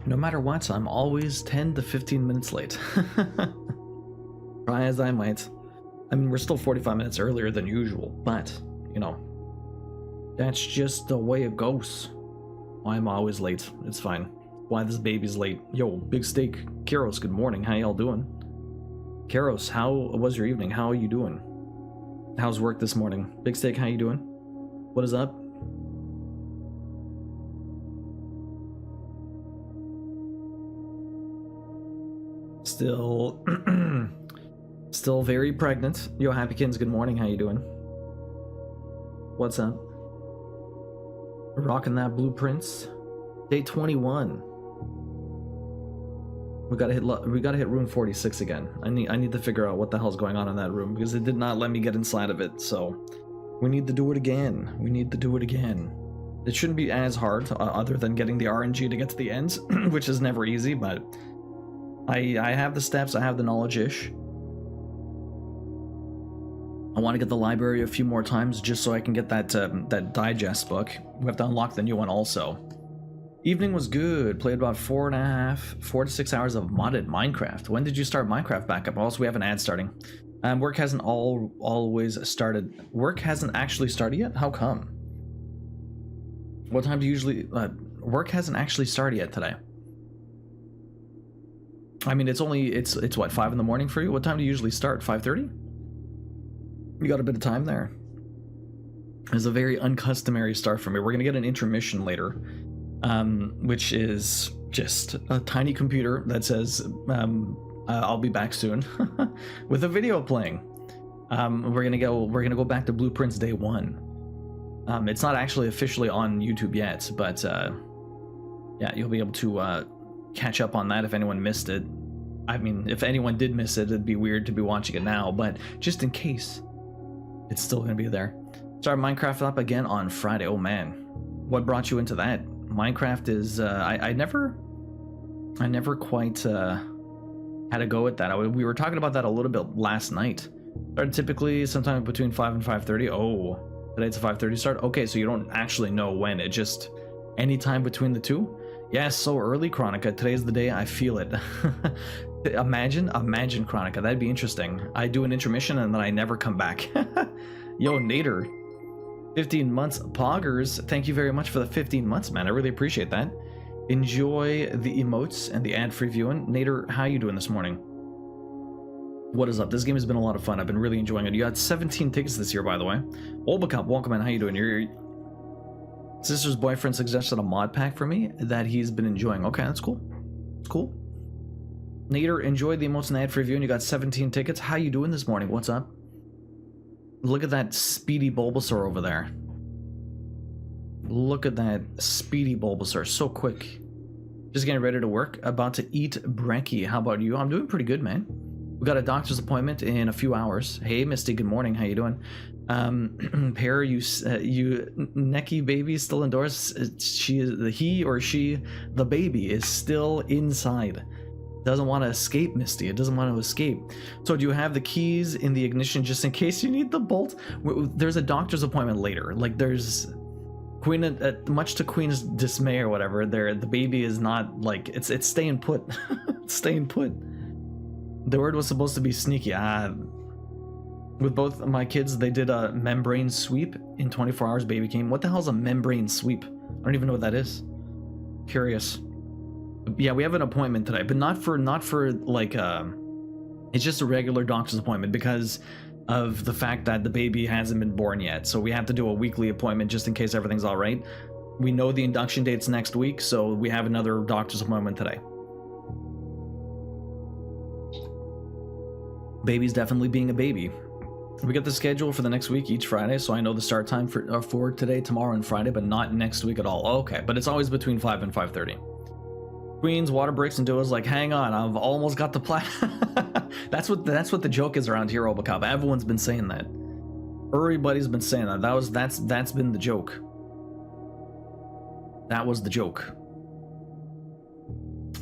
No matter what, I'm always 10 to 15 minutes late. Try as I might. I mean, we're still 45 minutes earlier than usual, but, you know, that's just the way it goes. I'm always late. It's fine. Why this baby's late. Yo, Big Steak. Kiros, good morning. How y'all doing? Kiros, how was your evening? How are you doing? How's work this morning? Big Steak, how you doing? What is up? Still... Still very pregnant. Yo, Happykins, good morning. How you doing? What's up? Rocking that blueprints. Day 21. We gotta hit room 46 again. I need to figure out what the hell's going on in that room because it did not let me get inside of it. So we need to do it again. We need to do it again. It shouldn't be as hard, other than getting the RNG to get to the end, which is never easy. But I have the steps. I have the knowledge-ish. I want to get the library a few more times just so I can get that that digest book. We have to unlock the new one also. Evening was good. Played about 4 to 6 hours of modded Minecraft. When did you start Minecraft back up? Also, we have an ad starting. Work hasn't always started. Work hasn't actually started yet? How come? What time do you usually... work hasn't actually started yet today. I mean, it's what, 5 in the morning for you? What time do you usually start? 5:30? You got a bit of time there. It's a very uncustomary start for me. We're gonna get an intermission later, which is just a tiny computer that says I'll be back soon with a video playing. We're gonna go back to Blueprints Day 1. It's not actually officially on YouTube yet, but yeah, you'll be able to catch up on that if anyone missed it. I mean, if anyone did miss it, it'd be weird to be watching it now, but just in case, it's still gonna be there. Start Minecraft up again on Friday. Oh man, what brought you into that? Minecraft is I never quite had a go at that. We were talking about that a little bit last night. Started typically sometime between 5 and 5:30. Oh, today it's a 5:30 start. Okay, so you don't actually know when. It just any time between the two. Yeah, so early, Chronica. Today's the day I feel it. Imagine Chronica. That'd be interesting. I do an intermission and then I never come back. Yo, Nader. 15 months. Poggers, thank you very much for the 15 months, man. I really appreciate that. Enjoy the emotes and the ad-free viewing. Nader, how you doing this morning? What is up? This game has been a lot of fun. I've been really enjoying it. You had 17 tickets this year, by the way. Olbacup, welcome in. How you doing? Your sister's boyfriend suggested a mod pack for me that he's been enjoying. Okay, that's cool. It's cool. Nader, enjoy the emotes and ad-free viewing. You got 17 tickets. How you doing this morning? What's up? Look at that speedy Bulbasaur over there. Look at that speedy Bulbasaur. So quick. Just getting ready to work. About to eat brekkie. How about you? I'm doing pretty good, man. We got a doctor's appointment in a few hours. Hey, Misty. Good morning. How you doing? Pear, you necky baby still indoors. He or she, the baby, is still inside. Doesn't want to escape, Misty. It doesn't want to escape. So do you have the keys in the ignition just in case you need the bolt? There's a doctor's appointment later. Like there's Queen, much to Queen's dismay or whatever. The baby is not like it's staying put. It's staying put. The word was supposed to be sneaky. With both of my kids, they did a membrane sweep in 24 hours. Baby came. What the hell is a membrane sweep? I don't even know what that is. Curious. Yeah, we have an appointment today, but not for like it's just a regular doctor's appointment because of the fact that the baby hasn't been born yet. So we have to do a weekly appointment just in case everything's all right. We know the induction date's next week, so we have another doctor's appointment today. Baby's definitely being a baby. We get the schedule for the next week each Friday, so I know the start time for today, tomorrow, and Friday, but not next week at all. Okay, but it's always between 5 and 5:30. Queens, water breaks, and Duo's like, hang on, I've almost got the plat. That's what the joke is around here, Obacop. Everyone's been saying that. Everybody's been saying that. That's been the joke. That was the joke.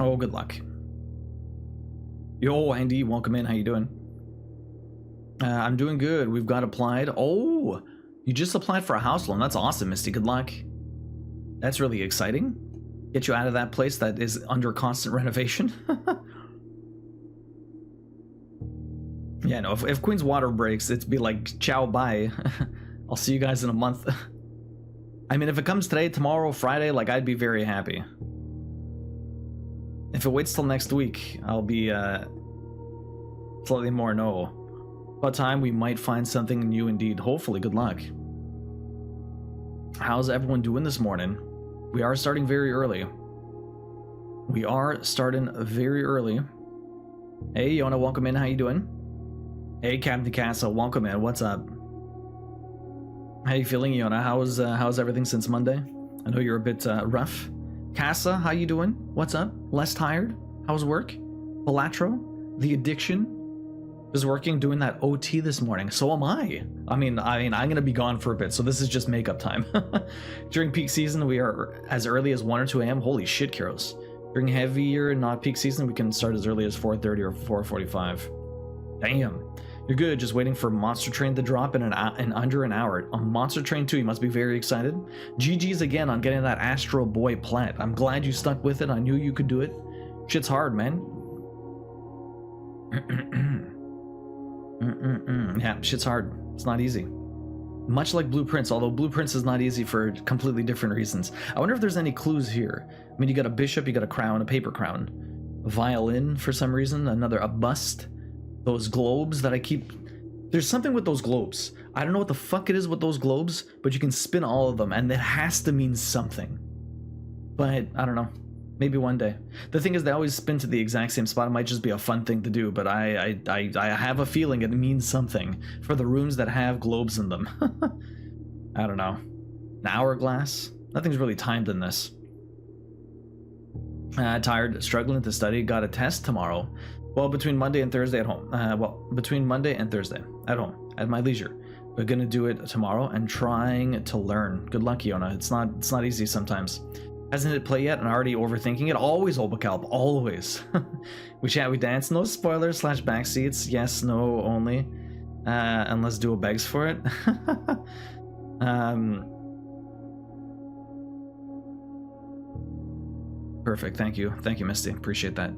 Oh, good luck. Yo, Andy, welcome in. How you doing? I'm doing good. We've got applied. Oh, you just applied for a house loan. That's awesome, Misty. Good luck. That's really exciting. Get you out of that place that is under constant renovation. Yeah, no, if Queen's water breaks, it'd be like, ciao, bye. I'll see you guys in a month. I mean, if it comes today, tomorrow, Friday, like, I'd be very happy. If it waits till next week, I'll be, slightly more no. About time we might find something new indeed. Hopefully, good luck. How's everyone doing this morning? We are starting very early. We are starting very early. Hey, Yona, welcome in. How you doing? Hey, Captain Castle, welcome in. What's up? How you feeling, Yona? How's everything since Monday? I know you're a bit rough. Casa, how you doing? What's up? Less tired? How's work? Balatro? The addiction? Is working, doing that OT this morning. So am I. I mean, I'm gonna be gone for a bit, so this is just makeup time. During peak season, we are as early as 1 or 2 a.m. Holy shit, Kiros. During heavier, not peak season, we can start as early as 4:30 or 4:45. Damn. You're good, just waiting for Monster Train to drop in under an hour. On Monster Train 2, you must be very excited. GG's again on getting that Astro Boy plat. I'm glad you stuck with it. I knew you could do it. Shit's hard, man. Yeah, shit's hard. It's not easy. Much like Blueprints, although Blueprints is not easy for completely different reasons. I wonder if there's any clues here. I mean, you got a bishop, you got a crown, a paper crown. A violin for some reason, a bust. Those globes that I keep... There's something with those globes. I don't know what the fuck it is with those globes, but you can spin all of them, and it has to mean something. But, I don't know. Maybe one day. The thing is, they always spin to the exact same spot. It might just be a fun thing to do, but I have a feeling it means something for the rooms that have globes in them. I don't know. An hourglass? Nothing's really timed in this. Tired, struggling to study, got a test tomorrow. Well, between Monday and Thursday at home. Between Monday and Thursday at home, at my leisure. We're gonna do it tomorrow and trying to learn. Good luck, Yona. It's not easy sometimes. Hasn't hit play yet and already overthinking it. Always, Obacalp, always. We chat, we dance. No spoilers / backseats. Yes, no, only. Unless Duo begs for it. Perfect. Thank you, Misty. Appreciate that.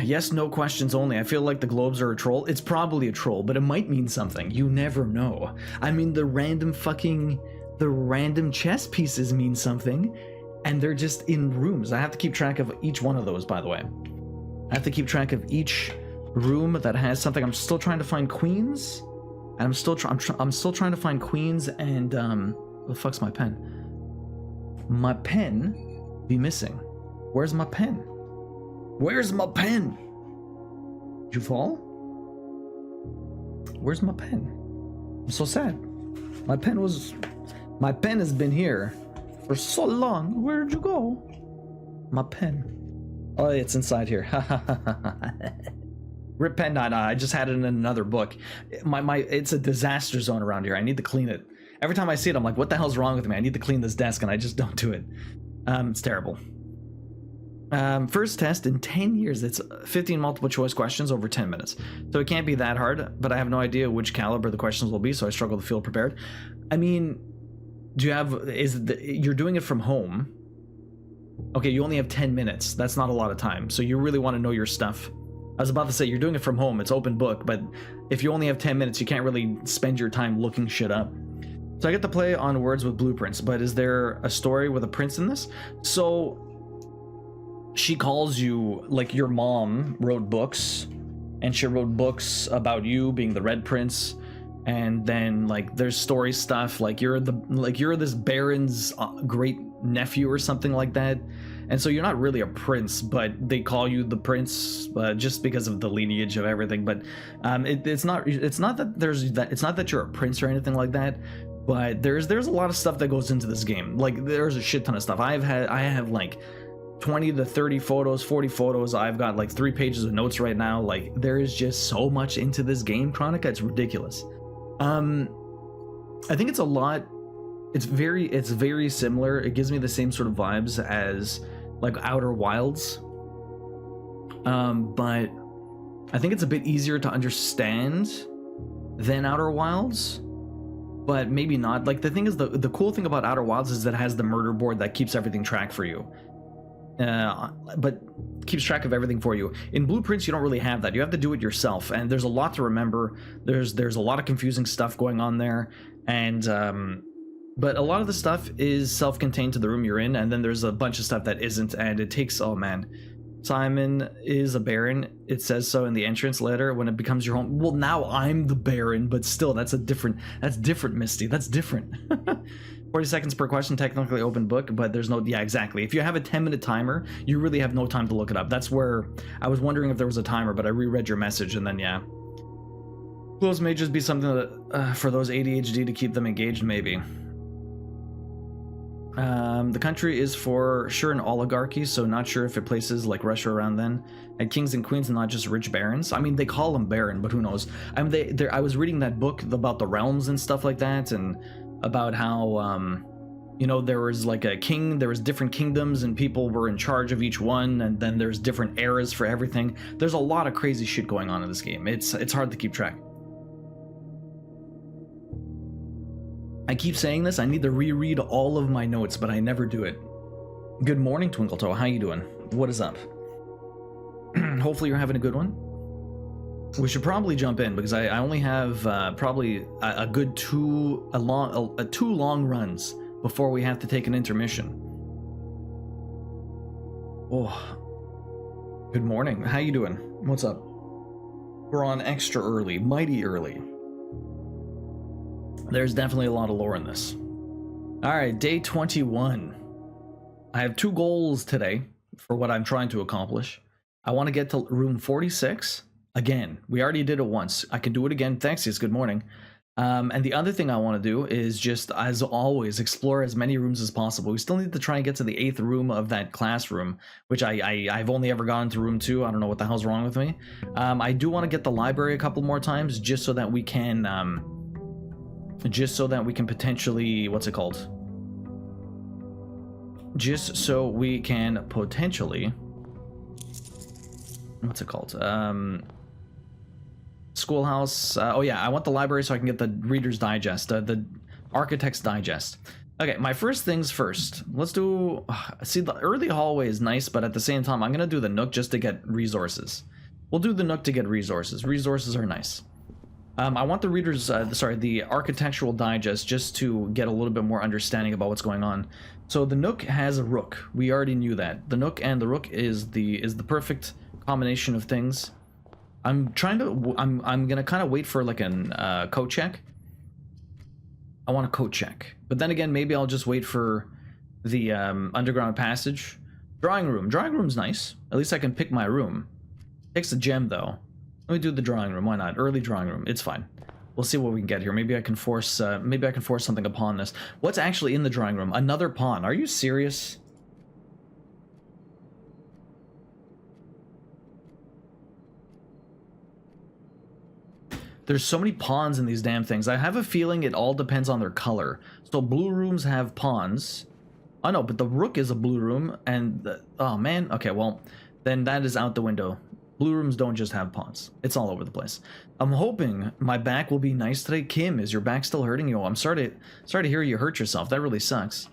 Yes, no questions only. I feel like the globes are a troll. It's probably a troll, but it might mean something. You never know. I mean, the random chess pieces mean something, and they're just in rooms. I have to keep track of each one of those, by the way. I have to keep track of each room that has something. I'm still trying to find queens, and I'm still trying to find queens. And what the fuck's my pen? My pen be missing. Where's my pen? Where's my pen? Did you fall? Where's my pen? I'm so sad. My pen has been here for so long. Where'd you go? My pen. Oh, it's inside here. Rip pen. Nah, I just had it in another book. It's a disaster zone around here. I need to clean it. Every time I see it, I'm like, what the hell's wrong with me? I need to clean this desk, and I just don't do it. It's terrible. First test in 10 years. It's 15 multiple choice questions over 10 minutes. So it can't be that hard, but I have no idea which caliber the questions will be, so I struggle to feel prepared. I mean, you're doing it from home. Okay, you only have 10 minutes. That's not a lot of time. So you really want to know your stuff. I was about to say, you're doing it from home. It's open book, but if you only have 10 minutes, you can't really spend your time looking shit up. So I get to play on words with blueprints, but is there a story with a prince in this? So she calls you, like, your mom wrote books, and she wrote books about you being the Red Prince, and then, like, there's story stuff, like you're this baron's great nephew or something like that, and so you're not really a prince, but they call you the prince just because of the lineage of everything. But it's not that you're a prince or anything like that. But there's a lot of stuff that goes into this game. Like, there's a shit ton of stuff. I have like 20 to 30 photos, 40 photos. I've got like 3 pages of notes right now. Like, there is just so much into this game, Chronica. It's ridiculous. I think it's a lot. It's very similar. It gives me the same sort of vibes as like Outer Wilds. But I think it's a bit easier to understand than Outer Wilds. but maybe not. Like, the thing is, the cool thing about Outer Wilds is that it has the murder board that keeps everything tracked for you. But keeps track of everything for you. In Blueprints, you don't really have that. You have to do it yourself, and there's a lot to remember. There's a lot of confusing stuff going on there, and but a lot of the stuff is self-contained to the room you're in, and then there's a bunch of stuff that isn't, and it takes, oh man. Simon is a baron. It says so in the entrance letter when it becomes your home. Well, now I'm the baron, but still, that's different, Misty. That's different. 40 seconds per question, technically open book, but there's no, yeah, exactly. If you have a 10-minute timer, you really have no time to look it up. That's where I was wondering if there was a timer, but I reread your message, and then, yeah. Close may just be something that, for those ADHD to keep them engaged, maybe. The country is for sure an oligarchy, so not sure if it places like Russia around then. And kings and queens and not just rich barons. I mean, they call them baron, but who knows? I mean, I was reading that book about the realms and stuff like that, and about how, you know, there was like a king, there was different kingdoms, and people were in charge of each one, and then there's different eras for everything. There's a lot of crazy shit going on in this game. It's hard to keep track. I keep saying this, I need to reread all of my notes, but I never do it. Good morning, Twinkletoe. How you doing? What is up? Hopefully you're having a good one. We should probably jump in, because I only have probably a good two long runs before we have to take an intermission. Oh, good morning. How you doing? What's up? We're on extra early, mighty early. There's definitely a lot of lore in this. Alright, day 21. I have 2 goals today for what I'm trying to accomplish. I want to get to room 46. Again, we already did it once. I can do it again. Thanks, yes, good morning. And the other thing I want to do is just, as always, explore as many rooms as possible. We still need to try and get to the 8th room of that classroom, which I've only ever gone to room 2. I don't know what the hell's wrong with me. I do want to get the library a couple more times, just so that we can potentially, what's it called? Just so we can potentially, what's it called? Schoolhouse. Oh yeah, I want the library so I can get the Reader's Digest, the Architect's Digest. Okay, my first things first. Let's do, see, the early hallway is nice, but at the same time, I'm gonna do the Nook just to get resources. We'll do the Nook to get resources. Resources are nice. I want the the Architectural Digest just to get a little bit more understanding about what's going on. So the Nook has a rook. We already knew that. The Nook and the rook is the perfect combination of things. I'm gonna kind of wait for like an code check. I want a code check, but then again, maybe I'll just wait for the underground passage. Drawing room. Drawing room's nice. At least I can pick my room. Takes a gem though. Let me do the drawing room. Why not? Early drawing room. It's fine. We'll see what we can get here. Maybe I can force something upon this. What's actually in the drawing room? Another pawn. Are you serious? There's so many pawns in these damn things. I have a feeling it all depends on their color. So blue rooms have pawns. Oh no, but the rook is a blue room, and oh man. Okay, well, then that is out the window. Blue rooms don't just have pawns. It's all over the place. I'm hoping my back will be nice today. Kim, is your back still hurting you? I'm sorry to hear you hurt yourself. That really sucks.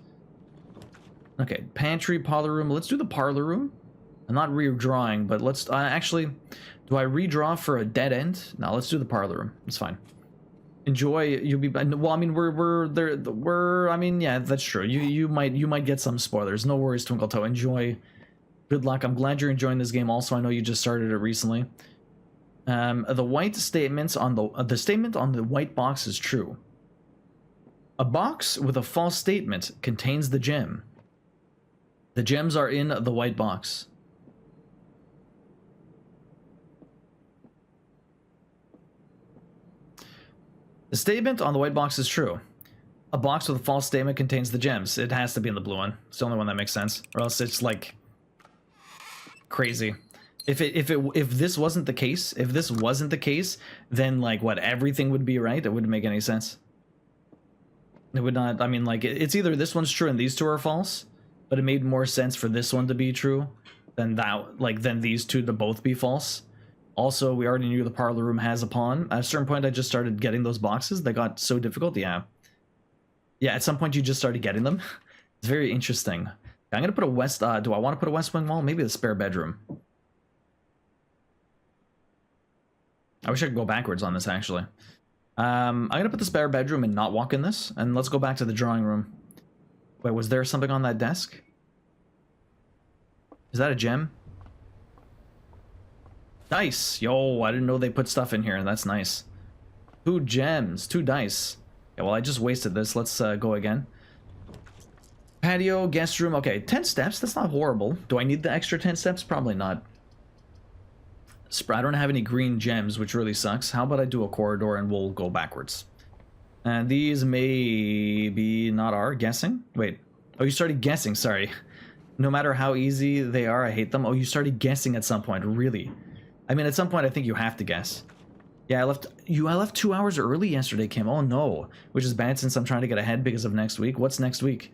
Okay, pantry, parlor room. Let's do the parlor room. I'm not redrawing, but let's actually, do I redraw for a dead end? No, let's do the parlor room. It's fine. Enjoy. You'll be. Well, I mean, we're there. I mean, yeah, that's true. You might get some spoilers. No worries, Twinkletoe. Enjoy. Good luck. I'm glad you're enjoying this game. Also, I know you just started it recently. The white statements on the statement on the white box is true. A box with a false statement contains the gem. The gems are in the white box. The statement on the white box is true. A box with a false statement contains the gems. It has to be in the blue one. It's the only one that makes sense, or else it's like crazy. If this wasn't the case, then like what, everything would be right? It wouldn't make any sense. It would not. I mean, like, it's either this one's true and these two are false, but it made more sense for this one to be true than that, like, than these two to both be false. Also, we already knew the parlor room has a pawn. At a certain point, I just started getting those boxes. They got so difficult. Yeah. Yeah, at some point you just started getting them. It's very interesting. I'm gonna put a west. Do I want to put a west wing wall? Maybe the spare bedroom. I wish I could go backwards on this actually. I'm gonna put the spare bedroom and not walk in this, and let's go back to the drawing room. Wait, was there something on that desk? Is that a gem? Dice! Yo, I didn't know they put stuff in here. That's nice. 2 gems, 2 dice. Yeah, well, I just wasted this. Let's go again. Patio, guest room. Okay, 10 steps. That's not horrible. Do I need the extra 10 steps? Probably not. I don't have any green gems, which really sucks. How about I do a corridor and we'll go backwards? And these maybe not are guessing. Wait. Oh, you started guessing. Sorry. No matter how easy they are, I hate them. Oh, you started guessing at some point. Really? I mean, at some point, I think you have to guess. Yeah, I left 2 hours early yesterday, Kim. Oh no, which is bad since I'm trying to get ahead because of next week. What's next week?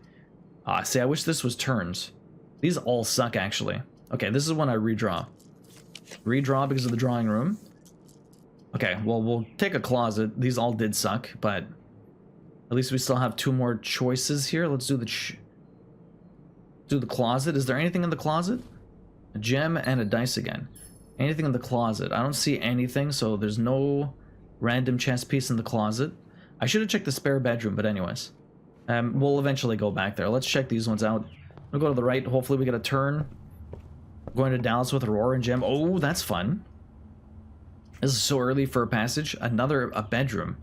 Ah, see, I wish this was turns. These all suck, actually. Okay, this is when I redraw. Redraw because of the drawing room. Okay, well, we'll take a closet. These all did suck, but at least we still have 2 more choices here. Let's do the closet. Is there anything in the closet? A gem and a dice again. Anything in the closet? I don't see anything, so there's no random chess piece in the closet. I should have checked the spare bedroom, but anyways. We'll eventually go back there. Let's check these ones out. We'll go to the right. Hopefully we get a turn. Going to Dallas with Aurora and Gem. Oh, that's fun. This is so early for a passage. A bedroom.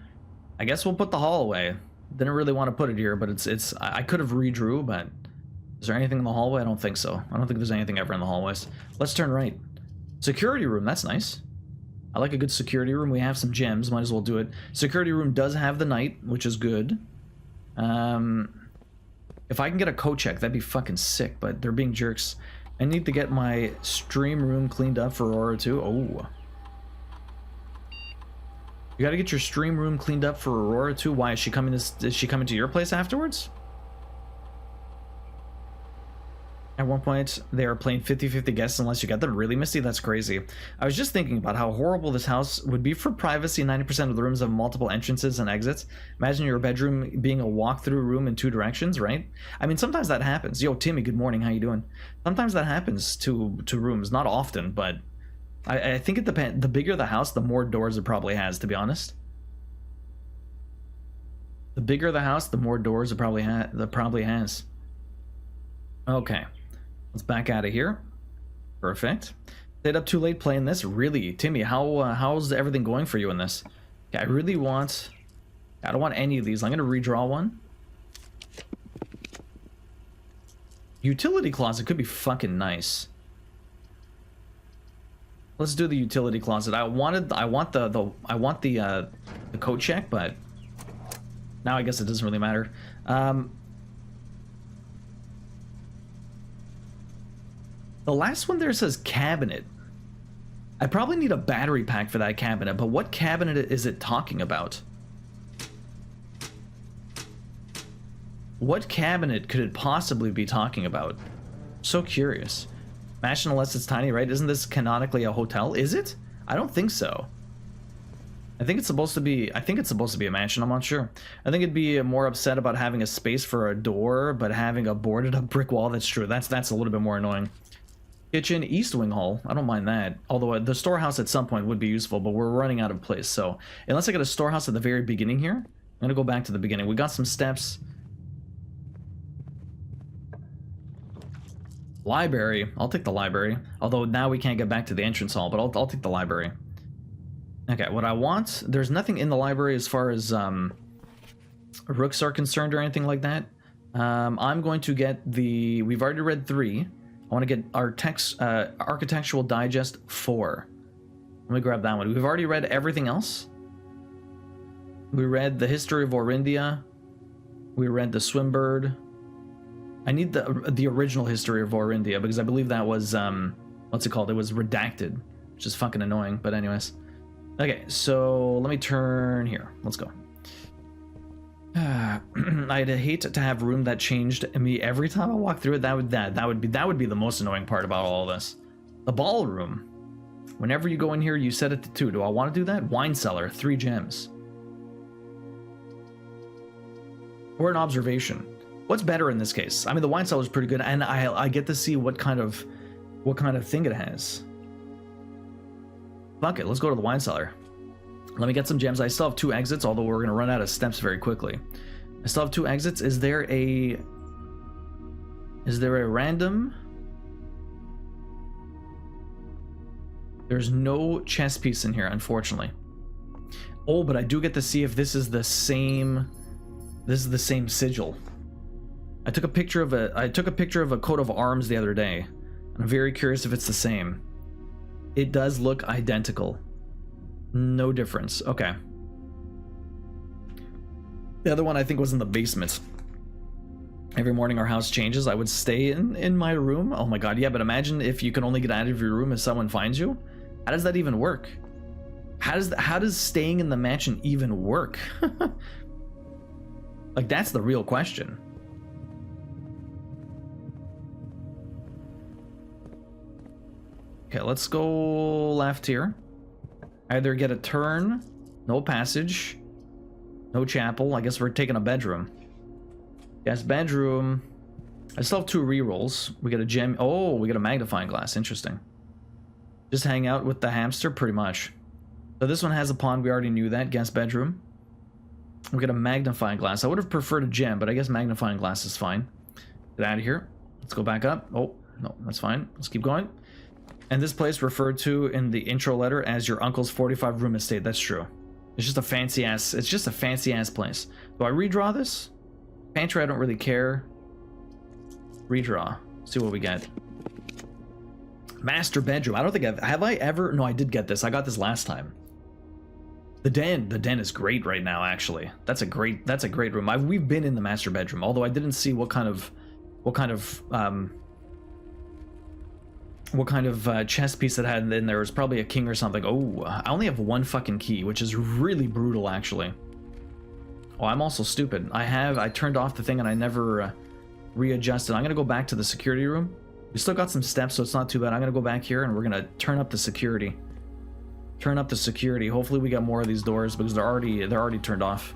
I guess we'll put the hall away. Didn't really want to put it here, but it's. I could have redrew, but is there anything in the hallway? I don't think so. I don't think there's anything ever in the hallways. Let's turn right. Security room. That's nice. I like a good security room. We have some gems. Might as well do it. Security room does have the night, which is good. If I can get a code check, that'd be fucking sick, but they're being jerks. I need to get my stream room cleaned up for Aurora too. Oh. You gotta get your stream room cleaned up for Aurora too. Why is she coming to your place afterwards? At one point, they are playing 50-50 guests unless you got them. Really, Misty? That's crazy. I was just thinking about how horrible this house would be for privacy. 90% of the rooms have multiple entrances and exits. Imagine your bedroom being a walk-through room in 2 directions, right? I mean, sometimes that happens. Yo, Timmy, good morning. How you doing? Sometimes that happens to rooms. Not often, but I think it depends. The bigger the house, the more doors it probably has, to be honest. The bigger the house, the more doors it probably has. Okay. Let's back out of here. Perfect. Stayed up too late playing this. Really, Timmy, how's everything going for you in this? Okay, I don't want any of these. I'm gonna redraw one. Utility closet could be fucking nice. Let's do the utility closet. I want the code check, but now I guess it doesn't really matter. The last one there says cabinet. I probably need a battery pack for that cabinet, but what cabinet is it talking about? What cabinet could it possibly be talking about? So curious. Mansion unless it's tiny, right? Isn't this canonically a hotel? Is it? I don't think so. I think it's supposed to be a mansion. I'm not sure. I think it'd be more upset about having a space for a door, but having a boarded up brick wall. That's true. That's a little bit more annoying. Kitchen, East Wing Hall. I don't mind that. Although the storehouse at some point would be useful, but we're running out of place. So unless I get a storehouse at the very beginning here, I'm gonna go back to the beginning. We got some steps. Library. I'll take the library. Although now we can't get back to the entrance hall, but I'll take the library. Okay, what I want... There's nothing in the library as far as rooks are concerned or anything like that. I'm going to get the... We've already read 3. I want to get our Architectural Digest 4. Let me grab that one. We've already read everything else. We read the history of Orindia. We read the Swimbird. I need the original history of Orindia because I believe that was what's it called? It was redacted, which is fucking annoying. But anyways, okay. So let me turn here. Let's go. I'd hate to have room that changed me every time I walk through it. That would be the most annoying part about all of this. The ballroom. Whenever you go in here, you set it to 2. Do I want to do that? Wine cellar, 3 gems. or an observation. What's better in this case? I mean, the wine cellar is pretty good, and I get to see what kind of thing it has. Fuck it, let's go to the wine cellar. Let me get some gems. I still have 2 exits, although we're gonna run out of steps very quickly. I still have 2 exits. Is there a random? There's no chess piece in here, unfortunately. Oh, but I do get to see if this is the same. This is the same sigil. I took a picture of a coat of arms the other day, and I'm very curious if it's the same. It does look identical. No difference. Okay. The other one I think was in the basement. Every morning our house changes. I would stay in my room. Oh my god, yeah, but imagine if you can only get out of your room if someone finds you. How does that even work? How does staying in the mansion even work? Like, that's the real question. Okay, let's go left here. Either get a turn, no passage, no chapel. I guess we're taking a bedroom. Yes, bedroom. I still have 2 rerolls. We get a gem. Oh, we get a magnifying glass. Interesting. Just hang out with the hamster, pretty much. So this one has a pond. We already knew that. Guest bedroom. We get a magnifying glass. I would have preferred a gem, but I guess magnifying glass is fine. Get out of here. Let's go back up. Oh, no, that's fine. Let's keep going. And this place referred to in the intro letter as your uncle's 45-room estate. That's true. It's just a fancy ass. It's just a fancy ass place. Do I redraw this? Pantry, I don't really care. Redraw. See what we get. Master bedroom. I don't think have I ever? No, I did get this. I got this last time. The den is great right now. Actually, that's a great room. We've been in the master bedroom, although I didn't see what kind of chess piece it had in there. It was probably a king or something. Oh, I only have 1 fucking key, which is really brutal, actually. Oh, I'm also stupid. I turned off the thing and I never readjusted. I'm gonna go back to the security room. We still got some steps, so it's not too bad. I'm gonna go back here and we're gonna turn up the security. Turn up the security. Hopefully we got more of these doors because they're already turned off.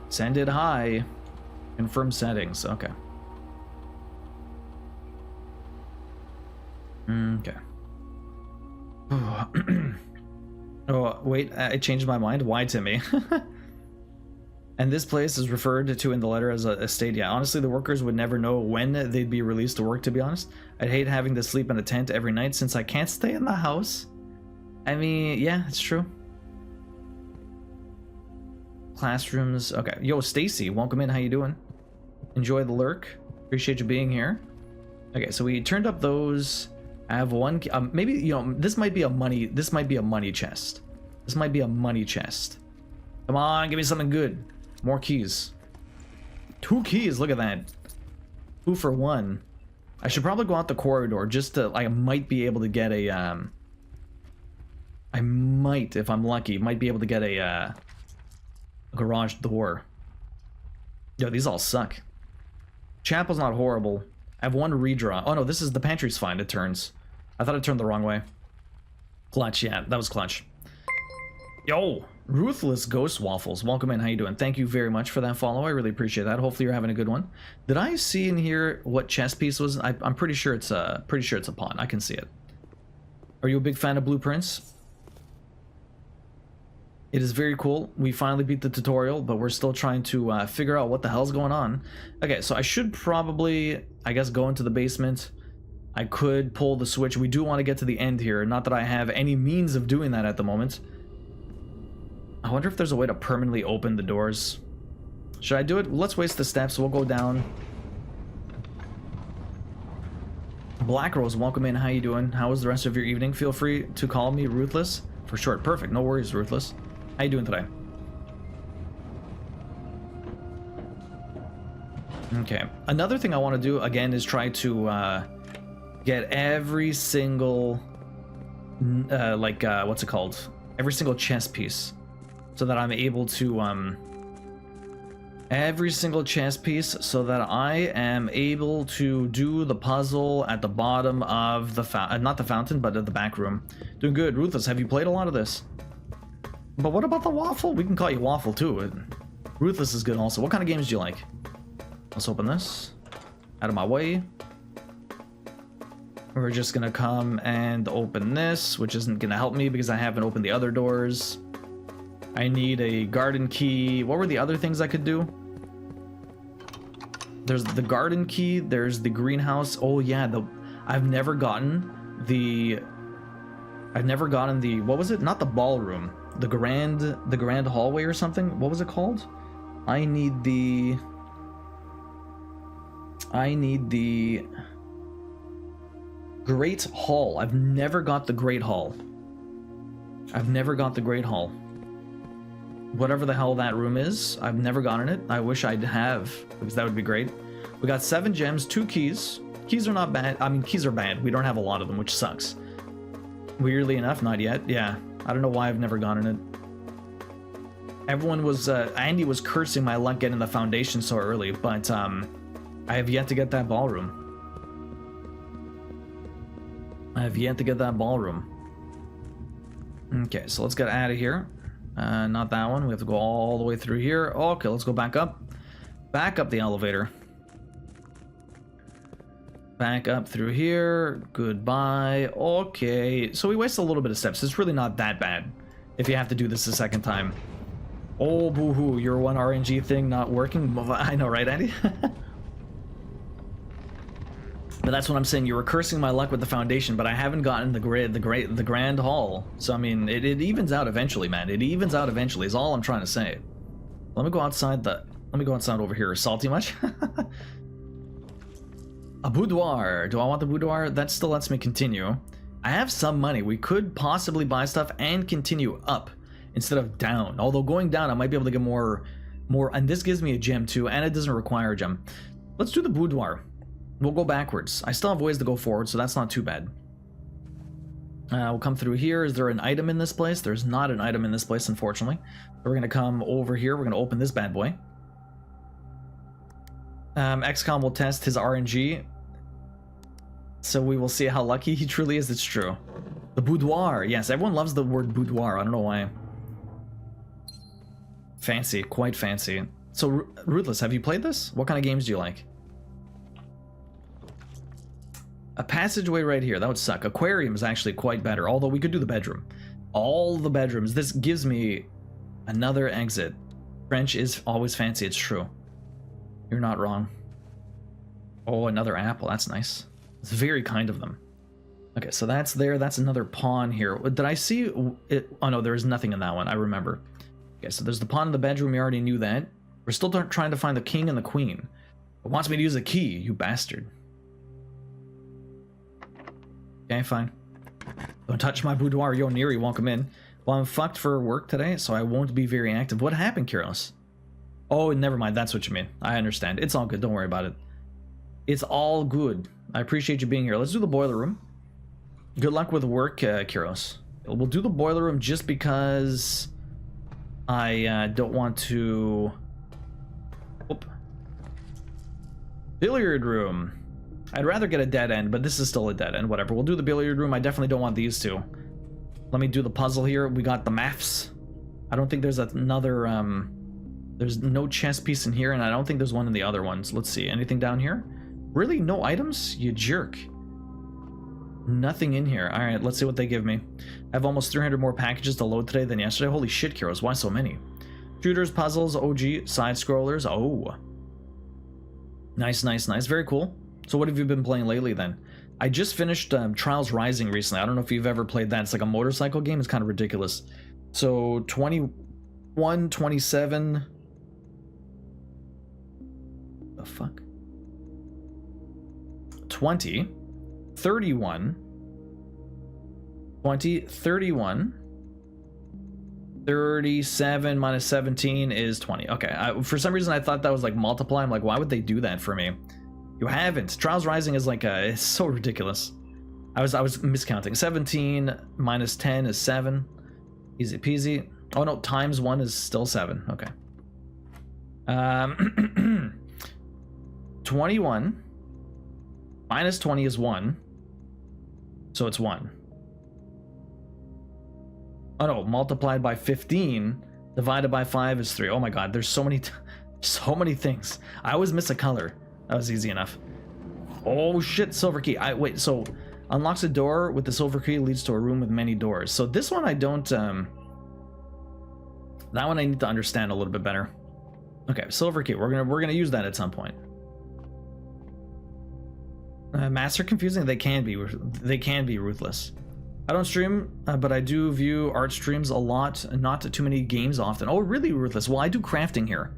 Send it high. Confirm settings. Okay. Okay. Oh, wait. I changed my mind. Why, Timmy? And this place is referred to in the letter as a estate. Yeah, honestly, the workers would never know when they'd be released to work, to be honest. I'd hate having to sleep in a tent every night since I can't stay in the house. I mean, yeah, it's true. Classrooms. Okay. Yo, Stacy, welcome in. How you doing? Enjoy the lurk. Appreciate you being here. Okay, so we turned up those. I have 1 maybe, you know, this might be a money chest. This might be a money chest. Come on, give me something good. More keys. 2 keys, look at that. 2 for 1. I should probably go out the corridor just to, I might be able to get a I might, if I'm lucky, might be able to get a garage door. Yo, these all suck. Chapel's not horrible. I have 1 redraw. Oh no, this is the pantry's fine. It turns. I thought it turned the wrong way. Clutch, yeah, that was clutch. Yo, Ruthless Ghost Waffles, welcome in. How you doing? Thank you very much for that follow. I really appreciate that. Hopefully you're having a good one. Did I see in here what chess piece was? I'm pretty sure it's a pawn. I can see it. Are you a big fan of blueprints? It is very cool. We finally beat the tutorial, but we're still trying to figure out what the hell's going on. Okay, so I should probably, I guess, go into the basement. I could pull the switch. We do want to get to the end here. Not that I have any means of doing that at the moment. I wonder if there's a way to permanently open the doors. Should I do it? Let's waste the steps. We'll go down. Black Rose, welcome in. How you doing? How was the rest of your evening? Feel free to call me Ruthless for short. Perfect. No worries, Ruthless. How you doing today? Okay. Another thing I want to do again is try to get every single what's it called? Every single chess piece, so that I'm able to every single chess piece, so that I am able to do the puzzle at the bottom of the not the fountain, but at the back room. Doing good, Ruthless. Have you played a lot of this? But what about the waffle? We can call you waffle too. Ruthless is good also. What kind of games do you like? Let's open this. Out of my way. We're just gonna come and open this, which isn't gonna help me because I haven't opened the other doors. I need a garden key. What were the other things I could do? There's the garden key, there's the greenhouse. Oh yeah, I've never gotten the what was it? Not the ballroom. The grand hallway or something. What was it called? I need the Great Hall. I've never got the Great Hall. Whatever the hell that room is, I've never gotten it. I wish I'd have, because that would be great. We got 7 gems, 2 keys. Keys are not bad. I mean, keys are bad. We don't have a lot of them, which sucks. Weirdly enough, not yet. Yeah, I don't know why I've never gotten it. Everyone was, Andy was cursing my luck getting the foundation so early, but I have yet to get that ballroom. Okay, so let's get out of here. Not that one. We have to go all the way through here. Okay, let's go back up. Back up the elevator. Back up through here. Goodbye. Okay, so we waste a little bit of steps. It's really not that bad if you have to do this a second time. Oh, boo-hoo. Your one RNG thing not working. I know, right, Andy? But that's what I'm saying. You were cursing my luck with the foundation, but I haven't gotten the grand hall. So I mean, it evens out eventually, man. It evens out eventually. Is all I'm trying to say. Let me go outside over here. Salty much? A boudoir. Do I want the boudoir? That still lets me continue. I have some money. We could possibly buy stuff and continue up instead of down. Although going down, I might be able to get more, and this gives me a gem too, and it doesn't require a gem. Let's do the boudoir. We'll go backwards. I still have ways to go forward, so that's not too bad. We'll come through here. Is there an item in this place? There's not an item in this place, unfortunately. We're going to come over here. We're going to open this bad boy. XCOM will test his RNG. So we will see how lucky he truly is. It's true. The boudoir. Yes, everyone loves the word boudoir. I don't know why. Fancy. Quite fancy. So, Ruthless, have you played this? What kind of games do you like? A passageway right here. That would suck. Aquarium is actually quite better, although we could do the bedroom. All the bedrooms. This gives me another exit. French is always fancy. It's true. You're not wrong. Oh, another apple. That's nice. It's very kind of them. Okay, so that's there. That's another pawn here. Did I see it? Oh, no, there is nothing in that one. I remember. Okay, so there's the pawn in the bedroom. We already knew that. We're still trying to find the king and the queen. It wants me to use a key, you bastard. Okay, fine. Don't touch my boudoir. Yo, Neri won't come in. Well, I'm fucked for work today, so I won't be very active. What happened, Kyros? Oh, never mind. That's what you mean. I understand. It's all good. Don't worry about it. It's all good. I appreciate you being here. Let's do the boiler room. Good luck with work, Kyros. We'll do the boiler room just because I don't want to... Oop. Billiard room. I'd rather get a dead end, but this is still a dead end. Whatever. We'll do the billiard room. I definitely don't want these two. Let me do the puzzle here. We got the maths. I don't think there's another... There's no chess piece in here, and I don't think there's one in the other ones. Let's see. Anything down here? Really? No items? You jerk. Nothing in here. Alright, let's see what they give me. I have almost 300 more packages to load today than yesterday. Holy shit, Kyros. Why so many? Shooters, puzzles, OG, side-scrollers. Oh. Nice, nice, nice. Very cool. So what have you been playing lately, then? I just finished Trials Rising recently. I don't know if you've ever played that. It's like a motorcycle game. It's kind of ridiculous. So, 21, 27... The fuck? 20, 31, 20, 31, 37 minus 17 is 20. Okay, for some reason I thought that was like multiply. I'm like, why would they do that for me? You haven't. Trials Rising is like it's so ridiculous. I was miscounting. 17 minus 10 is 7. Easy peasy. Oh no, times 1 is still 7. Okay. 21 minus 20 is 1. So it's 1. Oh no, multiplied by 15 divided by 5 is 3. Oh my god, there's so many so many things. I always miss a color. That was easy enough. Oh shit, silver key. Wait, so unlocks a door with the silver key leads to a room with many doors. So this one I don't that one I need to understand a little bit better. Okay, silver key. We're gonna use that at some point. Master confusing. They can be ruthless. I don't stream, but I do view art streams a lot, not too many games often. Oh, really ruthless? Well, I do crafting here.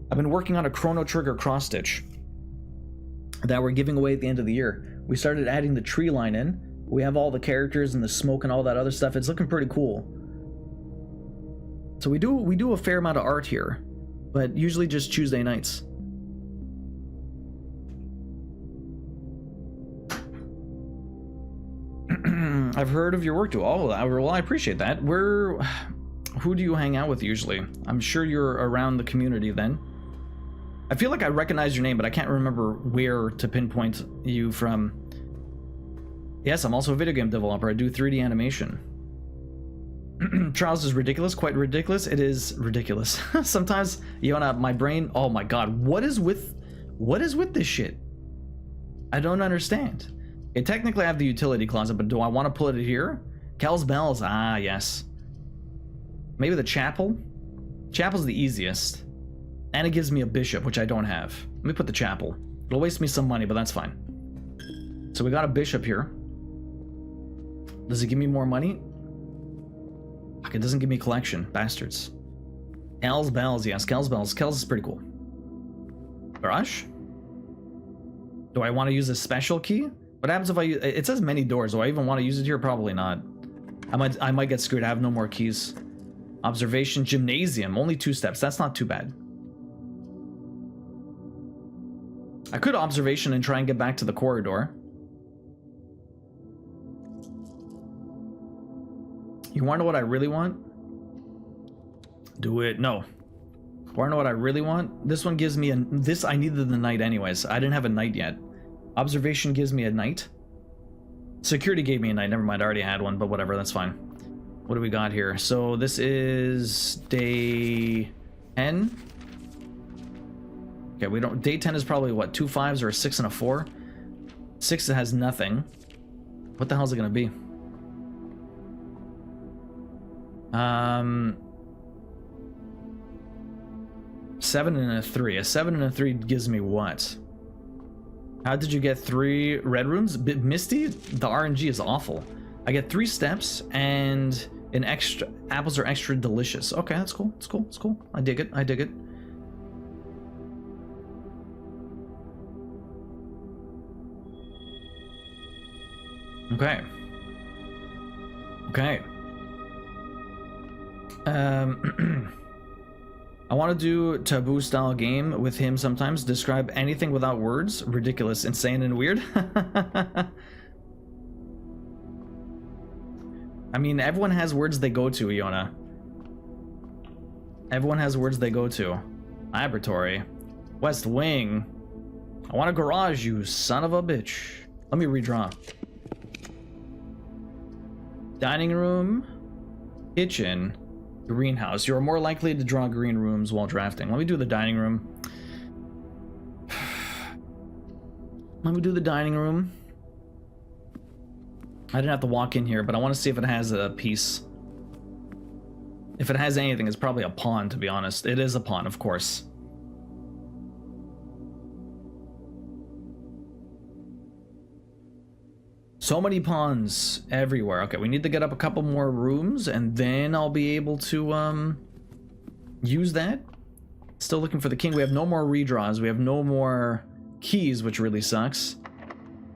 I've been working on a Chrono Trigger cross stitch that we're giving away at the end of the year. We started adding the tree line in. We have all the characters and the smoke and all that other stuff. It's looking pretty cool. So we do a fair amount of art here, but usually just Tuesday nights. I've heard of your work too. Oh, well, I appreciate that. Who do you hang out with usually? I'm sure you're around the community then. I feel like I recognize your name, but I can't remember where to pinpoint you from. Yes, I'm also a video game developer. I do 3D animation. Trials is ridiculous, quite ridiculous. It is ridiculous. Sometimes, Yona, my brain, oh my god, what is with this shit? I don't understand. Okay, technically I have the utility closet, but do I want to put it here? Kel's Bells, ah yes. Maybe the chapel? Chapel's the easiest. And it gives me a bishop, which I don't have. Let me put the chapel. It'll waste me some money, but that's fine. So we got a bishop here. Does it give me more money? Fuck, it doesn't give me collection. Bastards. Kel's Bells, yes, Kel's Bells. Kel's is pretty cool. Brush? Do I want to use a special key? What happens if I use... It says many doors. Do I even want to use it here? Probably not. I might get screwed. I have no more keys. Observation, gymnasium. Only 2 steps. That's not too bad. I could observation and try and get back to the corridor. You want to know what I really want? Do it. No. Want to know what I really want? This one gives me this. I needed the knight anyways. I didn't have a knight yet. Observation gives me a knight. Security gave me a knight. Never mind. I already had one, but whatever. That's fine. What do we got here? So this is day 10. Okay, we don't. Day 10 is probably what? 2 5s or a 6 and a 4. 6 has nothing. What the hell is it gonna be? 7 and a 3. A 7 and a 3 gives me what? How did you get 3 red runes? Misty? The RNG is awful. I get 3 steps and an extra. Apples are extra delicious. Okay, that's cool. It's cool. It's cool. I dig it. I dig it. Okay. Okay. I want to do taboo style game with him sometimes. Describe anything without words. Ridiculous, insane, and weird. I mean, everyone has words they go to, Iona. Everyone has words they go to. Laboratory. West Wing. I want a garage, you son of a bitch. Let me redraw. Dining room. Kitchen. Greenhouse. You're more likely to draw green rooms while drafting. Let me do the dining room. Let me do the dining room. I didn't have to walk in here, but I want to see if it has a piece. If it has anything, it's probably a pawn, to be honest. It is a pawn, of course. So many pawns everywhere. Okay, we need to get up a couple more rooms, and then I'll be able to use that. Still looking for the king. We have no more redraws. We have no more keys, which really sucks.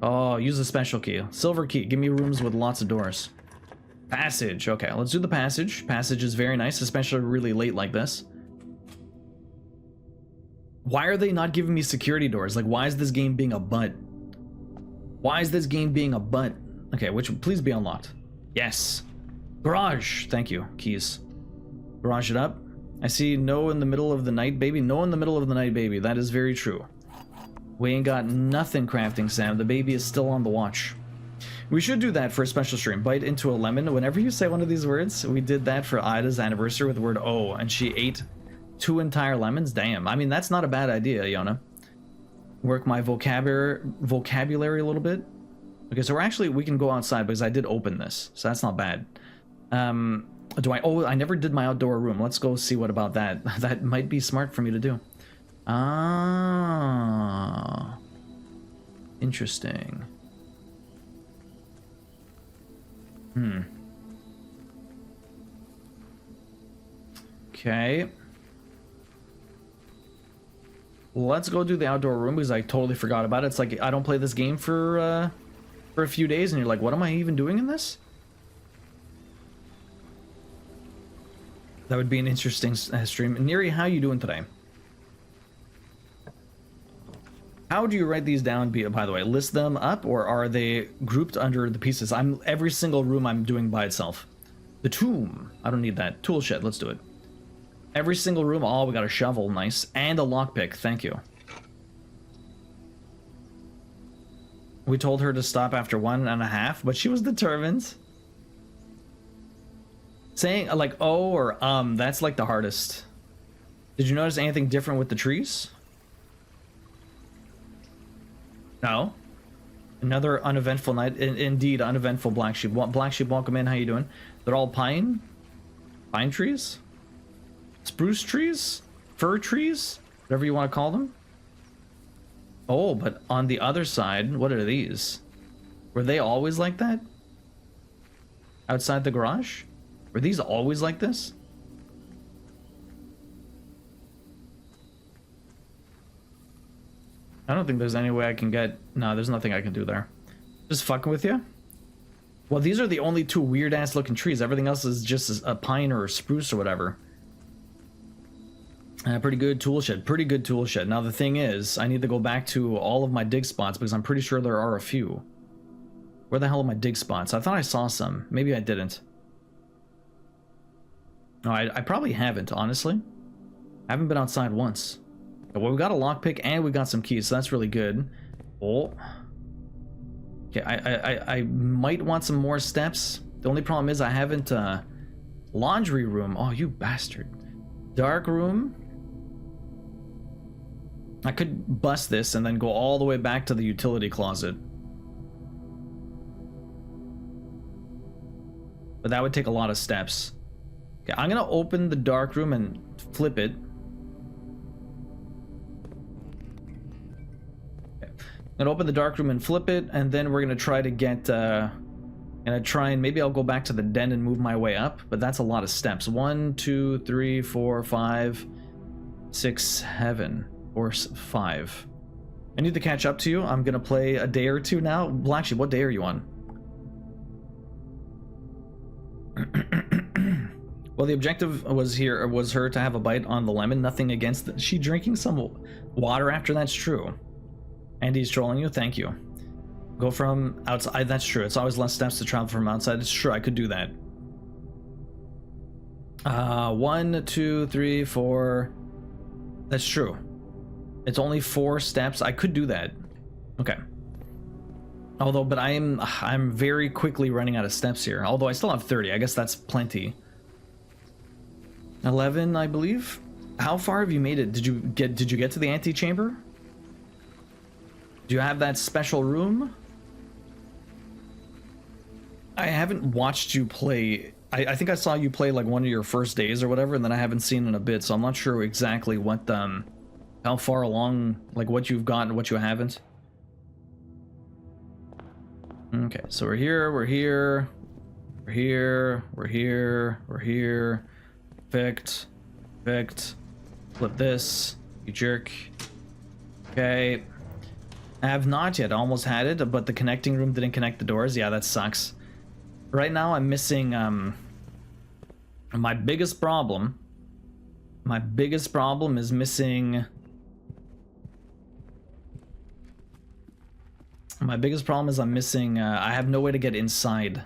Oh, use the special key. Silver key. Give me rooms with lots of doors. Passage. Okay, let's do the passage. Passage is very nice, especially really late like this. Why are they not giving me security doors? Like, why is this game being a butt? Why is this game being a butt? Okay, which please be unlocked. Yes. Garage. Thank you. Keys. Garage it up. I see no in the middle of the night, baby. No in the middle of the night, baby. That is very true. We ain't got nothing crafting, Sam. The baby is still on the watch. We should do that for a special stream. Bite into a lemon. Whenever you say one of these words, we did that for Ida's anniversary with the word "oh," and she ate 2 entire lemons. Damn. I mean, that's not a bad idea, Yona. Work my vocabulary a little bit. Okay, so we can go outside because I did open this, so that's not bad. Oh, I never did my outdoor room. Let's go see what about that. That might be smart for me to do. Ah. Interesting. Okay. Let's go do the outdoor room because I totally forgot about it. It's like I don't play this game for a few days and you're like, what am I even doing in this? That would be an interesting stream. Neri, how you doing today? How do you write these down, by the way? List them up, or are they grouped under the pieces? Every single room I'm doing by itself. The tomb. I don't need that. Tool shed. Let's do it. Every single room. Oh, we got a shovel. Nice. And a lockpick. Thank you. We told her to stop after 1.5, but she was determined. Saying like oh or that's like the hardest. Did you notice anything different with the trees? No. Another uneventful night. Indeed, uneventful. Black Sheep. Black Sheep, welcome in. How you doing? They're all pine trees, spruce trees, fir trees, whatever you want to call them. Oh, but on the other side, what are these? Were they always like that? Outside the garage? Were these always like this? I don't think there's any way I can get... No, there's nothing I can do there. Just fucking with you? Well, these are the only 2 weird-ass looking trees. Everything else is just a pine or a spruce or whatever. Pretty good tool shed. Pretty good tool shed. Now, the thing is, I need to go back to all of my dig spots because I'm pretty sure there are a few. Where the hell are my dig spots? I thought I saw some. Maybe I didn't. No, I probably haven't, honestly. I haven't been outside once. Well, we got a lockpick and we got some keys, so that's really good. Oh. Okay, I might want some more steps. The only problem is I haven't, laundry room. Oh, you bastard. Dark room. I could bust this and then go all the way back to the utility closet. But that would take a lot of steps. Okay, I'm gonna open the dark room and flip it. I'm gonna open the dark room and flip it, and then we're gonna try to get, maybe I'll go back to the den and move my way up, but that's a lot of steps. 1, 2, 3, 4, 5, 6, 7, or 5. I need to catch up to you. I'm gonna play a day or 2 now. Black Sheep, what day are you on? Well, the objective was her to have a bite on the lemon. Nothing against it. She drinking some water after that's true. Andy's trolling you. Thank you. Go from outside. That's true. It's always less steps to travel from outside. It's true. I could do that. 1, 2, 3, 4. That's true. It's only 4 steps. I could do that. Okay. But I'm very quickly running out of steps here. Although I still have 30. I guess that's plenty. 11, I believe. How far have you made it? Did you get to the antechamber? Do you have that special room? I haven't watched you play. I think I saw you play like one of your first days or whatever, and then I haven't seen in a bit, so I'm not sure exactly what how far along, like what you've got and what you haven't. Okay, so we're here, we're here, we're here, we're here, we're here. Perfect. Perfect. Flip this, you jerk. Okay. I have not yet. Almost had it, but the connecting room didn't connect the doors. Yeah, that sucks. Right now I'm missing my biggest problem. My biggest problem is missing. My biggest problem is I'm missing. I have no way to get inside.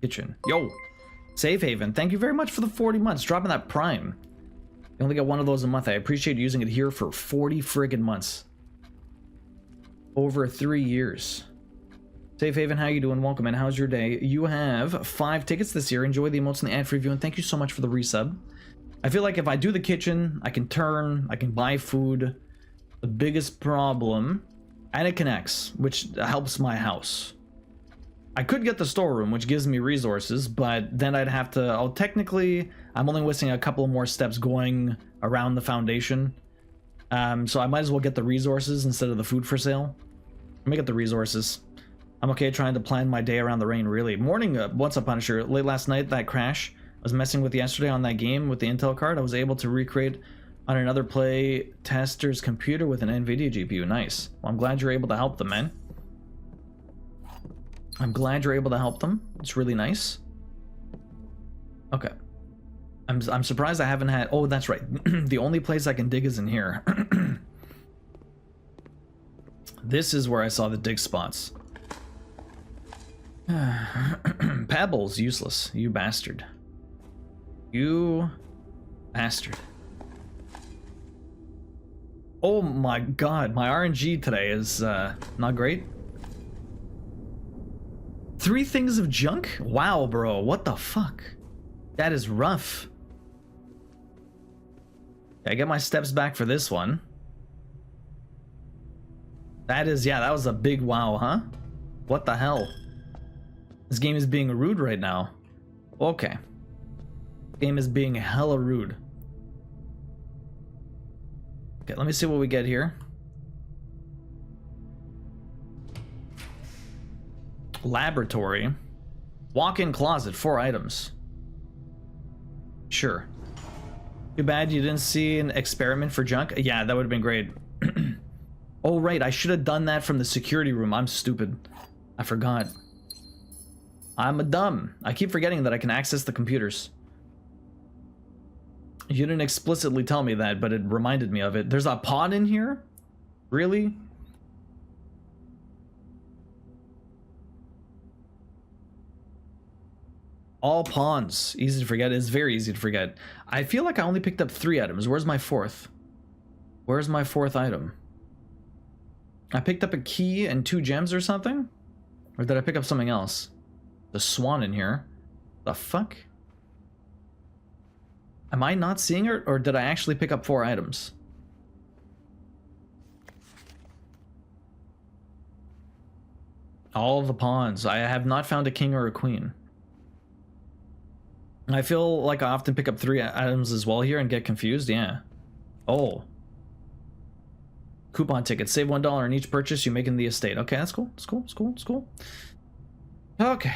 Kitchen. Yo, Safe Haven. Thank you very much for the 40 months. Dropping that Prime. You only get one of those a month. I appreciate using it here for 40 friggin' months. Over 3 years. Safe Haven, how you doing? Welcome in. How's your day? You have 5 tickets this year. Enjoy the emotes and the ad-free view, and thank you so much for the resub. I feel like if I do the kitchen, I can turn, I can buy food. The biggest problem, and it connects, which helps my house. I could get the storeroom, which gives me resources, but then I'd have to, oh, technically, I'm only wasting a couple more steps going around the foundation. So I might as well get the resources instead of the food for sale. Let me get the resources. I'm okay trying to plan my day around the rain, really. Morning, what's up, Punisher? Late last night, that crash I was messing with yesterday on that game with the Intel card, I was able to recreate on another play tester's computer with an NVIDIA GPU. Nice. Well, I'm glad you're able to help them, man. I'm glad you're able to help them. It's really nice. Okay. I'm surprised I haven't had... Oh, that's right. The only place I can dig is in here. This is where I saw the dig spots. Pebbles, useless. You bastard. You bastard. Oh my god, my RNG today is not great. 3 things of junk? Wow, bro, what the fuck? That is rough. I get my steps back for this one. That is, yeah, that was a big wow, huh? What the hell? This game is being rude right now. Okay. Game is being hella rude. Okay, let me see what we get here. Laboratory. Walk-in closet, 4 items. Sure. Too bad you didn't see an experiment for junk. Yeah, that would have been great. Oh, right, I should have done that from the security room. I'm stupid. I forgot. I'm a dumb. I keep forgetting that I can access the computers. You didn't explicitly tell me that, but it reminded me of it. There's a pod in here? Really? All pawns. Easy to forget. It's very easy to forget. I feel like I only picked up 3 items. Where's my 4th? Where's my 4th item? I picked up a key and 2 gems or something? Or did I pick up something else? The swan in here. The fuck? Am I not seeing her, or did I actually pick up 4 items? All the pawns. I have not found a king or a queen. I feel like I often pick up 3 items as well here and get confused. Yeah. Oh. Coupon tickets. Save $1 on each purchase you make in the estate. Okay, that's cool. That's cool. That's cool. That's cool. Okay.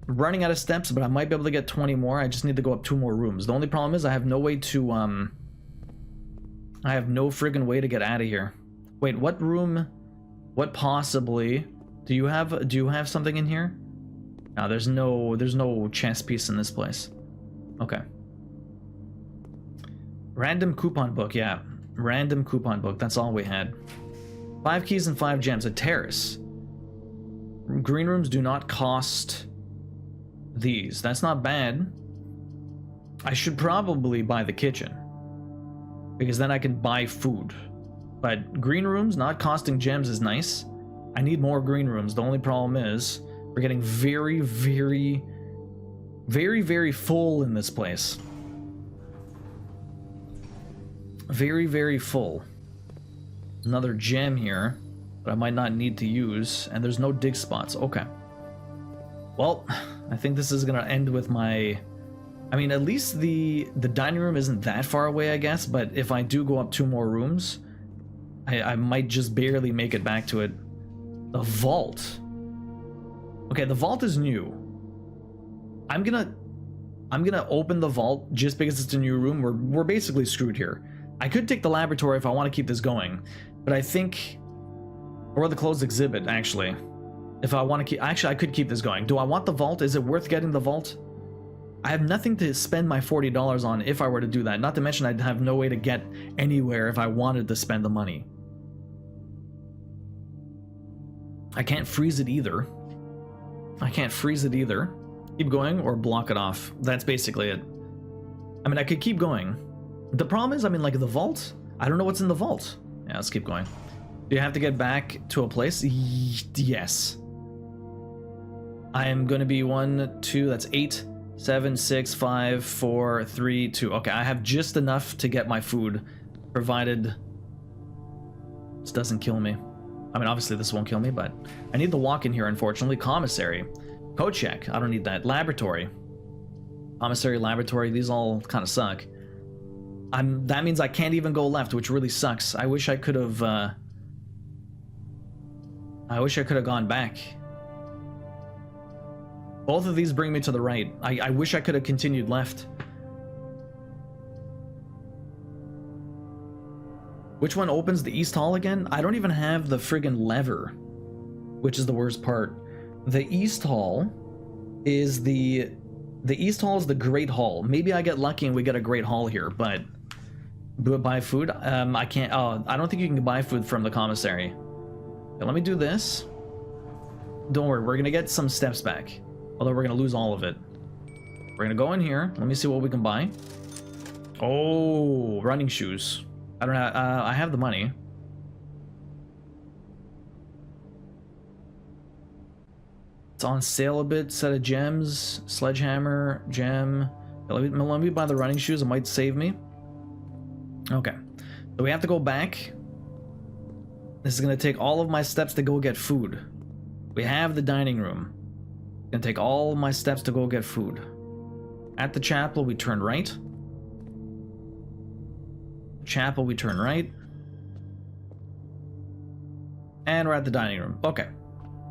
Running out of steps, but I might be able to get 20 more. I just need to go up 2 more rooms. The only problem is I have no way to, I have no friggin' way to get out of here. Wait, what room? What possibly? Do you have something in here? No, there's no chess piece in this place. Okay. Random coupon book, yeah. Random coupon book, that's all we had. 5 keys and 5 gems. A terrace. Green rooms do not cost these. That's not bad. I should probably buy the kitchen, because then I can buy food. But green rooms not costing gems is nice. I need more green rooms. The only problem is we're getting very, very, very, very full in this place. Very, very full. Another gem here, but I might not need to use, and there's no dig spots. Okay. Well, I think this is gonna end with my... I mean, at least the dining room isn't that far away, I guess, but if I do go up 2 more rooms, I might just barely make it back to it. The vault. Okay, the vault is new. I'm gonna open the vault just because it's a new room. We're basically screwed here. I could take the laboratory if I want to keep this going, but I think... Or the closed exhibit, actually. If I want to keep... Actually, I could keep this going. Do I want the vault? Is it worth getting the vault? I have nothing to spend my $40 on if I were to do that. Not to mention I'd have no way to get anywhere if I wanted to spend the money. I can't freeze it either. I can't freeze it either. Keep going or block it off. That's basically it. I mean, I could keep going. The problem is, I mean, like the vault, I don't know what's in the vault. Yeah, let's keep going. Do you have to get back to a place? Yes. I am going to be 1, 2, that's 8, 7, 6, 5, 4, 3, 2. Okay, I have just enough to get my food, provided this doesn't kill me. I mean, obviously this won't kill me, but I need the walk in here, unfortunately. Commissary. Code check. I don't need that. Laboratory. Commissary, laboratory. These all kind of suck. That means I can't even go left, which really sucks. I wish I could have gone back. Both of these bring me to the right. I wish I could have continued left. Which one opens the East Hall again? I don't even have the friggin' lever, which is the worst part. The East Hall is the East Hall is the Great Hall. Maybe I get lucky and we get a Great Hall here, but buy food? I can't. Oh, I don't think you can buy food from the commissary. Okay, let me do this. Don't worry, we're gonna get some steps back. Although we're gonna lose all of it. We're gonna go in here. Let me see what we can buy. Oh, running shoes. I don't have. I have the money. It's on sale a bit. Set of gems, sledgehammer, gem. Let me buy the running shoes. It might save me. Okay, so we have to go back. This is gonna take all of my steps to go get food. We have the dining room. Gonna take all of my steps to go get food. At the chapel, we turn right. Chapel, we turn right. And we're at the dining room. Okay.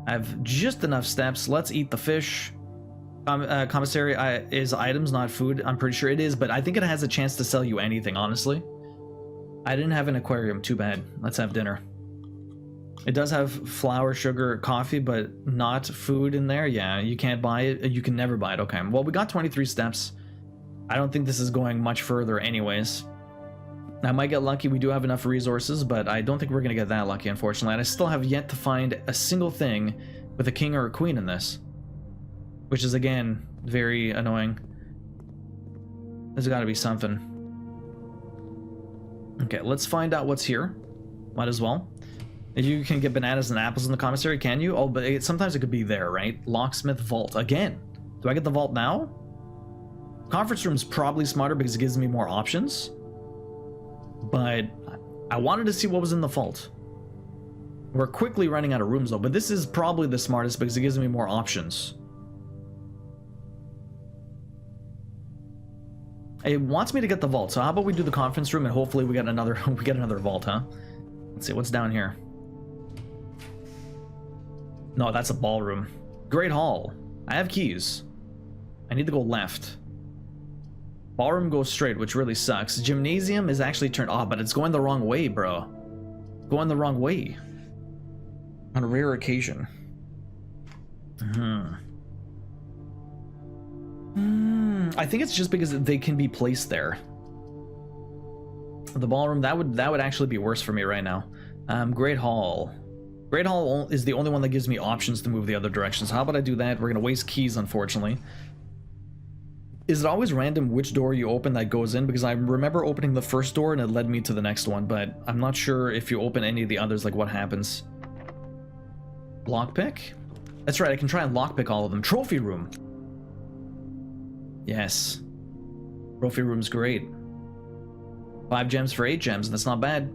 I have just enough steps. Let's eat the fish. Commissary is items, not food. I'm pretty sure it is, but I think it has a chance to sell you anything, honestly. I didn't have an aquarium. Too bad. Let's have dinner. It does have flour, sugar, coffee, but not food in there. Yeah, you can't buy it. You can never buy it. Okay. Well, we got 23 steps. I don't think this is going much further anyways. I might get lucky. We do have enough resources, but I don't think we're going to get that lucky, unfortunately. And I still have yet to find a single thing with a king or a queen in this. Which is, again, very annoying. There's got to be something. Okay, let's find out what's here. Might as well. You can get bananas and apples in the commissary, can you? Oh, but sometimes it could be there, right? Locksmith vault. Again. Do I get the vault now? Conference room's probably smarter because it gives me more options. But I wanted to see what was in the vault. We're quickly running out of rooms though, but this is probably the smartest because it gives me more options. It wants me to get the vault, so how about we do the conference room and hopefully we get another vault, huh? Let's see what's down here. No, that's a ballroom. Great Hall. I have keys. I need to go left. Ballroom goes straight, which really sucks. Gymnasium is actually turned off, but it's going the wrong way, bro. Going the wrong way. On a rare occasion. I think it's just because they can be placed there. The ballroom, that would actually be worse for me right now. Great Hall. Great Hall is the only one that gives me options to move the other directions. How about I do that? We're gonna waste keys, unfortunately. Is it always random which door you open that goes in? Because I remember opening the first door and it led me to the next one, but I'm not sure if you open any of the others, like what happens. Lockpick? That's right, I can try and lockpick all of them. Trophy room! Yes. Trophy room's great. 5 gems for 8 gems, that's not bad.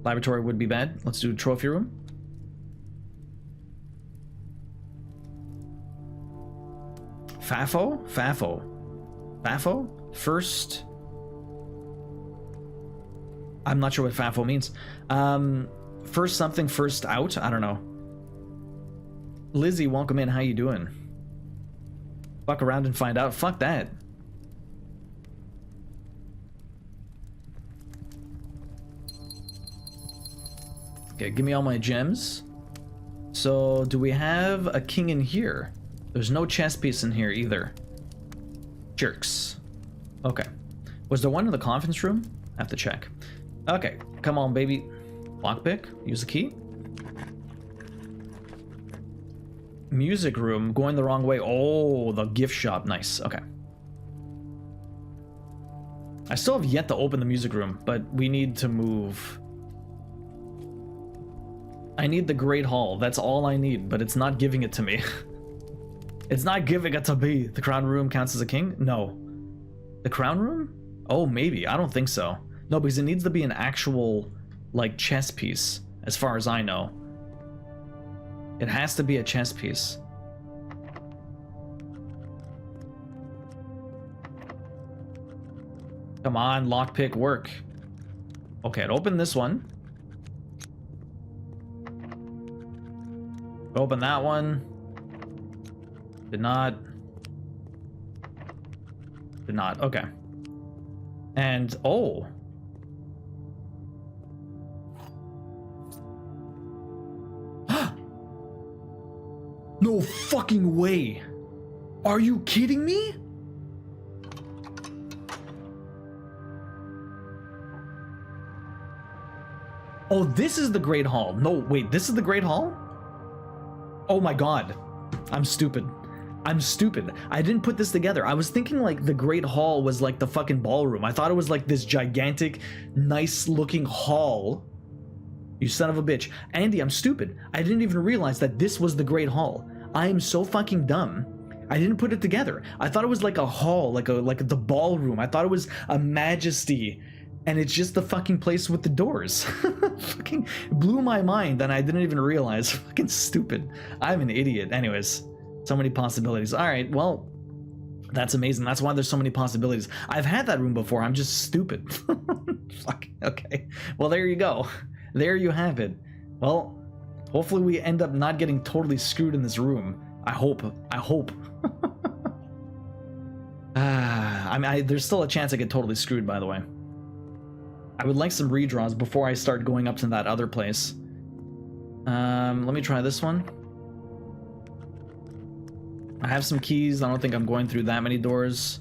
Laboratory would be bad. Let's do trophy room. Fafo? Fafo. Fafo? First... I'm not sure what Fafo means. First something, first out? I don't know. Lizzie, welcome in. How you doing? Fuck around and find out. Fuck that. Okay, give me all my gems. So, do we have a king in here? There's no chess piece in here either. Jerks. Okay. Was there one in the conference room? I have to check. Okay, come on, baby. Lockpick. Use the key. Music room. Going the wrong way. Oh, the gift shop. Nice. Okay. I still have yet to open the music room, but we need to move. I need the Great Hall. That's all I need, but it's not giving it to me. It's not giving it to me. The crown room counts as a king? No. The crown room? Oh, maybe. I don't think so. No, because it needs to be an actual, like, chess piece, as far as I know. It has to be a chess piece. Come on, lockpick, work. Okay, it opened this one. Open that one. Did not. Did not. Okay. And oh. No fucking way. Are you kidding me? Oh, this is the Great Hall. No, wait, this is the Great Hall? Oh my god. I'm stupid. I'm stupid. I didn't put this together. I was thinking like the Great Hall was like the fucking ballroom. I thought it was like this gigantic, nice looking hall. You son of a bitch. Andy, I'm stupid. I didn't even realize that this was the Great Hall. I am so fucking dumb. I didn't put it together. I thought it was like a hall, like the ballroom. I thought it was a majesty. And it's just the fucking place with the doors. Fucking blew my mind and I didn't even realize. Fucking stupid. I'm an idiot. Anyways, so many possibilities. All right, well, that's amazing. That's why there's so many possibilities. I've had that room before. I'm just stupid. Fuck. Okay. Well, there you go. There you have it. Well, hopefully we end up not getting totally screwed in this room. I hope. I hope. I mean, there's still a chance I get totally screwed, by the way. I would like some redraws before I start going up to that other place. Let me try this one. I have some keys. I don't think I'm going through that many doors.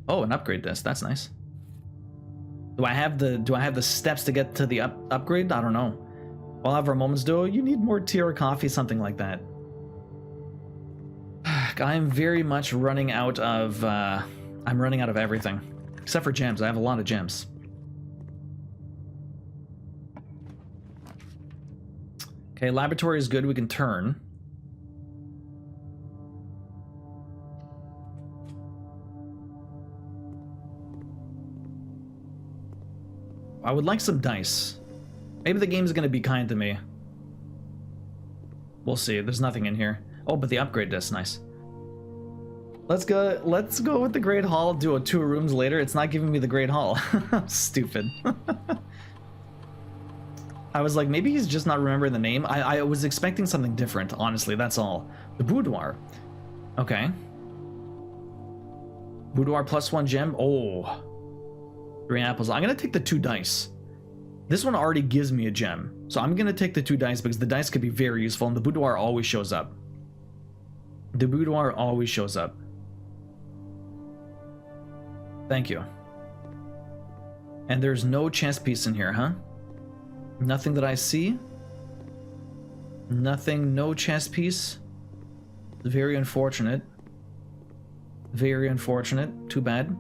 Oh, an upgrade disc. That's nice. Do I have the steps to get to the upgrade? I don't know. I'll have our moments duo. You need more tea or coffee, something like that. I'm very much running out of I'm running out of everything. Except for gems. I have a lot of gems. Okay, laboratory is good. We can turn. I would like some dice. Maybe the game's gonna be kind to me. We'll see. There's nothing in here. Oh, but the upgrade disc, nice. Let's go with the Great Hall. Do a 2 rooms later. It's not giving me the Great Hall. Stupid. I was like, maybe he's just not remembering the name. I was expecting something different, honestly, that's all. The boudoir. Okay. Boudoir plus 1 gem. Oh. 3 apples. I'm gonna take the 2 dice. This one already gives me a gem. So I'm gonna take the 2 dice because the dice could be very useful and the boudoir always shows up. The boudoir always shows up. Thank you. And there's no chess piece in here, huh? Nothing that I see. Nothing, no chess piece. Very unfortunate. Very unfortunate. Too bad.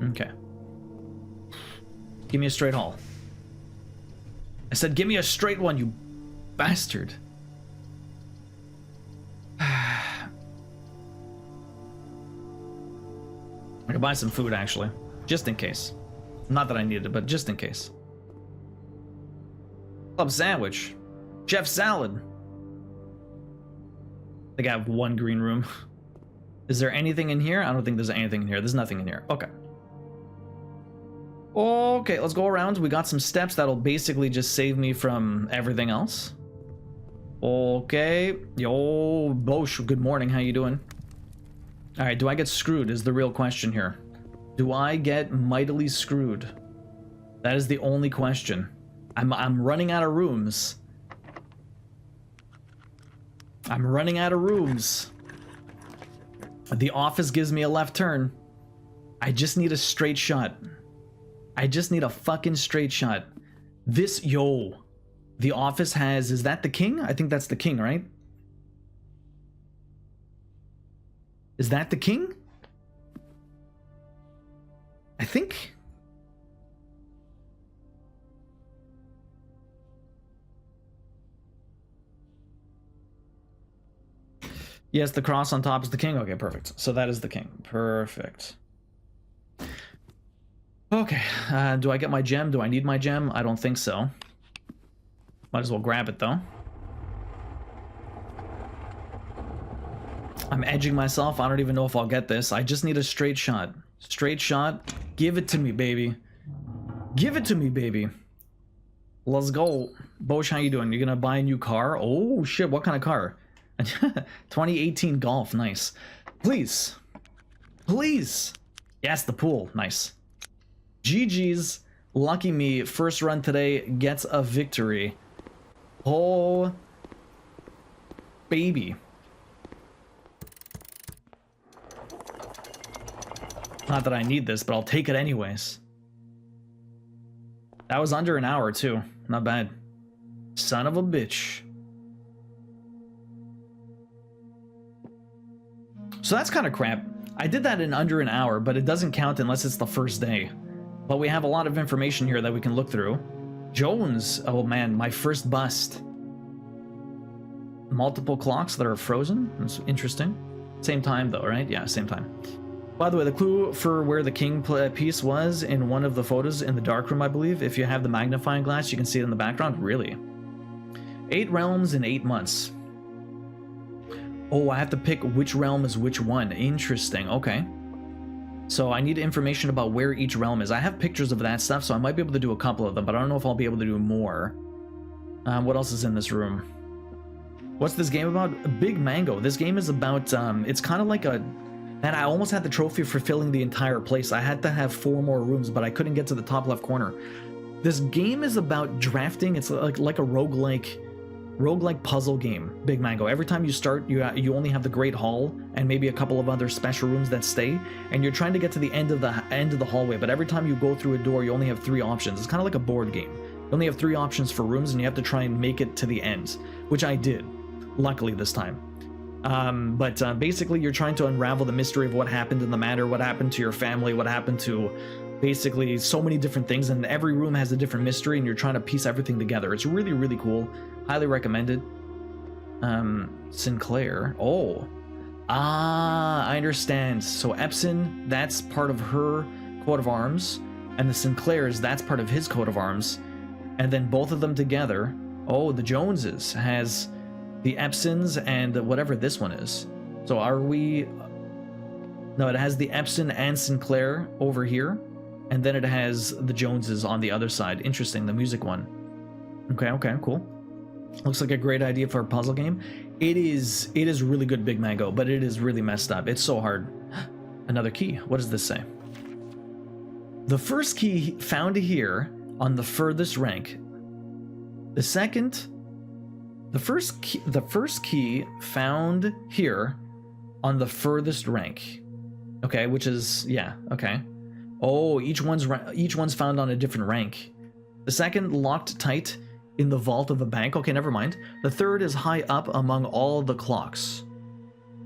Okay. Give me a straight haul. I said give me a straight one, you bastard. I could buy some food, actually. Just in case. Not that I needed it, but just in case. Club sandwich. Chef salad. I think I have 1 green room. Is there anything in here? I don't think there's anything in here. There's nothing in here. Okay. Okay, let's go around. We got some steps that'll basically just save me from everything else. Okay. Yo, Bosch, good morning. How you doing? Alright, do I get screwed is the real question here. Do I get mightily screwed? That is the only question. I'm running out of rooms. I'm running out of rooms. The office gives me a left turn. I just need a straight shot. I just need a fucking straight shot. This, yo. The office has, is that the king? I think that's the king, right? Is that the king? I think. Yes, the cross on top is the king. Okay, perfect. So that is the king. Perfect. Okay, do I get my gem? Do I need my gem? I don't think so. Might as well grab it, though. I'm edging myself. I don't even know if I'll get this. I just need a straight shot. Straight shot. Give it to me, baby. Give it to me, baby. Let's go. Bosch, how you doing? You gonna buy a new car? Oh, shit. What kind of car? 2018 Golf. Nice. Please. Please. Yes, the pool. Nice. GG's. Lucky me. First run today gets a victory. Oh, baby. Not that I need this, but I'll take it anyways. That was under an hour, too. Not bad. Son of a bitch. So that's kind of crap. I did that in under an hour, but it doesn't count unless it's the first day. But we have a lot of information here that we can look through. Jones. Oh, man. My first bust. Multiple clocks that are frozen. That's interesting. Same time, though, right? Yeah, same time. By the way, the clue for where the king piece was in one of the photos in the dark room, I believe. If you have the magnifying glass, you can see it in the background. Really? 8 realms in 8 months. Oh, I have to pick which realm is which one. Interesting. Okay. So I need information about where each realm is. I have pictures of that stuff, so I might be able to do a couple of them, but I don't know if I'll be able to do more. What else is in this room? What's this game about? Big Mango. This game is about, it's kind of like a... And I almost had the trophy for filling the entire place. I had to have 4 more rooms, but I couldn't get to the top left corner. This game is about drafting. It's like a roguelike puzzle game, Big Mango. Every time you start, you only have the Great Hall and maybe a couple of other special rooms that stay, and you're trying to get to the end of the hallway. But every time you go through a door, you only have 3 options. It's kind of like a board game. You only have 3 options for rooms, and you have to try and make it to the end, which I did, luckily this time. But basically you're trying to unravel the mystery of what happened in the manor, what happened to your family, what happened to basically so many different things, and every room has a different mystery, and you're trying to piece everything together. It's really, really cool. Highly recommended. Sinclair. Oh. Ah, I understand. So Epson, that's part of her coat of arms, and the Sinclairs, that's part of his coat of arms, and then both of them together. Oh, the Joneses has the Epsons and whatever this one is. So are we... No, it has the Epson and Sinclair over here, and then it has the Joneses on the other side. Interesting, the music one. Okay, cool. Looks like a great idea for a puzzle game. It is really good, Big Mango, but it is really messed up. It's so hard. Another key. What does this say? The first key found here on the furthest rank. The first key found here on the furthest rank. Okay, which is, yeah, okay. Oh, each one's found on a different rank. The second locked tight in the vault of a bank. Okay, never mind. The third is high up among all the clocks.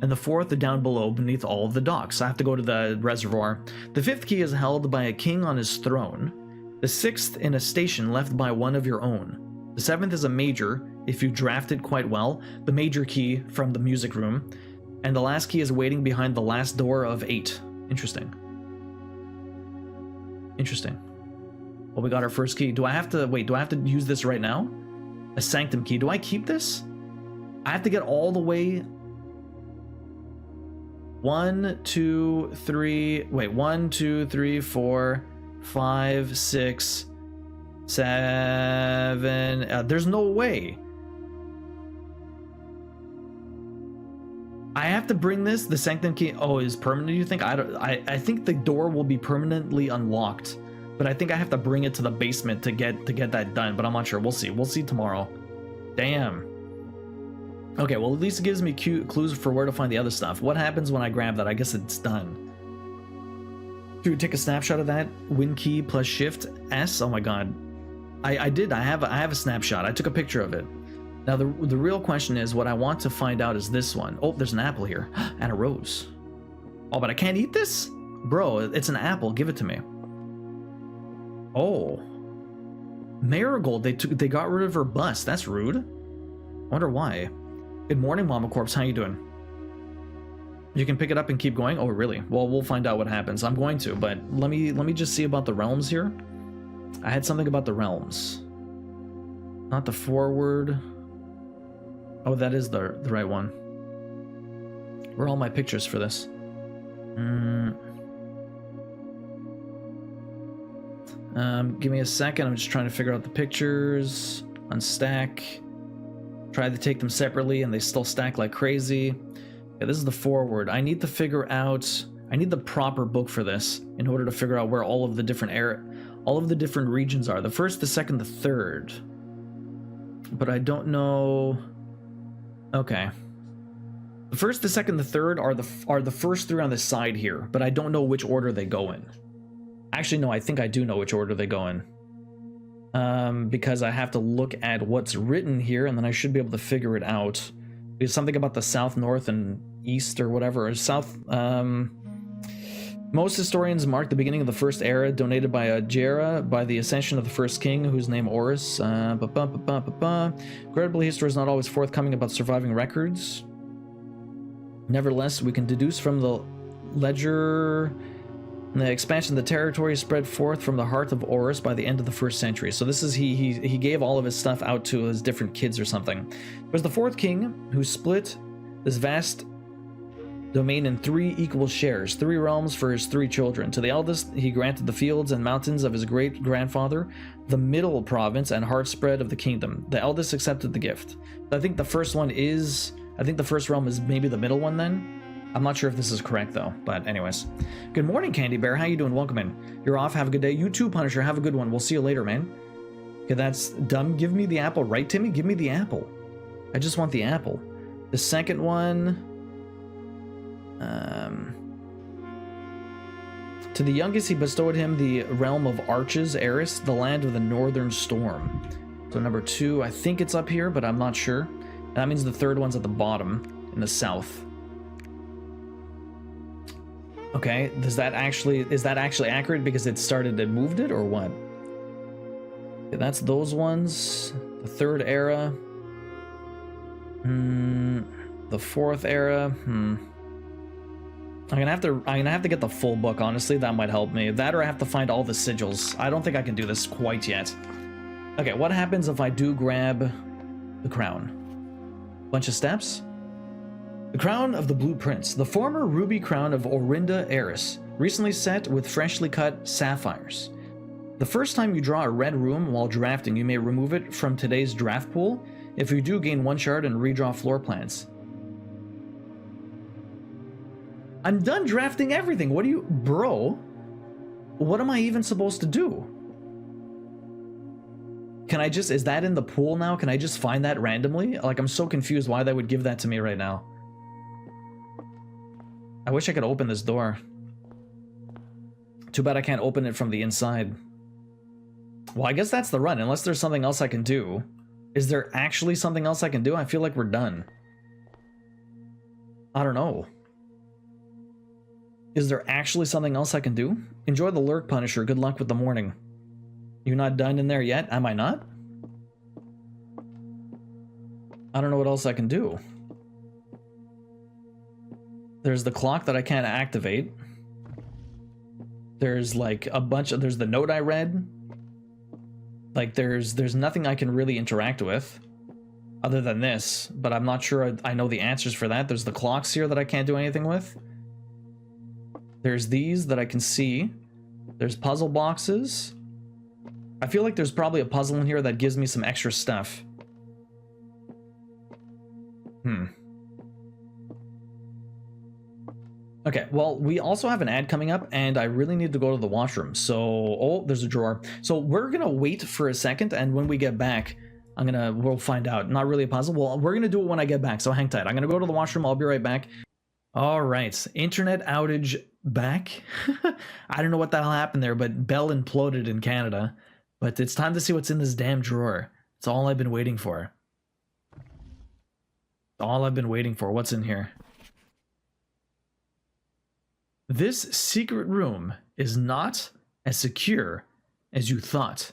And the fourth down below beneath all of the docks. I have to go to the reservoir. The fifth key is held by a king on his throne. The sixth in a station left by one of your own. The seventh is a major, if you draft it quite well, the major key from the music room. And the last key is waiting behind the last door of 8. Interesting. Interesting. Well, we got our first key. Do I have to use this right now? A sanctum key. Do I keep this? I have to get all the way... 1, 2, 3, 4, 5, 6, 7... there's no way. I have to bring this. The sanctum key. Oh, is permanent, you think? I think the door will be permanently unlocked, but I think I have to bring it to the basement to get that done, but I'm not sure. We'll see tomorrow. Damn. Okay, well, at least it gives me clues for where to find the other stuff. What happens when I grab that? I guess it's done. Should we take a snapshot of that? Win key plus shift S. Oh my god. I did. I have a snapshot. I took a picture of it. Now, the real question is, what I want to find out is this one. Oh, there's an apple here. And a rose. Oh, but I can't eat this? Bro, it's an apple. Give it to me. Oh. Marigold, they got rid of her bust. That's rude. I wonder why. Good morning, Mama Corpse. How you doing? You can pick it up and keep going? Oh, really? Well, we'll find out what happens. I'm going to, but let me just see about the realms here. I had something about the realms. Not the forward. Oh, that is the right one. Where are all my pictures for this? Give me a second. I'm just trying to figure out the pictures. Unstack. Try to take them separately, and they still stack like crazy. Yeah, this is the forward. I need to figure out. I need the proper book for this in order to figure out where all of the different regions are. The first, the second, the third. But I don't know. Okay. The first, the second, the third are the first three on the side here, but I don't know which order they go in. Actually, no, I think I do know which order they go in. Because I have to look at what's written here, and then I should be able to figure it out. There's something about the south, north, and east, or whatever. Or south. Most historians mark the beginning of the first era, donated by Jera, by the ascension of the first king, whose name Horus. Incredibly, history is not always forthcoming about surviving records. Nevertheless, we can deduce from the ledger the expansion of the territory spread forth from the heart of Horus by the end of the first century. So this is he gave all of his stuff out to his different kids or something. It was the fourth king who split this vast domain in 3 equal shares, 3 realms for his 3 children. To the eldest, he granted the fields and mountains of his great-grandfather, the middle province and heart spread of the kingdom. The eldest accepted the gift. I think the first one is... I think the first realm is maybe the middle one then? I'm not sure if this is correct though, but anyways. Good morning, Candy Bear. How you doing? Welcome in. You're off. Have a good day. You too, Punisher. Have a good one. We'll see you later, man. Okay, that's dumb. Give me the apple, right, Timmy? Give me the apple. I just want the apple. The second one... To the youngest, he bestowed him the realm of Arches, Eris, the land of the northern storm. So number 2, I think it's up here, but I'm not sure. That means the third one's at the bottom, in the south. Okay, is that actually accurate because it started and moved it, or what? Okay, that's those ones. The third era. The fourth era. I'm gonna have to get the full book, honestly. That might help me. That, or I have to find all the sigils. I don't think I can do this quite yet. Okay, what happens if I do grab the crown? Bunch of steps. The crown of the Blue Prince, the former ruby crown of Orinda Eris, recently set with freshly cut sapphires. The first time you draw a red room while drafting, you may remove it from today's draft pool. If you do, gain 1 shard and redraw floor plans. I'm done drafting everything. What do you... Bro, what am I even supposed to do? Can I just... Is that in the pool now? Can I just find that randomly? Like, I'm so confused why they would give that to me right now. I wish I could open this door. Too bad I can't open it from the inside. Well, I guess that's the run, unless there's something else I can do. Is there actually something else I can do? I feel like we're done. I don't know. Is there actually something else I can do? Enjoy the lurk, Punisher. Good luck with the morning. You're not done in there yet? Am I not? I don't know what else I can do. There's the clock that I can't activate. There's like a bunch of... There's the note I read. Like there's nothing I can really interact with other than this, but I'm not sure I know the answers for that. There's the clocks here that I can't do anything with. There's these that I can see. There's puzzle boxes. I feel like there's probably a puzzle in here that gives me some extra stuff. Okay, well, we also have an ad coming up, and I really need to go to the washroom. So, oh, there's a drawer. So we're gonna wait for a second, and when we get back, we'll find out. Not really a puzzle. Well, we're gonna do it when I get back, so hang tight. I'm gonna go to the washroom. I'll be right back. All right, internet outage back. I don't know what the hell happened there, but Bell imploded in Canada. But it's time to see what's in this damn drawer. It's all I've been waiting for. All I've been waiting for. What's in here? This secret room is not as secure as you thought.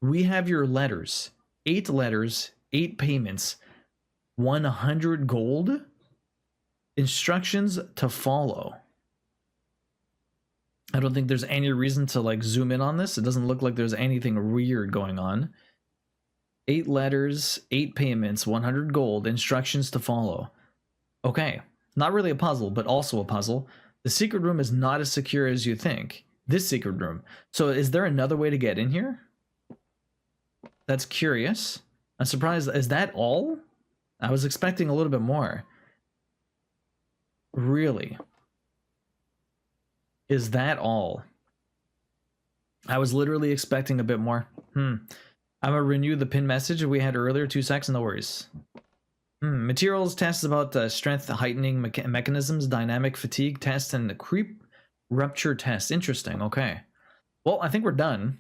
We have your letters. 8 letters, 8 payments, 100 gold. Instructions to follow. I don't think there's any reason to like zoom in on this. It doesn't look like there's anything weird going on. 8 letters, 8 payments, 100 gold, instructions to follow. Okay, not really a puzzle, but also a puzzle. The secret room is not as secure as you think. This secret room. So is there another way to get in here? That's curious. I'm surprised. Is that all? I was expecting a little bit more. Really? Is that all? I was literally expecting a bit more. I'm gonna renew the pin message we had earlier. 2 seconds, no worries. Materials test is about strength heightening mechanisms, dynamic fatigue test, and the creep rupture test. Interesting. Okay. Well, I think we're done.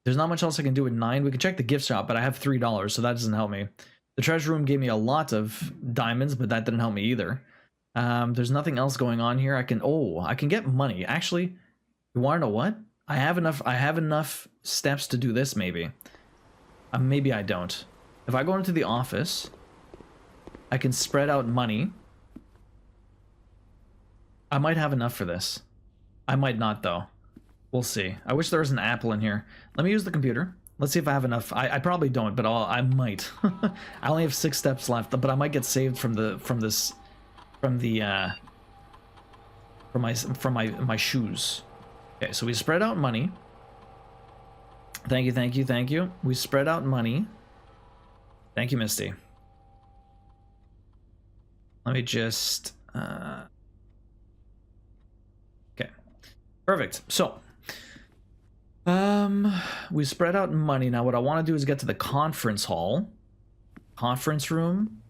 There's not much else I can do with 9. We can check the gift shop, but I have $3, so that doesn't help me. The treasure room gave me a lot of diamonds, but that didn't help me either. There's nothing else going on here. I can get money. Actually, you want to know what? I have enough steps to do this, maybe. Maybe I don't. If I go into the office, I can spread out money. I might have enough for this. I might not, though. We'll see. I wish there was an apple in here. Let me use the computer. Let's see if I have enough. I probably don't, but I might. I only have 6 steps left, but I might get saved from my shoes. Okay, so we spread out money. Thank you, thank you, thank you. We spread out money. Thank you, Misty. Let me just okay. Perfect. So we spread out money. Now what I want to do is get to the conference hall. Conference room.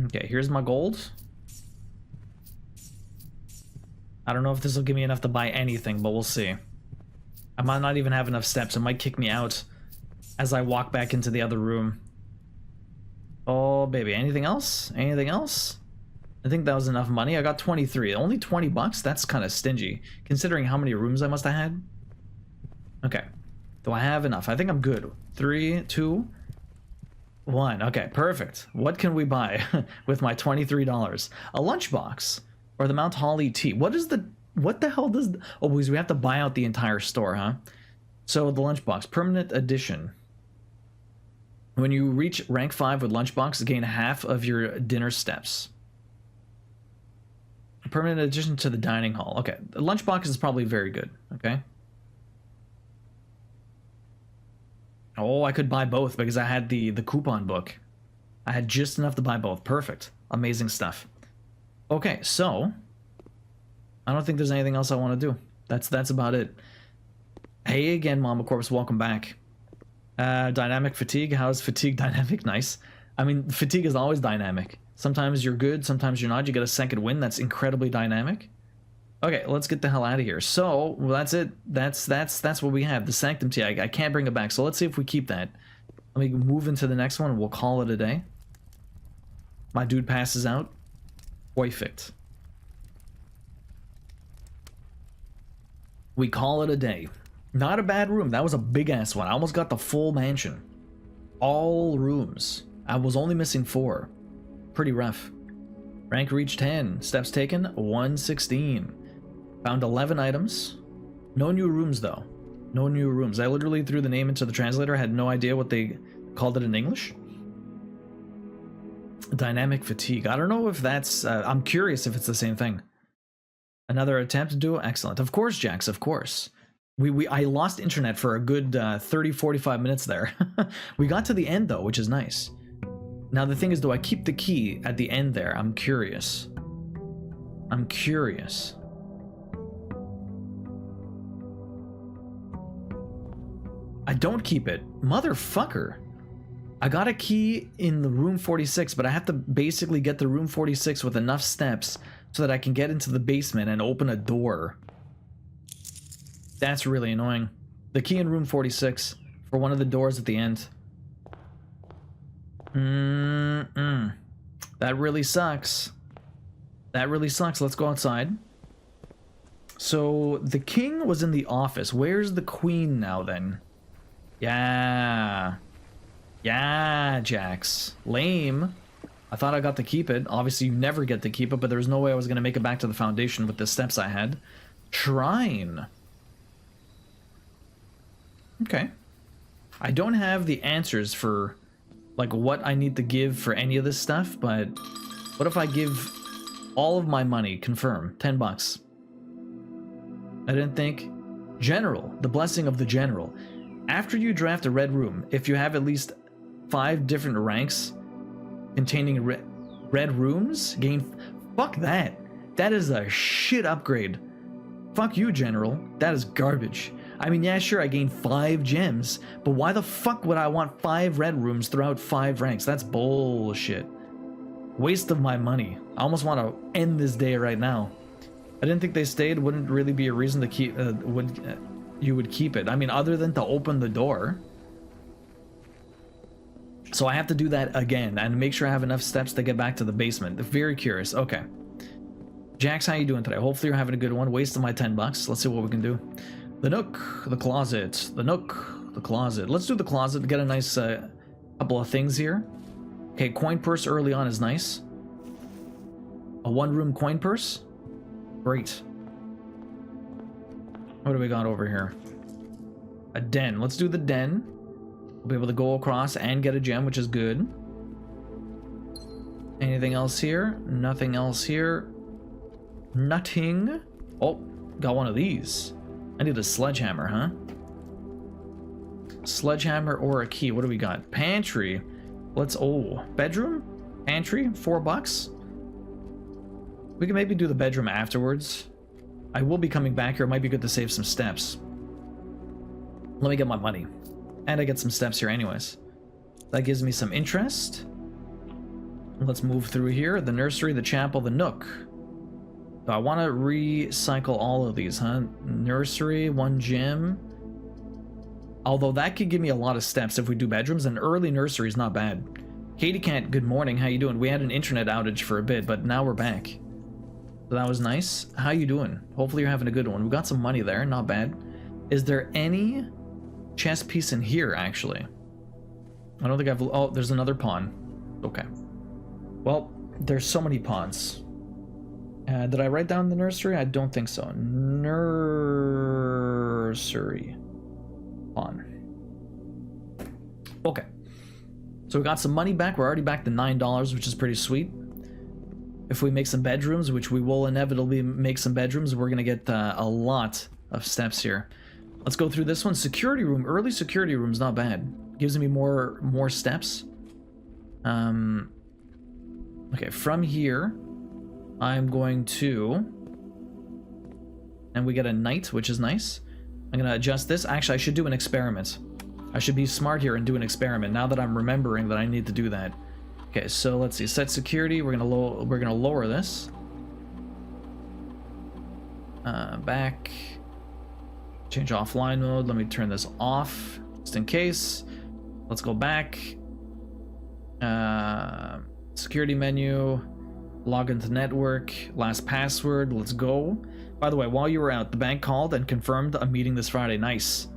Okay, here's my gold. I don't know if this will give me enough to buy anything, but we'll see. I might not even have enough steps. It might kick me out as I walk back into the other room. Oh, baby. Anything else? Anything else? I think that was enough money. I got 23. Only 20 bucks? That's kind of stingy, considering how many rooms I must have had. Okay. Do I have enough? I think I'm good. 3, 2, 1. Okay, perfect. What can we buy with my $23? A lunchbox or the Mount Holly tea. What the hell does... Oh, because we have to buy out the entire store, huh? So the lunchbox, permanent edition. When you reach rank 5 with lunchbox, gain half of your dinner steps. A permanent addition to the dining hall. Okay, the lunchbox is probably very good, okay? Oh, I could buy both because I had the coupon book. I had just enough to buy both. Perfect. Amazing stuff. Okay, so I don't think there's anything else I want to do. That's about it. Hey again, Mama Corpse, welcome back. Dynamic fatigue. How is fatigue dynamic? Nice. I mean, fatigue is always dynamic. Sometimes you're good, sometimes you're not. You get a second win. That's incredibly dynamic. Okay, let's get the hell out of here. So, well, that's it. That's what we have. The Sanctum Tea. I can't bring it back. So let's see if we keep that. Let me move into the next one and we'll call it a day. My dude passes out. Perfect. We call it a day. Not a bad room. That was a big ass one. I almost got the full mansion. All rooms. I was only missing 4. Pretty rough. Rank reached 10. Steps taken 116. Found 11 items. No new rooms though. No new rooms. I literally threw the name into the translator. I had no idea what they called it in English. Dynamic fatigue. I don't know if that's... I'm curious if it's the same thing. Another attempt to do it. Excellent. Of course, Jax. Of course. I lost internet for a good 30-45 minutes there. We got to the end though, which is nice. Now the thing is, do I keep the key at the end there? I'm curious. I'm curious. I don't keep it. Motherfucker. I got a key in the room 46, but I have to basically get to room 46 with enough steps so that I can get into the basement and open a door. That's really annoying. The key in room 46 for one of the doors at the end. That really sucks. That really sucks. Let's go outside. So the king was in the office. Where's the queen now then? Yeah. Yeah, Jax. Lame. I thought I got to keep it. Obviously, you never get to keep it, but there was no way I was going to make it back to the foundation with the steps I had. Shrine. Okay. I don't have the answers for, like, what I need to give for any of this stuff, but what if I give all of my money? Confirm. 10 bucks. I didn't think. General. The blessing of the general. After you draft a red room, if you have at least 5 different ranks containing red rooms, gain... Fuck that. That is a shit upgrade. Fuck you, general. That is garbage. I mean, yeah, sure, I gain 5 gems, but why the fuck would I want 5 red rooms throughout 5 ranks? That's bullshit. Waste of my money. I almost want to end this day right now. I didn't think they stayed. Wouldn't really be a reason to keep... you would keep it. I mean, other than to open the door. So I have to do that again and make sure I have enough steps to get back to the basement. Very curious. Okay. Jax, how you doing today? Hopefully you're having a good one. Wasted my 10 bucks. Let's see what we can do. The nook, the closet, the nook, the closet. Let's do the closet. Get a nice couple of things here. Okay, coin purse early on is nice. A 1-room coin purse. Great. What do we got over here? A den. Let's do the den. We'll be able to go across and get a gem, which is good. Anything else here? Nothing else here. Nothing. Oh, got one of these. I need a sledgehammer, huh? Sledgehammer or a key. What do we got? Pantry. Let's... Oh, bedroom? Pantry? 4 bucks? We can maybe do the bedroom afterwards. I will be coming back here. It might be good to save some steps. Let me get my money. And I get some steps here anyways. That gives me some interest. Let's move through here. The nursery, the chapel, the nook. So I want to recycle all of these, huh? Nursery, 1 gym. Although that could give me a lot of steps if we do bedrooms. An early nursery is not bad. Katie Cat, good morning. How you doing? We had an internet outage for a bit, but now we're back. So that was nice. How you doing? Hopefully you're having a good one. We got some money there. Not bad. Is there any chess piece in here, actually? I don't think I've... Oh, there's another pawn. Okay. Well, there's so many pawns. Did I write down the nursery? I don't think so. Nursery. Pawn. Okay. So we got some money back. We're already back to $9, which is pretty sweet. If we make some bedrooms, which we will inevitably make some bedrooms, we're going to get a lot of steps here. Let's go through this one. Security room. Early security room's not bad. Gives me more steps. Okay, from here, I'm going to... And we get a knight, which is nice. I'm going to adjust this. Actually, I should do an experiment. I should be smart here and do an experiment now that I'm remembering that I need to do that. Okay, so let's see. Set security. We're gonna lower this. Back. Change offline mode. Let me turn this off just in case. Let's go back. Security menu. Log into network. Last password. Let's go. By the way, while you were out, the bank called and confirmed a meeting this Friday. Nice.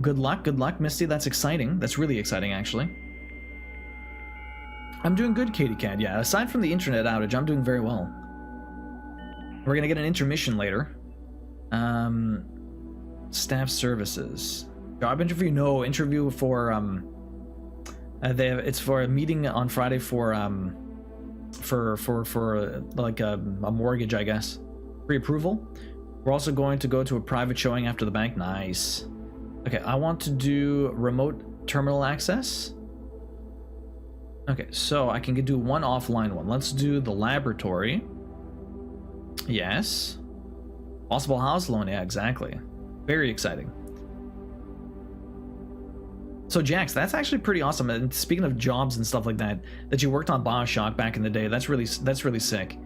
Good luck, Misty. That's exciting. That's really exciting, actually. I'm doing good, Katie Cat. Yeah, aside from the internet outage, I'm doing very well. We're gonna get an intermission later. Staff services. Job interview? No, interview for it's for a meeting on Friday for like a mortgage, I guess. Pre-approval. We're also going to go to a private showing after the bank. Nice. Okay, I want to do remote terminal access. Okay, so I can do one offline one. Let's do the laboratory. Yes. Possible house loan. Yeah, exactly. Very exciting. So Jax, that's actually pretty awesome. And speaking of jobs and stuff like that, that you worked on BioShock back in the day, that's really sick.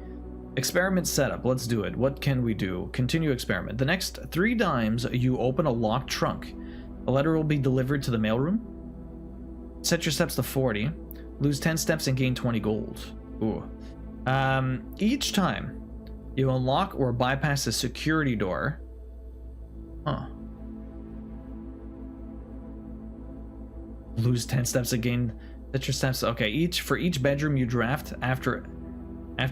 Experiment setup. Let's do it. What can we do? Continue experiment. The next 3 times you open a locked trunk, a letter will be delivered to the mailroom. Set your steps to 40. Lose 10 steps and gain 20 gold. Ooh. Each time you unlock or bypass a security door. Huh. Lose 10 steps again. That's your steps. Okay, for each bedroom you draft after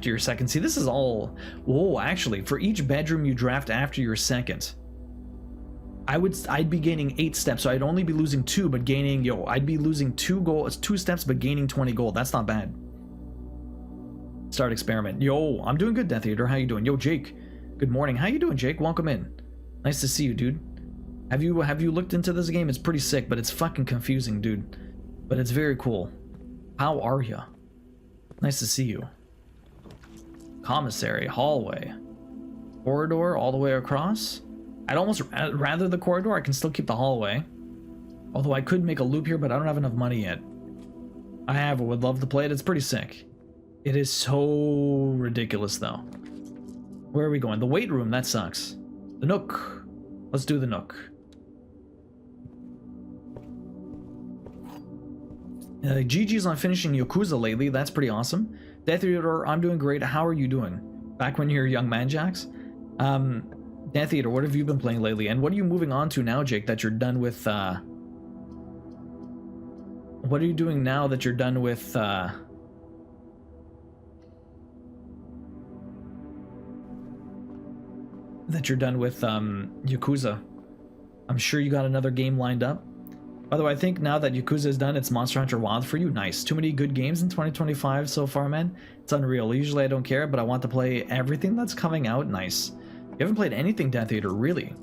your second. See, this is all. Whoa, actually, for each bedroom you draft after your second, I'd be gaining 8 steps, so I'd only be losing 2, but gaining, I'd be losing 2 steps, but gaining 20 gold. That's not bad. Start experiment. Yo, I'm doing good, Death Eater. How you doing? Yo, Jake. Good morning. How you doing, Jake? Welcome in. Nice to see you, dude. Have you looked into this game? It's pretty sick, but it's fucking confusing, dude. But it's very cool. How are you? Nice to see you. Commissary, hallway, corridor all the way across. I'd almost rather the corridor. I can still keep the hallway. Although I could make a loop here, but I don't have enough money yet. Would love to play it. It's pretty sick. It is so ridiculous, though. Where are we going? The weight room, that sucks. The Nook. Let's do the Nook. GG's on finishing Yakuza lately. That's pretty awesome. Death Eater, I'm doing great. How are you doing? Back when you were young man, Jax? Death Eater, what have you been playing lately? And what are you moving on to now, Jake, that you're done with, what are you doing now that you're done with, Yakuza? I'm sure you got another game lined up. By the way, I think now that Yakuza is done, it's Monster Hunter Wild for you. Nice. Too many good games in 2025 so far, man. It's unreal. Usually I don't care, but I want to play everything that's coming out. Nice. You haven't played anything, Death Eater, really?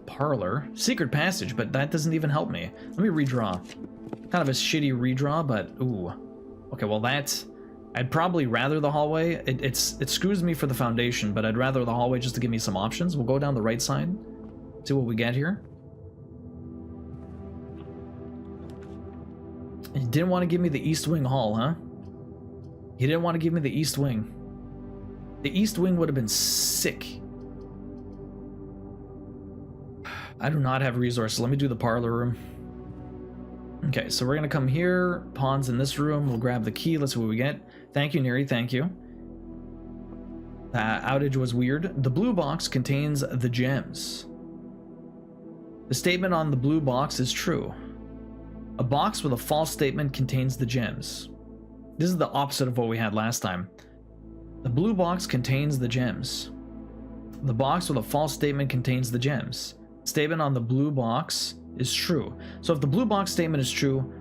Parlor. Secret Passage, but that doesn't even help me. Let me redraw. Kind of a shitty redraw, but ooh. Okay, well I'd probably rather the hallway. It screws me for the foundation, but I'd rather the hallway just to give me some options. We'll go down the right side. See what we get here. You didn't want to give me the East Wing Hall, huh? You didn't want to give me the East Wing. The East Wing would have been sick. I do not have resources. Let me do the parlor room. Okay, so we're going to come here. Pawns in this room. We'll grab the key. Let's see what we get. Thank you, Neri. Thank you. Outage was weird. The blue box contains the gems. The statement on the blue box is true. A box with a false statement contains the gems. This is the opposite of what we had last time. The blue box contains the gems. The box with a false statement contains the gems. Statement on the blue box is true. So if the blue box statement is true,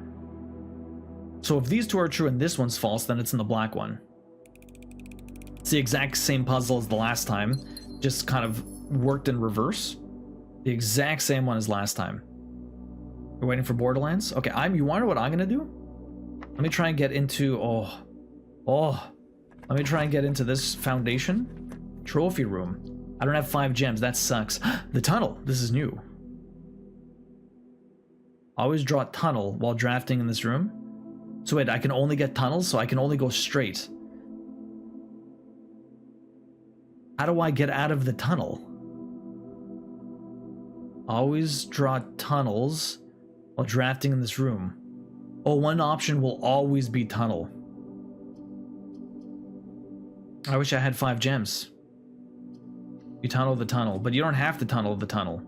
so if these two are true and this one's false, then it's in the black one. It's the exact same puzzle as the last time, just kind of worked in reverse. The exact same one as last time. We're waiting for Borderlands. Okay, you want to know what I'm gonna do? Let me try and get into let me try and get into this foundation trophy room. I don't have 5 gems. That sucks. The tunnel. This is new. Always draw a tunnel while drafting in this room. So wait, I can only get tunnels, so I can only go straight. How do I get out of the tunnel? Always draw tunnels while drafting in this room. Oh, one option will always be tunnel. I wish I had 5 gems. You tunnel the tunnel, but you don't have to tunnel the tunnel.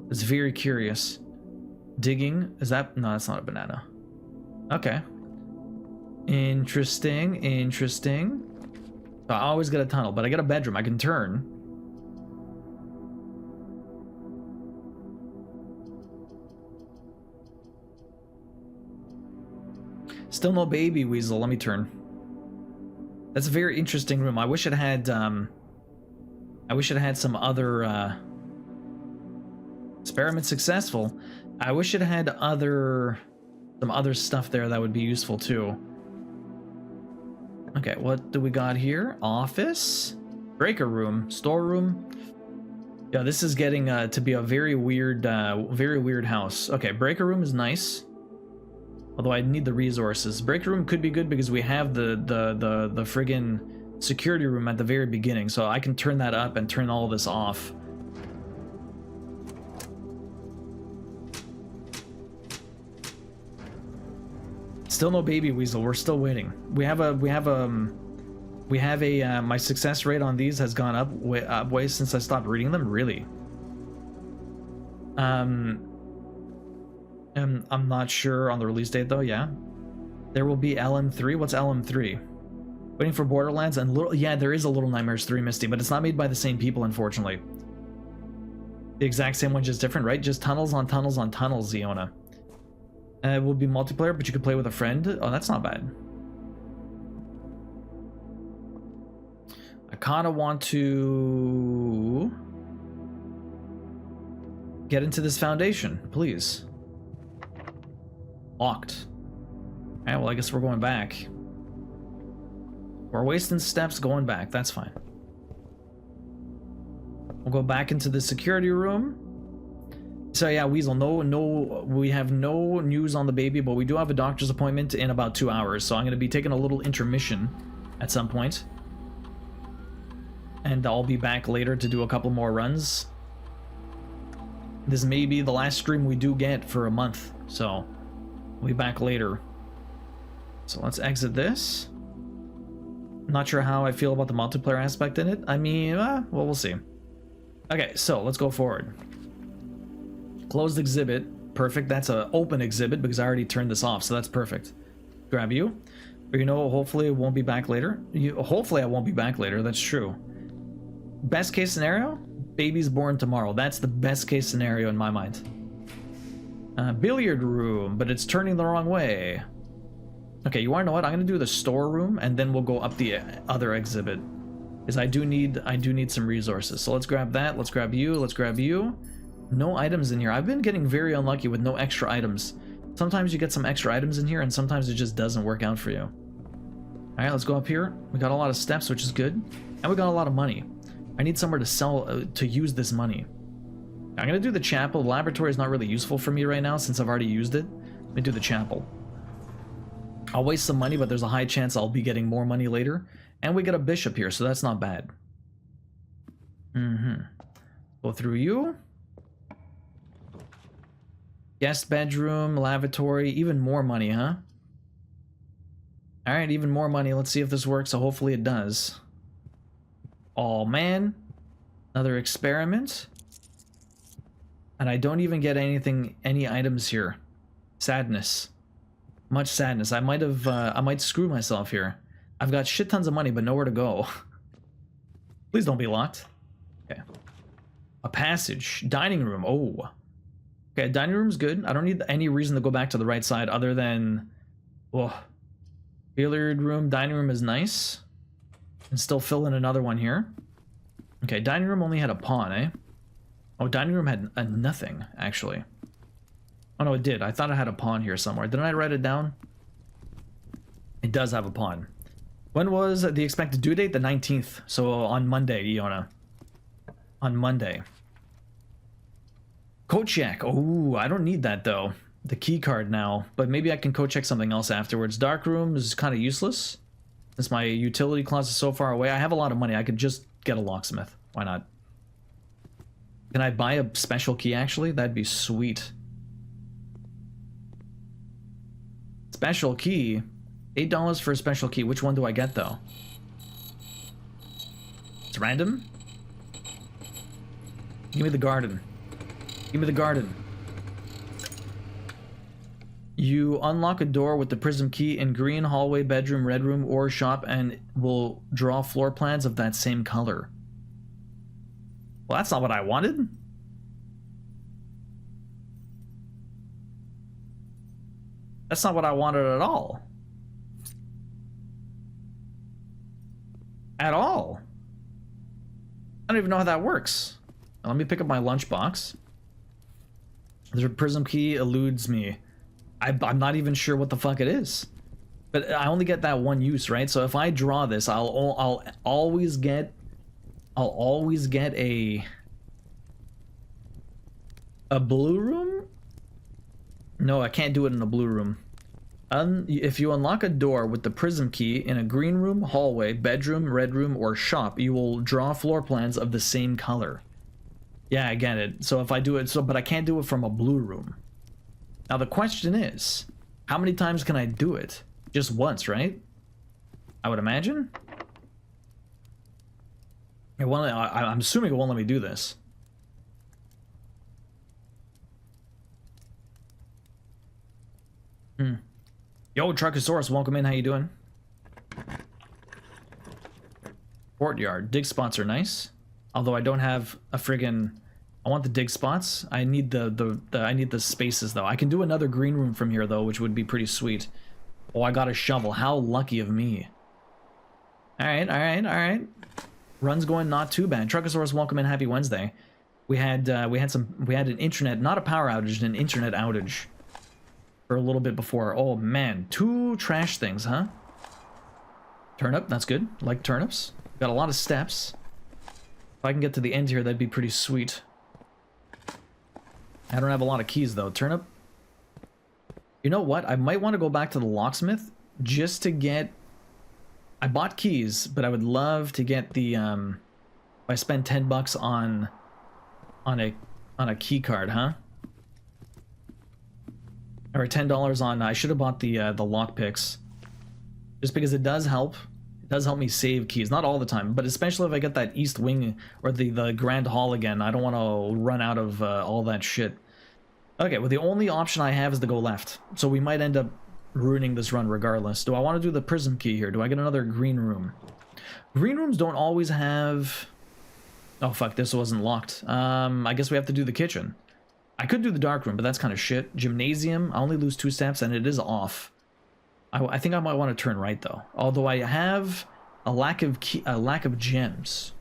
It's very curious. Digging, is that? No, that's not a banana. Okay. Interesting, interesting. So I always get a tunnel, but I get a bedroom. I can turn. Still no baby weasel. Let me turn. That's a very interesting room. I wish it had some other experiment successful. I wish it had some other stuff there that would be useful too. Okay, what do we got here? Office, breaker room, storeroom. Yeah, this is getting to be a very weird house. Okay, breaker room is nice. Although I need the resources. Breaker room could be good because we have the friggin' security room at the very beginning, so I can turn that up and turn all this off. Still no baby weasel. We're still waiting. We have a my success rate on these has gone up way since I stopped reading them. Really. I'm not sure on the release date though, yeah. There will be LM3. What's LM3? Waiting for Borderlands and Little... Yeah, there is a Little Nightmares 3 Misty, but it's not made by the same people, unfortunately. The exact same one, just different, right? Just tunnels on tunnels on tunnels, Ziona. It will be multiplayer, but you could play with a friend. Oh, that's not bad. I kind of want to get into this foundation, please. Locked. Alright, well, I guess we're going back. We're wasting steps going back. That's fine. We'll go back into the security room. So yeah, Weasel, we have no news on the baby, but we do have a doctor's appointment in about 2 hours, so I'm going to be taking a little intermission at some point. And I'll be back later to do a couple more runs. This may be the last stream we do get for a month, so we'll be back later. So let's exit this. Not sure how I feel about the multiplayer aspect in it. I mean, well, we'll see. Okay, so let's go forward. Closed exhibit. Perfect. That's an open exhibit because I already turned this off, so that's perfect. Grab you. But you know, hopefully it won't be back later. Hopefully I won't be back later. That's true. Best case scenario? Baby's born tomorrow. That's the best case scenario in my mind. Billiard room, but it's turning the wrong way. Okay, you wanna know what? I'm gonna do the storeroom and then we'll go up the other exhibit. Because I do need some resources. So let's grab that, let's grab you, let's grab you. No items in here. I've been getting very unlucky with no extra items. Sometimes you get some extra items in here and sometimes it just doesn't work out for you. Alright, let's go up here. We got a lot of steps, which is good. And we got a lot of money. I need somewhere to sell, to use this money. I'm gonna do the chapel. The laboratory is not really useful for me right now since I've already used it. Let me do the chapel. I'll waste some money, but there's a high chance I'll be getting more money later. And we get a bishop here, so that's not bad. Go through you. Guest bedroom, lavatory, even more money, huh? Alright, even more money. Let's see if this works, so hopefully it does. Oh man. Another experiment. And I don't even get anything, any items here. Sadness. Much sadness. I might screw myself here. I've got shit tons of money, but nowhere to go. Please don't be locked. Okay. A passage. Dining room. Oh. Okay, dining room's good. I don't need any reason to go back to the right side other than... Oh. Billiard room. Dining room is nice. And still fill in another one here. Okay, dining room only had a pawn, eh? Oh, dining room had a nothing, actually. Oh no, it did. I thought I had a pawn here somewhere. Didn't I write it down? It does have a pawn. When was the expected due date? The 19th. So on Monday, Iona. On Monday. Code check. Oh, I don't need that though. The key card now. But maybe I can code check something else afterwards. Dark room is kind of useless. Since my utility closet is so far away. I have a lot of money. I could just get a locksmith. Why not? Can I buy a special key actually? That'd be sweet. Special key? $8 for a special key. Which one do I get though? It's random? Give me the garden. Give me the garden. You unlock a door with the prism key in green, hallway, bedroom, red room, or shop, and will draw floor plans of that same color. Well, that's not what I wanted. That's not what I wanted at all. At all. I don't even know how that works. Let me pick up my lunchbox. The prism key eludes me. I'm not even sure what the fuck it is. But I only get that one use, right? So if I draw this, I'll always get a blue room? No, I can't do it in a blue room. If you unlock a door with the prism key in a green room, hallway, bedroom, red room, or shop, you will draw floor plans of the same color. Yeah, I get it. So if I do it, but I can't do it from a blue room. Now the question is, how many times can I do it? Just once, right? I would imagine. I'm assuming it won't let me do this. Yo, Truckosaurus, welcome in. How you doing? Courtyard. Dig spots are nice. Although I don't have a friggin... I want the dig spots. I need I need the spaces though. I can do another green room from here though, which would be pretty sweet. Oh, I got a shovel. How lucky of me. Alright, alright, alright. Run's going not too bad. Truckosaurus, welcome in. Happy Wednesday. We had an internet, not a power outage, an internet outage for a little bit before. Oh man, 2 trash things, huh? Turnip, that's good. Like turnips. Got a lot of steps. If I can get to the end here, that'd be pretty sweet. I don't have a lot of keys though. Turnip. You know what? I might want to go back to the locksmith just to get... I bought keys, but I would love to get the if I spend $10 on a key card, huh? Or $10 on... I should have bought the lockpicks. Just because it does help. It does help me save keys. Not all the time, but especially if I get that east wing or the grand hall again. I don't want to run out of all that shit. Okay, well the only option I have is to go left. So we might end up ruining this run regardless. Do I want to do the prism key here? Do I get another green room? Green rooms don't always have... Oh fuck, this wasn't locked. I guess we have to do the kitchen. I could do the dark room, but that's kind of shit. Gymnasium, I only lose 2 steps and it is off. I think I might want to turn right though. Although I have a lack of gems.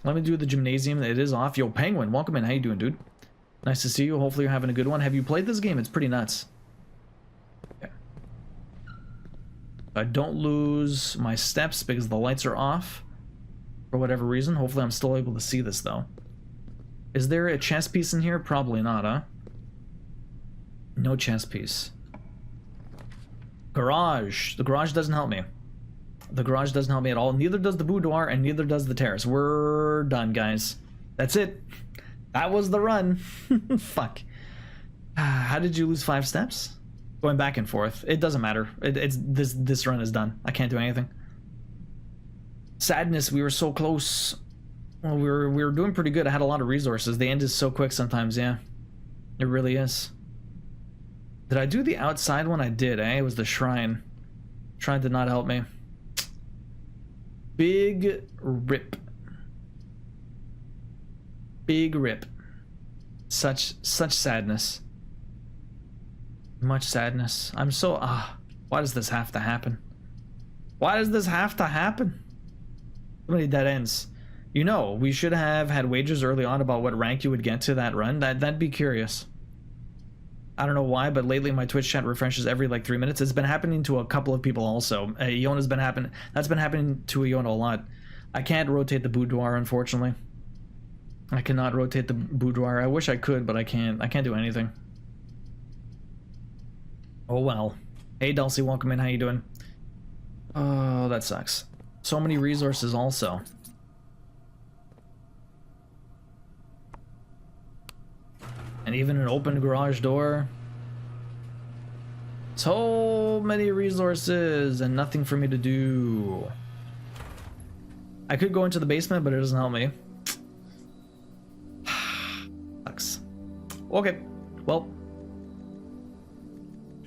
Let me do the gymnasium. It is off. Yo, Penguin, welcome in. How you doing, dude? Nice to see you. Hopefully you're having a good one. Have you played this game? It's pretty nuts. Okay. I don't lose my steps because the lights are off for whatever reason. Hopefully I'm still able to see this though. Is there a chess piece in here? Probably not, huh? No chess piece. Garage. The garage doesn't help me. The garage doesn't help me at all. Neither does the boudoir and neither does the terrace. We're done, guys. That's it. That was the run. Fuck. How did you lose 5 steps? Going back and forth. It doesn't matter. This run is done. I can't do anything. Sadness. We were so close. Well, we were doing pretty good. I had a lot of resources. The end is so quick sometimes. Yeah, it really is. Did I do the outside one? I did. Eh? It was the shrine. Shrine did not help me. Big rip. Big rip. Such sadness. Much sadness. I'm so... why does this have to happen? Why does this have to happen? So many dead ends. You know, we should have had wagers early on about what rank you would get to that run. That'd be curious. I don't know why, but lately my Twitch chat refreshes every like 3 minutes. It's been happening to a couple of people also. Iona's been happening. That's been happening to Iona a lot. I can't rotate the boudoir, unfortunately. I cannot rotate the boudoir. I wish I could, but I can't. I can't do anything. Oh well. Hey Dulcie, welcome in. How you doing? Oh, that sucks. So many resources also. And even an open garage door. So many resources and nothing for me to do. I could go into the basement, but it doesn't help me. Sucks. Okay, well.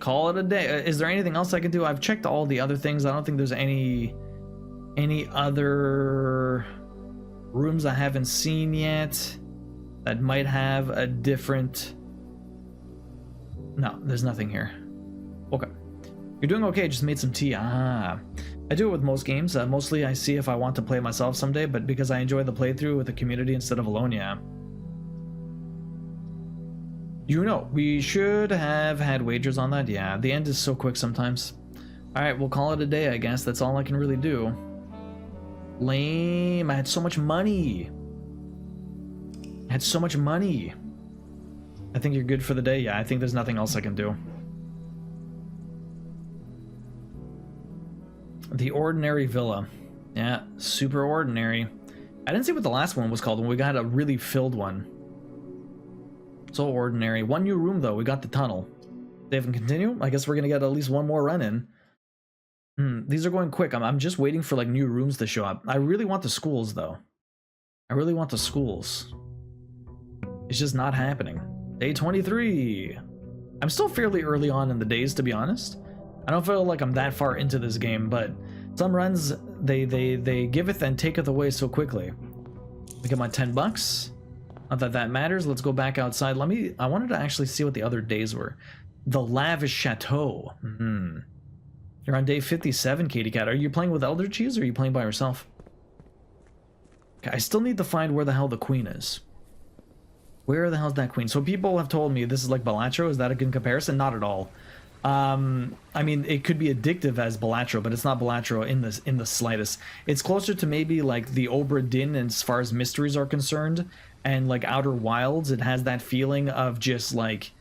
Call it a day. Is there anything else I can do? I've checked all the other things. I don't think there's any other rooms I haven't seen yet that might have a different... No, there's nothing here. Okay. You're doing okay, just made some tea. I do it with most games. Mostly I see if I want to play myself someday, but because I enjoy the playthrough with the community instead of alone, yeah. You know, we should have had wagers on that. Yeah, the end is so quick sometimes. Alright, we'll call it a day, I guess. That's all I can really do. Lame. I had so much money. I had so much money. I think you're good for the day. Yeah, I think there's nothing else I can do. The Ordinary Villa. Yeah, super ordinary. I didn't see what the last one was called when we got a really filled one. So ordinary. One new room though. We got the tunnel. Save and continue. I guess we're gonna get at least one more run in. These are going quick. I'm just waiting for like new rooms to show up. I really want the schools though. I really want the schools. It's just not happening. Day 23. I'm still fairly early on in the days, to be honest. I don't feel like I'm that far into this game, but some runs, they giveth and taketh away so quickly. I get my 10 bucks. Not that that matters. Let's go back outside. I wanted to actually see what the other days were. The Lavish Chateau. You're on day 57, Katie Cat. Are you playing with Elder Cheese or are you playing by yourself? Okay, I still need to find where the hell the queen is. Where the hell's that queen? So people have told me this is like Balatro. Is that a good comparison? Not at all. I mean, it could be addictive as Balatro, but it's not Balatro in the slightest. It's closer to maybe like the Obra Dinn as far as mysteries are concerned, and like Outer Wilds. It has that feeling of just like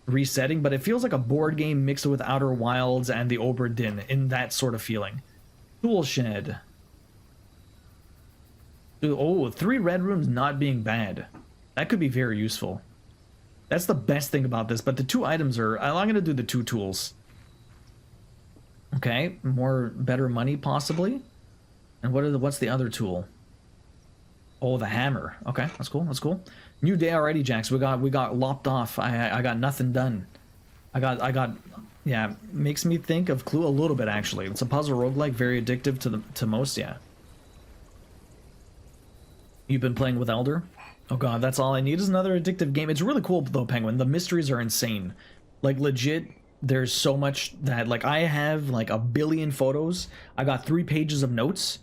resetting, but it feels like a board game mixed with Outer Wilds and the Obra Dinn in that sort of feeling. Tool shed. Oh, 3 red rooms not being bad. That could be very useful. That's the best thing about this, but the 2 items are... I'm going to do the 2 tools. Okay, better money possibly. And what's the other tool? Oh, the hammer. Okay, that's cool, that's cool. New day already, Jax. We got lopped off. I got nothing done. I got yeah, makes me think of Clue a little bit actually. It's a puzzle roguelike, very addictive to most, yeah. You've been playing with Elder? Oh god, that's all I need is another addictive game. It's really cool though, Penguin. The mysteries are insane. Like legit, there's so much that like I have like a billion photos. I got 3 pages of notes.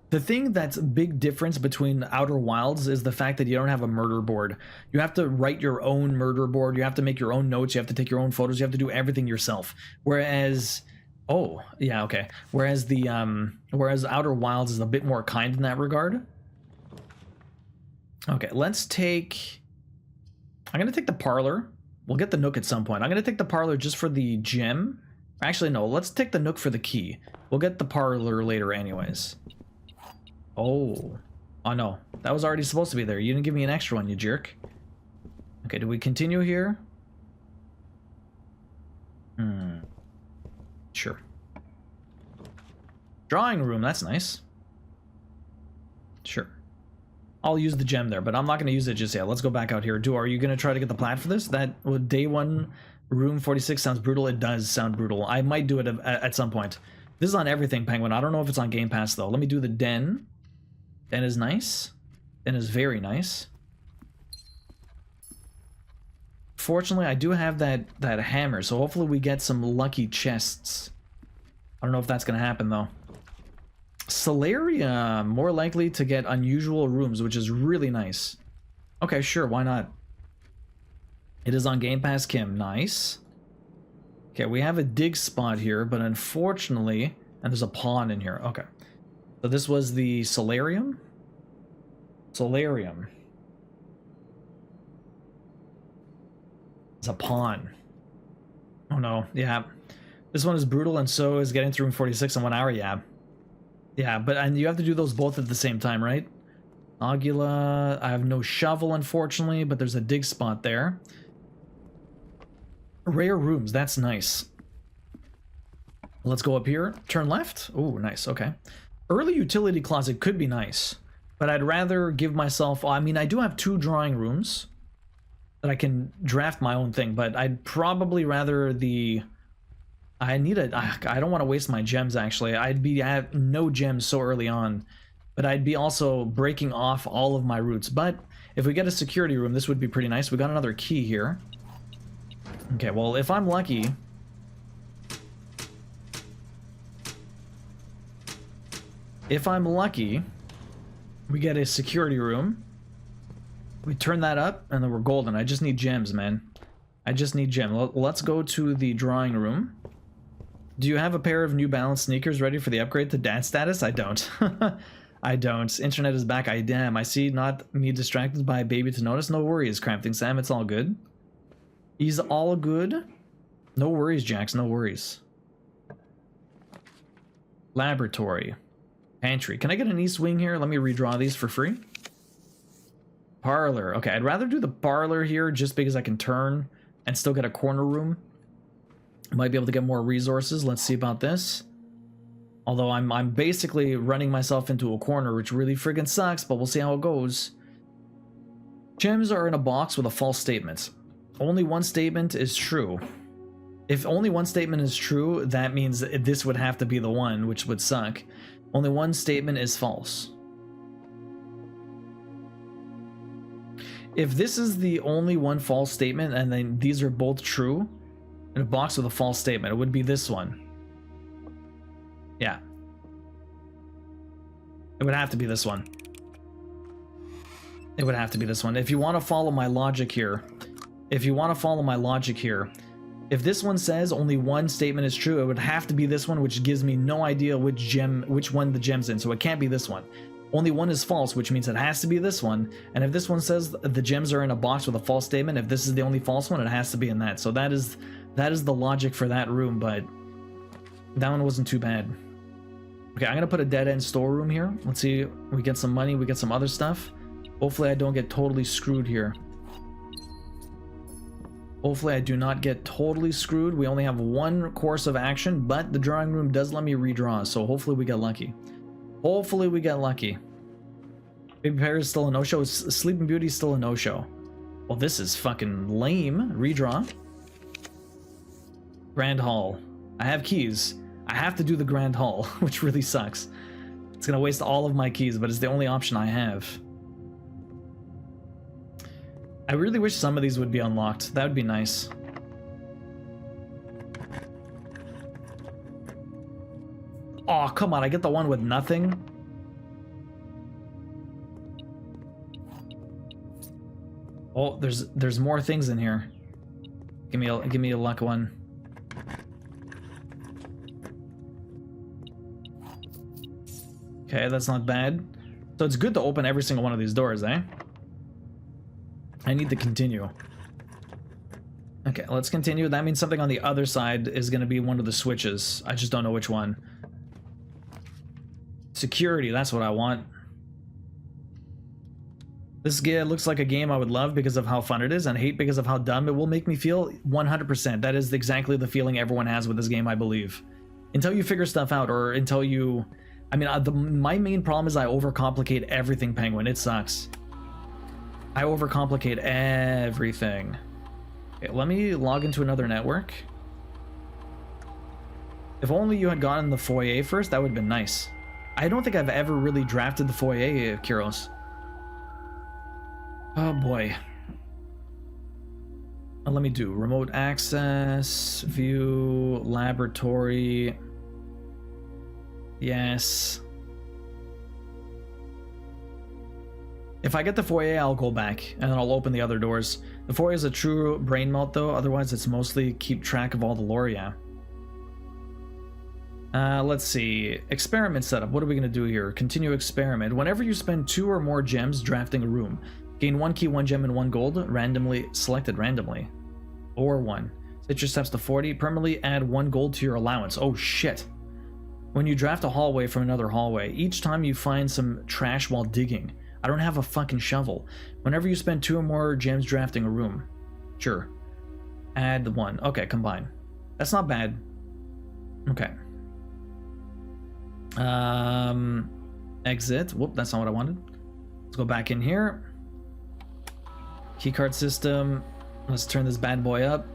The thing that's a big difference between Outer Wilds is the fact that you don't have a murder board. You have to write your own murder board. You have to make your own notes. You have to take your own photos. You have to do everything yourself. Whereas, oh yeah, okay. Whereas whereas Outer Wilds is a bit more kind in that regard. Okay, let's take... I'm going to take the parlor. We'll get the nook at some point. I'm going to take the parlor just for the gem. Actually, no, let's take the nook for the key. We'll get the parlor later anyways. Oh. Oh, no. That was already supposed to be there. You didn't give me an extra one, you jerk. Okay, do we continue here? Sure. Drawing room, that's nice. Sure. I'll use the gem there, but I'm not going to use it just yet. Let's go back out here. Are you going to try to get the plat for this? That day 1, room 46 sounds brutal. It does sound brutal. I might do it at some point. This is on everything, Penguin. I don't know if it's on Game Pass, though. Let me do the den. Den is nice. Den is very nice. Fortunately, I do have that hammer, so hopefully we get some lucky chests. I don't know if that's going to happen, though. Solarium, more likely to get unusual rooms, which is really nice. Okay, sure, why not? It is on Game Pass, Kim. Nice. Okay, we have a dig spot here, but unfortunately... And there's a pawn in here. Okay. So this was the solarium? Solarium. It's a pawn. Oh no, yeah. This one is brutal, and so is getting through room 46 in 1 hour, yeah. Yeah, and you have to do those both at the same time, right? Agula, I have no shovel, unfortunately, but there's a dig spot there. Rare rooms, that's nice. Let's go up here. Turn left. Oh, nice, okay. Early utility closet could be nice, but I'd rather give myself... I mean, I do have 2 drawing rooms that I can draft my own thing, but I'd probably rather the... I don't want to waste my gems, actually. I have no gems so early on, but I'd be also breaking off all of my roots. But if we get a security room, this would be pretty nice. We got another key here. Okay, well, if I'm lucky... If I'm lucky, we get a security room. We turn that up, and then we're golden. I just need gems, man. I just need gems. Let's go to the drawing room. Do you have a pair of New Balance sneakers ready for the upgrade to dad status? I don't. I don't. Internet is back. I damn. I see. Not me distracted by a baby to notice. No worries, Cramping Sam. It's all good. He's all good. No worries, Jax. No worries. Laboratory. Pantry. Can I get an east wing here? Let me redraw these for free. Parlor. Okay, I'd rather do the parlor here just because I can turn and still get a corner room. Might be able to get more resources. Let's see about this. Although I'm basically running myself into a corner, which really friggin' sucks, but we'll see how it goes. Gems are in a box with a false statement. Only one statement is true. If only one statement is true, that means this would have to be the one, which would suck. Only one statement is false. If this is the only one false statement and then these are both true, in a box with a false statement, it would be this one. Yeah. It would have to be this one. It would have to be this one. If you want to follow my logic here, if this one says only one statement is true, it would have to be this one, which gives me no idea which one the gem's in, so it can't be this one. Only one is false, which means it has to be this one, and if this one says the gems are in a box with a false statement, if this is the only false one, it has to be in that. So that is the logic for that room, but that one wasn't too bad. Okay, I'm gonna put a dead-end storeroom here. Let's see, we get some money, we get some other stuff. Hopefully I don't get totally screwed here. Hopefully I do not get totally screwed. We only have one course of action, but the drawing room does let me redraw, so hopefully we get lucky. Hopefully we get lucky. Baby Pear is still a no-show. Sleeping Beauty is still a no-show. Well, this is fucking lame. Redraw. Grand Hall. I have keys. I have to do the Grand Hall, which really sucks. It's gonna waste all of my keys, but it's the only option I have. I really wish some of these would be unlocked. That would be nice. Oh, come on, I get the one with nothing. Oh, there's more things in here. Give me a luck one. Okay, that's not bad. So it's good to open every single one of these doors, eh? I need to continue. Okay, let's continue. That means something on the other side is going to be one of the switches. I just don't know which one. Security, that's what I want. This game looks like a game I would love because of how fun it is, and hate because of how dumb it will make me feel. 100%. That is exactly the feeling everyone has with this game, I believe. Until you figure stuff out, or until you... I mean, my main problem is I overcomplicate everything, Penguin. It sucks. I overcomplicate everything. Okay, let me log into another network. If only you had gotten the foyer first, that would have been nice. I don't think I've ever really drafted the foyer, Kyros. Oh boy. Let me do remote access, view, laboratory. Yes. If I get the foyer, I'll go back, and then I'll open the other doors. The foyer is a true brain melt, though. Otherwise, it's mostly keep track of all the lore, yeah. Let's see. Experiment setup. What are we going to do here? Continue experiment. Whenever you spend 2 or more gems drafting a room, gain 1 key, 1 gem, and 1 gold, randomly selected randomly. Or 1. Set your steps to 40. Permanently add 1 gold to your allowance. Oh, shit. When you draft a hallway from another hallway, each time you find some trash while digging. I don't have a fucking shovel. Whenever you spend 2 or more gems drafting a room. Sure. Add 1. Okay, combine. That's not bad. Okay. Exit. Whoop, that's not what I wanted. Let's go back in here. Keycard system. Let's turn this bad boy up.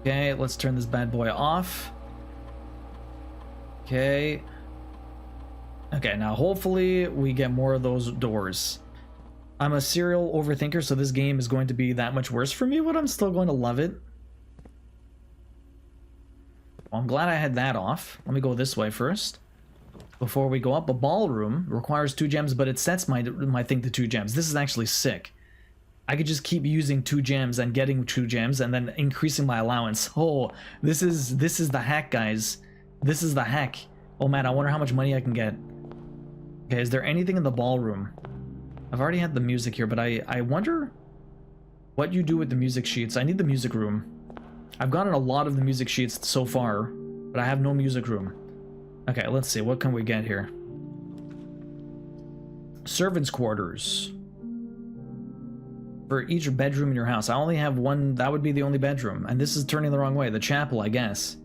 Okay, let's turn this bad boy off. Okay. Okay, now hopefully we get more of those doors. I'm a serial overthinker, so this game is going to be that much worse for me, but I'm still going to love it. Well, I'm glad I had that off. Let me go this way first. Before we go up, a ballroom requires 2 gems, but it sets my thing to 2 gems. This is actually sick. I could just keep using 2 gems and getting 2 gems and then increasing my allowance. Oh, this is the hack, guys. This is the hack. Oh man, I wonder how much money I can get. Okay, is there anything in the ballroom? I've already had the music here, but I wonder what you do with the music sheets. I need the music room. I've gotten a lot of the music sheets so far, but I have no music room. Okay, let's see. What can we get here? Servants' quarters. For each bedroom in your house. I only have one. That would be the only bedroom. And this is turning the wrong way. The chapel, I guess.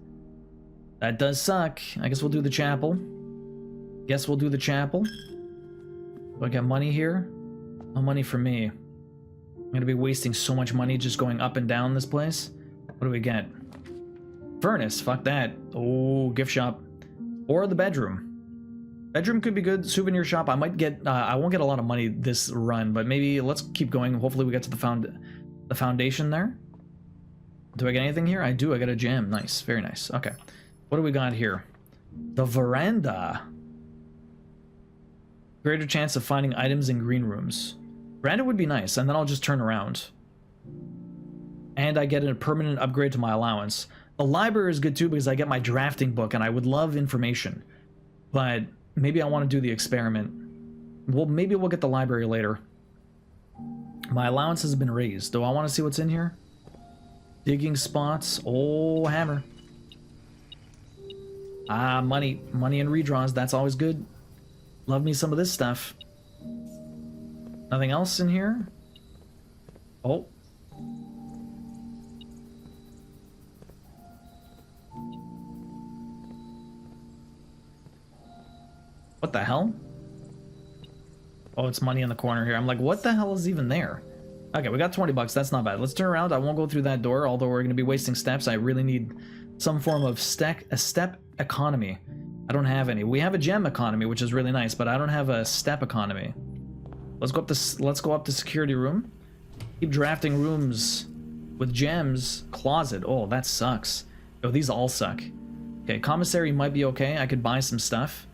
That does suck. I guess we'll do the chapel. Guess we'll do the chapel. Do I get money here? No money for me. I'm gonna be wasting so much money just going up and down this place. What do we get? Furnace, fuck that. Oh, gift shop. Or the bedroom. Bedroom could be good. Souvenir shop. I might get, I won't get a lot of money this run, but maybe let's keep going. Hopefully we get to the foundation there. Do I get anything here? I do. I got a gem. Nice. Very nice. Okay. What do we got here? The veranda. Greater chance of finding items in green rooms. Veranda would be nice, and then I'll just turn around. And I get a permanent upgrade to my allowance. The library is good too because I get my drafting book, and I would love information. But maybe I want to do the experiment. Well, maybe we'll get the library later. My allowance has been raised. Do I want to see what's in here? Digging spots. Oh, hammer. Ah, money. Money and redraws. That's always good. Love me some of this stuff. Nothing else in here? Oh. What the hell? Oh, it's money in the corner here. I'm like, what the hell is even there? Okay, we got 20 bucks. That's not bad. Let's turn around. I won't go through that door, although we're going to be wasting steps. I really need some form of step economy. I don't have any. We have a gem economy, which is really nice, but I don't have a step economy. Let's go up to security room. Keep drafting rooms with gems. Closet. Oh, that sucks. Oh, these all suck. Okay, commissary might be okay. I could buy some stuff.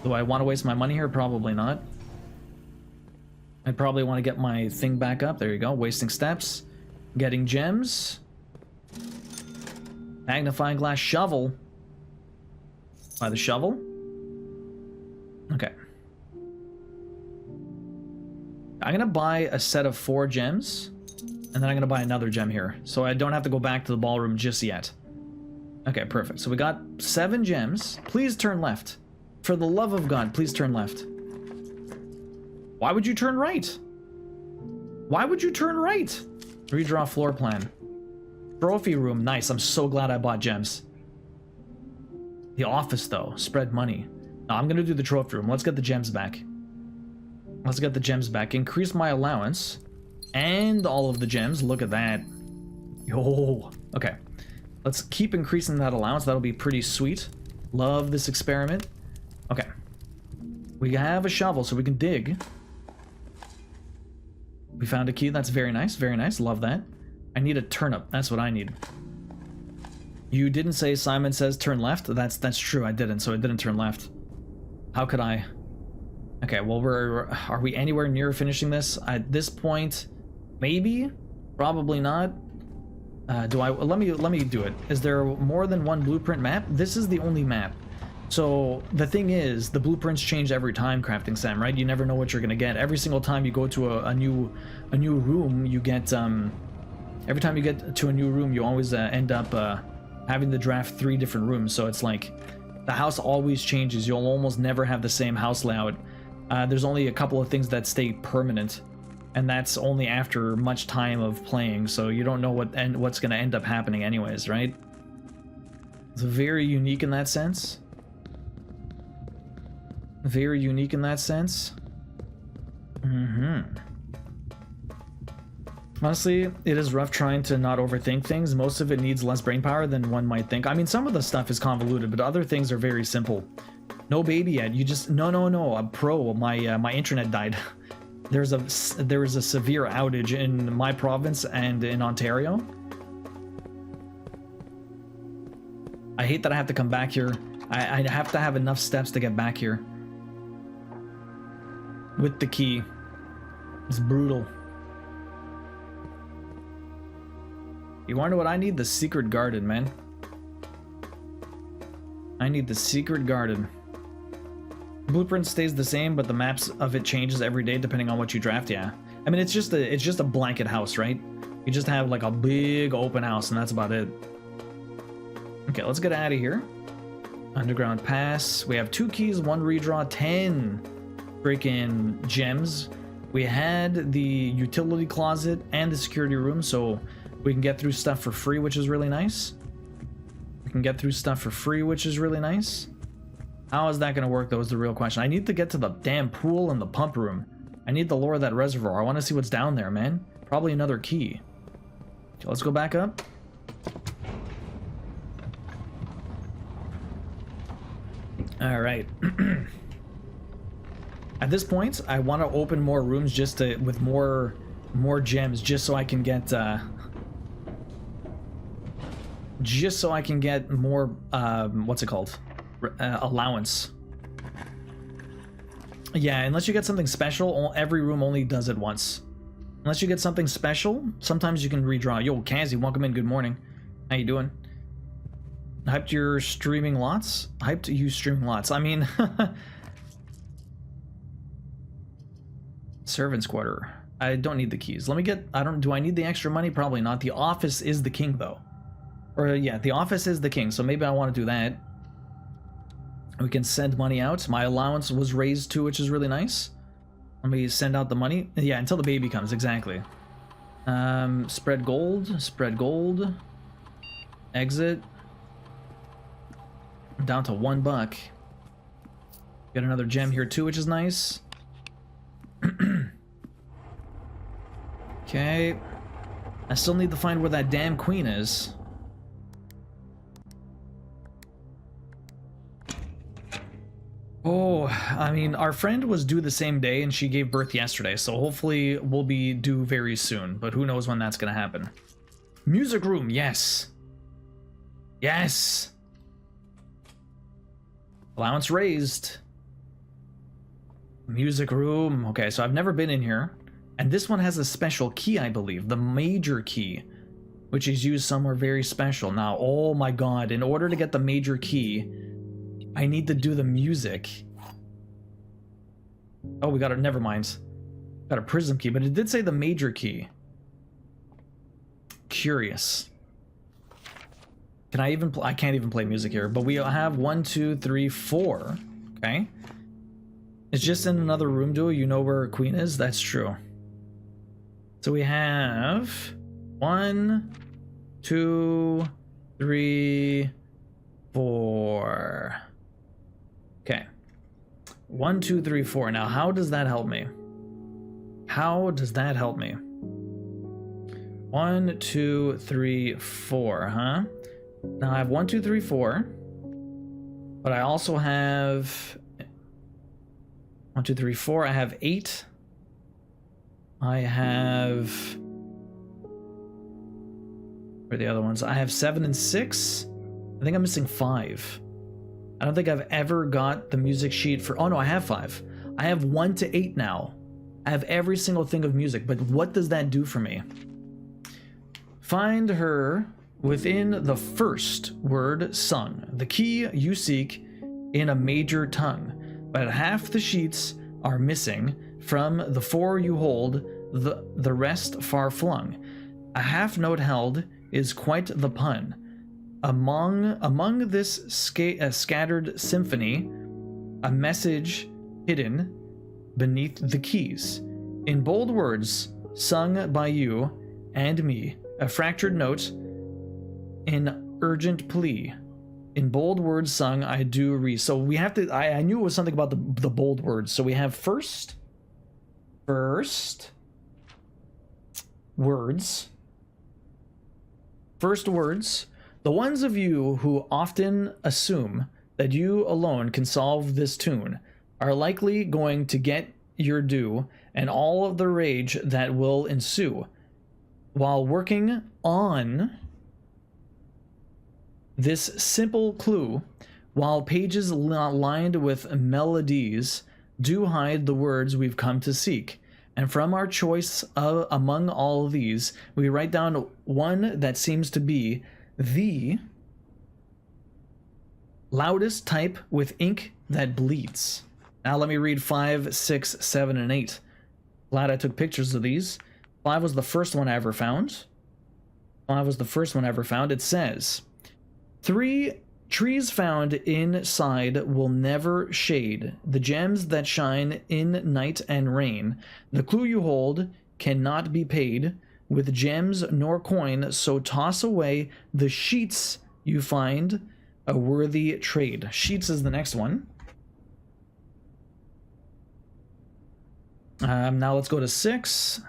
Do I want to waste my money here? Probably not. I probably want to get my thing back up. There you go. Wasting steps. Getting gems. Magnifying glass shovel. Buy the shovel. Okay. I'm going to buy a set of 4 gems. And then I'm going to buy another gem here. So I don't have to go back to the ballroom just yet. Okay, perfect. So we got 7 gems. Please turn left. For the love of God, please turn left. Why would you turn right? Why would you turn right? Redraw floor plan. Trophy room. Nice. I'm so glad I bought gems. The office, though. Spread money. No, I'm going to do the trophy room. Let's get the gems back. Let's get the gems back. Increase my allowance. And all of the gems. Look at that. Yo. Okay. Let's keep increasing that allowance. That'll be pretty sweet. Love this experiment. Okay. We have a shovel, so we can dig. We found a key. That's very nice. Very nice. Love that. I need a turnip. That's what I need. You didn't say Simon says turn left? That's true. I didn't, so it didn't turn left. How could I? Okay, well, are we anywhere near finishing this? At this point, maybe? Probably not. Let me do it. Is there more than one blueprint map? This is the only map. So the thing is, the blueprints change every time, Crafting Sam, right? You never know what you're gonna get. Every single time you go to a new room, you get every time you get to a new room, you always end up having to draft 3 different rooms. So it's like the house always changes. You'll almost never have the same house layout. There's only a couple of things that stay permanent, and that's only after much time of playing. So you don't know what's gonna end up happening anyways, right? It's very unique in that sense. Very unique in that sense. Honestly, it is rough trying to not overthink things. Most of it needs less brain power than one might think. I mean, some of the stuff is convoluted, but other things are very simple. No baby yet. You just no. I'm pro. My internet died. There was a severe outage in my province and in Ontario. I hate that I have to come back here. I have to have enough steps to get back here. With the key. It's brutal. You wanna know what I need? The secret garden, man. I need the secret garden. Blueprint stays the same, but the maps of it changes every day depending on what you draft, yeah. I mean, it's just a blanket house, right? You just have like a big open house and that's about it. Okay, let's get out of here. Underground pass. We have 2 keys, 1 redraw, 10 freaking gems. We had the utility closet and the security room, so we can get through stuff for free, which is really nice. We can get through stuff for free, which is really nice. How is that going to work, though, is the real question. I need to get to the damn pool and the pump room. I need to lower that reservoir. I want to see what's down there, man. Probably another key. Okay, let's go back up. All right. At this point, I want to open more rooms just to, with more gems, just so I can get more what's it called? Allowance. Yeah, unless you get something special, every room only does it once. Unless you get something special, sometimes you can redraw. Yo, Kazi, welcome in. Good morning. How you doing? Hyped your streaming lots? Hyped you streaming lots. I mean, servant's quarter. I don't need the keys. Let me get, do I need the extra money? Probably not. The office is the king though. Or yeah, the office is the king. So maybe I want to do that. We can send money out. My allowance was raised too, which is really nice. Let me send out the money. Yeah, until the baby comes, exactly. Spread gold, spread gold. Exit. Down to $1. Got another gem here too, which is nice. Okay. I still need to find where that damn queen is. Oh, I mean, our friend was due the same day and she gave birth yesterday, so hopefully we'll be due very soon, but who knows when that's gonna happen. Music room, yes. Yes. Allowance raised. Music room. Okay, so I've never been in here. And this one has a special key, I believe. The major key. Which is used somewhere very special. Now, oh my god. In order to get the major key, I need to do the music. Oh, we got it. Never mind. Got a prism key, but it did say the major key. Curious. Can I even I can't even play music here, but we have 1, 2, 3, 4. Okay. It's just in another room, duo. You know where Queen is? That's true. So we have 1, 2, 3, 4. Okay. 1, 2, 3, 4. Now, how does that help me? How does that help me? 1, 2, 3, 4, huh? Now I have 1, 2, 3, 4. But I also have 1, 2, 3, 4. I have 8. I have... Where are the other ones? I have 7 and 6. I think I'm missing 5. I don't think I've ever got the music sheet for... Oh no, I have 5. I have 1 to 8 now. I have every single thing of music, but what does that do for me? Find her within the first word sung. The key you seek in a major tongue. But half the sheets are missing from the 4 you hold, the rest far flung. A half note held is quite the pun. Among this scattered symphony, a message hidden beneath the keys. In bold words, sung by you and me, a fractured note in urgent plea. In bold words sung, I do read. So we have to, I knew it was something about the bold words. So we have first words. First words. The ones of you who often assume that you alone can solve this tune are likely going to get your due and all of the rage that will ensue. While working on this simple clue, while pages lined with melodies do hide the words we've come to seek. And from our choice among all of these, we write down one that seems to be the loudest type with ink that bleeds. Now let me read 5, 6, 7, and 8. Glad I took pictures of these. 5 was the first one I ever found. 5 was the first one I ever found. It says, 3 trees found inside will never shade. The gems that shine in night and rain. The clue you hold cannot be paid with gems nor coin, so toss away the sheets you find a worthy trade. Sheets is the next one. Now let's go to 6.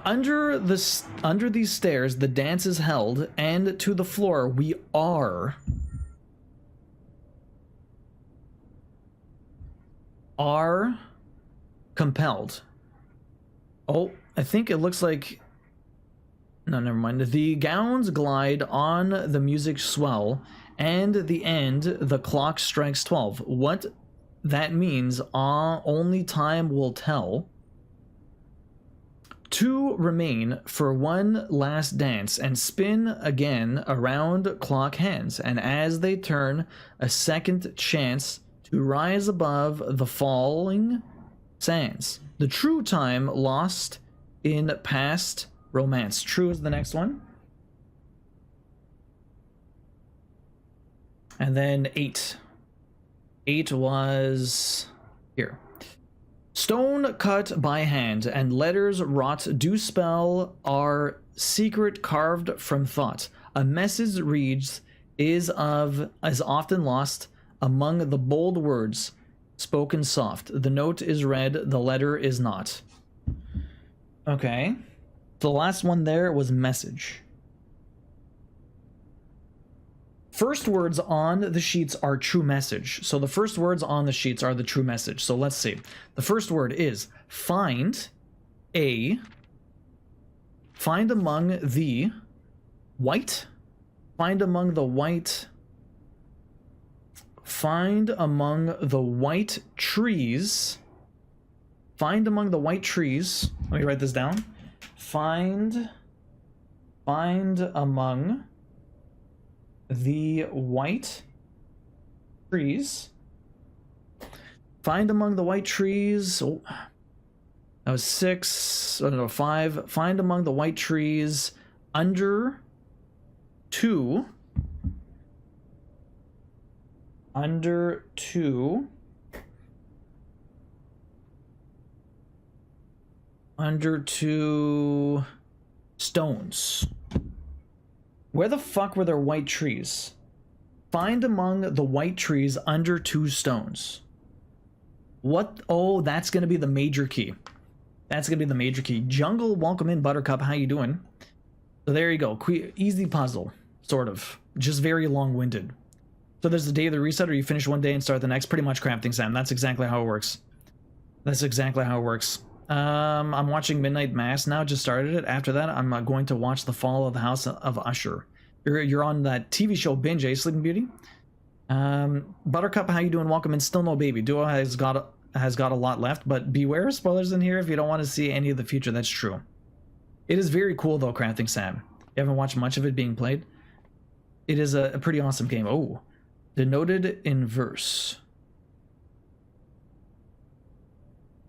Under these stairs, the dance is held, and to the floor we are compelled. Oh, I think it looks like... No, never mind. The gowns glide on the music swell, and the end, the clock strikes 12. What that means, only time will tell. Two remain for one last dance and spin again around clock hands, and as they turn, a second chance to rise above the falling sands. The true time lost in past romance. True is the next one. And then 8. 8 was here. Stone cut by hand and letters wrought do spell our secret carved from thought. A message reads is often lost among the bold words spoken soft. The note is read, the letter is not. Okay. The last one there was message. First words on the sheets are true message. So the first words on the sheets are the true message. So let's see. The first word is find among the white. Find among the white. Find among the white trees. Find among the white trees. Let me write this down. Find among the white trees. Find among the white trees. Oh, that was 6. I don't know, 5. Find among the white trees under 2. Under 2. Under 2 stones. Where the fuck were there white trees? Find among the white trees under 2 stones. What? Oh, that's going to be the major key. That's going to be the major key. Jungle, welcome in, Buttercup. How you doing? So there you go. Easy puzzle, sort of. Just very long-winded. So there's the day of the reset, or you finish one day and start the next. Pretty much crafting, Sam. That's exactly how it works. That's exactly how it works. I'm watching Midnight Mass now, just started it. After that, I'm going to watch The Fall of the House of Usher. You're on that TV show binge, eh, Sleeping Beauty? Buttercup, how you doing? Welcome in. Still no baby. Duo has got a lot left, but beware spoilers in here if you don't want to see any of the future. That's true. It is very cool though, Crafting Sam. You haven't watched much of it being played? It is a pretty awesome game. Oh, denoted in verse.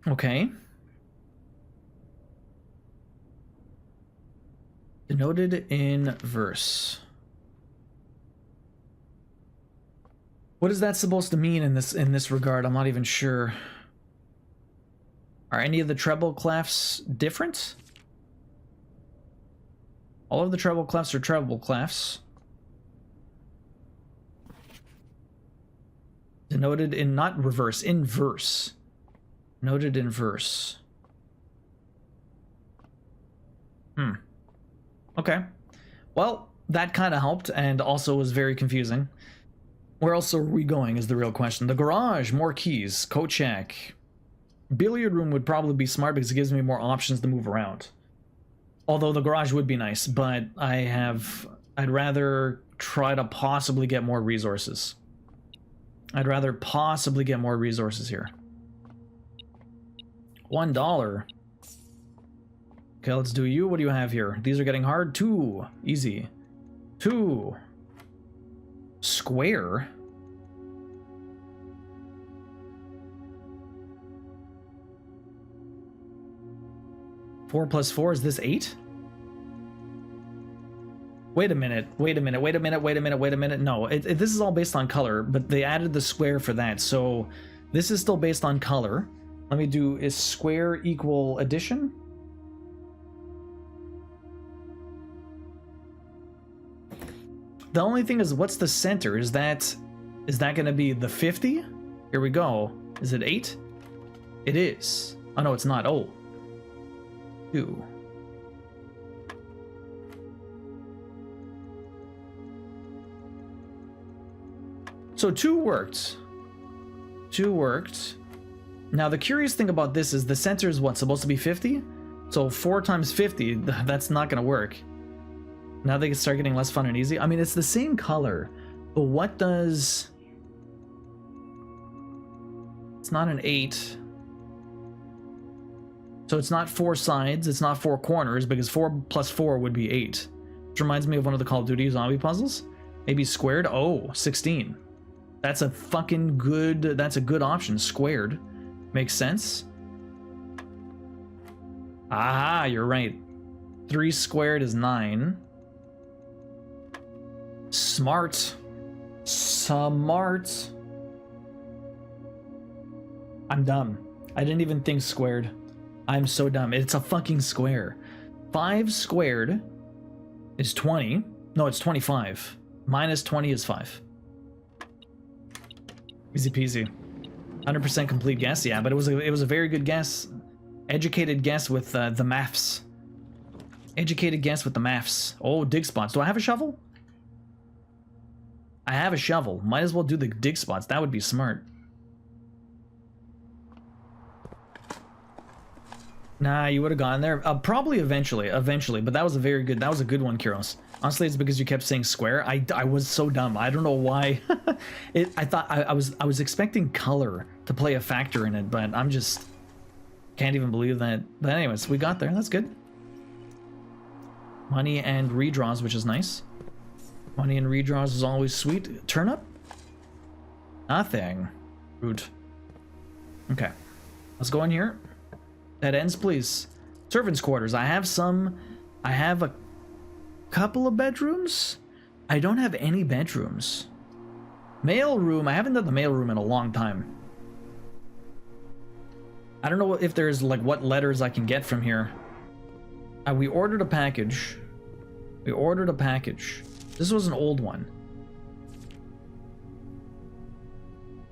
Okay. Denoted in verse. What is that supposed to mean in this regard? I'm not even sure. Are any of the treble clefs different? All of the treble clefs are treble clefs. Denoted in not reverse, in verse. Noted in verse. Okay. Well, that kind of helped and also was very confusing. Where else are we going is the real question. The garage, more keys, coat check. Billiard room would probably be smart because it gives me more options to move around. Although the garage would be nice, but I'd rather try to possibly get more resources. I'd rather possibly get more resources here. $1. Okay, let's do you. What do you have here? These are getting hard. 2. Easy. 2. Square. Four plus 4, is this 8? Wait a minute. No, this is all based on color, but they added the square for that, so this is still based on color. Let me do, is square equal addition? The only thing is, what's the center? Is that going to be the 50? Here we go. Is it 8? It is. Oh, no, it's not. Oh. 2. So 2 worked. 2 worked. Now the curious thing about this is the center is what, supposed to be 50? So 4 times 50, that's not gonna work. Now they can start getting less fun and easy. I mean, it's the same color, but what does... It's not an 8. So it's not 4 sides, it's not 4 corners, because 4 plus 4 would be 8. Which reminds me of one of the Call of Duty zombie puzzles. Maybe squared? Oh, 16. That's a fucking good... That's a good option. Squared. Makes sense. Ah, you're right. 3 squared is 9. Smart. Smart. I'm dumb. I didn't even think squared. I'm so dumb. It's a fucking square. 5 squared is 20. No, it's 25. Minus 20 is 5. Easy peasy. 100% complete guess, yeah, but it was a very good guess. Educated guess with the maths. Educated guess with the maths. Oh, dig spots. Do I have a shovel? I have a shovel. Might as well do the dig spots. That would be smart. Nah, you would have gotten there. Probably eventually, but that was a very good, that was a good one, Kyros. Honestly, it's because you kept saying square. I was so dumb. I don't know why. I thought I was expecting color to play a factor in it, but I'm just can't even believe that. But anyways, we got there. That's good. Money and redraws, which is nice. Money and redraws is always sweet. Turnip? Nothing. Rude. Okay. Let's go in here. Dead ends, please. Servants' quarters. I have a couple of bedrooms. I don't have any bedrooms. Mail room. I haven't done the mail room in a long time. I don't know if there's like what letters I can get from here. We ordered a package. We ordered a package. This was an old one.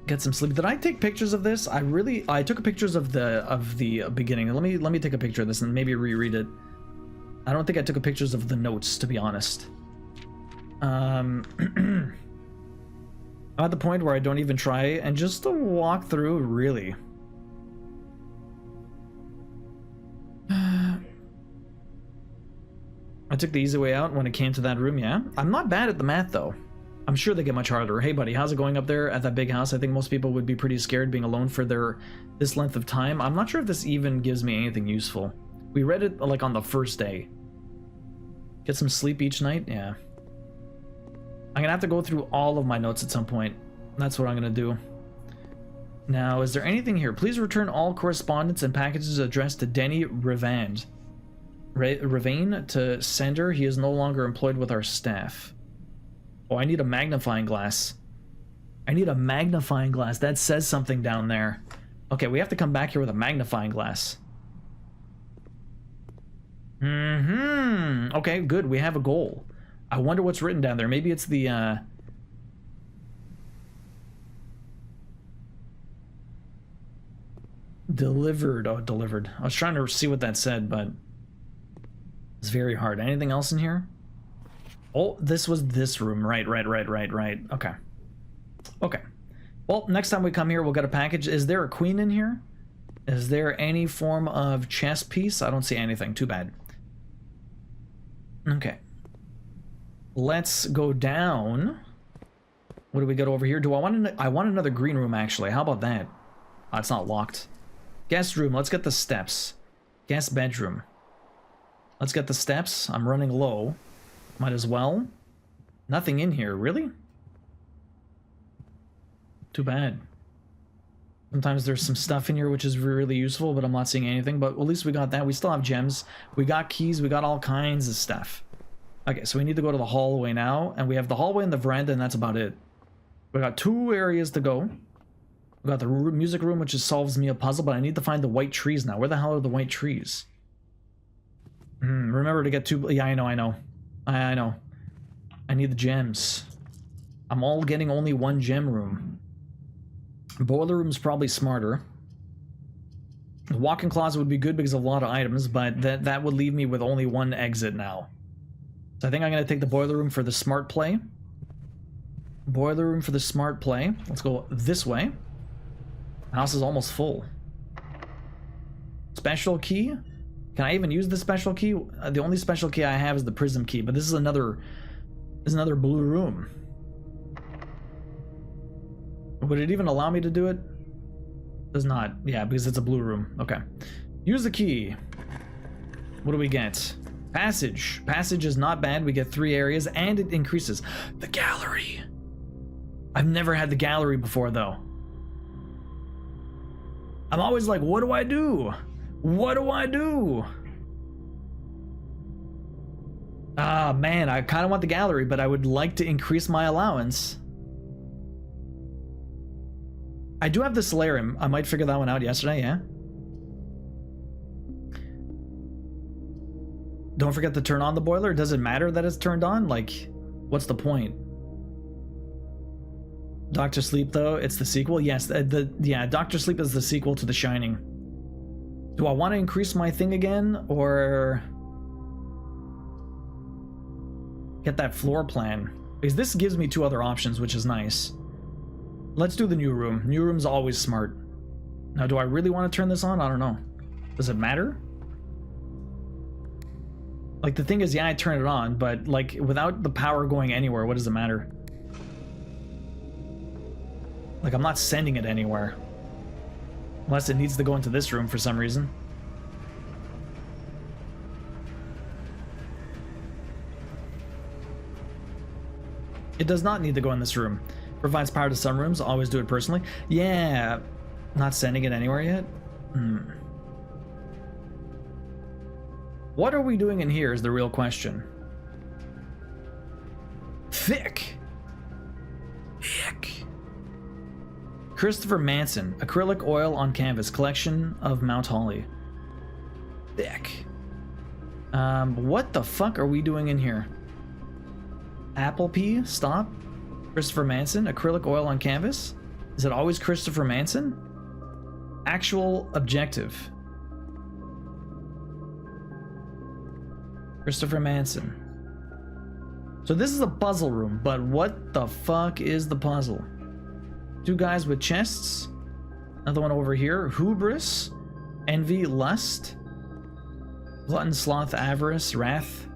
Get some sleep. Did I take pictures of this? I took pictures of the beginning. Let me take a picture of this and maybe reread it. I don't think I took pictures of the notes, to be honest. I'm at the point where I don't even try, and just to walk through, really. I took the easy way out when it came to that room, yeah. I'm not bad at the math, though. I'm sure they get much harder. Hey, buddy, how's it going up there at that big house? I think most people would be pretty scared being alone for this length of time. I'm not sure if this even gives me anything useful. We read it, like, on the first day. Get some sleep each night? Yeah. I'm gonna have to go through all of my notes at some point. That's what I'm gonna do. Now, is there anything here? Please return all correspondence and packages addressed to Denny Revand. Ravane to sender. He is no longer employed with our staff. Oh, I need a magnifying glass. I need a magnifying glass. That says something down there. Okay, we have to come back here with a magnifying glass. Okay, good. We have a goal. I wonder what's written down there. Maybe it's the, Delivered. Oh, delivered. I was trying to see what that said, but it's very hard. Anything else in here? Oh, this was this room. Right. Okay. Okay. Well, next time we come here, we'll get a package. Is there a queen in here? Is there any form of chess piece? I don't see anything. Too bad. Okay. Let's go down. What do we got over here? I want another green room, actually. How about that? Oh, it's not locked. Guest room. Let's get the steps. Guest bedroom. Let's get the steps. I'm running low. Might as well. Nothing in here, really? Too bad. Sometimes there's some stuff in here which is really useful, but I'm not seeing anything. But at least we got that. We still have gems. We got keys. We got all kinds of stuff. Okay, so we need to go to the hallway now. And we have the hallway and the veranda, and that's about it. We got 2 areas to go. We got the music room, which just solves me a puzzle, but I need to find the white trees now. Where the hell are the white trees? Remember to get 2... Yeah, I know. I know. I need the gems. I'm all getting only 1 gem room. Boiler room's probably smarter. The walk-in closet would be good because of a lot of items, but that would leave me with only 1 exit now. So I think I'm going to take the boiler room for the smart play. Boiler room for the smart play. Let's go this way. House is almost full. Special key? Can I even use the special key? The only special key I have is the prism key, but this is another blue room. Would it even allow me to do it? Does not. Yeah, because it's a blue room. Okay. Use the key. What do we get? Passage. Passage is not bad. We get 3 areas and it increases. The gallery. I've never had the gallery before though. I'm always like, what do I do? What do I do? Ah, man, I kind of want the gallery, but I would like to increase my allowance. I do have the solarium. I might figure that one out yesterday, yeah? Don't forget to turn on the boiler. Does it matter that it's turned on? Like, what's the point? Doctor Sleep, though, it's the sequel. Yes, yeah, Doctor Sleep is the sequel to The Shining. Do I want to increase my thing again, or get that floor plan? Because this gives me 2 other options, which is nice. Let's do the new room. New room's always smart. Now, do I really want to turn this on? I don't know. Does it matter? Like, the thing is, yeah, I turn it on, but, like, without the power going anywhere, what does it matter? Like, I'm not sending it anywhere. Unless it needs to go into this room for some reason. It does not need to go in this room. Provides power to some rooms. Always do it personally. Yeah. Not sending it anywhere yet? What are we doing in here is the real question. Thick. Christopher Manson. Acrylic oil on canvas. Collection of Mount Holly. Thick. What the fuck are we doing in here? Apple pea? Stop. Christopher Manson. Acrylic oil on canvas? Is it always Christopher Manson? Actual objective. Christopher Manson. So this is a puzzle room, but what the fuck is the puzzle? 2 guys with chests. Another one over here. Hubris. Envy. Lust. Glutton. Sloth. Avarice. Wrath.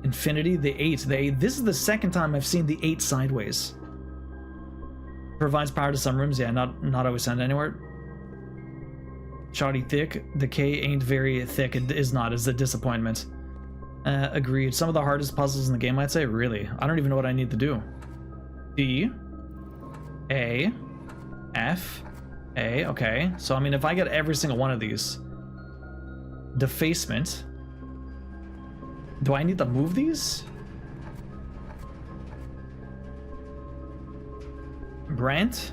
Infinity. The 8. The 8. This is the second time I've seen the 8 sideways. Provides power to some rooms. Yeah, not always sent anywhere. Shoddy thick. The K ain't very thick. It is not. It's a disappointment. Agreed. Some of the hardest puzzles in the game, I'd say. Really. I don't even know what I need to do. D. A. F. A. Okay. So, I mean, if I get every single one of these. Defacement. Do I need to move these? Brent?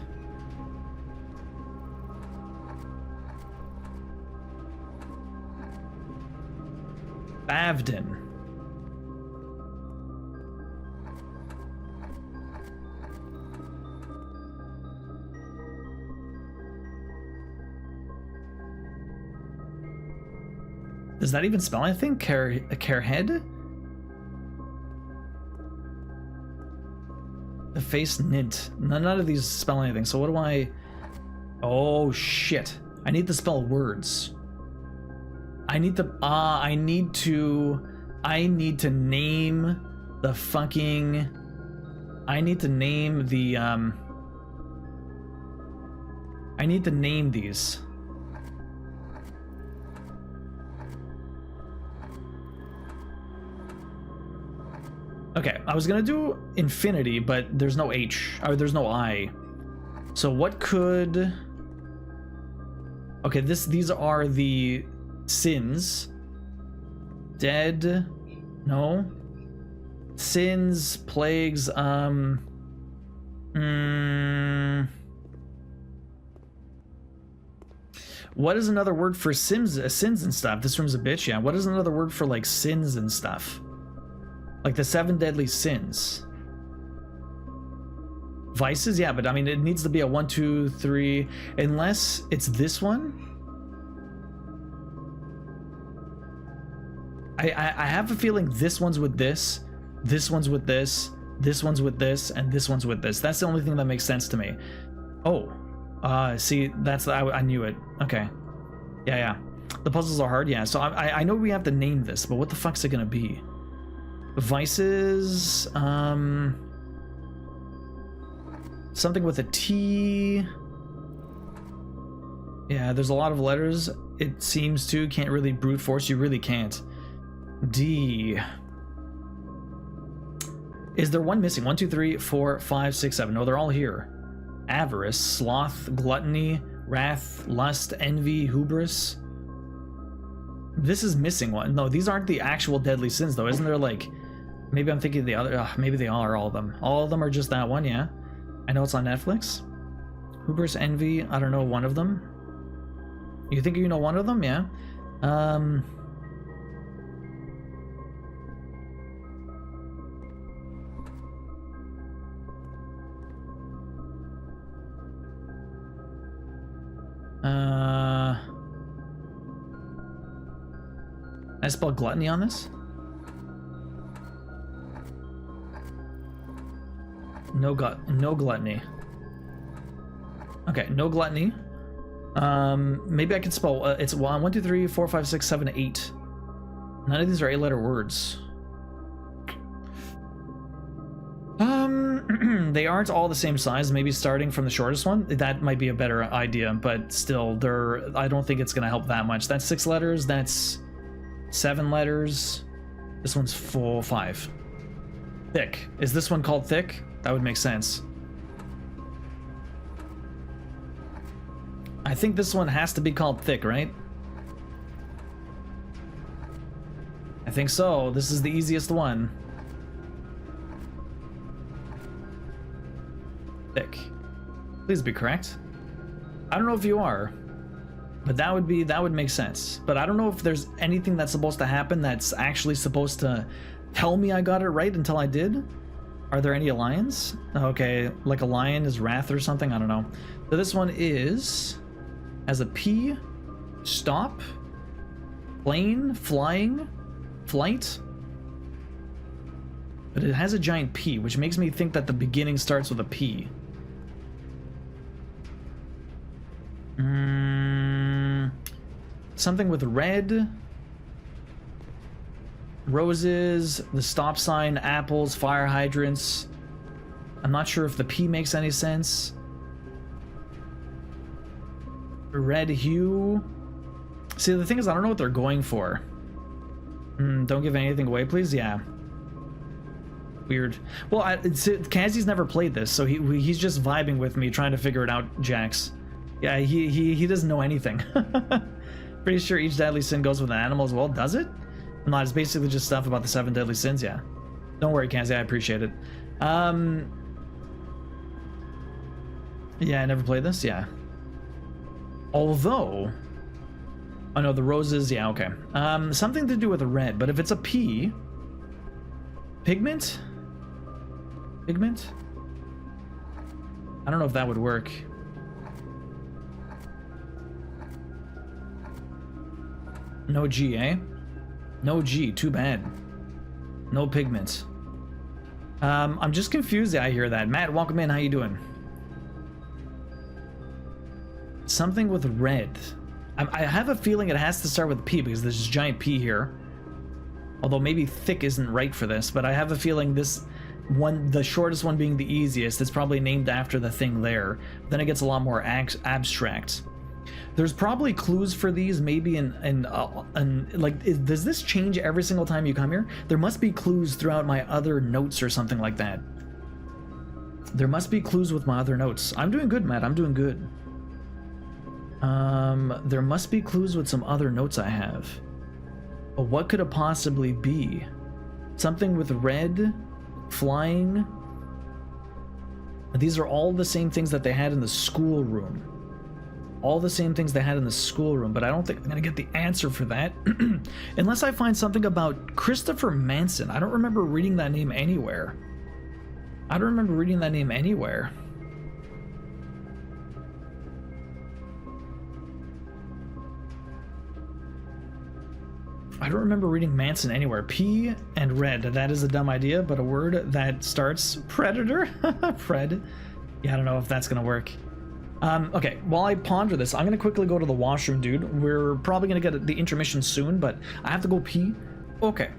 Bavden. Does that even spell anything? Carehead? The face nint. None of these spell anything. So what do I... Oh, shit. I need to spell words. I need to... I need to name the fucking... I need to name the, I need to name these. Okay, I was gonna do infinity, but there's no H, or there's no I. So what could... Okay, these are the sins. Dead, no. Sins, plagues, What is another word for sins and stuff? This room's a bitch, yeah. What is another word for, like, sins and stuff? Like the 7 deadly sins. Vices? Yeah, but I mean, it needs to be a 1, 2, 3. Unless it's this one. I have a feeling this one's with this. This one's with this. This one's with this, and this one's with this. That's the only thing that makes sense to me. Oh, see, that's I knew it. Okay, yeah. The puzzles are hard, yeah. So I know we have to name this, but what the fuck's it gonna be? Vices, something with a T. Yeah, there's a lot of letters. It seems to can't really brute force. You really can't. D. Is there one missing? 1, 2, 3, 4, 5, 6, 7. No, they're all here. Avarice, sloth, gluttony, wrath, lust, envy, hubris. This is missing one. No, these aren't the actual deadly sins, though. Isn't there like... Maybe I'm thinking the other... maybe they are all of them. All of them are just that one, yeah. I know it's on Netflix. Hubris, envy, I don't know one of them. You think you know one of them? Yeah. I spell gluttony on this? No gluttony. Okay, no gluttony. Maybe I could spell, it's 1, 2, 3, 4, 5, 6, 7, 8. None of these are 8-letter words. They aren't all the same size. Maybe starting from the shortest one, that might be a better idea, but still, I don't think it's gonna help that much. That's 6 letters, that's 7 letters. This one's 5. Thick. Is this one called thick? That would make sense. I think this one has to be called thick, right? I think so. This is the easiest one. Thick. Please be correct. I don't know if you are, but that would make sense. But I don't know if there's anything that's supposed to happen that's actually supposed to tell me I got it right until I did. Are there any lions? Okay, like a lion is wrath or something? I don't know. So this one has a P, stop, plane, flying, flight. But it has a giant P, which makes me think that the beginning starts with a P. Something with red. Roses, the stop sign, apples, fire hydrants. I'm not sure if the P makes any sense. Red hue. See, the thing is, I don't know what they're going for. Don't give anything away, please. Yeah. Weird. Well, Kazi's never played this, so he's just vibing with me, trying to figure it out, Jax. Yeah, he doesn't know anything. Pretty sure each deadly sin goes with an animal as well. Does it? No, it's basically just stuff about the 7 deadly sins, yeah. Don't worry, Kazi, I appreciate it. Yeah, I never played this, yeah. Although... Oh no, the roses, yeah, okay. Something to do with red, but if it's a P... Pigment? Pigment? I don't know if that would work. No G, eh? No G, too bad. No pigments. I'm just confused that I hear that. Matt, welcome in, how you doing? Something with red. I have a feeling it has to start with P because there's this giant P here. Although maybe thick isn't right for this, but I have a feeling this one, the shortest one being the easiest, is probably named after the thing there. Then it gets a lot more abstract. There's probably clues for these, maybe does this change every single time you come here? There must be clues throughout my other notes or something like that. There must be clues with my other notes. I'm doing good, Matt, I'm doing good. There must be clues with some other notes I have. But what could it possibly be? Something with red, flying. These are all the same things that they had in the schoolroom. All the same things they had in the schoolroom, but I don't think I'm gonna get the answer for that. Unless I find something about Christopher Manson. I don't remember reading that name anywhere. I don't remember reading that name anywhere. I don't remember reading Manson anywhere. P and red. That is a dumb idea, but a word that starts predator? Pred. Yeah, I don't know if that's gonna work. Okay, while I ponder this, I'm gonna quickly go to the washroom, dude. We're probably gonna get the intermission soon, but I have to go pee. Okay.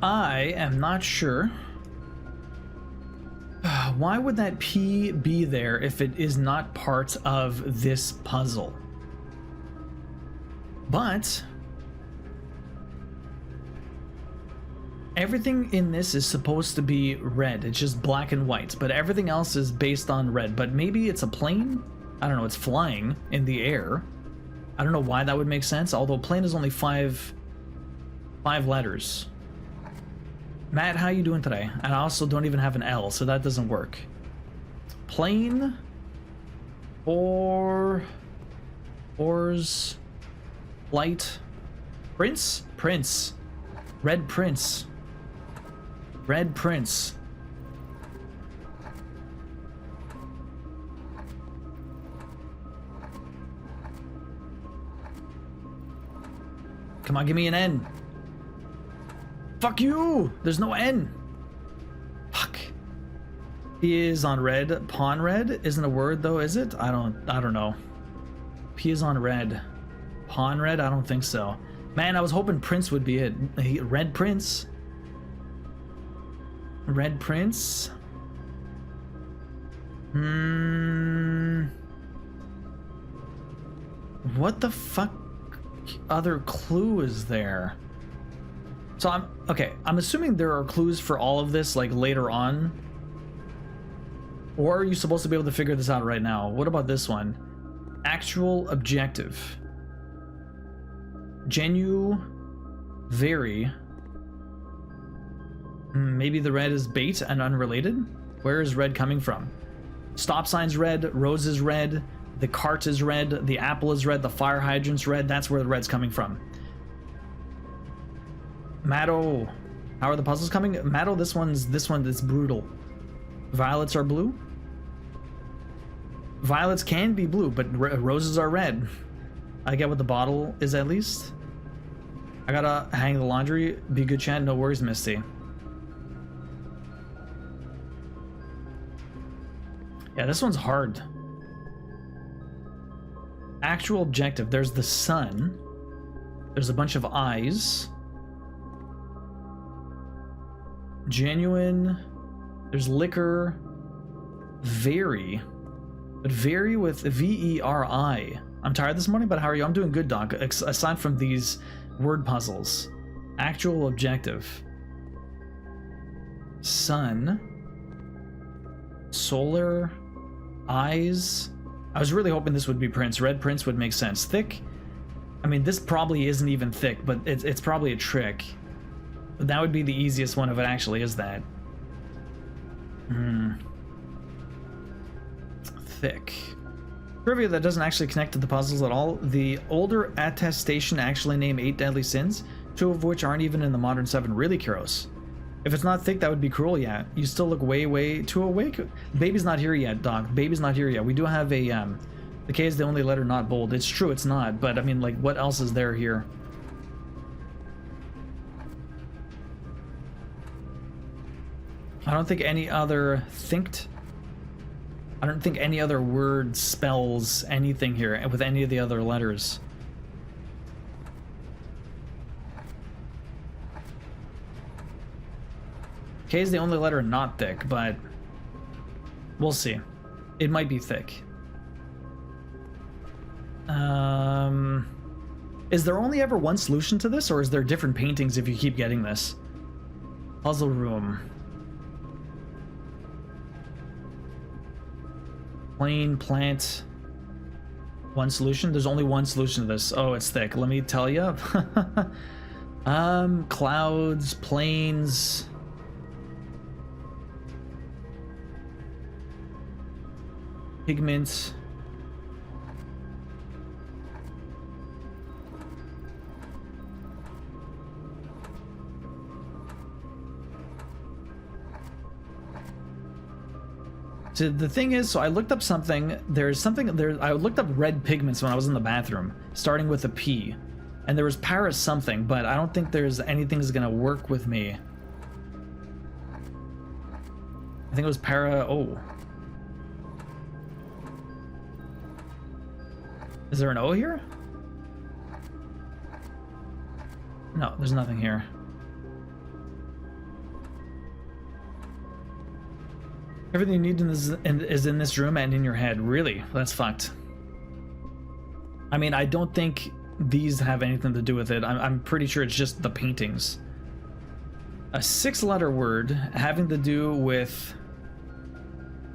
I am not sure. Why would that P be there if it is not part of this puzzle? But everything in this is supposed to be red. It's just black and white, but everything else is based on red. But maybe it's a plane? I don't know, it's flying in the air. I don't know why that would make sense, although plane is only five letters. Matt, how you doing today? And I also don't even have an L, so that doesn't work. Plane or oars, flight, prince, prince, red prince. Red Prince. Come on, give me an N. Fuck you! There's no N. Fuck. He is on red. Pawn red isn't a word though, is it? I don't know. P is on red. Pawn red? I don't think so. Man, I was hoping Prince would be it. Red Prince. Red Prince? What the fuck other clue is there? So I'm assuming there are clues for all of this like later on. Or are you supposed to be able to figure this out right now? What about this one? Actual objective. Very. Maybe the red is bait and unrelated? Where is red coming from? Stop sign's red, rose is red, the cart is red, the apple is red, the fire hydrant's red. That's where the red's coming from. Matto, how are the puzzles coming? Matto, this one is brutal. Violets are blue? Violets can be blue, but roses are red. I get what the bottle is at least. I gotta hang the laundry. Be good, chat. No worries, Misty. Yeah, this one's hard. Actual objective. There's the sun. There's a bunch of eyes. Genuine. There's liquor. Very. But very with V-E-R-I. I'm tired this morning, but how are you? I'm doing good, Doc. Aside from these word puzzles. Actual objective. Sun. Solar. Eyes. I was really hoping this would be Prince. Red Prince would make sense. Thick. I mean, this probably isn't even thick, but it's probably a trick. But that would be the easiest one if it actually is that. Thick. Trivia that doesn't actually connect to the puzzles at all. The older attestation actually named 8 deadly sins, 2 of which aren't even in the modern 7. Really, Kuros? If it's not thick, that would be cruel, yeah. You still look way too awake. Baby's not here yet, Doc. Baby's not here yet. We do have a, the K is the only letter not bold. It's true, it's not, but I mean, like, what else is there here? I don't think any other I don't think any other word spells anything here with any of the other letters. K is the only letter not thick, but we'll see. It might be thick. Is there only ever one solution to this, or is there different paintings if you keep getting this? Puzzle room. Plain plant. One solution? There's only one solution to this. Oh, it's thick. Let me tell you. Clouds, planes. Pigments. So the thing is, so I looked up something. There's something there. I looked up red pigments when I was in the bathroom, starting with a P. And there was para something, but I don't think there's anything that's gonna work with me. I think it was para... Oh. Is there an O here? No, there's nothing here. Everything you need is in this room and in your head. Really? That's fucked. I mean, I don't think these have anything to do with it. I'm pretty sure it's just the paintings. A 6-letter word having to do with...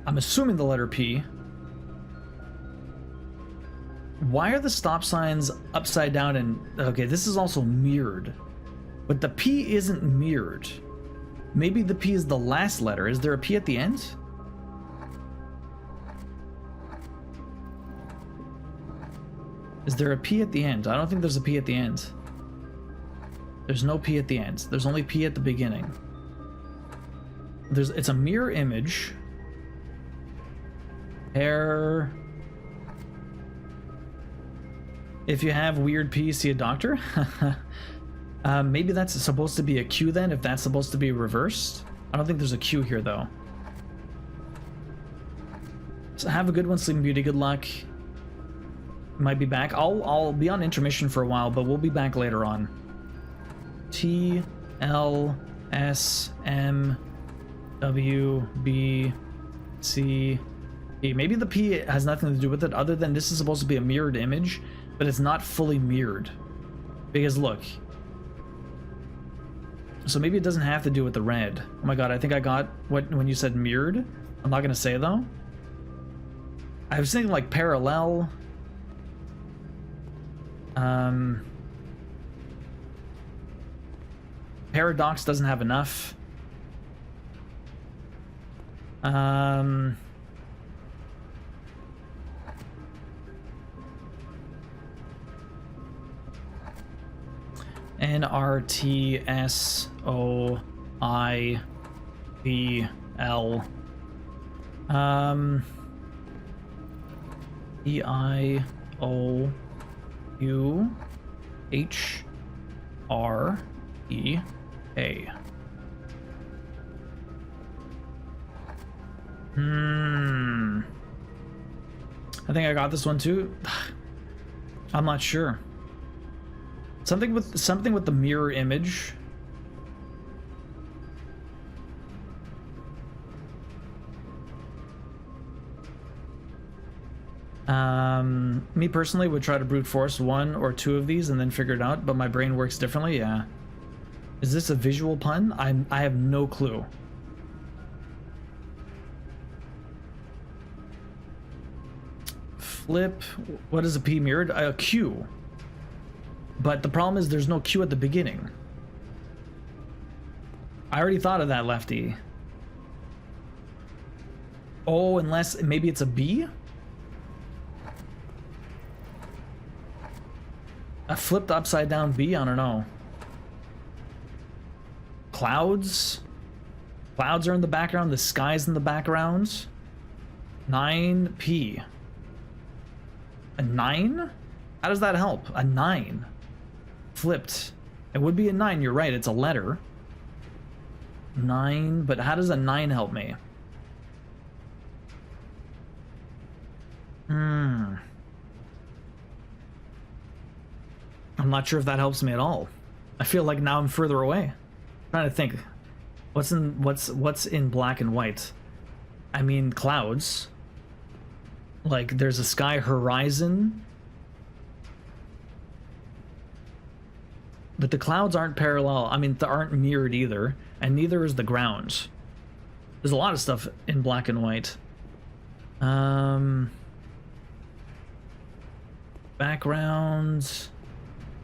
I'm assuming the letter P. Why are the stop signs upside down and... Okay, this is also mirrored. But the P isn't mirrored. Maybe the P is the last letter. Is there a P at the end? Is there a P at the end? I don't think there's a P at the end. There's no P at the end. There's only P at the beginning. It's a mirror image. Hair. If you have weird P, see a doctor. Maybe that's supposed to be a Q then, if that's supposed to be reversed. I don't think there's a Q here though. So have a good one, Sleeping Beauty. Good luck. Might be back. I'll be on intermission for a while, but we'll be back later on. T L S M W B C E. Maybe the P has nothing to do with it other than this is supposed to be a mirrored image, but it's not fully mirrored. Because look. So maybe it doesn't have to do with the red. Oh my god, I think I got what when you said mirrored. I'm not gonna say though. I was thinking like parallel. Paradox doesn't have enough. NRTSOIVL. EIOUHREA. I think I got this one too. I'm not sure. Something with the mirror image. Me personally would try to brute force 1 or 2 of these and then figure it out, but my brain works differently. Yeah. Is this a visual pun? I have no clue. Flip. What is a P mirrored? A Q. But the problem is there's no Q at the beginning. I already thought of that, Lefty. Oh, unless maybe it's a B? A flipped upside down B? I don't know. Clouds? Clouds are in the background. The sky's in the background. 9P. A 9? How does that help? A 9. Flipped. It would be a 9. You're right. It's a letter. 9. But how does a 9 help me? I'm not sure if that helps me at all. I feel like now I'm further away. I'm trying to think. What's in black and white? I mean clouds. Like there's a sky horizon. But the clouds aren't parallel. I mean, they aren't mirrored either, and neither is the ground. There's a lot of stuff in black and white. Backgrounds.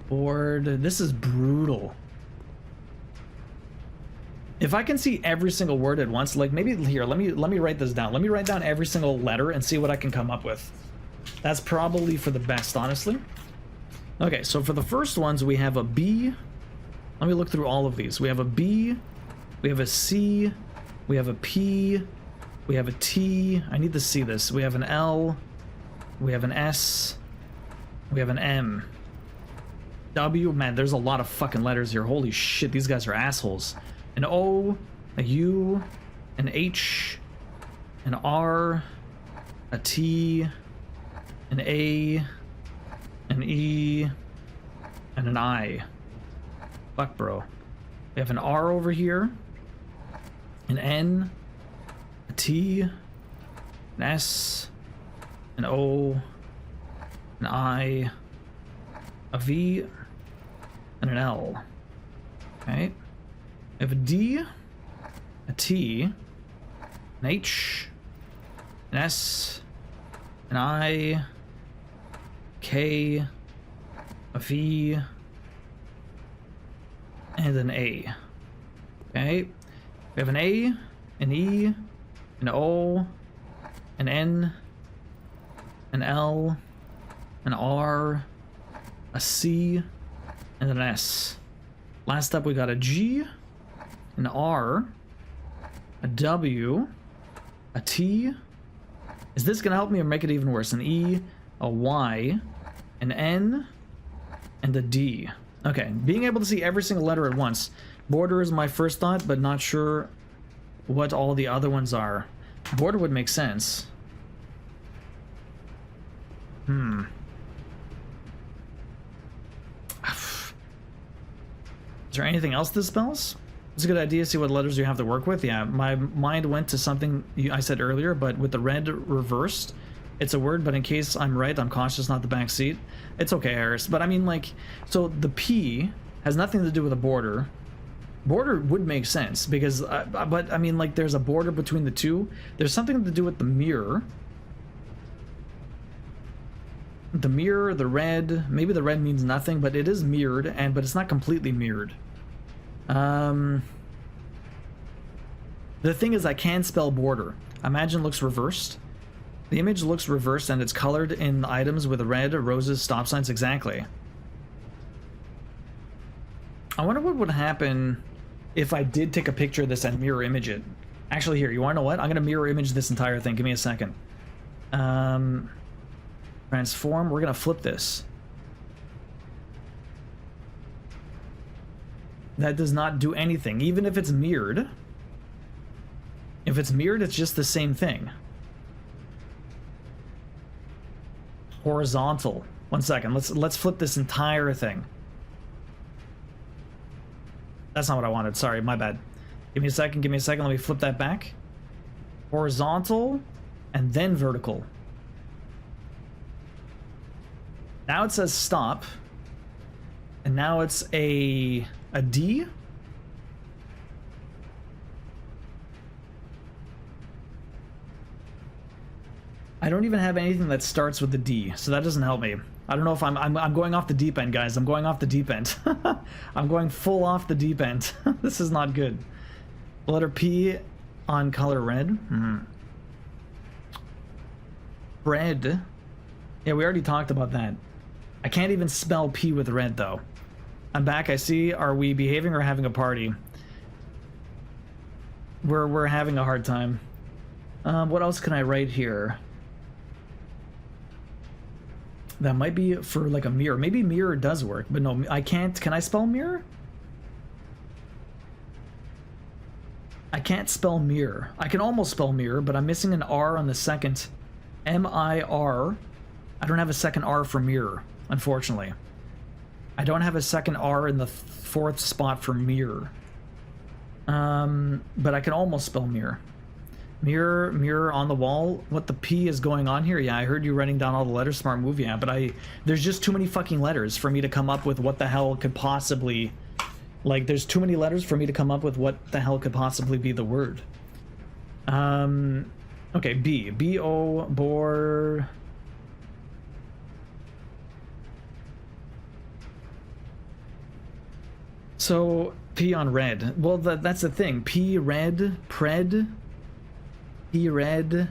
Board. This is brutal. If I can see every single word at once, like maybe here, let me write this down. Let me write down every single letter and see what I can come up with. That's probably for the best, honestly. Okay, so for the first ones, we have a B. Let me look through all of these. We have a B, we have a C, we have a P, we have a T. I need to see this. We have an L, we have an S, we have an M. W, man, there's a lot of fucking letters here. Holy shit, these guys are assholes. An O, a U, an H, an R, a T, an A, an E, and an I. Fuck, bro. We have an R over here, an N, a T, an S, an O, an I, a V, and an L. Okay. We have a D, a T, an H, an S, an I, K, a V, and an A. Okay. We have an A, an E, an O, an N, an L, an R, a C, and an S. Last up, we got a G, an R, a W, a T. Is this gonna help me or make it even worse? An E, a Y, an N, and a D. Okay, being able to see every single letter at once. Border is my first thought, but not sure what all the other ones are. Border would make sense. Is there anything else this spells? It's a good idea to see what letters you have to work with. Yeah, my mind went to something I said earlier, but with the red reversed, it's a word, but in case I'm right, I'm cautious, not the back seat. It's okay, Harris. But I mean, like, so the P has nothing to do with a border. Border would make sense because, but I mean, like, there's a border between the two. There's something to do with the mirror. The mirror, the red, maybe the red means nothing, but it is mirrored, but it's not completely mirrored. The thing is, I can spell border. Imagine looks reversed. The image looks reversed and it's colored in items with red, roses, stop signs, exactly. I wonder what would happen if I did take a picture of this and mirror image it. Actually, here, you wanna know what? I'm gonna mirror image this entire thing. Give me a second. Transform, we're gonna flip this. That does not do anything, even if it's mirrored. If it's mirrored, it's just the same thing. Horizontal. One second, let's flip this entire thing. That's not what I wanted, sorry, my bad. Give me a second, let me flip that back. Horizontal, and then vertical. Now it says stop. And now it's a D. I don't even have anything that starts with the D, so that doesn't help me. I don't know if I'm going off the deep end, guys. I'm going off the deep end. I'm going full off the deep end. This is not good. Letter P on color red. Red. Yeah, we already talked about that. I can't even spell P with red, though. I'm back, I see. Are we behaving or having a party? We're having a hard time. What else can I write here? That might be for like a mirror. Maybe mirror does work, but no, I can't. Can I spell mirror? I can't spell mirror. I can almost spell mirror, but I'm missing an R on the second. M-I-R. I don't have a second R for mirror, unfortunately. I don't have a second R in the fourth spot for mirror. But I can almost spell mirror. Mirror, mirror on the wall. What the P is going on here? Yeah, I heard you writing down all the letters. Smart move, yeah. But there's just too many fucking letters for me to come up with what the hell could possibly... Like, there's too many letters for me to come up with what the hell could possibly be the word. Okay, B. B-O, bor... So, P on red. Well, that's the thing. P red, pred... P red,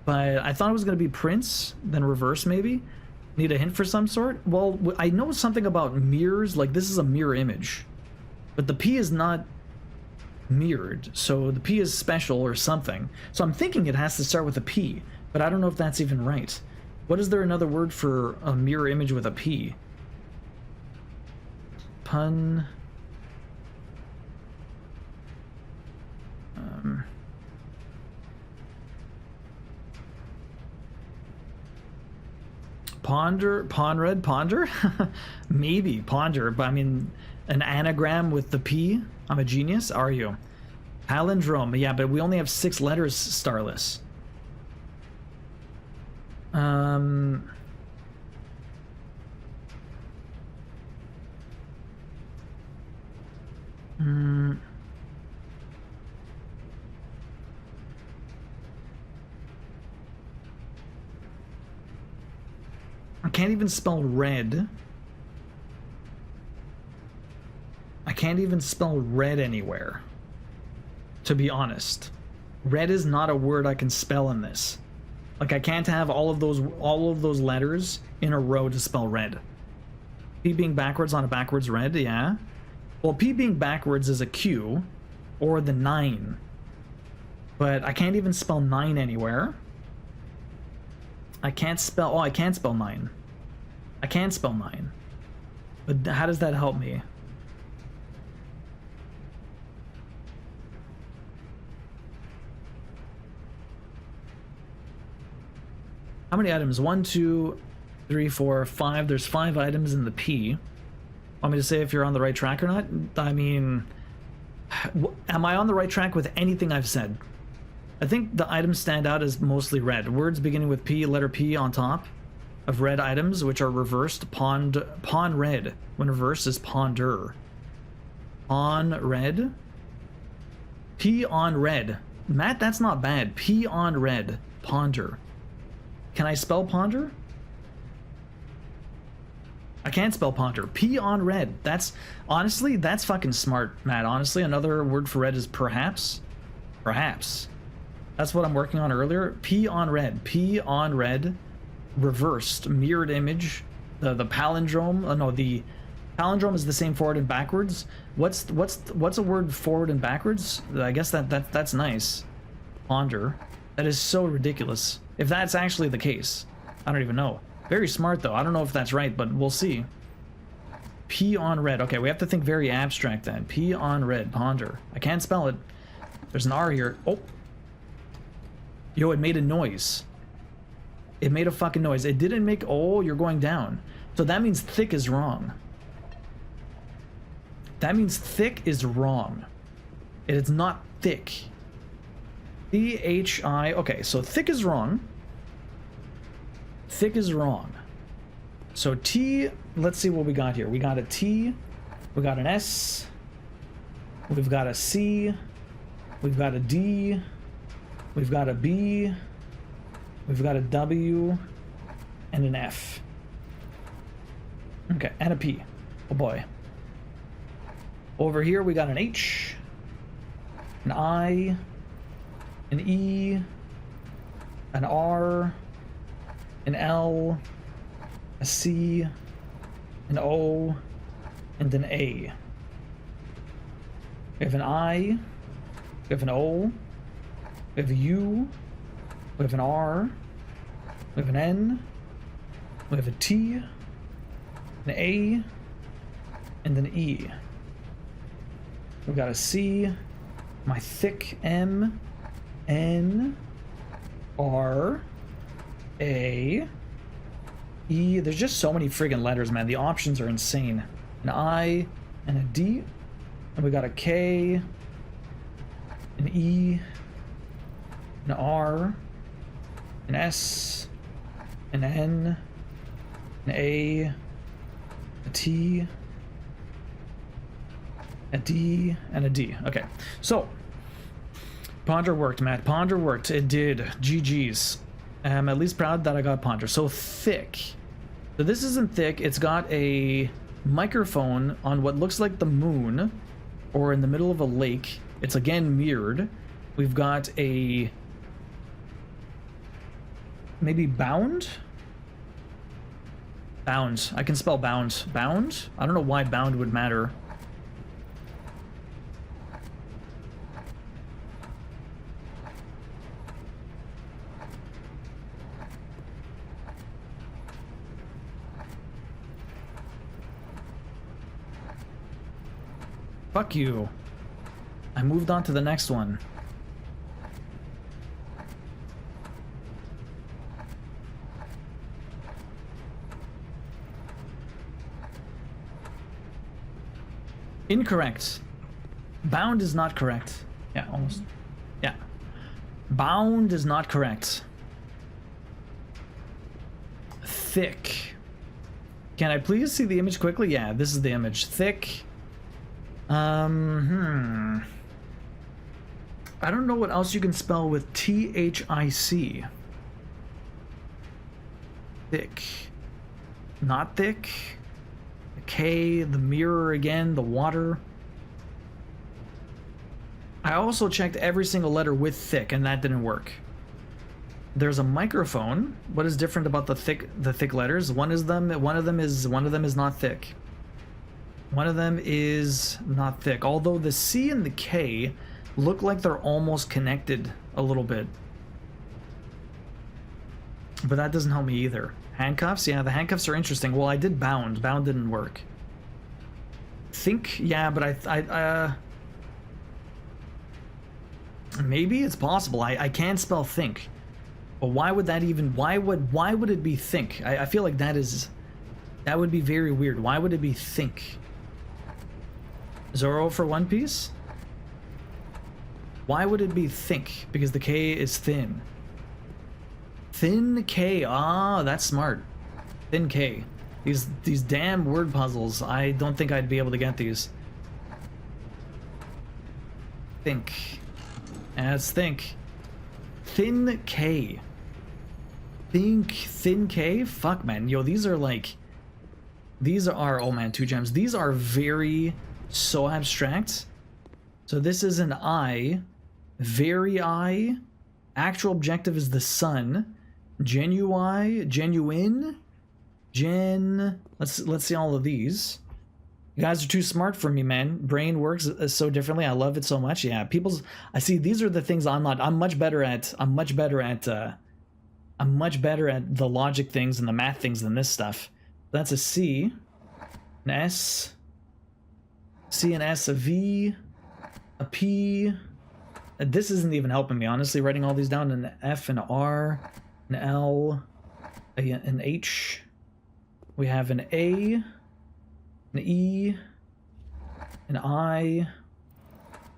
but I thought it was going to be Prince, then reverse maybe? Need a hint for some sort? Well, I know something about mirrors, like this is a mirror image. But the P is not mirrored, so the P is special or something. So I'm thinking it has to start with a P, but I don't know if that's even right. What is there another word for a mirror image with a P? Pun. Ponder, Ponred, Ponder? Maybe, Ponder, but I mean, an anagram with the P? I'm a genius, are you? Palindrome, yeah, but we only have 6 letters, Starless. I can't even spell red. I can't even spell red anywhere, to be honest. Red is not a word I can spell in this. Like, I can't have all of those letters in a row to spell red. P being backwards on a backwards red, yeah. Well, P being backwards is a Q, or the 9. But I can't even spell 9 anywhere. I can't spell... Oh, I can spell 9. I can spell 9. But how does that help me? How many items? 1, 2, 3, 4, 5. There's 5 items in the P. Want me to say if you're on the right track or not? I mean... Am I on the right track with anything I've said? I think the items stand out as mostly red. Words beginning with P, letter P on top of red items, which are reversed. Pawn red. When reversed is ponder. On red. P on red. Matt, that's not bad. P on red. Ponder. Can I spell ponder? I can't spell ponder. P on red. That's... Honestly, that's fucking smart, Matt. Honestly, another word for red is perhaps. Perhaps. That's what I'm working on earlier. P on red. P on red. Reversed. Mirrored image. The palindrome. No, the palindrome is the same forward and backwards. What's a word forward and backwards? I guess that's nice. Ponder. That is so ridiculous. If that's actually the case. I don't even know. Very smart, though. I don't know if that's right, but we'll see. P on red. Okay, we have to think very abstract then. P on red. Ponder. I can't spell it. There's an R here. Oh. Yo, it made a noise. It made a fucking noise. It didn't make... Oh, you're going down. So that means thick is wrong. That means thick is wrong. It is not thick. T-H-I... Okay, so thick is wrong. Thick is wrong. So T... Let's see what we got here. We got a T. We got an S. We've got a C. We've got a D. We've got a B. We've got a W. And an F. Okay, and a P. Oh boy. Over here we got an H. An I. An E. An R. An L. A C. An O. And an A. We have an I. We have an O. We have a U. We have an R. We have an N. We have a T. An A. And an E. We got a C. My thick M. N. R. A. E. There's just so many friggin' letters, man. The options are insane. An I. And a D. And we got a K. An E. An R. An S. An N. An A. A T. A D. And a D. Okay. So, Ponder worked, Matt. Ponder worked. It did. GG's. I'm at least proud that I got Ponder. So, thick. So this isn't thick. It's got a microphone on what looks like the moon, or in the middle of a lake. It's again mirrored. We've got a... maybe bound? Bound. I can spell bound. Bound? I don't know why bound would matter. Fuck you. I moved on to the next one. Incorrect. Bound is not correct. Yeah, almost. Yeah. Bound is not correct. Thick. Can I please see the image quickly? Yeah, this is the image. Thick. I don't know what else you can spell with T-H-I-C. Thick. Not thick. The K, the mirror again, the water. I also checked every single letter with thick, and that didn't work. There's a microphone. What is different about the thick letters? One of them is not thick. One of them is not thick. Although the C and the K look like they're almost connected a little bit. But that doesn't help me either. Handcuffs? Yeah, the handcuffs are interesting. Well, I did bound. Bound didn't work. Think? Yeah, but I maybe it's possible. I can't spell think. But why would that even... Why would it be think? I feel like that would be very weird. Why would it be think? Zoro for One Piece? Why would it be think? Because the K is thin. Thin K. Ah, that's smart. Thin K. These damn word puzzles. I don't think I'd be able to get these. Think. Let's think. Thin K. Think thin K? Fuck, man. Yo, these are like... These are... Oh, man, 2 gems. These are very... So abstract. So this is an I. Very I. Actual objective is the sun. Genuine. Let's see all of these. You guys are too smart for me, man. Brain works so differently. I love it so much. Yeah, I see these are the things I'm much better at the logic things and the math things than this stuff. That's a C, an S, C and S, a V, a P. This isn't even helping me, honestly, writing all these down. An F, an R, an L, an H. We have an A, an E, an I,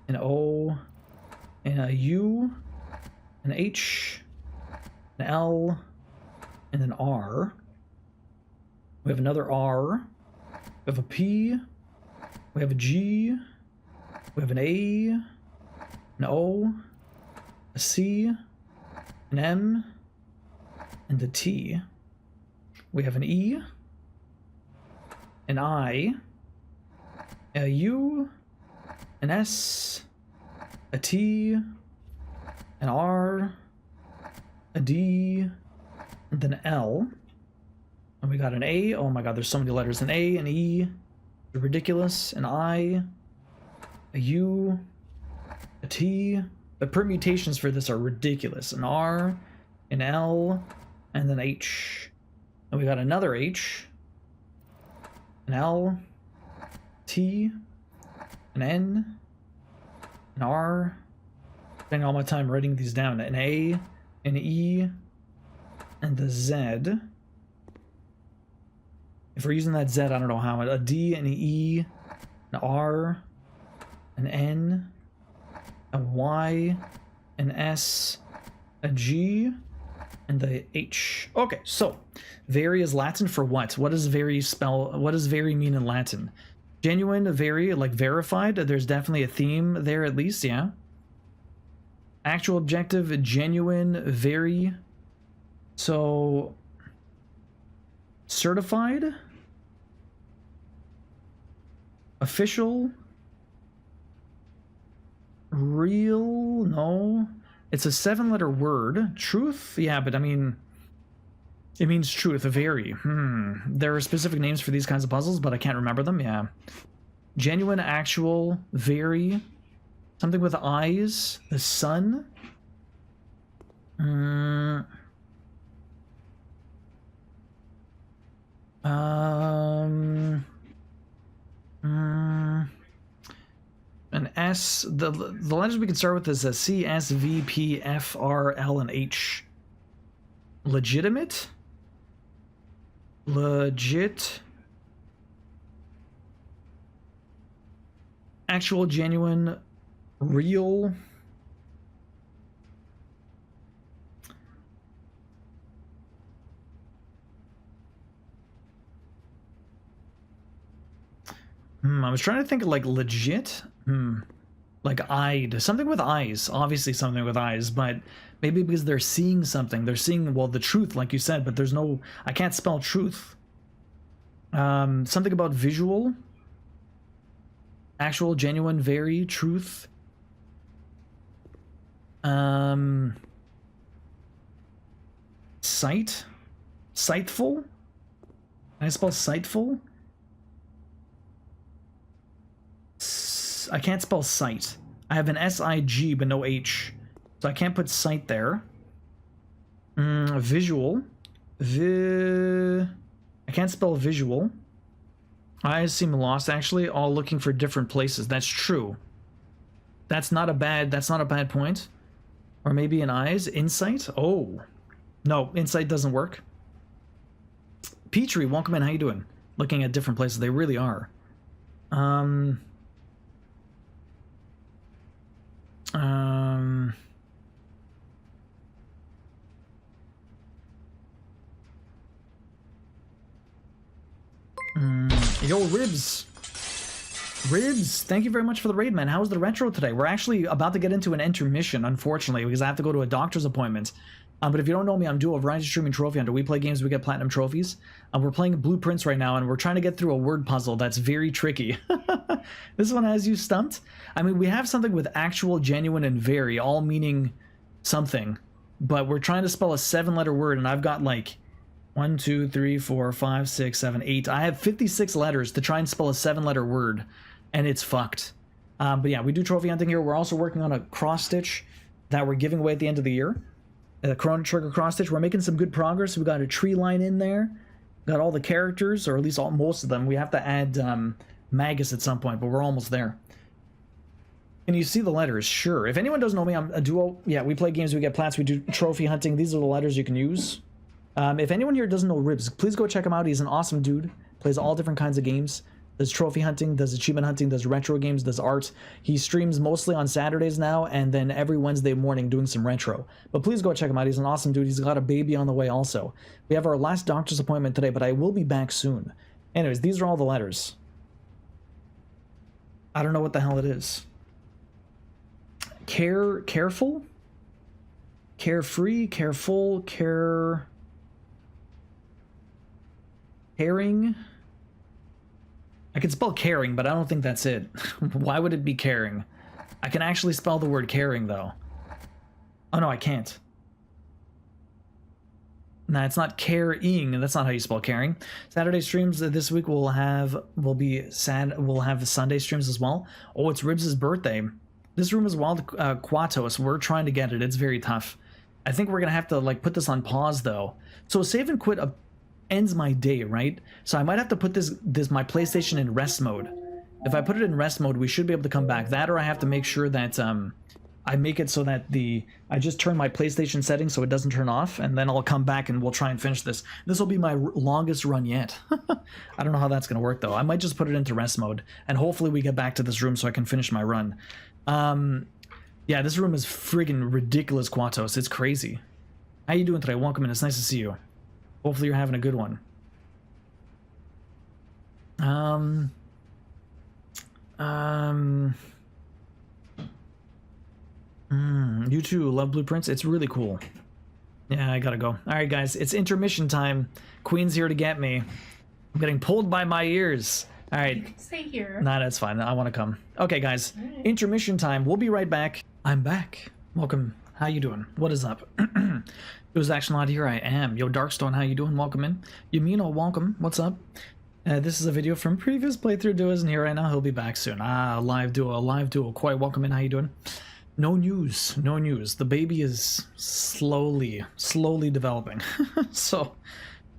an O, and a U, an H, an L, and an R. We have another R. We have a P. We have a G. We have an A, an O, a C, an M, and a T. We have an E, an I, a U, an S, a T, an R, a D, and an L. And we got an A. Oh my god, there's so many letters. An A, an E, ridiculous, an I, a U, a T. The permutations for this are ridiculous. An R, an L, and an H. And we got another H, an L, T, an N, an R. Spending all my time writing these down. An A, an E, and the Z. If we're using that Z, I don't know how. A D, an E, an R, an N, a Y, an S, a G, and the H. Okay, so very is Latin for what? What does very spell? What does very mean in Latin? Genuine, very, like verified. There's definitely a theme there, at least, yeah. Actual objective, genuine, very. So certified, official, real. No, it's a 7-letter word. Truth, yeah, but I mean, it means truth. Very. There are specific names for these kinds of puzzles, but I can't remember them. Yeah. Genuine, actual, very. Something with eyes. The sun. S. The letters we can start with is C, S, V, P, F, R, L, and H. Legitimate? Legit? Actual, genuine, real? I was trying to think of like legit. Like eyed. Something with eyes. Obviously something with eyes, but maybe because they're seeing something. They're seeing, well, the truth, like you said, but there's no... I can't spell truth. Something about visual. Actual, genuine, very, truth. Sight? Sightful? Can I spell sightful? I can't spell sight. I have an S-I-G but no H. So I can't put sight there. Visual. I can't spell visual. Eyes seem lost actually, all looking for different places. That's true. That's not a bad point. Or maybe an eyes. Insight? Oh. No, insight doesn't work. Petrie, welcome in, how you doing? Looking at different places, they really are. Yo, Ribs, thank you very much for the raid, man. How was the retro today? We're actually about to get into an intermission, unfortunately, because I have to go to a doctor's appointment. But if you don't know me, I'm Duo, Variety Streaming Trophy Hunter. We play games, we get platinum trophies. We're playing Blueprints right now, and we're trying to get through a word puzzle that's very tricky. This one has you stumped. I mean, we have something with actual, genuine, and very, all meaning something. But we're trying to spell a 7-letter word, and I've got like 1, 2, 3, 4, 5, 6, 7, 8. I have 56 letters to try and spell a 7-letter word, and it's fucked. But yeah, we do trophy hunting here. We're also working on a cross stitch that we're giving away at the end of the year. The Chrono Trigger cross stitch. We're making some good progress. We got a tree line in there. Got all the characters, or at least most of them. We have to add Magus at some point, but we're almost there. Can you see the letters? Sure. If anyone doesn't know me, I'm a Duo. Yeah, we play games, we get plats, we do trophy hunting. These are the letters you can use. If anyone here doesn't know Ribs, please go check him out. He's an awesome dude. Plays all different kinds of games. Does trophy hunting, does achievement hunting, does retro games, does art. He streams mostly on Saturdays now, and then every Wednesday morning doing some retro. But please go check him out. He's an awesome dude. He's got a baby on the way also. We have our last doctor's appointment today, but I will be back soon. Anyways, these are all the letters. I don't know what the hell it is. Careful? Carefree? Careful? Caring? I can spell caring, but I don't think that's it. Why would it be caring? I can actually spell the word caring, though. Oh, no, I can't. Nah, it's not caring. That's not how you spell caring. Saturday streams this week we'll have Sunday streams as well. Oh, it's Ribs' birthday. This room is Wild Quatos. We're trying to get it. It's very tough. I think we're gonna have to like put this on pause though. So save and quit ends my day, right? So I might have to put this my PlayStation in rest mode. If I put it in rest mode, we should be able to come back. That, or I have to make sure that I make it so that I just turn my PlayStation settings so it doesn't turn off, and then I'll come back and we'll try and finish this. This will be my longest run yet. I don't know how that's gonna work though. I might just put it into rest mode, and hopefully we get back to this room so I can finish my run. Yeah, this room is friggin' ridiculous, Quatos. It's crazy. How you doing today? Welcome in. It's nice to see you. Hopefully you're having a good one. You too love Blueprints. It's really cool. Yeah, I gotta go. All right, guys, it's intermission time. Queen's here to get me. I'm getting pulled by my ears. All right. You can stay here. Nah, that's fine. I want to come. Okay, guys. Right. Intermission time. We'll be right back. I'm back. Welcome. How you doing? What is up? It was actually not here. I am. Yo, Darkstone, how you doing? Welcome in. Yumino, welcome. What's up? This is a video from previous playthrough. Duo isn't here right now. He'll be back soon. Live duo. Quite welcome in. How you doing? No news. No news. The baby is slowly developing. So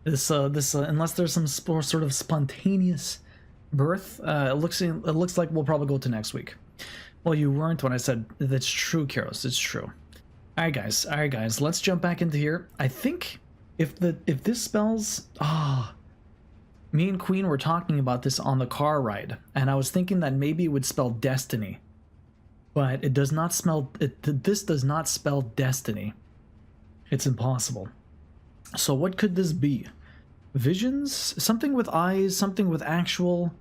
this unless there's some sort of spontaneous birth, it looks like we'll probably go to next week. Well, you weren't when I said that's true, Karos. It's true. All right, guys. All right, guys. Let's jump back into here. I think if this spells me and Queen were talking about this on the car ride, and I was thinking that maybe it would spell destiny, but it does not spell. This does not spell destiny. It's impossible. So what could this be? Visions? Something with eyes? Something with actual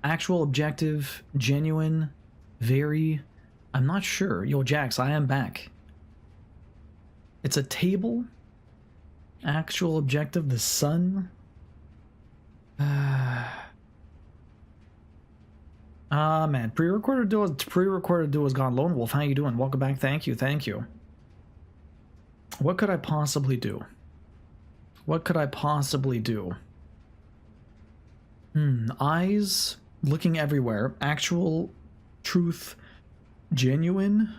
objective, genuine, very. I'm not sure. Yo, Jax, I am back. It's a table. Actual objective, the sun. Man, pre-recorded duo has gone. Lone Wolf, how you doing? Welcome back. Thank you, thank you. What could I possibly do? What could I possibly do? Eyes looking everywhere. Actual, truth, genuine,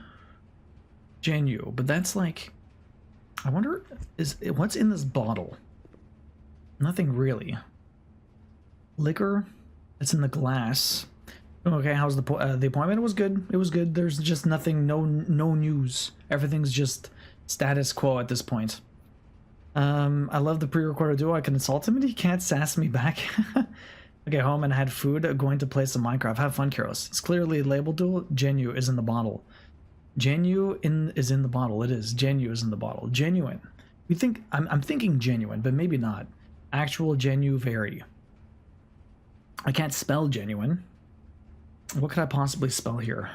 but that's like, I wonder, what's in this bottle? Nothing really. Liquor, it's in the glass. Okay, how's the appointment? It was good. It was good. There's just nothing, no news. Everything's just status quo at this point. I love the pre-recorded duo. I can insult him and he can't sass me back. Okay, home and had food. Going to play some Minecraft. Have fun, Karos. It's clearly labeled duel. Genu is in the bottle. Genu is in the bottle. It is. Genu is in the bottle. Genuine. We think I'm thinking genuine, but maybe not. Actual, genu, very. I can't spell genuine. What could I possibly spell here?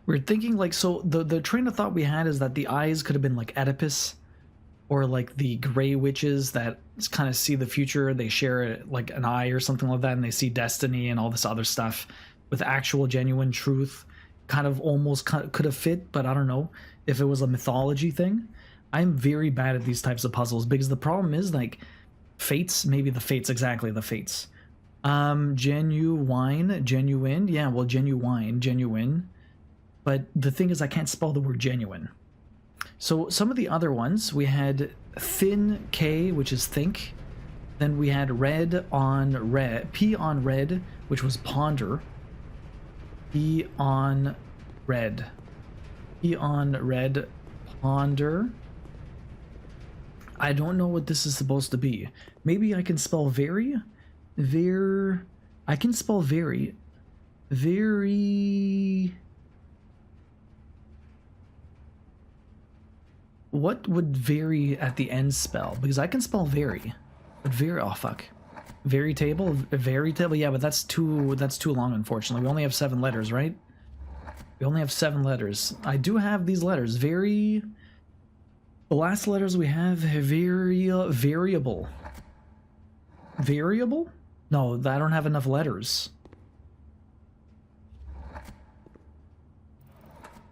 We're thinking like, so the train of thought we had is that the eyes could have been like Oedipus, or like the gray witches that kind of see the future. They share like an eye or something like that, and they see destiny and all this other stuff with actual genuine truth. Kind of almost could have fit, but I don't know if it was a mythology thing. I'm very bad at these types of puzzles because the problem is like fates, maybe the fates, exactly the fates. Genuine, genuine, yeah, well, genuine, genuine. But the thing is I can't spell the word genuine. So some of the other ones, we had thin K, which is think. Then we had red on red, P on red, which was ponder. P on red. P on red, ponder. I don't know what this is supposed to be. Maybe I can spell very. I can spell very. Very. What would very at the end spell? Because I can spell very. But very, oh fuck. Very table, yeah, but that's too long, unfortunately. We only have 7 letters, right? We only have 7 letters. I do have these letters. Very. The last letters we have, variable. Variable? No, I don't have enough letters.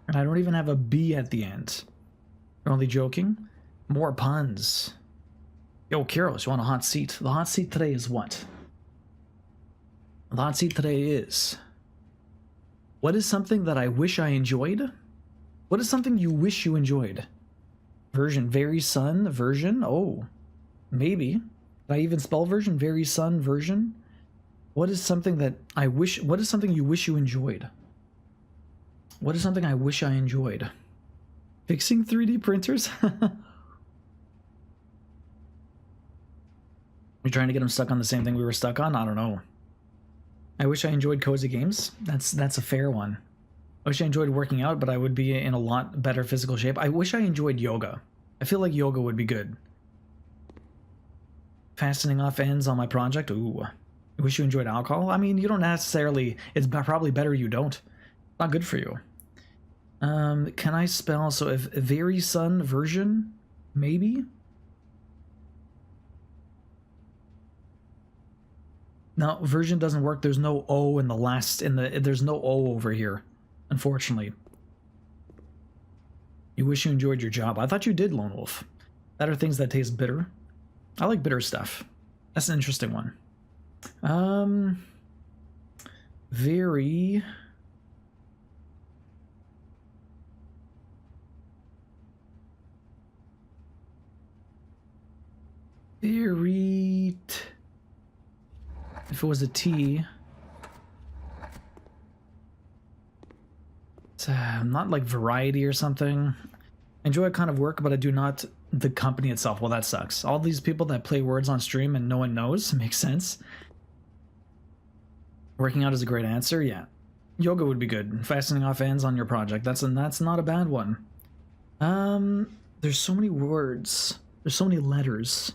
And I don't even have a B at the end. You're only joking? More puns. Yo, Kiros, you want a hot seat? The hot seat today is what? The hot seat today is... What is something that I wish I enjoyed? What is something you wish you enjoyed? Version, very sun, version? Oh, maybe. Did I even spell version? Very sun, version? What is something that I wish... What is something you wish you enjoyed? What is something I wish I enjoyed? Fixing 3D printers? You're trying to get them stuck on the same thing we were stuck on? I don't know. I wish I enjoyed cozy games. That's a fair one. I wish I enjoyed working out, but I would be in a lot better physical shape. I wish I enjoyed yoga. I feel like yoga would be good. Fastening off ends on my project? Ooh. I wish you enjoyed alcohol? I mean, you don't necessarily... It's probably better you don't. Not good for you. Can I spell... So if very sun version? Maybe? No, version doesn't work. There's no O in the last... There's no O over here, unfortunately. You wish you enjoyed your job. I thought you did, Lone Wolf. That are things that taste bitter. I like bitter stuff. That's an interesting one. Very... Very. If it was a T. It's not like variety or something. Enjoy kind of work, but I do not the company itself. Well, that sucks. All these people that play words on stream and no one knows. Makes sense. Working out is a great answer. Yeah. Yoga would be good. Fastening off ends on your project. That's not a bad one. There's so many words. There's so many letters.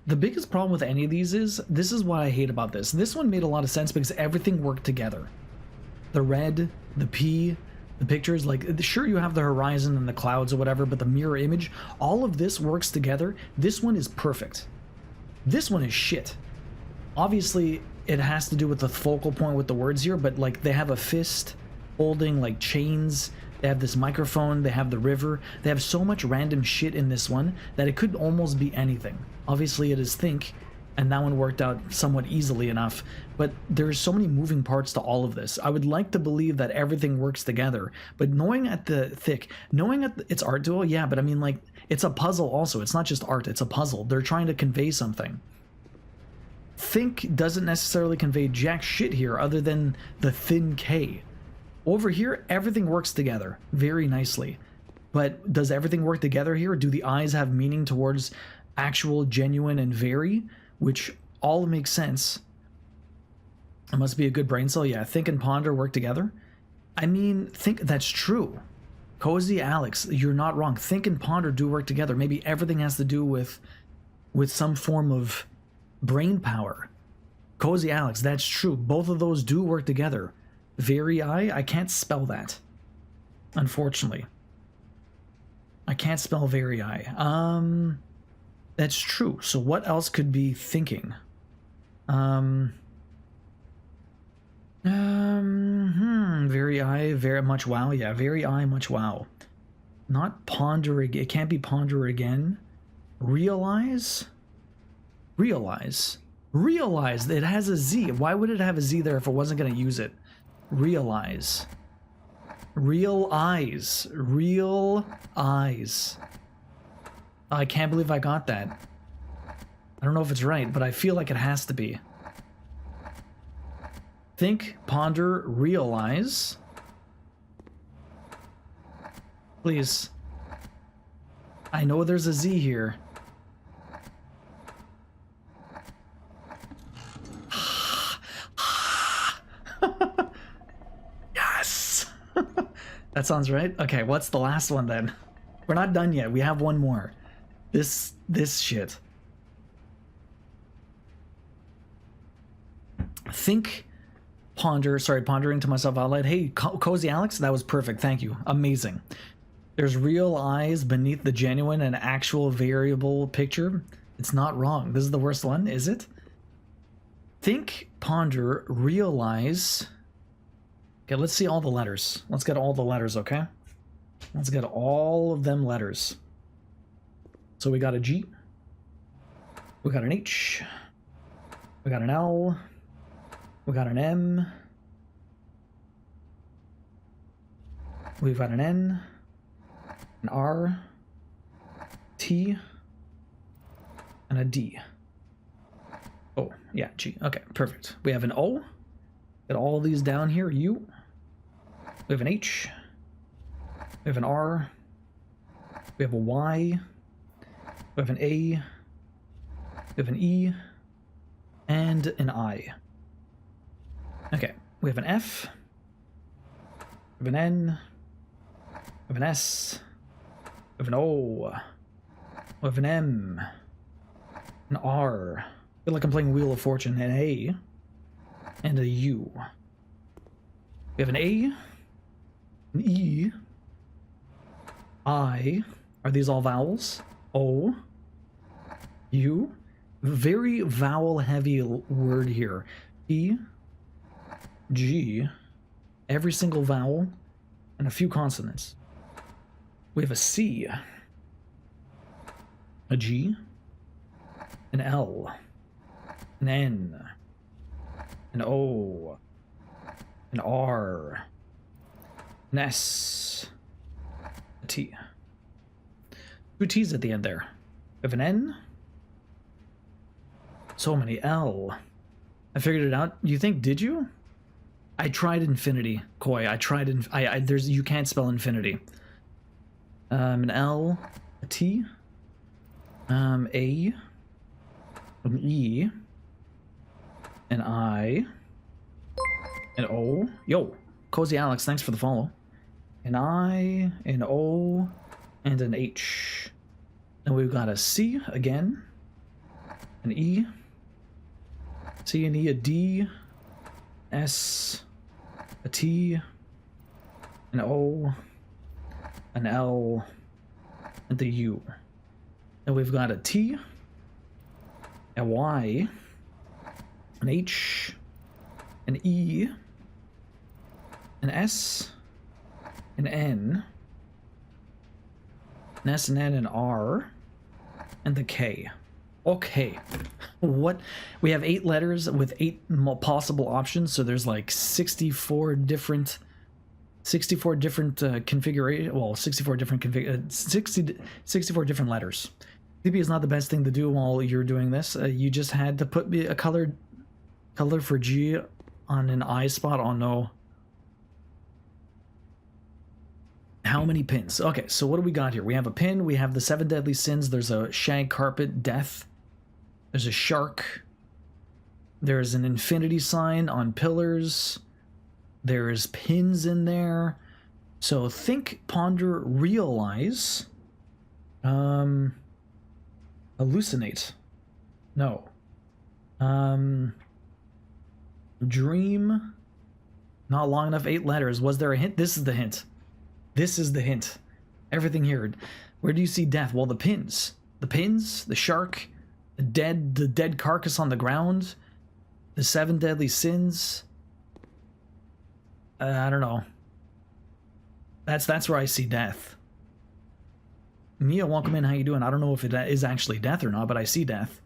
The biggest problem with any of these is, this is what I hate about this. This one made a lot of sense because everything worked together. The red, the P, the pictures, like, sure you have the horizon and the clouds or whatever, but the mirror image, all of this works together. This one is perfect. This one is shit. Obviously, it has to do with the focal point with the words here, but like they have a fist holding like chains. They have this microphone, they have the river. They have so much random shit in this one that it could almost be anything. Obviously it is think, and that one worked out somewhat easily enough, but there's so many moving parts to all of this. I would like to believe that everything works together, but knowing at the thick, knowing at the, it's art duel, yeah, but I mean like, it's a puzzle also. It's not just art, it's a puzzle. They're trying to convey something. Think doesn't necessarily convey jack shit here other than the thin K. Over here, everything works together very nicely. But does everything work together here? Do the eyes have meaning towards actual, genuine, and very? Which all makes sense. It must be a good brain cell. Yeah, think and ponder work together. I mean, think that's true. Cozy Alex, you're not wrong. Think and ponder do work together. Maybe everything has to do with some form of brain power. Cozy Alex, that's true. Both of those do work together. Very I can't spell that. Unfortunately. I can't spell very I. That's true. So what else could be thinking? Very I, very much wow. Yeah, very I, much wow. Not ponder again. It can't be ponder again. Realize? Realize. Realize. It has a Z. Why would it have a Z there if it wasn't going to use it? Realize. Real eyes. Real eyes. I can't believe I got that. I don't know if it's right, but I feel like it has to be. Think, ponder, realize. Please. I know there's a Z here. Yes! That sounds right. Okay, what's the last one then? We're not done yet. We have one more. This shit. Think, ponder, sorry, pondering to myself out loud. Hey, Cozy Alex, that was perfect. Thank you. Amazing. There's real eyes beneath the genuine and actual variable picture. It's not wrong. This is the worst one, is it? Think, ponder, realize. Okay, let's see all the letters. Let's get all the letters, okay? Let's get all of them letters. So we got a G. We got an H. We got an L. We got an M. We've got an N. An R. T. And a D. Oh, yeah, G. Okay, perfect. We have an O. Get all of these down here. U. We have an H. We have an R. We have a Y. We have an A. We have an E. And an I. Okay, we have an F. We have an N. We have an S. We have an O. We have an M. An R. I feel like I'm playing Wheel of Fortune. An A. And a U. We have an A. An E. I. Are these all vowels? O. U. Very vowel heavy word here. E. G. Every single vowel. And a few consonants. We have a C. A G. An L. An N. an O, an R, an S, a T. 2 T's at the end there. We have an N. So many L. I figured it out. You think, did you? I tried infinity, Koi. I tried there's you can't spell infinity. An L, a T, A, an E, an I, an O. Yo, Cozy Alex, thanks for the follow. An I, an O, and an H. And we've got a C again, an E, C and E, a D, S, a T, an O, an L, and the U. And we've got a T, a Y, an H, an E, an S, an N, an S, an N, an R, and the K. Okay. What? We have 8 letters with 8 possible options, so there's like 64 different configuration. Well, 64 different 64 different letters. TP is not the best thing to do while you're doing this. You just had to put a color for G on an I spot. Oh no. How many pins? Okay, so what do we got here? We have a pin, we have the 7 deadly sins, there's a shag carpet, death, there's a shark, there's an infinity sign on pillars, there's pins in there. So think, ponder, realize, hallucinate, no, dream, not long enough, 8 letters. Was there a hint? This is the hint. This is the hint. Everything here. Where do you see death? Well, the pins. The pins, the shark, the dead carcass on the ground, the 7 deadly sins. I don't know. That's where I see death. Mia, welcome in. How you doing? I don't know if it is actually death or not, but I see death.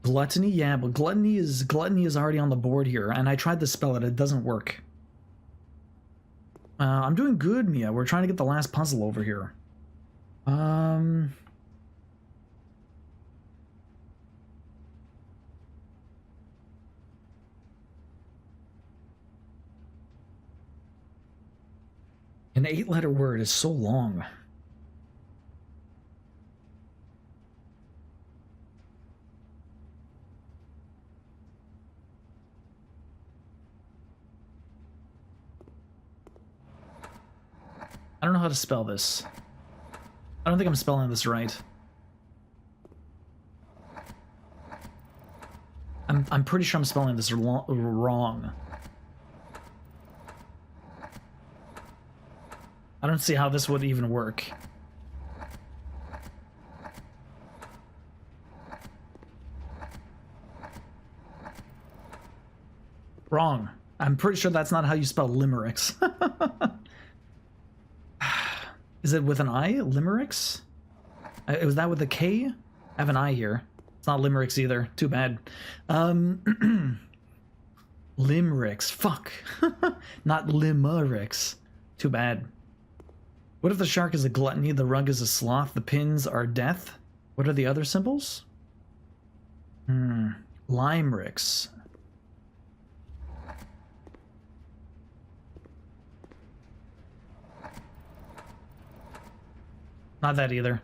Gluttony, yeah, but gluttony is already on the board here, and I tried to spell it. It doesn't work. I'm doing good, Mia. We're trying to get the last puzzle over here. An 8-letter word is so long. I don't know how to spell this. I don't think I'm spelling this right. I'm pretty sure I'm spelling this wrong. I don't see how this would even work. Wrong. I'm pretty sure that's not how you spell limericks. Is it with an I? Limericks? Was that with a K? I have an I here. It's not limericks either. Too bad. Limericks. Fuck. Not limericks. Too bad. What if the shark is a gluttony, the rug is a sloth, the pins are death? What are the other symbols? Limericks. Not that either.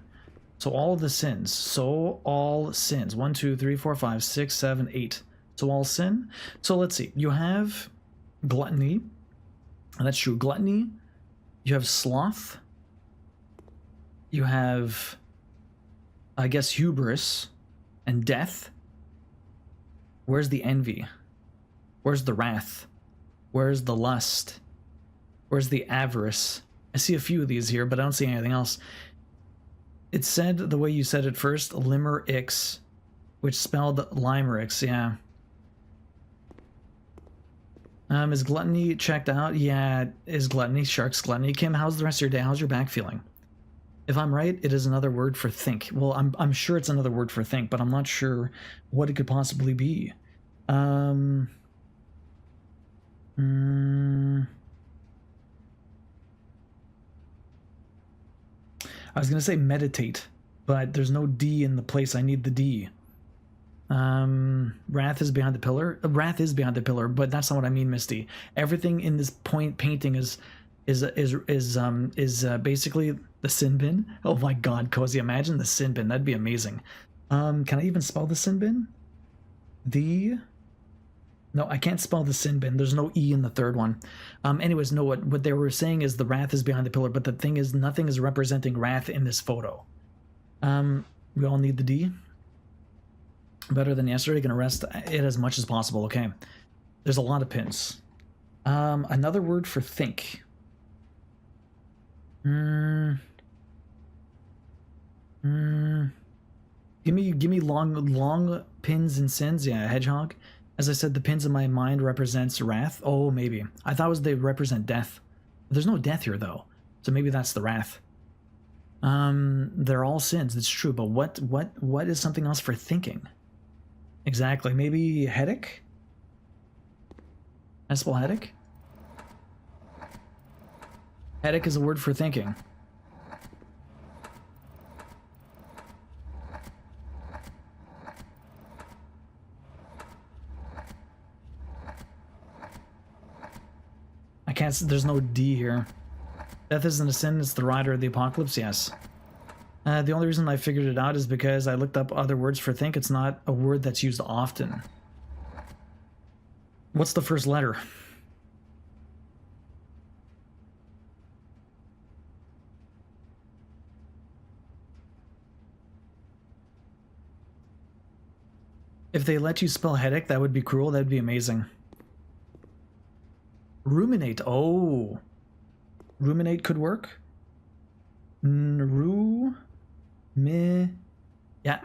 So all the sins. So all sins. 1, 2, 3, 4, 5, 6, 7, 8. So all sin. So let's see. You have gluttony. And that's true. Gluttony. You have sloth. You have, I guess, hubris and death. Where's the envy? Where's the wrath? Where's the lust? Where's the avarice? I see a few of these here, but I don't see anything else. It said the way you said it first, limericks. which spelled limericks, yeah. Is gluttony checked out? Yeah, is gluttony, shark's gluttony. Kim, how's the rest of your day? How's your back feeling? If I'm right, it is another word for think. Well, I'm sure it's another word for think, but I'm not sure what it could possibly be. I was gonna say meditate, but there's no D in the place I need the D. Wrath is behind the pillar. Wrath is behind the pillar, but that's not what I mean, Misty. Everything in this point painting is basically the sin bin. Oh my God, Cozy, imagine the sin bin. That'd be amazing. Can I even spell the sin bin? No, I can't spell the sin bin. There's no E in the third one. Anyways, no, what they were saying is the wrath is behind the pillar, but the thing is, nothing is representing wrath in this photo. We all need the D. Better than yesterday. Gonna rest it as much as possible. Okay. There's a lot of pins. Another word for think. Give me long pins and sins. Yeah, hedgehog. As I said, the pins in my mind represents wrath. Oh, maybe. I thought they represent death. There's no death here though, so maybe that's the wrath. They're all sins. It's true, but what is something else for thinking? Exactly. Maybe headache? I spell headache? Headache is a word for thinking. I can't, there's no D here. Death isn't a sin, it's the rider of the apocalypse, yes. The only reason I figured it out is because I looked up other words for think. It's not a word that's used often. What's the first letter? If they let you spell headache, that would be cruel. That'd be amazing. Ruminate. Oh. Ruminate could work. Yeah,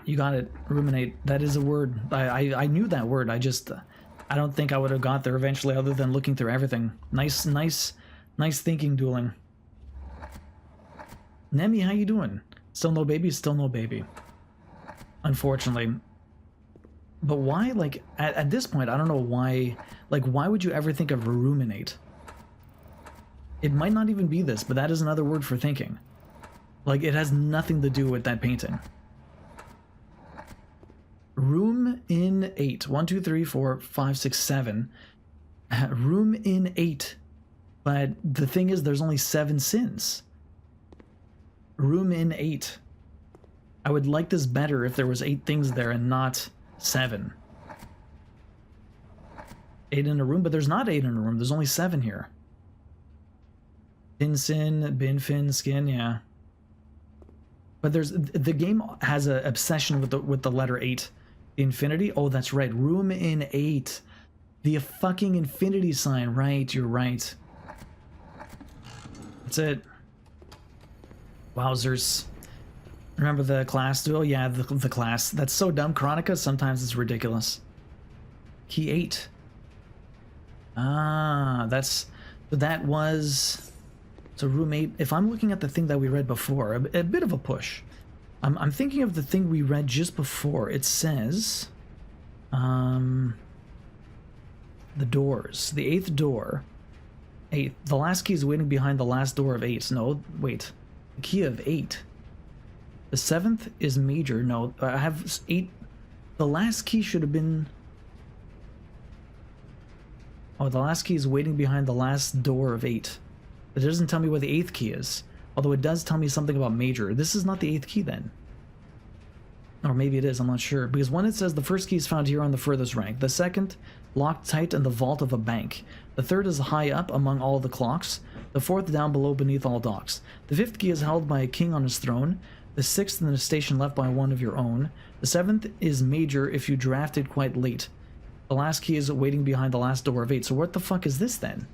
you got it. Ruminate. That is a word. I knew that word. I don't think I would have got there eventually other than looking through everything. Nice thinking, dueling. Nemi, how you doing? Still no baby? Still no baby. Unfortunately. But why, like, at this point, I don't know why, like, why would you ever think of ruminate? It might not even be this, but that is another word for thinking. Like, it has nothing to do with that painting. Room in 8. 1, 2, 3, 4, 5, 6, 7. Room in 8. But the thing is, there's only 7 sins. Room in 8. I would like this better if there was 8 things there and not 7. 8 in a room, but there's not 8 in a room. There's only 7 here. Bin sin, bin fin, skin, yeah. But the game has an obsession with the letter 8. The infinity? Oh, that's right. Room in 8. The fucking infinity sign. Right, you're right. That's it. Wowzers. Remember the class duel? Yeah, the class. That's so dumb. Chronica, sometimes it's ridiculous. Key 8. Ah, that was... So room 8, if I'm looking at the thing that we read before, a bit of a push. I'm thinking of the thing we read just before. It says, the doors. The 8th door. 8. The last key is waiting behind the last door of 8. No, wait. The key of 8. The 7th is major. No, I have 8. The last key should have been... Oh, the last key is waiting behind the last door of 8. It doesn't tell me where the 8th key is. Although it does tell me something about major. This is not the 8th key then. Or maybe it is, I'm not sure. Because one, it says the first key is found here on the furthest rank. The second, locked tight in the vault of a bank. The third is high up among all the clocks. The fourth down below beneath all docks. The 5th key is held by a king on his throne. The 6th in a station left by one of your own. The 7th is major if you drafted quite late. The last key is waiting behind the last door of 8. So what the fuck is this then?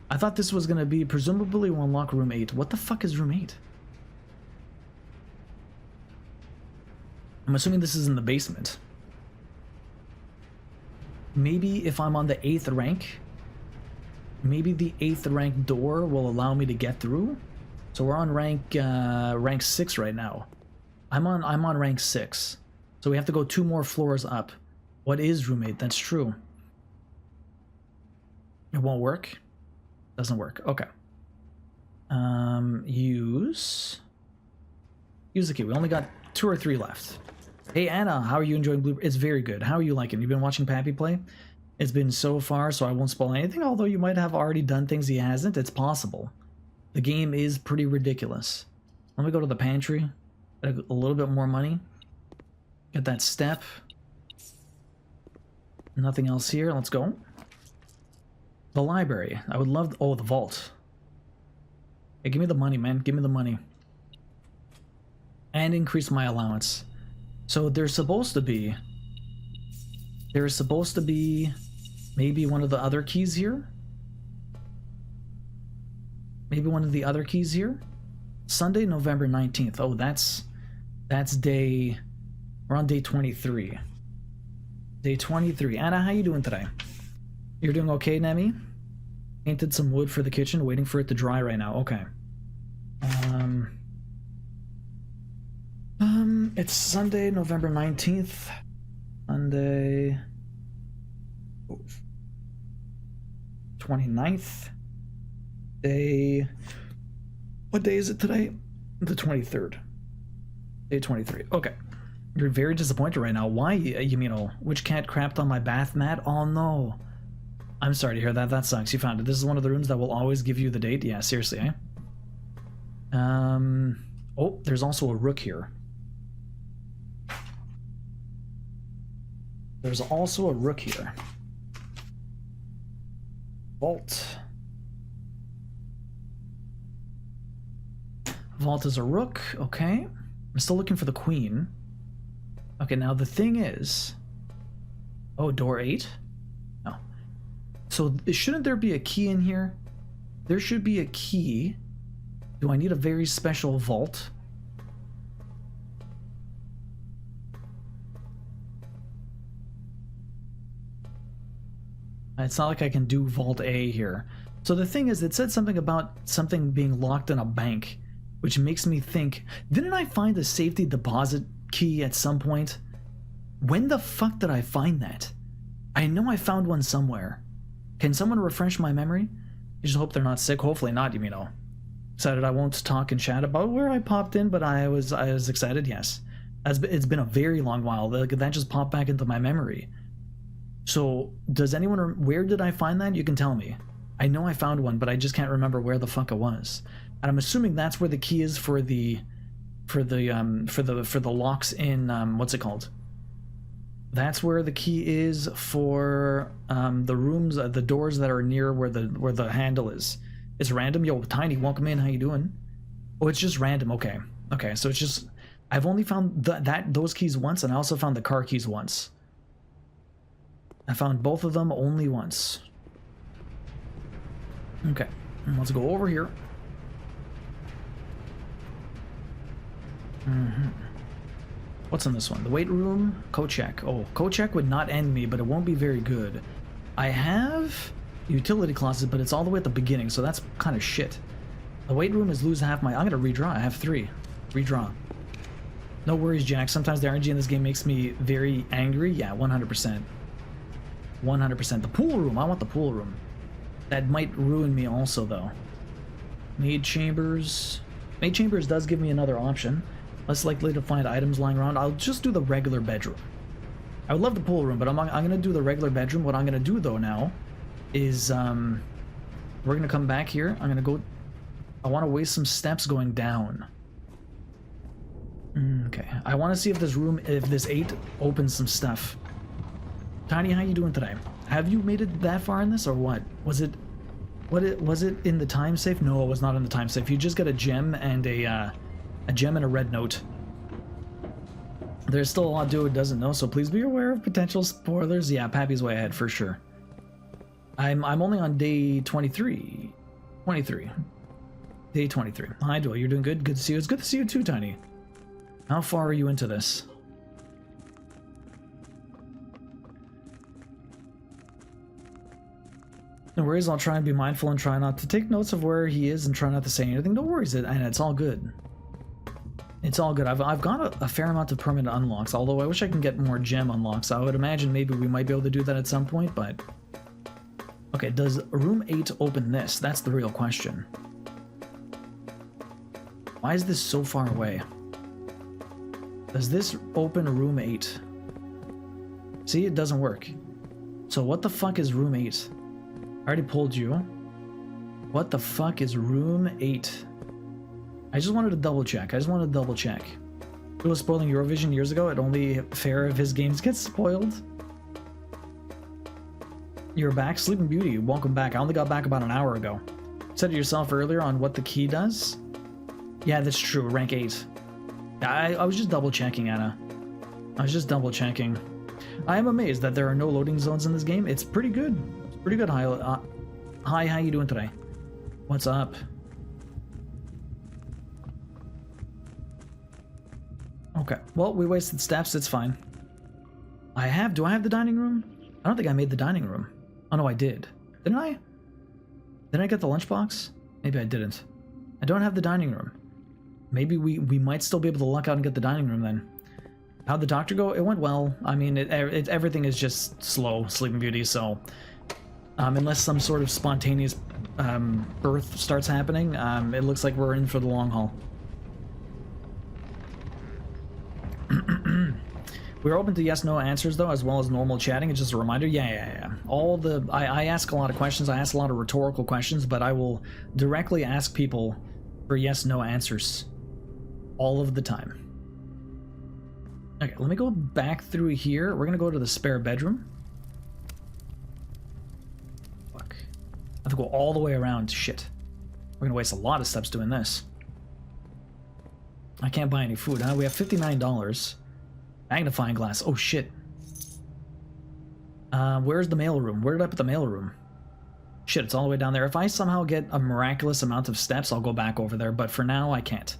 I thought this was going to be presumably will unlock room 8. What the fuck is room 8? I'm assuming this is in the basement. Maybe if I'm on the 8th rank, maybe the 8th rank door will allow me to get through. So we're on rank 6 right now. I'm on rank 6. So we have to go 2 more floors up. What is roommate? That's true. It won't work. Doesn't work. Okay. Use the key. We only got 2 or 3 left. Hey Anna, how are you enjoying Blue? It's very good. How are you liking? You've been watching Pappy play? It's been so far, so I won't spoil anything, although you might have already done things he hasn't. It's possible. The game is pretty ridiculous. Let me go to the pantry. Get a little bit more money. Get that step. Nothing else here. Let's go. The library. I would love... Oh, the vault. Hey, give me the money, man. Give me the money. And increase my allowance. So there's supposed to be maybe one of the other keys here. Maybe one of the other keys here. Sunday, November 19th. Oh, that's day... We're on day 23. Day 23. Anna, how you doing today? You're doing okay, Nemi? Painted some wood for the kitchen, waiting for it to dry right now. Okay. It's Sunday, November 19th. Sunday... 29th. Day... What day is it today? The 23rd. Day 23. Okay. You're very disappointed right now. Why, Yamino? Which cat crapped on my bath mat? Oh no. I'm sorry to hear that. That sucks. You found it. This is one of the rooms that will always give you the date? Yeah, seriously, eh? Oh, there's also a rook here. There's also a rook here. Vault. Vault is a rook. Okay. I'm still looking for the queen. Okay, now the thing is... Oh, door 8? No. So shouldn't there be a key in here? There should be a key. Do I need a very special vault? It's not like I can do Vault A here. So the thing is, it said something about something being locked in a bank, which makes me think, didn't I find a safety deposit key at some point? When the fuck did I find that? I know I found one somewhere. Can someone refresh my memory? I just hope they're not sick. Hopefully not, you know. Decided I won't talk and chat about where I popped in, but I was excited, yes. It's been a very long while. That just popped back into my memory. So, does anyone... Where did I find that? You can tell me. I know I found one, but I just can't remember where the fuck it was. And I'm assuming that's where the key is for the locks in what's it called? That's where the key is for the rooms, the doors that are near where the handle is. It's random. Yo, Tiny, welcome in. How you doing? Oh, it's just random. Okay, okay. So it's just I've only found those keys once, and I also found the car keys once. I found both of them only once. Okay, let's go over here. What's in this one? The weight room, coat check. Oh, coat check would not end me, but it won't be very good. I have utility closet, but it's all the way at the beginning, so that's kind of shit. The weight room is lose half my... I'm gonna redraw. I have 3. Redraw. No worries, Jack. Sometimes the RNG in this game makes me very angry. Yeah, 100%. 100%. The pool room. I want the pool room. That might ruin me also, though. Maid chambers. Maid chambers does give me another option. Less likely to find items lying around. I'll just do the regular bedroom. I would love the pool room, but I'm going to do the regular bedroom. What I'm going to do, though, now is we're going to come back here. I'm going to go... I want to waste some steps going down. Okay. I want to see if this room, if this 8 opens some stuff. Tiny, how you doing today? Have you made it that far in this, or what? Was it in the time safe? No, it was not in the time safe. You just get a gem and a gem and a red note. There's still a lot Dude doesn't know, so please be aware of potential spoilers. Yeah, Pappy's way ahead for sure. I'm only on day 23. 23. Day 23. Hi, Duel. You're doing good. Good to see you. It's good to see you too, Tiny. How far are you into this? No worries, I'll try and be mindful and try not to take notes of where he is and try not to say anything. No worries, and it's all good. It's all good. I've got a fair amount of permanent unlocks, although I wish I can get more gem unlocks. I would imagine maybe we might be able to do that at some point, but... Okay, does room 8 open this? That's the real question. Why is this so far away? Does this open room 8? See, it doesn't work. So what the fuck is room 8? I already pulled you. What the fuck is room 8? I just wanted to double check. It was spoiling Eurovision years ago. It only fair if his games get spoiled. You're back? Sleeping Beauty, welcome back. I only got back about an hour ago. Said it yourself earlier on what the key does? Yeah, that's true. Rank 8. I was just double checking, Anna. I was just double checking. I am amazed that there are no loading zones in this game. It's pretty good. It's pretty good. Hi, how you doing today? What's up? Okay, well, we wasted steps. It's fine. Do I have the dining room? I don't think I made the dining room. Oh, no, I did. Didn't I? Did I get the lunchbox? Maybe I didn't. I don't have the dining room. Maybe we might still be able to luck out and get the dining room then. How'd the doctor go? It went well. I mean, everything is just slow, Sleeping Beauty, so... unless some sort of spontaneous birth starts happening, it looks like we're in for the long haul. We're open to yes/no answers though, as well as normal chatting. It's just a reminder. Yeah. I ask a lot of questions. I ask a lot of rhetorical questions, but I will directly ask people for yes/no answers all of the time. Okay, let me go back through here. We're gonna go to the spare bedroom. Fuck. I have to go all the way around. Shit. We're gonna waste a lot of steps doing this. I can't buy any food, huh? We have $59. Magnifying glass. Oh, shit. Where's the mail room? Where did I put the mail room? Shit, it's all the way down there. If I somehow get a miraculous amount of steps, I'll go back over there, but for now, I can't.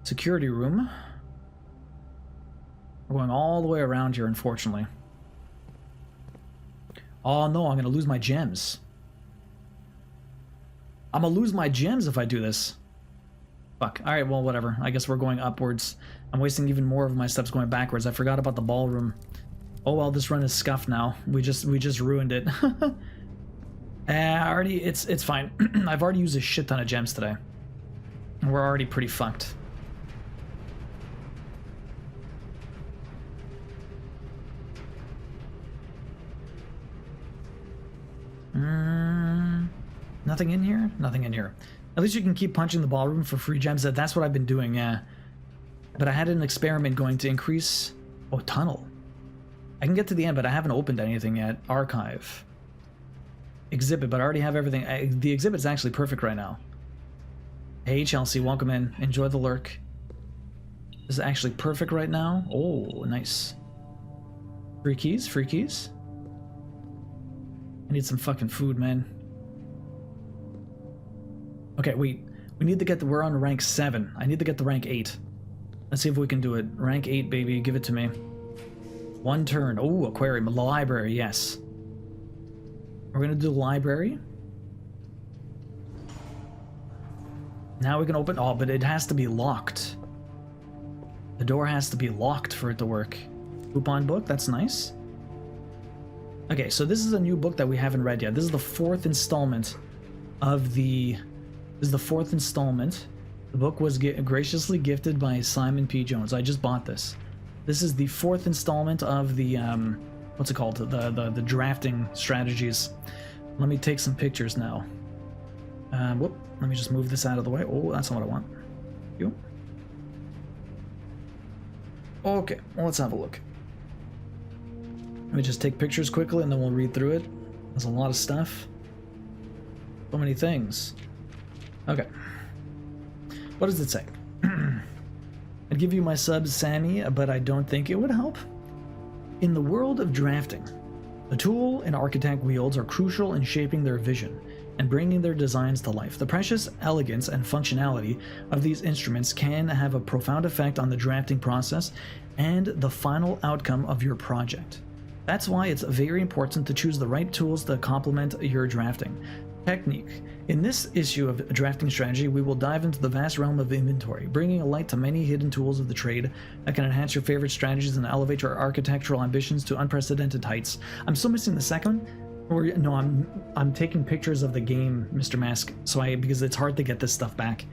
Security room. We're going all the way around here, unfortunately. Oh, no, I'm going to lose my gems. I'm going to lose my gems if I do this. Fuck. Alright, well, whatever. I guess we're going upwards. I'm wasting even more of my steps going backwards. I forgot about the ballroom. Oh well, this run is scuffed now. We just ruined it. It's fine. I've already used a shit ton of gems today. We're already pretty fucked. Nothing in here? Nothing in here. At least you can keep punching the ballroom for free gems. That's what I've been doing, yeah. But I had an experiment going to increase... Oh, tunnel. I can get to the end, but I haven't opened anything yet. Archive. Exhibit, but I already have everything. The exhibit's actually perfect right now. Hey, Chelsea, welcome in. Enjoy the lurk. This is actually perfect right now. Oh, nice. Free keys? Free keys? I need some fucking food, man. Okay, wait. We need to get we're on rank 7. I need to get to rank 8. Let's see if we can do it. Rank 8, baby. Give it to me. One turn. Oh, aquarium. Library, yes. We're going to do library. Now we can open... Oh, but it has to be locked. The door has to be locked for it to work. Coupon book. That's nice. Okay, so this is a new book that we haven't read yet. This is the 4th installment of the... This is the 4th installment. The book was graciously gifted by Simon P. Jones. I just bought this. This is the 4th installment of the, what's it called? The drafting strategies. Let me take some pictures now. Whoop. Let me just move this out of the way. Oh, that's not what I want. You. Okay, well, let's have a look. Let me just take pictures quickly and then we'll read through it. There's a lot of stuff. So many things. Okay. What does it say? I'd give you my sub, Sammy, but I don't think it would help. In the world of drafting, the tool an architect wields are crucial in shaping their vision and bringing their designs to life. The precious elegance and functionality of these instruments can have a profound effect on the drafting process and the final outcome of your project. That's why it's very important to choose the right tools to complement your drafting. Technique. In this issue of drafting strategy, we will dive into the vast realm of inventory, bringing a light to many hidden tools of the trade that can enhance your favorite strategies and elevate your architectural ambitions to unprecedented heights. I'm still missing the second one. Or no, I'm taking pictures of the game, Mr. Mask, because it's hard to get this stuff back.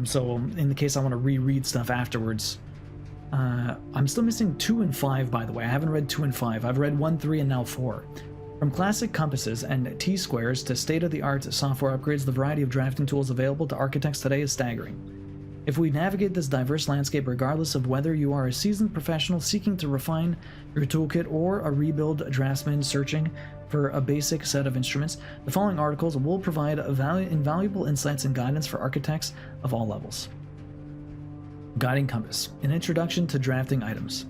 So in the case I want to reread stuff afterwards. I'm still missing 2 and 5, by the way. I haven't read 2 and 5. I've read 1, 3, and now 4. From classic compasses and T-squares to state-of-the-art software upgrades, the variety of drafting tools available to architects today is staggering. If we navigate this diverse landscape, regardless of whether you are a seasoned professional seeking to refine your toolkit or a rebuild draftsman searching for a basic set of instruments, the following articles will provide invaluable insights and guidance for architects of all levels. Guiding Compass, an introduction to drafting items.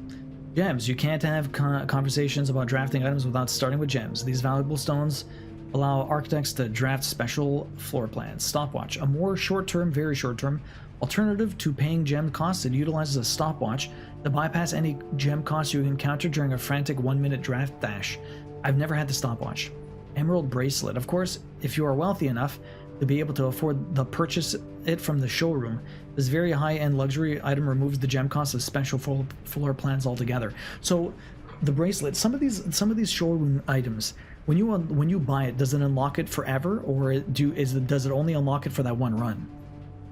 Gems. You can't have conversations about drafting items without starting with gems. These valuable stones allow architects to draft special floor plans. Stopwatch, a more short-term, very short-term alternative to paying gem costs. It utilizes a stopwatch to bypass any gem costs you encounter during a frantic 1-minute draft dash. I've never had the stopwatch. Emerald Bracelet. Of course, if you are wealthy enough to be able to afford to purchase it from the showroom, this very high-end luxury item removes the gem cost of special floor plans altogether. So, the bracelet, some of these showroom items, when you buy it, does it unlock it forever, or does it only unlock it for that one run?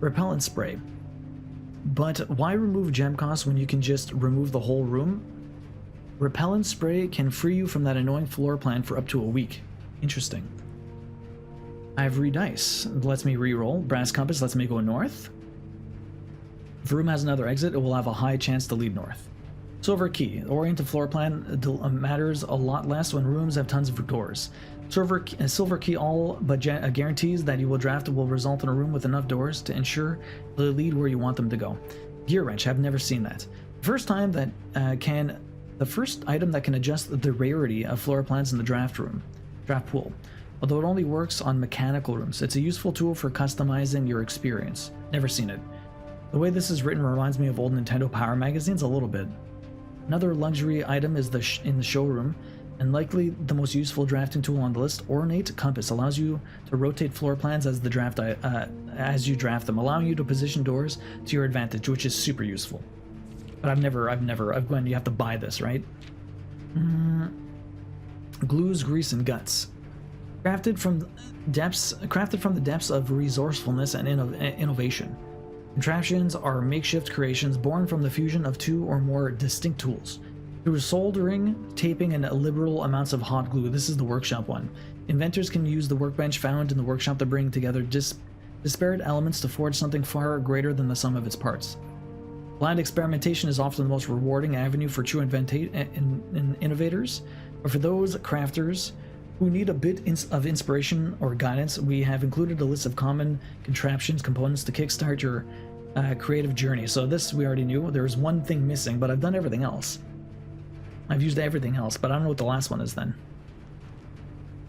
Repellent spray. But why remove gem costs when you can just remove the whole room? Repellent spray can free you from that annoying floor plan for up to a week. Interesting. Ivory dice lets me re-roll. Brass compass lets me go north. If a room has another exit, it will have a high chance to lead north. Silver key. The oriented floor plan matters a lot less when rooms have tons of doors. Silver key all but guarantees that you will draft will result in a room with enough doors to ensure they lead where you want them to go. Gear wrench. I've never seen that. The first item that can adjust the rarity of floor plans in the draft pool. Although it only works on mechanical rooms, it's a useful tool for customizing your experience. Never seen it. The way this is written reminds me of old Nintendo Power magazines a little bit. Another luxury item is in the showroom, and likely the most useful drafting tool on the list. Ornate compass allows you to rotate floor plans as you draft them, allowing you to position doors to your advantage, which is super useful. But I've gone, you have to buy this, right? Glues, grease, and guts. Crafted from the depths of resourcefulness and innovation. Contraptions are makeshift creations born from the fusion of 2 or more distinct tools. Through soldering, taping, and liberal amounts of hot glue, this is the workshop one, inventors can use the workbench found in the workshop to bring together disparate elements to forge something far greater than the sum of its parts. Blind experimentation is often the most rewarding avenue for true innovators, but for those crafters who need a bit of inspiration or guidance, we have included a list of common contraptions components to kickstart your creative journey. So this we already knew. There's one thing missing, but I've done everything else. I've used everything else, but I don't know what the last one is then.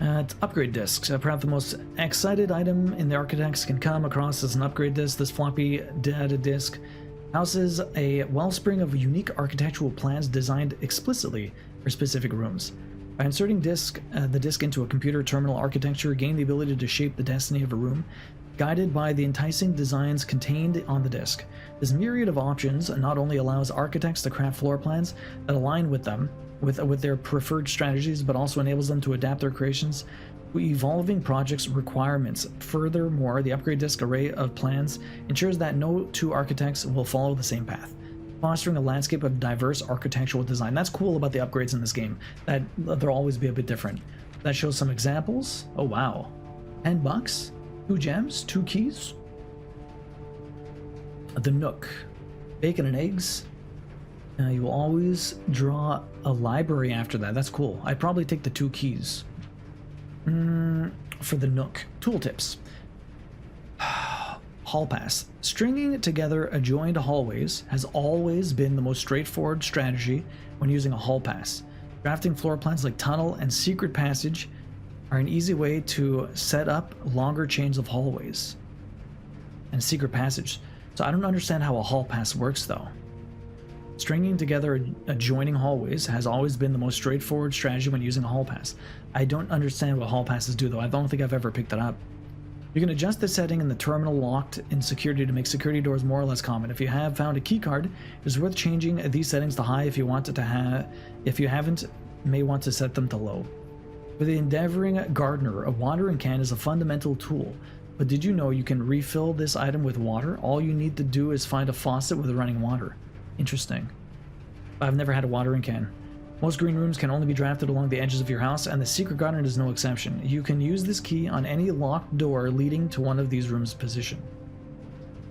It's upgrade discs. Perhaps the most excited item in the architects can come across as an upgrade disc. This floppy data disc houses a wellspring of unique architectural plans designed explicitly for specific rooms. By inserting the disk into a computer terminal architecture, gain the ability to shape the destiny of a room, guided by the enticing designs contained on the disk. This myriad of options not only allows architects to craft floor plans that align with their preferred strategies, but also enables them to adapt their creations to evolving projects' requirements. Furthermore, the upgrade disk array of plans ensures that no 2 architects will follow the same path, fostering a landscape of diverse architectural design. That's cool about the upgrades in this game, that they'll always be a bit different. That shows some examples. Oh wow. $10? 2 gems? 2 keys? The Nook. Bacon and eggs. You will always draw a library after that. That's cool. I'd probably take the 2 keys. For the Nook. Tooltips. Hall pass. Stringing together adjoined hallways has always been the most straightforward strategy when using a hall pass. Drafting floor plans like tunnel and secret passage are an easy way to set up longer chains of hallways and secret passage. So I don't understand how a hall pass works though. Stringing together adjoining hallways has always been the most straightforward strategy when using a hall pass. I don't understand what hall passes do though. I don't think I've ever picked it up. You can adjust the setting in the terminal locked in security to make security doors more or less common. If you have found a keycard, it's worth changing these settings to high if you want it to have. If you haven't, may want to set them to low. For the endeavoring gardener, a watering can is a fundamental tool. But did you know you can refill this item with water? All you need to do is find a faucet with running water. Interesting. I've never had a watering can. Most green rooms can only be drafted along the edges of your house, and the secret garden is no exception. You can use this key on any locked door leading to one of these rooms' position.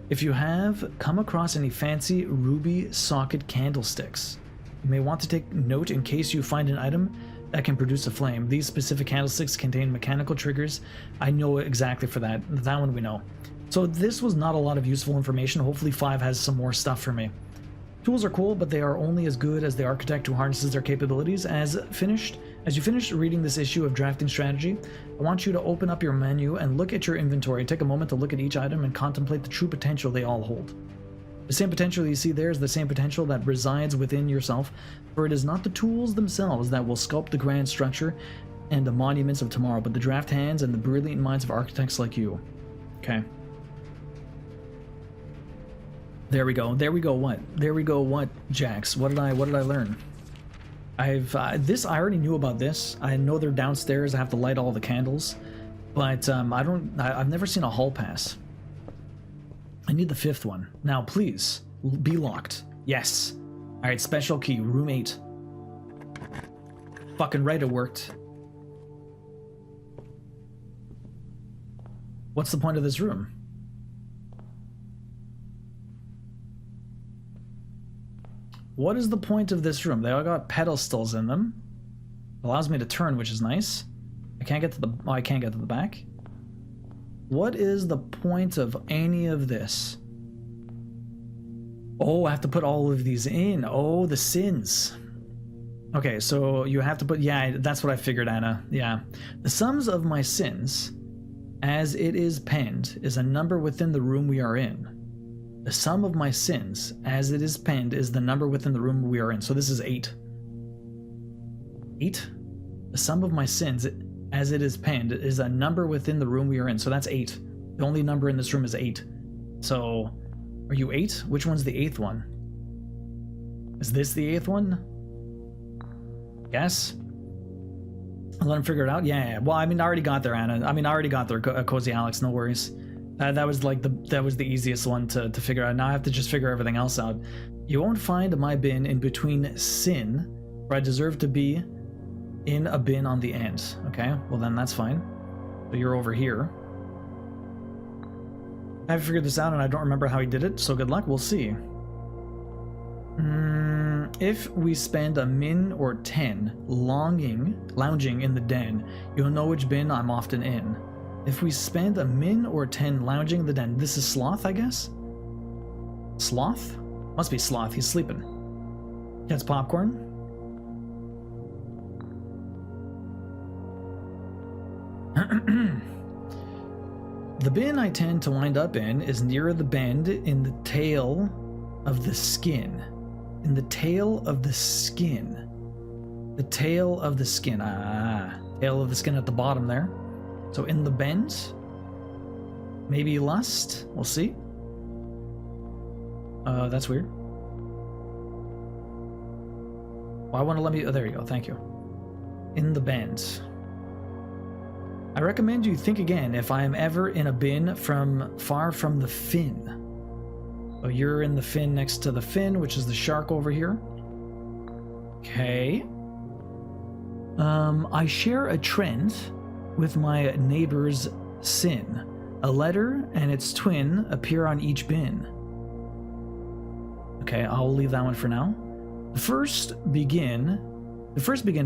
If you have come across any fancy ruby socket candlesticks, you may want to take note in case you find an item that can produce a flame. These specific candlesticks contain mechanical triggers. I know exactly for that. That one we know. So this was not a lot of useful information. Hopefully 5 has some more stuff for me. Tools are cool, but they are only as good as the architect who harnesses their capabilities. As you finish reading this issue of Drafting Strategy, I want you to open up your menu and look at your inventory. Take a moment to look at each item and contemplate the true potential they all hold. The same potential you see there is the same potential that resides within yourself, for it is not the tools themselves that will sculpt the grand structure and the monuments of tomorrow, but the draft hands and the brilliant minds of architects like you. Okay. There we go. There we go. What? There we go. What, Jax? What did I learn? I already knew about this. I know they're downstairs. I have to light all the candles, but I've never seen a hall pass. I need the 5th one. Now, please be locked. Yes. All right. Special key. Room 8. Fucking right, it worked. What's the point of this room? What is the point of this room? They all got pedestals in them. Allows me to turn, which is nice. I can't get to the... Oh, I can't get to the back. What is the point of any of this? Oh, I have to put all of these in. Oh, the sins. Okay, so you have to put... Yeah, that's what I figured, Anna. Yeah. The sums of my sins, as it is penned, is a number within the room we are in. The sum of my sins, as it is penned, is the number within the room we are in. So this is 8. 8? The sum of my sins, as it is penned, is a number within the room we are in. So that's 8. The only number in this room is 8. So, are you 8? Which one's the 8th one? Is this the 8th one? Yes? I'll let him figure it out? Yeah. Well, I mean, I already got there, Anna. I mean, I already got there, Cozy Alex, no worries. That was like that was the easiest one to figure out. Now I have to just figure everything else out. You won't find my bin in between sin, where I deserve to be in a bin on the end. Okay, well then that's fine. So you're over here. I haven't figured this out and I don't remember how he did it, so good luck, we'll see. If we spend a min or 10 lounging in the den, you'll know which bin I'm often in. If we spend a min or 10 lounging in the den, this is Sloth, I guess? Sloth? Must be Sloth, he's sleeping. Gets popcorn. The bin I tend to wind up in is nearer the bend in the tail of the skin. In the tail of the skin. The tail of the skin. Tail of the skin at the bottom there. So in the bend, maybe lust, we'll see. That's weird. Why won't it let me, oh, there you go, thank you. In the bend. I recommend you think again if I am ever in a bin far from the fin. So you're in the fin next to the fin, which is the shark over here. Okay. I share a trend with my neighbor's sin. A letter and its twin appear on each bin. Okay, I'll leave that one for now. The first begin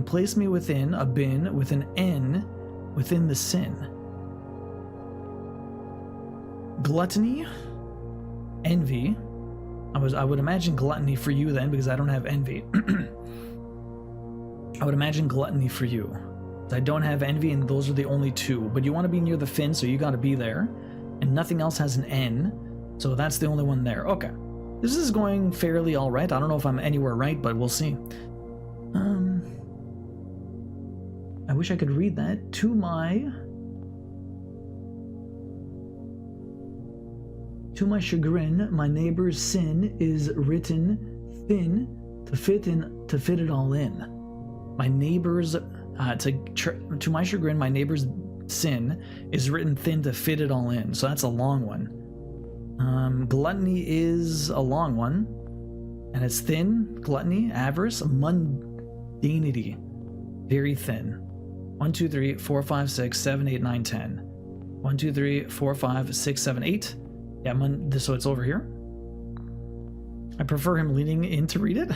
place me within a bin with an N within the sin. Gluttony, envy. I would imagine gluttony for you then, because I don't have envy. I would imagine gluttony for you. I don't have envy, and those are the only two. But you want to be near the fin, so you got to be there. And nothing else has an N, so that's the only one there. Okay. This is going fairly all right. I don't know if I'm anywhere right, but we'll see. I wish I could read that. To my chagrin, my neighbor's sin is written thin to fit it all in. My neighbor's to my chagrin, my neighbor's sin is written thin to fit it all in. So that's a long one. Gluttony is a long one, and it's thin. Gluttony, avarice, mundanity, very thin. 1, 2, 3, 4, 5, 6, 7, 8, 9, 10. 1, 2, 3, 4, 5, 6, 7, 8. Yeah, so it's over here. I prefer him leaning in to read it.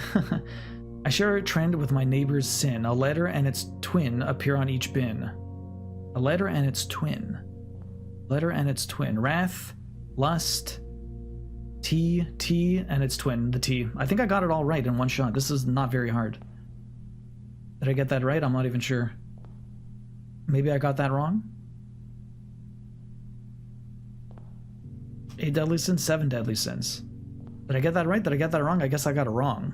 I share a trend with my neighbor's sin. A letter and its twin appear on each bin. A letter and its twin. Letter and its twin. Wrath, lust, T, and its twin, the T. I think I got it all right in one shot. This is not very hard. Did I get that right? I'm not even sure. Maybe I got that wrong? 8 deadly sins, 7 deadly sins. Did I get that right? Did I get that wrong? I guess I got it wrong.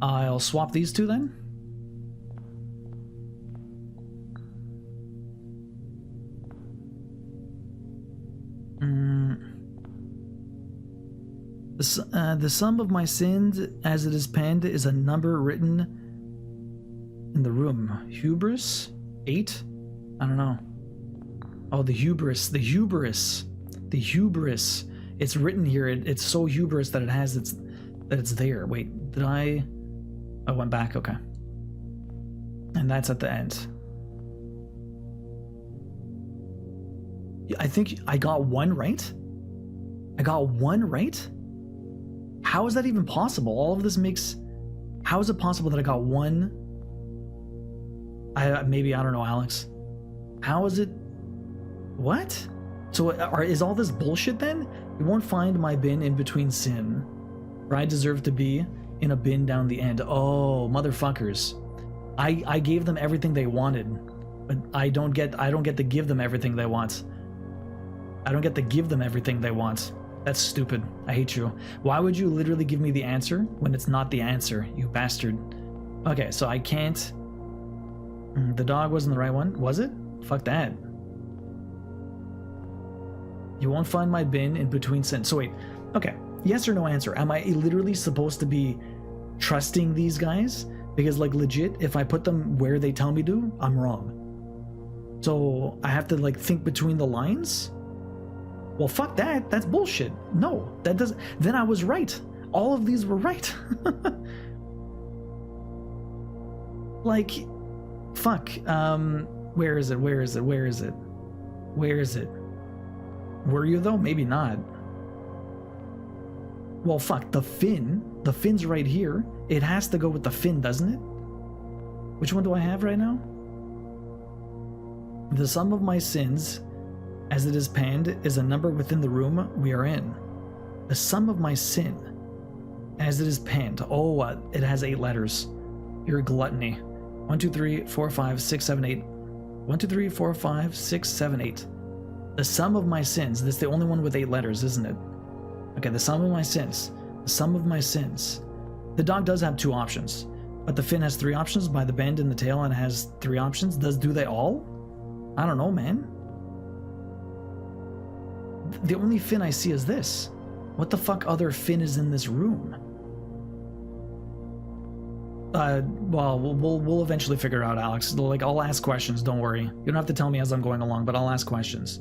I'll swap these two then. The sum of my sins, as it is penned, is a number written in the room. Hubris? 8? I don't know. Oh, the hubris. The hubris. The hubris. It's written here. It's so hubris that it's there. Wait, did I went back. Okay. And that's at the end. I think I got one right. I got one right? How is that even possible? All of this makes... How is it possible that I got one? Maybe, I don't know, Alex. How is it... What? So is all this bullshit then? You won't find my bin in between sin. For I deserve to be in a bin down the end. Oh, motherfuckers. I gave them everything they wanted. But I don't get to give them everything they want. I don't get to give them everything they want. That's stupid. I hate you. Why would you literally give me the answer when it's not the answer, you bastard? Okay, so I can't... The dog wasn't the right one. Was it? Fuck that. You won't find my bin in between sin. So wait, okay. Yes or no answer. Am I literally supposed to be trusting these guys? Because like legit, if I put them where they tell me to, I'm wrong. So I have to like think between the lines? Well, fuck that. That's bullshit. No, that doesn't... Then I was right. All of these were right. Like, fuck. Where is it? Where is it? Where is it? Where is it? Were you though? Maybe not. Well, fuck. The fin. The fin's right here. It has to go with the fin, doesn't it? Which one do I have right now? The sum of my sins, as it is penned, is a number within the room we are in. The sum of my sin, as it is penned. Oh, it has 8 letters. You're gluttony. 1, 2, 3, 4, 5, 6, 7, 8. 1, 2, 3, 4, 5, 6, 7, 8. The sum of my sins. This is the only one with 8 letters, isn't it? Okay, the sum of my sins. The sum of my sins. The dog does have 2 options, but the fin has 3 options by the bend in the tail, and it has 3 options. Do they all? I don't know, man. The only fin I see is this. What the fuck other fin is in this room? Well, we'll eventually figure it out, Alex. Like, I'll ask questions, don't worry. You don't have to tell me as I'm going along, but I'll ask questions.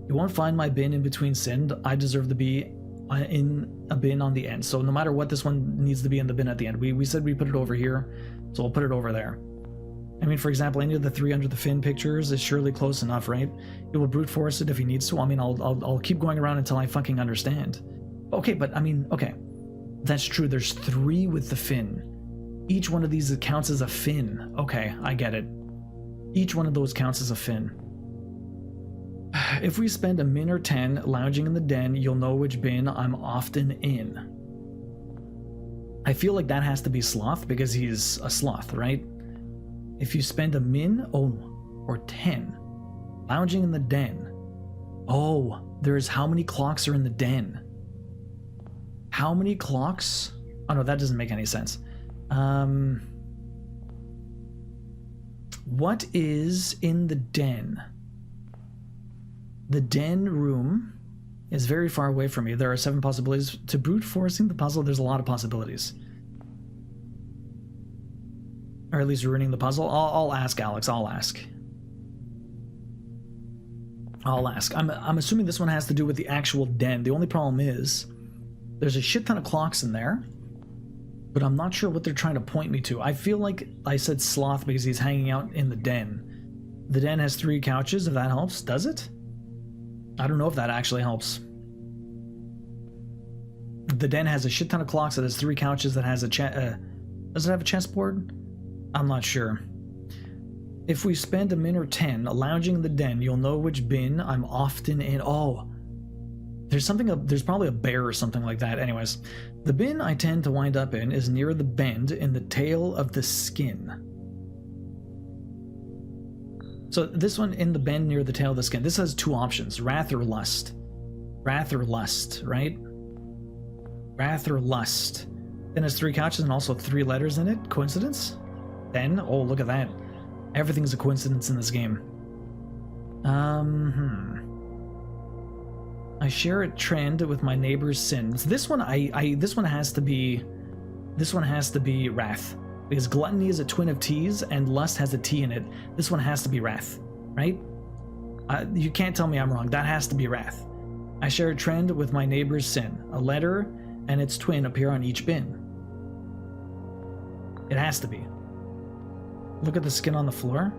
You won't find my bin in between sin. I deserve to be in a bin on the end. So no matter what, this one needs to be in the bin at the end. We said we put it over here, so we'll put it over there. I mean, for example, any of the 3 under the fin pictures is surely close enough, right? It will brute force it if he needs to. I mean, I'll keep going around until I fucking understand. Okay, but I mean, okay. That's true. There's 3 with the fin. Each one of these counts as a fin. Okay, I get it. Each one of those counts as a fin. If we spend a min or 10 lounging in the den, you'll know which bin I'm often in. I feel like that has to be sloth because he's a sloth, right? If you spend a min, or 10, lounging in the den. Oh, There's how many clocks are in the den? How many clocks? Oh no, that doesn't make any sense. What is in the den? The den room is very far away from me. There are 7 possibilities. To brute forcing the puzzle, there's a lot of possibilities. Or at least ruining the puzzle. I'll ask Alex, I'll ask. I'm assuming this one has to do with the actual den. The only problem is there's a shit ton of clocks in there, but I'm not sure what they're trying to point me to. I feel like I said sloth because he's hanging out in the den. The den has 3 couches, if that helps. Does it? I don't know if that actually helps. The den has a shit ton of clocks, that has 3 couches, that has a does it have a chessboard? I'm not sure. If we spend a min or 10 lounging in the den, you'll know which bin I'm often in. Oh, there's probably a bear or something like that. Anyways, the bin I tend to wind up in is near the bend in the tail of the skin. So this one, in the bend near the tail of the skin, this has 2 options, wrath or lust. Wrath or lust, right? Wrath or lust. Then has 3 couches and also 3 letters in it. Coincidence? Then, oh, look at that. Everything's a coincidence in this game. I share a trend with my neighbor's sins. This one this one has to be wrath. Because gluttony is a twin of T's and lust has a T in it. This one has to be wrath, right? You can't tell me I'm wrong. That has to be wrath. I share a trend with my neighbor's sin. A letter and its twin appear on each bin. It has to be. Look at the skin on the floor.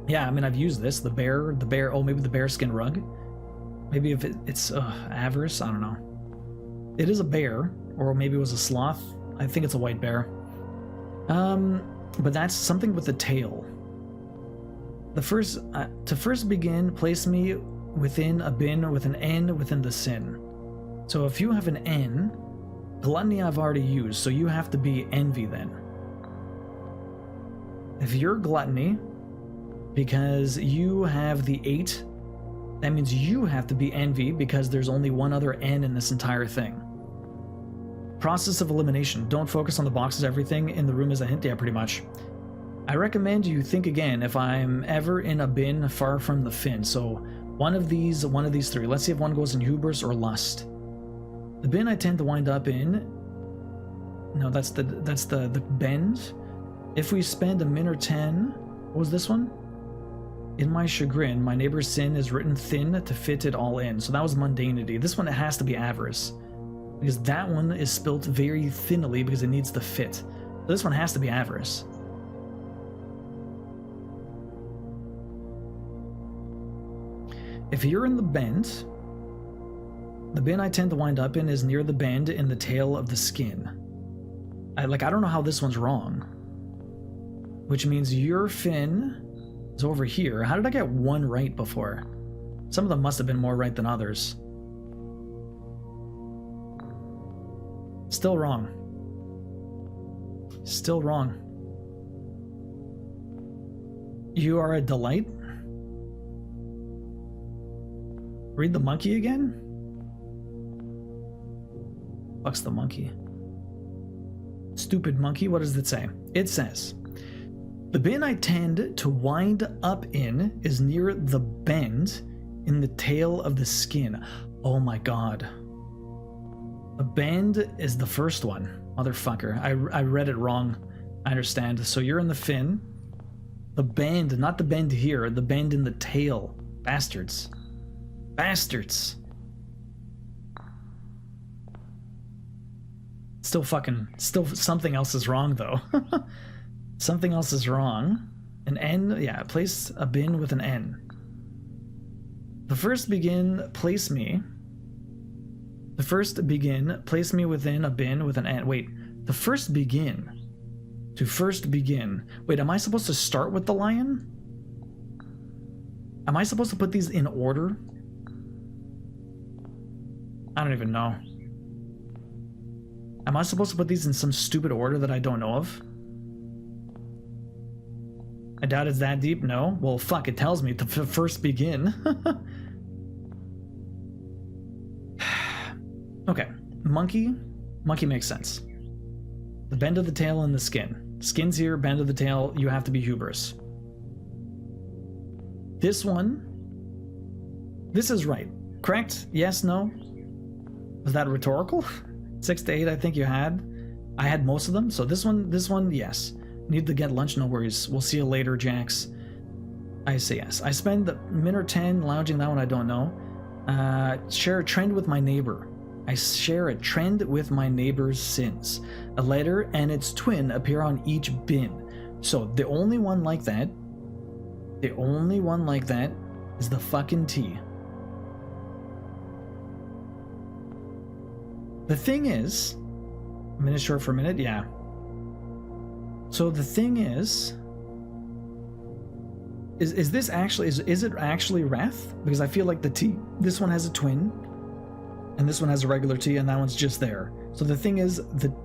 Yeah, I mean, I've used this. The bear, oh, maybe the bear skin rug. Maybe if it's avarice, I don't know. It is a bear, or maybe it was a sloth. I think it's a white bear. But that's something with the tail. To first begin, place me within a bin with an N within the sin. So if you have an N, gluttony I've already used, so you have to be envy then. If you're gluttony, because you have the 8, that means you have to be envy because there's only one other N in this entire thing. Process of elimination. Don't focus on the boxes. Everything in the room is a hint. Yeah, pretty much. I recommend you think again if I'm ever in a bin far from the fin. So one of these 3. Let's see if one goes in hubris or lust. The bin I tend to wind up in. No, that's the bend. If we spend a min or 10, what was this one? In my chagrin, my neighbor's sin is written thin to fit it all in. So that was mundanity. This one, it has to be avarice. Because that one is spilt very thinly because it needs to fit. So this one has to be avarice. If you're in the bend, the bin I tend to wind up in is near the bend in the tail of the skin. I don't know how this one's wrong. Which means your fin is over here. How did I get one right before? Some of them must have been more right than others. Still wrong. Still wrong. You are a delight? Read the monkey again? Fuck's the monkey? Stupid monkey, what does it say? It says, the bin I tend to wind up in is near the bend in the tail of the skin. Oh my god. The bend is the first one. Motherfucker. I read it wrong. I understand. So you're in the fin. The bend, not the bend here, the bend in the tail. Bastards. Bastards. Still something else is wrong though. Something else is wrong. An N, yeah, place a bin with an N. The first begin, place me within a bin with an N. Wait, the first begin. To first begin. Wait, am I supposed to start with the lion? Am I supposed to put these in order? I don't even know. Am I supposed to put these in some stupid order that I don't know of? I doubt it's that deep, no? Well, fuck, it tells me to first begin. monkey. Monkey makes sense. The bend of the tail and the skin. Skin's here, bend of the tail, you have to be hubris. This one, this is right. Correct? Yes, no? Was that rhetorical? 6 to 8, I think you had. I had most of them, so this one, yes. Need to get lunch, no worries. We'll see you later, Jax. I say yes. I spend the minute or 10 lounging, that one I don't know. Share a trend with my neighbor. I share a trend with my neighbor's sins. A letter and its twin appear on each bin. So the only one like that, is the fucking T. The thing is, a minute short for a minute, yeah. So the thing is this actually, is it actually Wrath? Because I feel like the T, this one has a twin, and this one has a regular T, and that one's just there. So the thing is,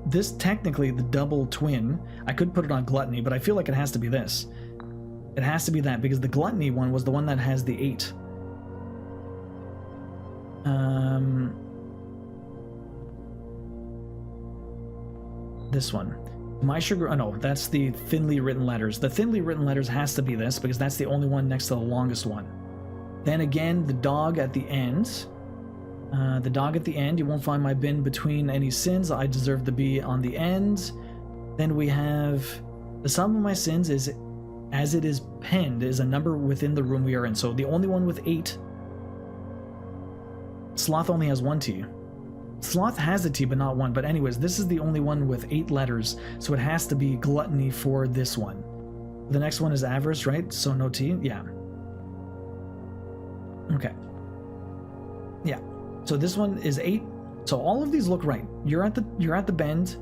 this technically, the double twin, I could put it on Gluttony, but I feel like it has to be this. It has to be that, because the Gluttony one was the one that has the 8. This one. My sugar, oh no, that's the thinly written letters. The thinly written letters has to be this, because that's the only one next to the longest one. Then again, the dog at the end. The dog at the end, you won't find my bin between any sins. I deserve to be on the end. Then we have the sum of my sins is, as it is penned, is a number within the room we are in. So the only one with 8. Sloth only has 1 T. Sloth has a T, but not 1. But anyways, this is the only one with 8 letters, so it has to be Gluttony for this one. The next one is Avarice, right? So no T? Yeah. Okay. Yeah. So this one is 8. So all of these look right. You're at the bend.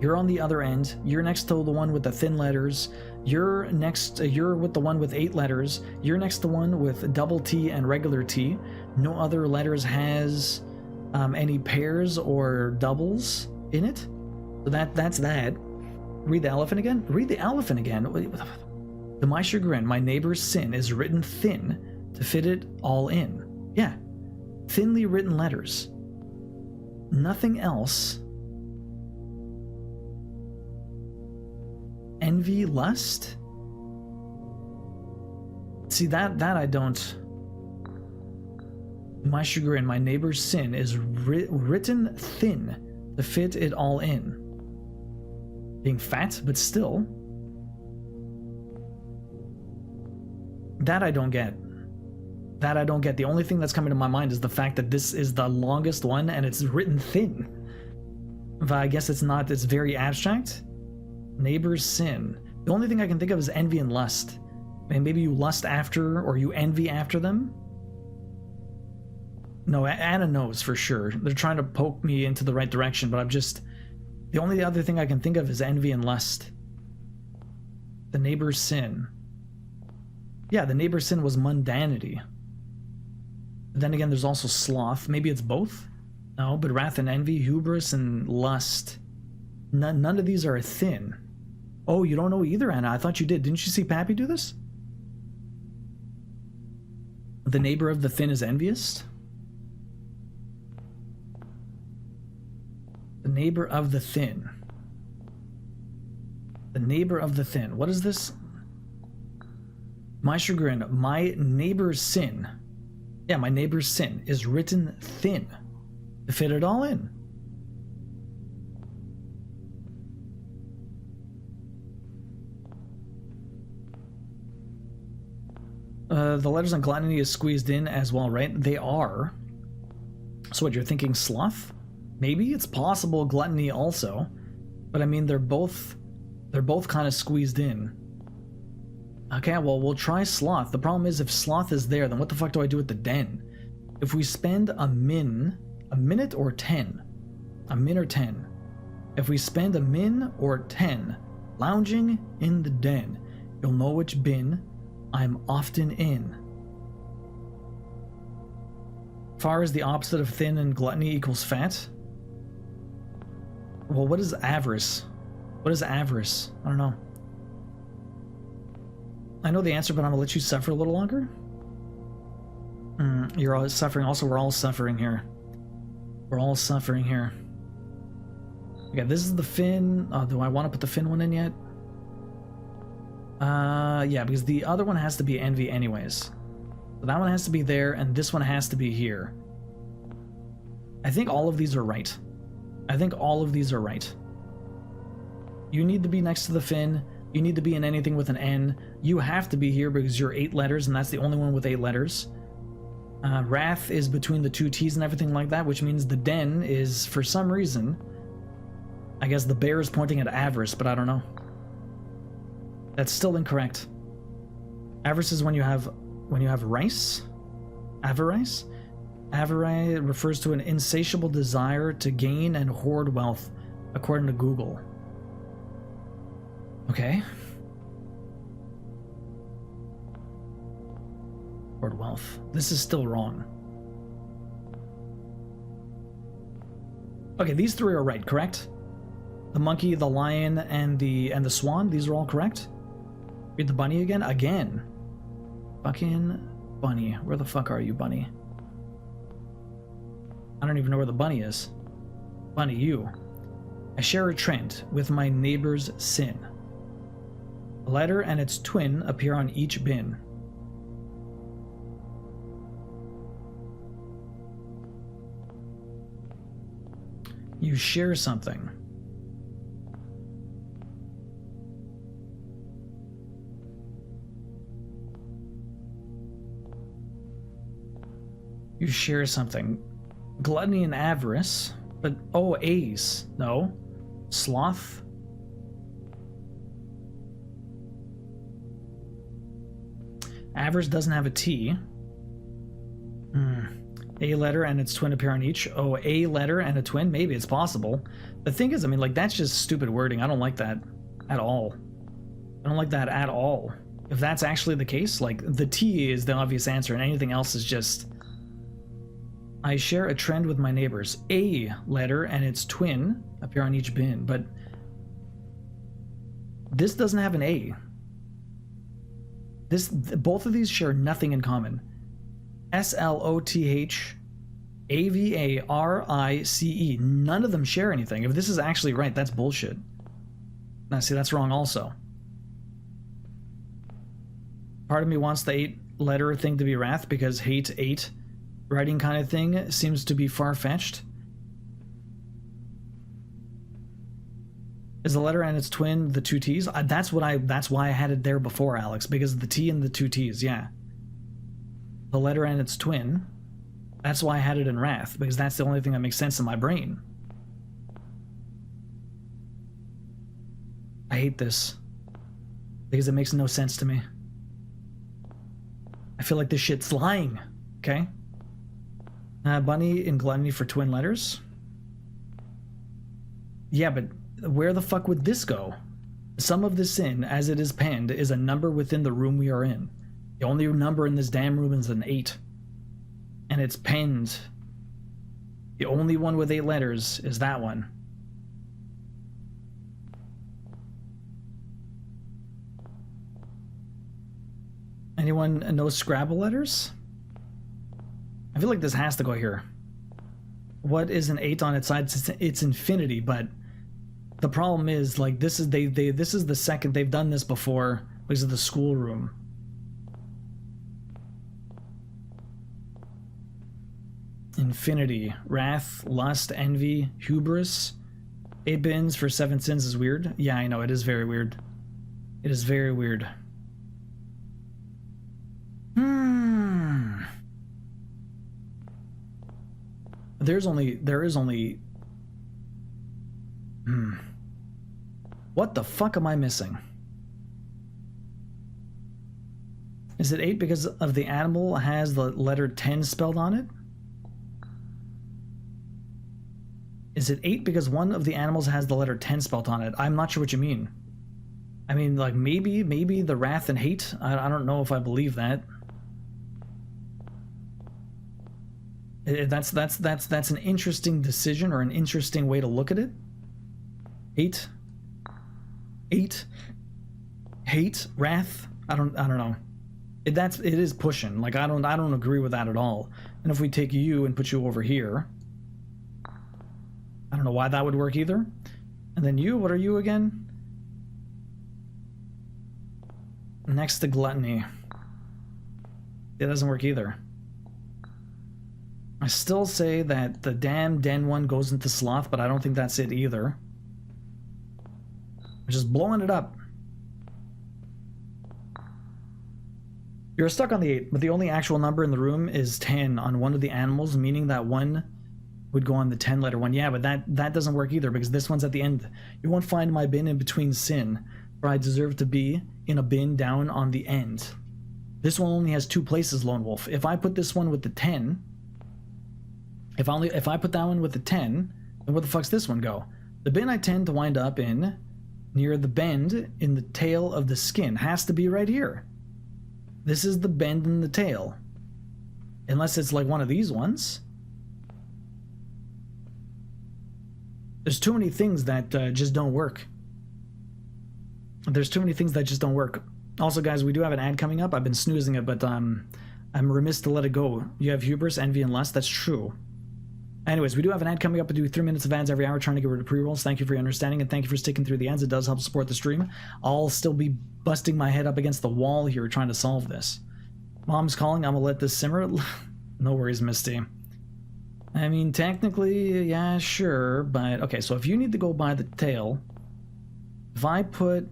You're on the other end. You're next to the one with the thin letters. You're with the one with 8 letters. You're next to one with double T and regular T. No other letters has any pairs or doubles in it. So that's that. Read the elephant again? Read the elephant again. To my chagrin, my neighbor's sin is written thin to fit it all in. Yeah. Thinly written letters. Nothing else. Envy, lust? See, that I don't... My chagrin, my neighbor's sin is written thin to fit it all in. Being fat, but still. That I don't get. That I don't get. The only thing that's coming to my mind is the fact that this is the longest one and it's written thin. But I guess it's not, it's very abstract. Neighbor's sin. The only thing I can think of is envy and lust. And maybe you lust after or you envy after them. No, Anna knows for sure. They're trying to poke me into the right direction, but I'm just... The only other thing I can think of is envy and lust. The neighbor's sin. Yeah, the neighbor's sin was mundanity. But then again, there's also sloth. Maybe it's both? No, but wrath and envy, hubris and lust. None of these are thin. Oh, you don't know either, Anna. I thought you did. Didn't you see Pappy do this? The neighbor of the thin is envious? The neighbor of the thin. The neighbor of the thin. What is this? My chagrin, my neighbor's sin. Yeah, my neighbor's sin is written thin to fit it all in. The letters on gluttony is squeezed in as well, right? They are. So what, you're thinking sloth? Maybe it's possible gluttony also, but I mean they're both kind of squeezed in. Okay, well we'll try sloth. The problem is if sloth is there, then what the fuck do I do with the den? If we spend a minute or 10, a min or 10. If we spend a min or 10 lounging in the den, you'll know which bin I'm often in. Far as the opposite of thin and gluttony equals fat. Well, what is avarice? What is avarice? I don't know. I know the answer, but I'm gonna let you suffer a little longer. You're all suffering. Also, we're all suffering here. We're all suffering here. Okay, this is the fin. Oh, do I want to put the fin one in yet? Yeah, because the other one has to be envy anyways. So that one has to be there, and this one has to be here. I think all of these are right. I think all of these are right. You need to be next to the fin. You need to be in anything with an N. You have to be here because you're 8 letters, and that's the only one with 8 letters. Wrath is between the 2 T's and everything like that, which means the den is, for some reason, I guess the bear is pointing at avarice, but I don't know. That's still incorrect. Avarice is when you have rice? Avarice? Avarice refers to an insatiable desire to gain and hoard wealth, according to Google. Okay. Hoard wealth. This is still wrong. Okay, these 3 are right, correct? The monkey, the lion, and the swan, these are all correct? Read the bunny again? Again. Fucking bunny. Where the fuck are you, bunny? I don't even know where the bunny is. Bunny, you. I share a trend with my neighbor's sin. A letter and its twin appear on each bin. You share something. You share something. Gluttony and avarice, but oh, A's. No. Sloth. Avarice doesn't have a T. A letter and its twin appear on each. Oh, a letter and a twin? Maybe it's possible. The thing is, I mean, like, that's just stupid wording. I don't like that at all. I don't like that at all. If that's actually the case, like, the T is the obvious answer and anything else is just... I share a trend with my neighbors. A letter and its twin appear on each bin, but this doesn't have an A. Both of these share nothing in common. SLOTHAVARICE. None of them share anything. If this is actually right, that's bullshit. Now, see, that's wrong also. Part of me wants the 8-letter thing to be wrath because hate 8 writing kind of thing seems to be far-fetched. Is the letter and its twin the 2 T's? That's why I had it there before, Alex, because of the T and the 2 T's, yeah. The letter and its twin. That's why I had it in wrath, because that's the only thing that makes sense in my brain. I hate this. Because it makes no sense to me. I feel like this shit's lying, okay? Bunny in gluttony for twin letters. Yeah, but where the fuck would this go? Sum of the sin, as it is penned, is a number within the room we are in. The only number in this damn room is an 8. And it's penned. The only one with 8 letters is that one. Anyone know Scrabble letters? I feel like this has to go here. What is an 8 on its side? It's infinity, but the problem is, like, this is this is the second they've done this before because of the schoolroom. Infinity, wrath, lust, envy, hubris. 8 bins for 7 sins is weird. Yeah, I know, it is very weird. It is very weird. There is only... What the fuck am I missing? Is it 8 because of the animal has the letter 10 spelled on it? Is it 8 because one of the animals has the letter 10 spelled on it? I'm not sure what you mean. I mean, like, maybe the wrath and hate? I don't know if I believe that. That's an interesting decision or an interesting way to look at it. Hate, wrath. I don't know. It is pushing. Like, I don't agree with that at all. And if we take you and put you over here, I don't know why that would work either. And then you, what are you again? Next to gluttony. It doesn't work either. I still say that the damn den one goes into sloth, but I don't think that's it either. We're just blowing it up. You're stuck on the 8, but the only actual number in the room is 10 on one of the animals, meaning that one would go on the 10-letter one. Yeah, but that doesn't work either, because this one's at the end. You won't find my bin in between sin, for I deserve to be in a bin down on the end. This one only has 2 places, Lone Wolf. If I put this one with the 10, if I put that one with the 10, then where the fuck's this one go? The bin I tend to wind up in, near the bend in the tail of the skin, has to be right here. This is the bend in the tail. Unless it's like one of these ones. There's too many things that just don't work. There's too many things that just don't work. Also, guys, we do have an ad coming up. I've been snoozing it, but I'm remiss to let it go. You have hubris, envy, and lust. That's true. Anyways, we do have an ad coming up. We do 3 minutes of ads every hour trying to get rid of pre-rolls. Thank you for your understanding, and thank you for sticking through the ads. It does help support the stream. I'll still be busting my head up against the wall here trying to solve this. Mom's calling. I'm gonna let this simmer. No worries, Misty. I mean, technically, yeah, sure, but okay, so if you need to go by the tail, if I put...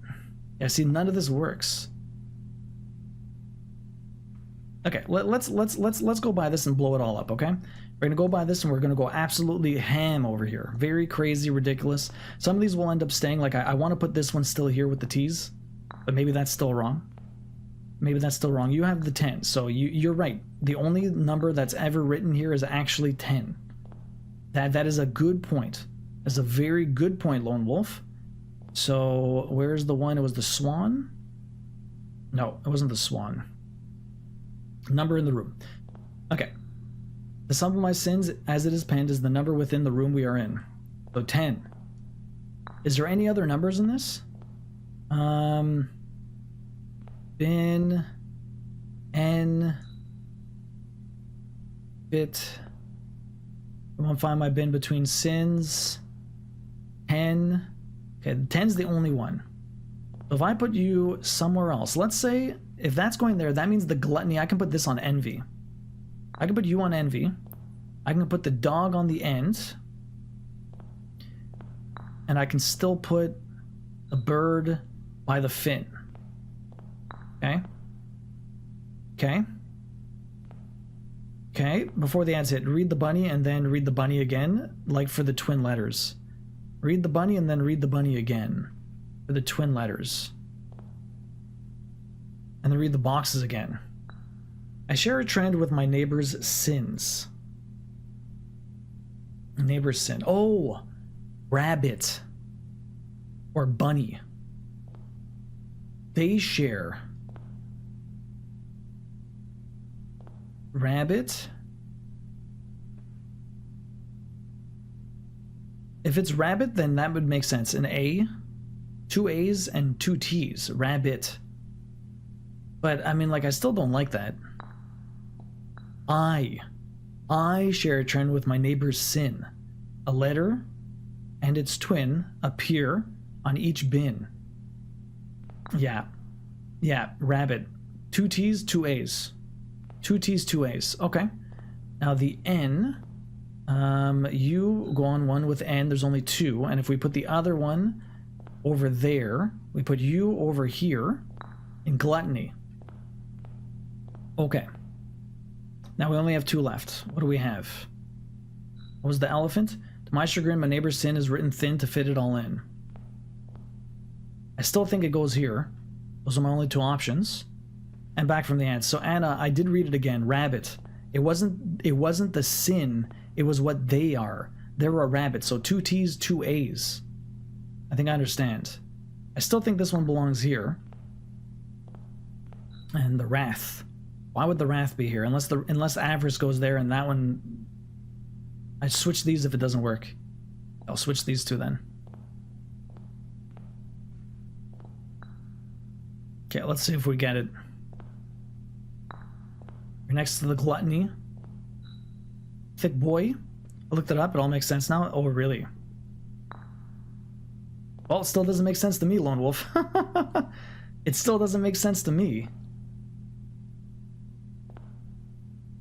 Yeah, see, none of this works. Okay, let's go by this and blow it all up, okay? We're gonna go by this and we're gonna go absolutely ham over here. Very crazy, ridiculous. Some of these will end up staying. Like, I want to put this one still here with the T's, but maybe that's still wrong. Maybe that's still wrong. You have the 10, so you're right. The only number that's ever written here is actually 10. That is a good point. That's a very good point, Lone Wolf. So, where's the one? It was the swan? No, it wasn't the swan. Number in the room. Okay. The sum of my sins, as it is penned, is the number within the room we are in. So 10. Is there any other numbers in this? Bin, N, bit. I won't find my bin between sins. 10. Okay, 10's the only one. So if I put you somewhere else, let's say if that's going there, that means the gluttony. I can put this on envy. I can put you on envy. I can put the dog on the end. And I can still put a bird by the fin. Okay. Okay. Okay. Before the ads hit, read the bunny and then read the bunny again, like for the twin letters. Read the bunny and then read the bunny again for the twin letters. And then read the boxes again. I share a trend with my neighbor's sins. Neighbor's sin. Oh, rabbit or bunny. They share. Rabbit. If it's rabbit, then that would make sense. An A, 2 A's and 2 T's. Rabbit. But, I mean, like, I still don't like that. I share a trend with my neighbor's sin. A letter and its twin appear on each bin. Yeah. Yeah, rabbit. 2 T's, 2 A's. 2 T's, 2 A's. Okay. Now the N, you go on one with N, there's only 2, and if we put the other one over there, we put you over here in gluttony. Okay. Now we only have 2 left. What do we have? What was the elephant? To my chagrin, my neighbor's sin is written thin to fit it all in. I still think it goes here. Those are my only 2 options. And back from the ants. So Anna, I did read it again. Rabbit. It wasn't the sin. It was what they are. They're a rabbit. So 2 T's, 2 A's. I think I understand. I still think this one belongs here. And the wrath. Why would the wrath be here? Unless avarice goes there and that one... I'd switch these if it doesn't work. I'll switch these 2 then. Okay, let's see if we get it. You're next to the gluttony. Thick boy. I looked it up, it all makes sense now. Oh, really? Well, it still doesn't make sense to me, Lone Wolf. It still doesn't make sense to me.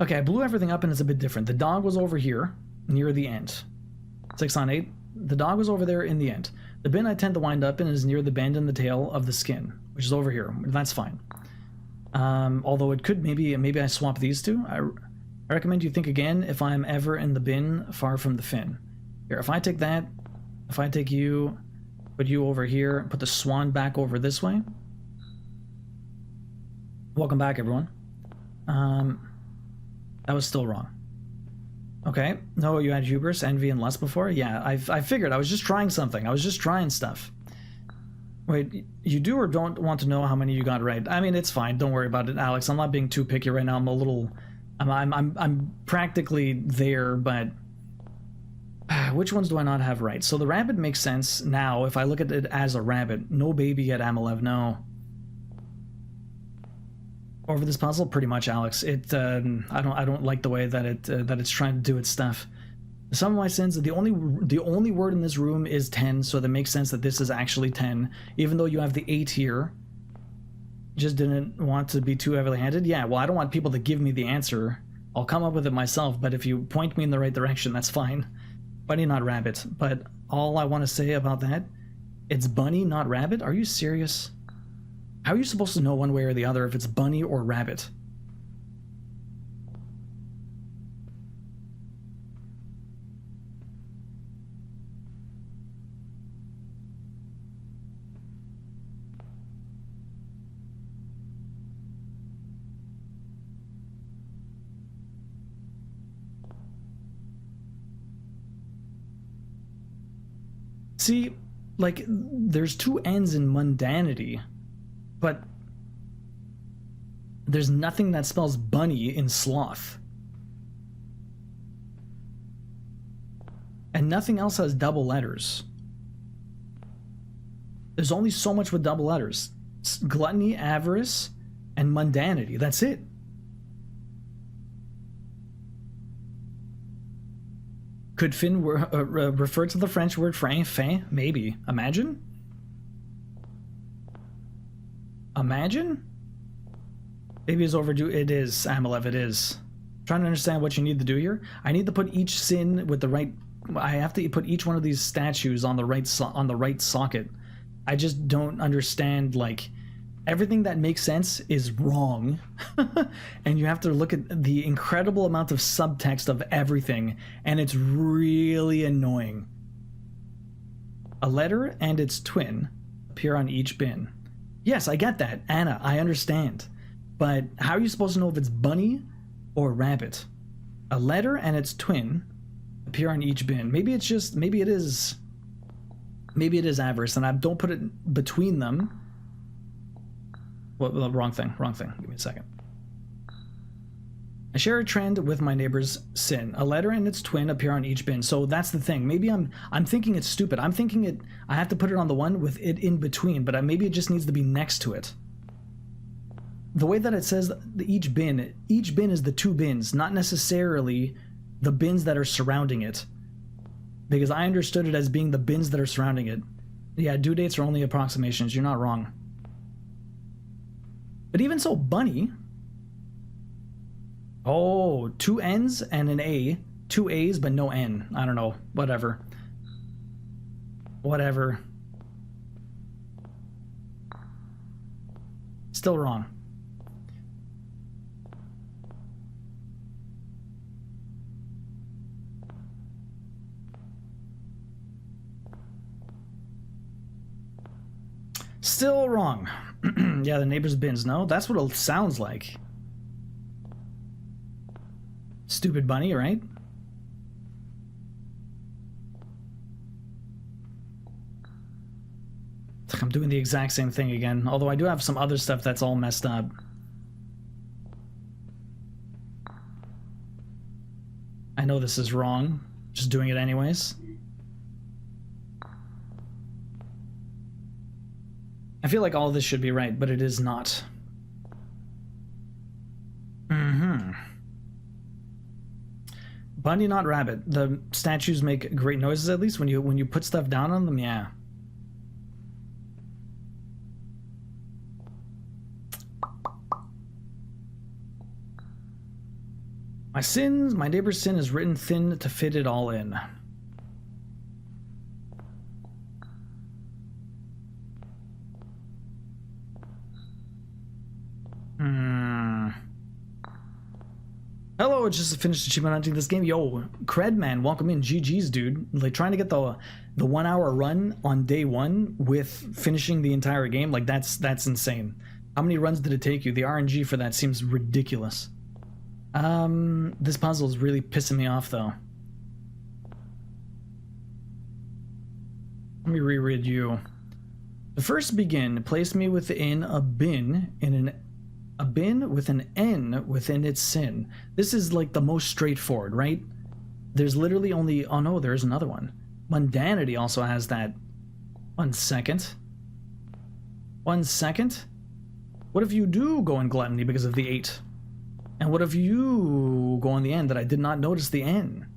Okay, I blew everything up and it's a bit different. The dog was over here, near the end. 6 on 8. The dog was over there in the end. The bin I tend to wind up in is near the bend in the tail of the skin, which is over here. That's fine. Although it could, maybe I swap these two. I recommend you think again if I'm ever in the bin far from the fin. Here, if I take that, if I take you, put you over here, put the swan back over this way. Welcome back, everyone. That was still wrong. Okay. No, you had hubris, envy, and lust before? Yeah, I figured. I was just trying something. I was just trying stuff. Wait, you do or don't want to know how many you got right? I mean, it's fine. Don't worry about it, Alex. I'm not being too picky right now. I'm a little... I'm practically there, but... Which ones do I not have right? So the rabbit makes sense now if I look at it as a rabbit. No baby at Amalev, no. Over this puzzle, pretty much, Alex. I don't like the way that it's trying to do its stuff. Some of my sins, the only word in this room is 10, so that makes sense that this is actually 10, even though you have the 8 here. Just didn't want to be too heavily handed. Yeah, well, I don't want people to give me the answer. I'll come up with it myself, but if you point me in the right direction, that's fine. Bunny, not rabbit. But all I want to say about that, it's bunny, not rabbit? Are you serious? How are you supposed to know one way or the other if it's bunny or rabbit? See, like, there's 2 ends in mundanity, but there's nothing that spells bunny in sloth. And nothing else has double letters. There's only so much with double letters. Gluttony, avarice, and mundanity. That's it. Could fin refer to the French word for fin? Maybe. Imagine? Imagine? Maybe it's overdue. It is, Amalev, it is. I'm trying to understand what you need to do here. I need to put each sin with the right... I have to put each one of these statues on the right socket. I just don't understand, like... Everything that makes sense is wrong. And you have to look at the incredible amount of subtext of everything, and it's really annoying. A letter and its twin appear on each bin. Yes, I get that, Anna, I understand. But how are you supposed to know if it's bunny or rabbit? A letter and its twin appear on each bin. Maybe it's just, maybe it is avarice, and I don't put it between them. Well, wrong thing. Give me a second. I share a trend with my neighbor's sin. A letter and its twin appear on each bin. So that's the thing. Maybe I'm thinking it's stupid. I'm thinking I have to put it on the one with it in between, but maybe it just needs to be next to it. The way that it says each bin is the 2 bins, not necessarily the bins that are surrounding it. Because I understood it as being the bins that are surrounding it. Yeah, due dates are only approximations. You're not wrong. But even so, bunny... Oh, 2 N's and an A. 2 A's but no N. I don't know. Whatever. Still wrong. Still wrong. Yeah, the neighbor's bins. No, that's what it sounds like. Stupid bunny, right? I'm doing the exact same thing again, although I do have some other stuff that's all messed up. I know this is wrong, just doing it anyways. I feel like all this should be right, but it is not. Bunny, not rabbit. The statues make great noises, at least when you put stuff down on them. Yeah. My neighbor's sin is written thin to fit it all in. Hello, just finished achievement hunting this game. Yo, Cred man, welcome in. GG's, dude. Like trying to get the 1 hour run on day one with finishing the entire game, like that's insane. How many runs did it take you? The RNG for that seems ridiculous. This puzzle is really pissing me off though. Let me reread you. The first begin, place me within a bin with an N within its sin. This is like the most straightforward, right? There's literally only, oh no, there's another one. Mundanity also has that. 1 second. 1 second. What if you do go in gluttony because of the 8? And what if you go on the N that I did not notice the N?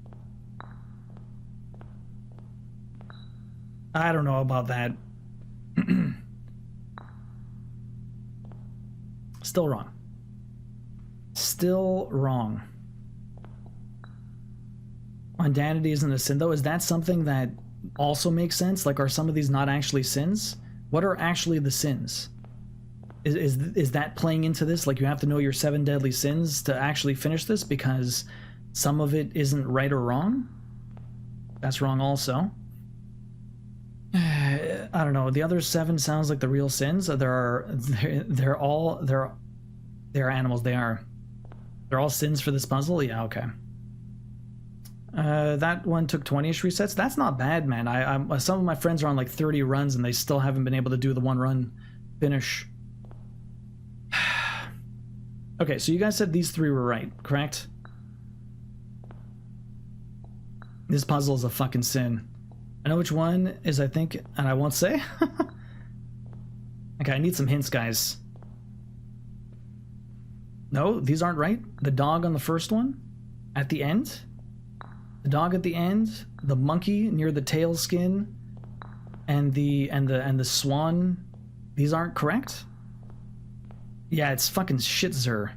I don't know about that. Still wrong. Still wrong. Mundanity isn't a sin though. Is that something that also makes sense? Like, are some of these not actually sins? What are actually the sins? Is that playing into this? Like, you have to know your 7 deadly sins to actually finish this because some of it isn't right or wrong? That's wrong also. I don't know. The other 7 sounds like the real sins. They're animals. They're all sins for this puzzle. Yeah, okay. That one took 20-ish resets. That's not bad, man. Some of my friends are on like 30 runs and they still haven't been able to do the 1 run finish. Okay, so you guys said these 3 were right, correct? This puzzle is a fucking sin. I know which one is, I think, and I won't say. Okay, I need some hints, guys. No, these aren't right. The dog on the first one, at the end. The dog at the end, the monkey near the tail skin, and the swan. These aren't correct. Yeah, it's fucking shit, sir.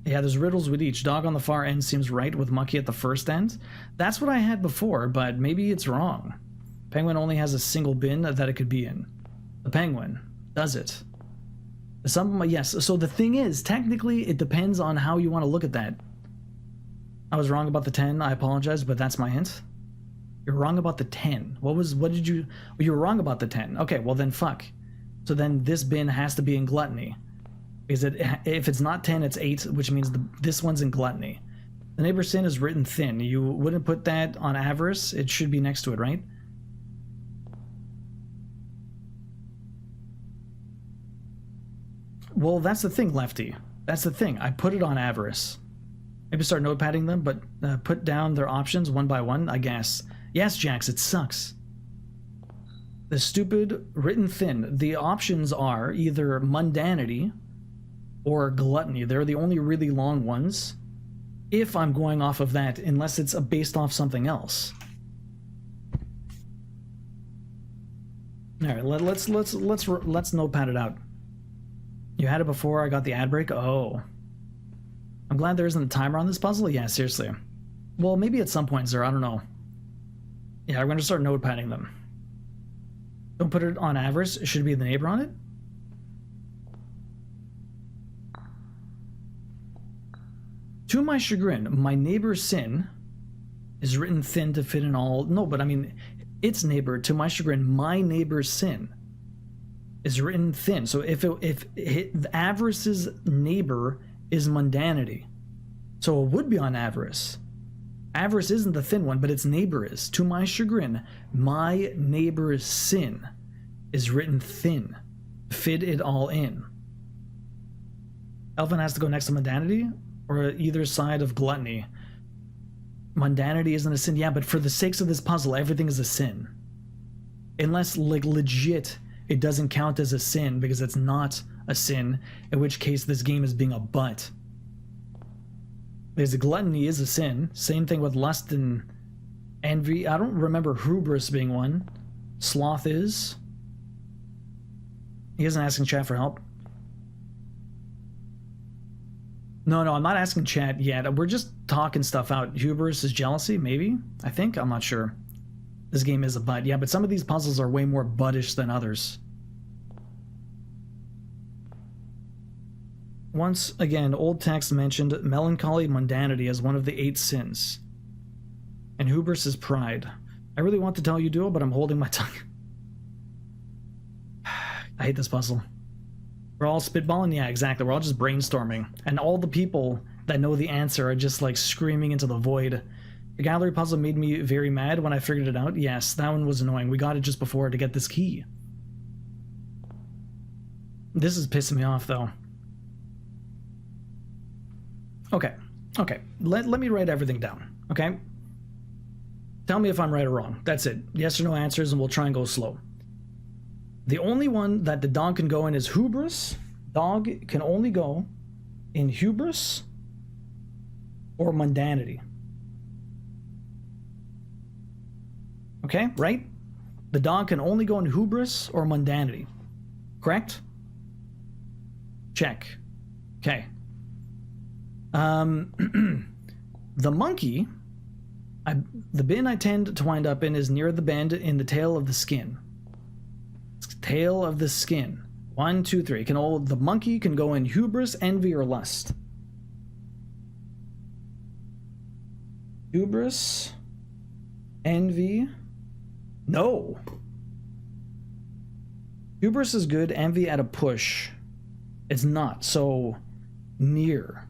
Yeah, there's riddles with each. Dog on the far end seems right with monkey at the first end. That's what I had before, but maybe it's wrong. Penguin only has a single bin that it could be in. The penguin. Does it? Yes, so the thing is, technically, it depends on how you want to look at that. I was wrong about the 10, I apologize, but that's my hint. You're wrong about the 10. What did you... You were wrong about the 10. Okay, well then fuck. So then this bin has to be in gluttony. Because if it's not 10, it's 8, which means this one's in gluttony. The neighbor's sin is written thin. You wouldn't put that on avarice. It should be next to it, right? Well, that's the thing, Lefty. That's the thing. I put it on avarice. Maybe start notepadding them, but put down their options one by one, I guess. Yes, Jax, it sucks. The stupid written thin. The options are either mundanity or gluttony. They're the only really long ones. If I'm going off of that, unless it's based off something else. All right, let's notepad it out. You had it before I got the ad break? Oh. I'm glad there isn't a timer on this puzzle. Yeah, seriously. Well, maybe at some point, sir. I don't know. Yeah, I'm going to start notepadding them. Don't put it on avarice. It should be the neighbor on it. To my chagrin, my neighbor's sin is written thin to fit in all... No, but I mean, its neighbor, to my chagrin, my neighbor's sin is written thin. So if avarice's neighbor is mundanity, so it would be on avarice. Avarice isn't the thin one, but its neighbor is. To my chagrin, my neighbor's sin is written thin. Fit it all in. Elvin has to go next to mundanity, or either side of gluttony. Mundanity isn't a sin. Yeah, but for the sakes of this puzzle, everything is a sin. Unless, like, legit, it doesn't count as a sin because it's not a sin, in which case this game is being a butt. Because gluttony is a sin. Same thing with lust and envy. I don't remember hubris being one. Sloth is. He isn't asking chat for help. No, I'm not asking chat yet. We're just talking stuff out. Hubris is jealousy, maybe? I think? I'm not sure. This game is a butt. Yeah, but some of these puzzles are way more buttish than others. Once again, old text mentioned melancholy mundanity as one of the 8 sins. And hubris is pride. I really want to tell you, Duo, but I'm holding my tongue. I hate this puzzle. We're all spitballing? Yeah, exactly. We're all just brainstorming. And all the people that know the answer are just like screaming into the void. The gallery puzzle made me very mad when I figured it out. Yes, that one was annoying. We got it just before to get this key. This is pissing me off, though. Okay. Let me write everything down, okay? Tell me if I'm right or wrong. That's it. Yes or no answers, and we'll try and go slow. The only one that the dog can go in is hubris. Dog can only go in hubris or mundanity. Okay, right? The dog can only go in hubris or mundanity. Correct? Check. Okay. The monkey, the bin I tend to wind up in is near the bend in the tail of the skin. Tail of the skin. 1, 2, 3. The monkey can go in hubris, envy, or lust. Hubris, envy. No. Hubris is good. Envy at a push. It's not. So near.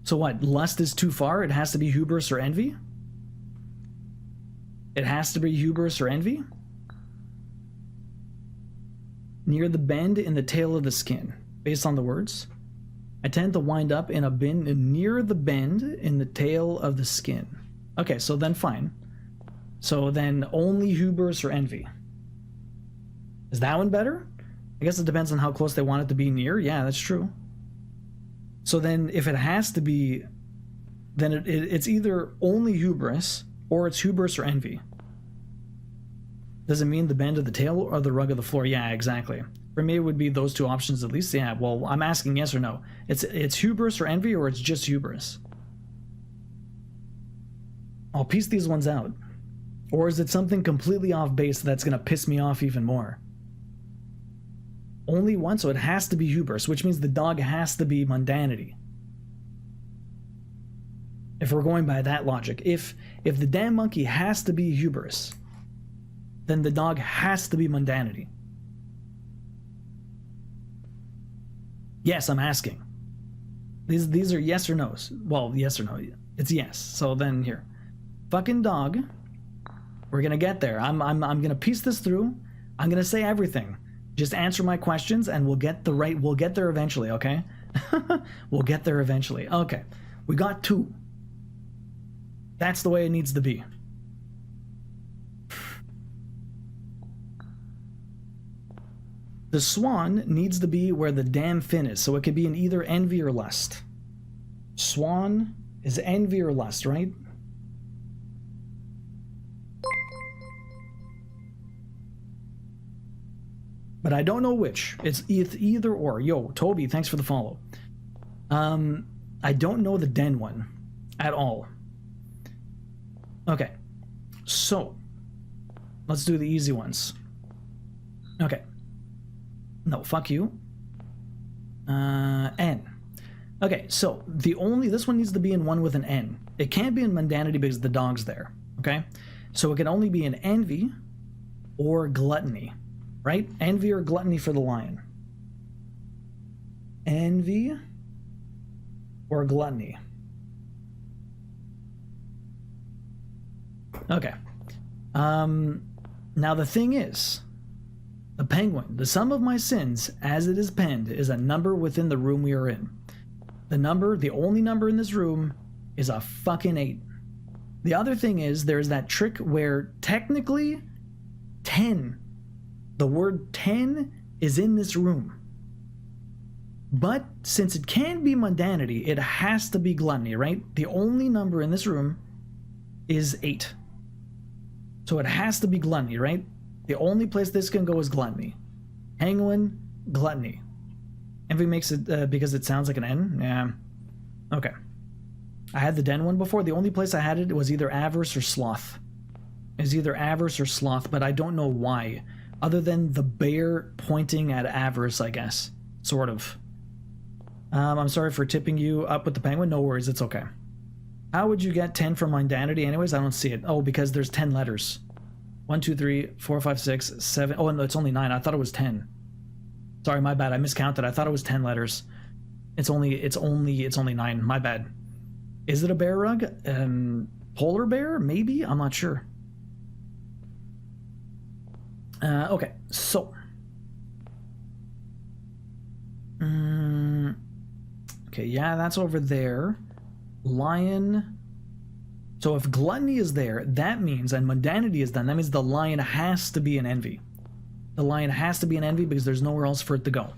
So what? Lust is too far? It has to be hubris or envy? It has to be hubris or envy? Near the bend in the tail of the skin. Based on the words. I tend to wind up in a bin near the bend in the tail of the skin. Okay, so then fine. So then only hubris or envy. Is that one better? I guess it depends on how close they want it to be near. Yeah, that's true. So then if it has to be, then it's either only hubris or it's hubris or envy. Does it mean the bend of the tail or the rug of the floor? Yeah, exactly. For me, it would be those two options at least. Yeah, well, I'm asking yes or no. It's hubris or envy, or it's just hubris? I'll piece these ones out. Or is it something completely off base that's going to piss me off even more? Only one, so it has to be hubris, which means the dog has to be mundanity. If we're going by that logic. If the damn monkey has to be hubris, then the dog has to be mundanity. Yes, I'm asking. These are yes or no's. Well, yes or no. It's yes. So then here. Fucking dog. We're gonna get there. I'm gonna piece this through. I'm gonna say everything. Just answer my questions and we'll get there eventually, okay? We'll get there eventually. Okay. We got 2. That's the way it needs to be. The swan needs to be where the damn fin is, so it could be in either envy or lust. Swan is envy or lust, right? But I don't know which. It's either or. Yo, Toby, thanks for the follow. I don't know the den one at all. Okay. So, let's do the easy ones. Okay. No, fuck you. N. Okay, so this one needs to be in one with an N. It can't be in mundanity because the dog's there, okay? So it can only be in envy or gluttony, right? Envy or gluttony for the lion. Envy or gluttony. Okay. Now the thing is, the penguin, the sum of my sins, as it is penned, is a number within the room we are in. The only number in this room, is a fucking 8. The other thing is, there's that trick where technically 10, the word 10 is in this room. But since it can be mundanity, it has to be gluttony, right? The only number in this room is 8. So it has to be gluttony, right? The only place this can go is gluttony. Penguin, gluttony. Envy makes it because it sounds like an N? Yeah. Okay. I had the den one before. The only place I had it was either avarice or sloth. It's either avarice or sloth, but I don't know why. Other than the bear pointing at avarice, I guess. Sort of. I'm sorry for tipping you up with the penguin. No worries, it's okay. How would you get 10 from mundanity anyways? I don't see it. Oh, because there's 10 letters. 1, 2, 3, 4, 5, 6, 7. Oh, no, it's only 9. I thought it was 10. Sorry, my bad. I miscounted. I thought it was 10 letters. It's only 9. My bad. Is it a bear rug? Polar bear? Maybe? I'm not sure. Okay, so. Okay, yeah, that's over there. Lion. So if gluttony is there, that means, and mundanity is done, that means the lion has to be an envy. The lion has to be an envy because there's nowhere else for it to go.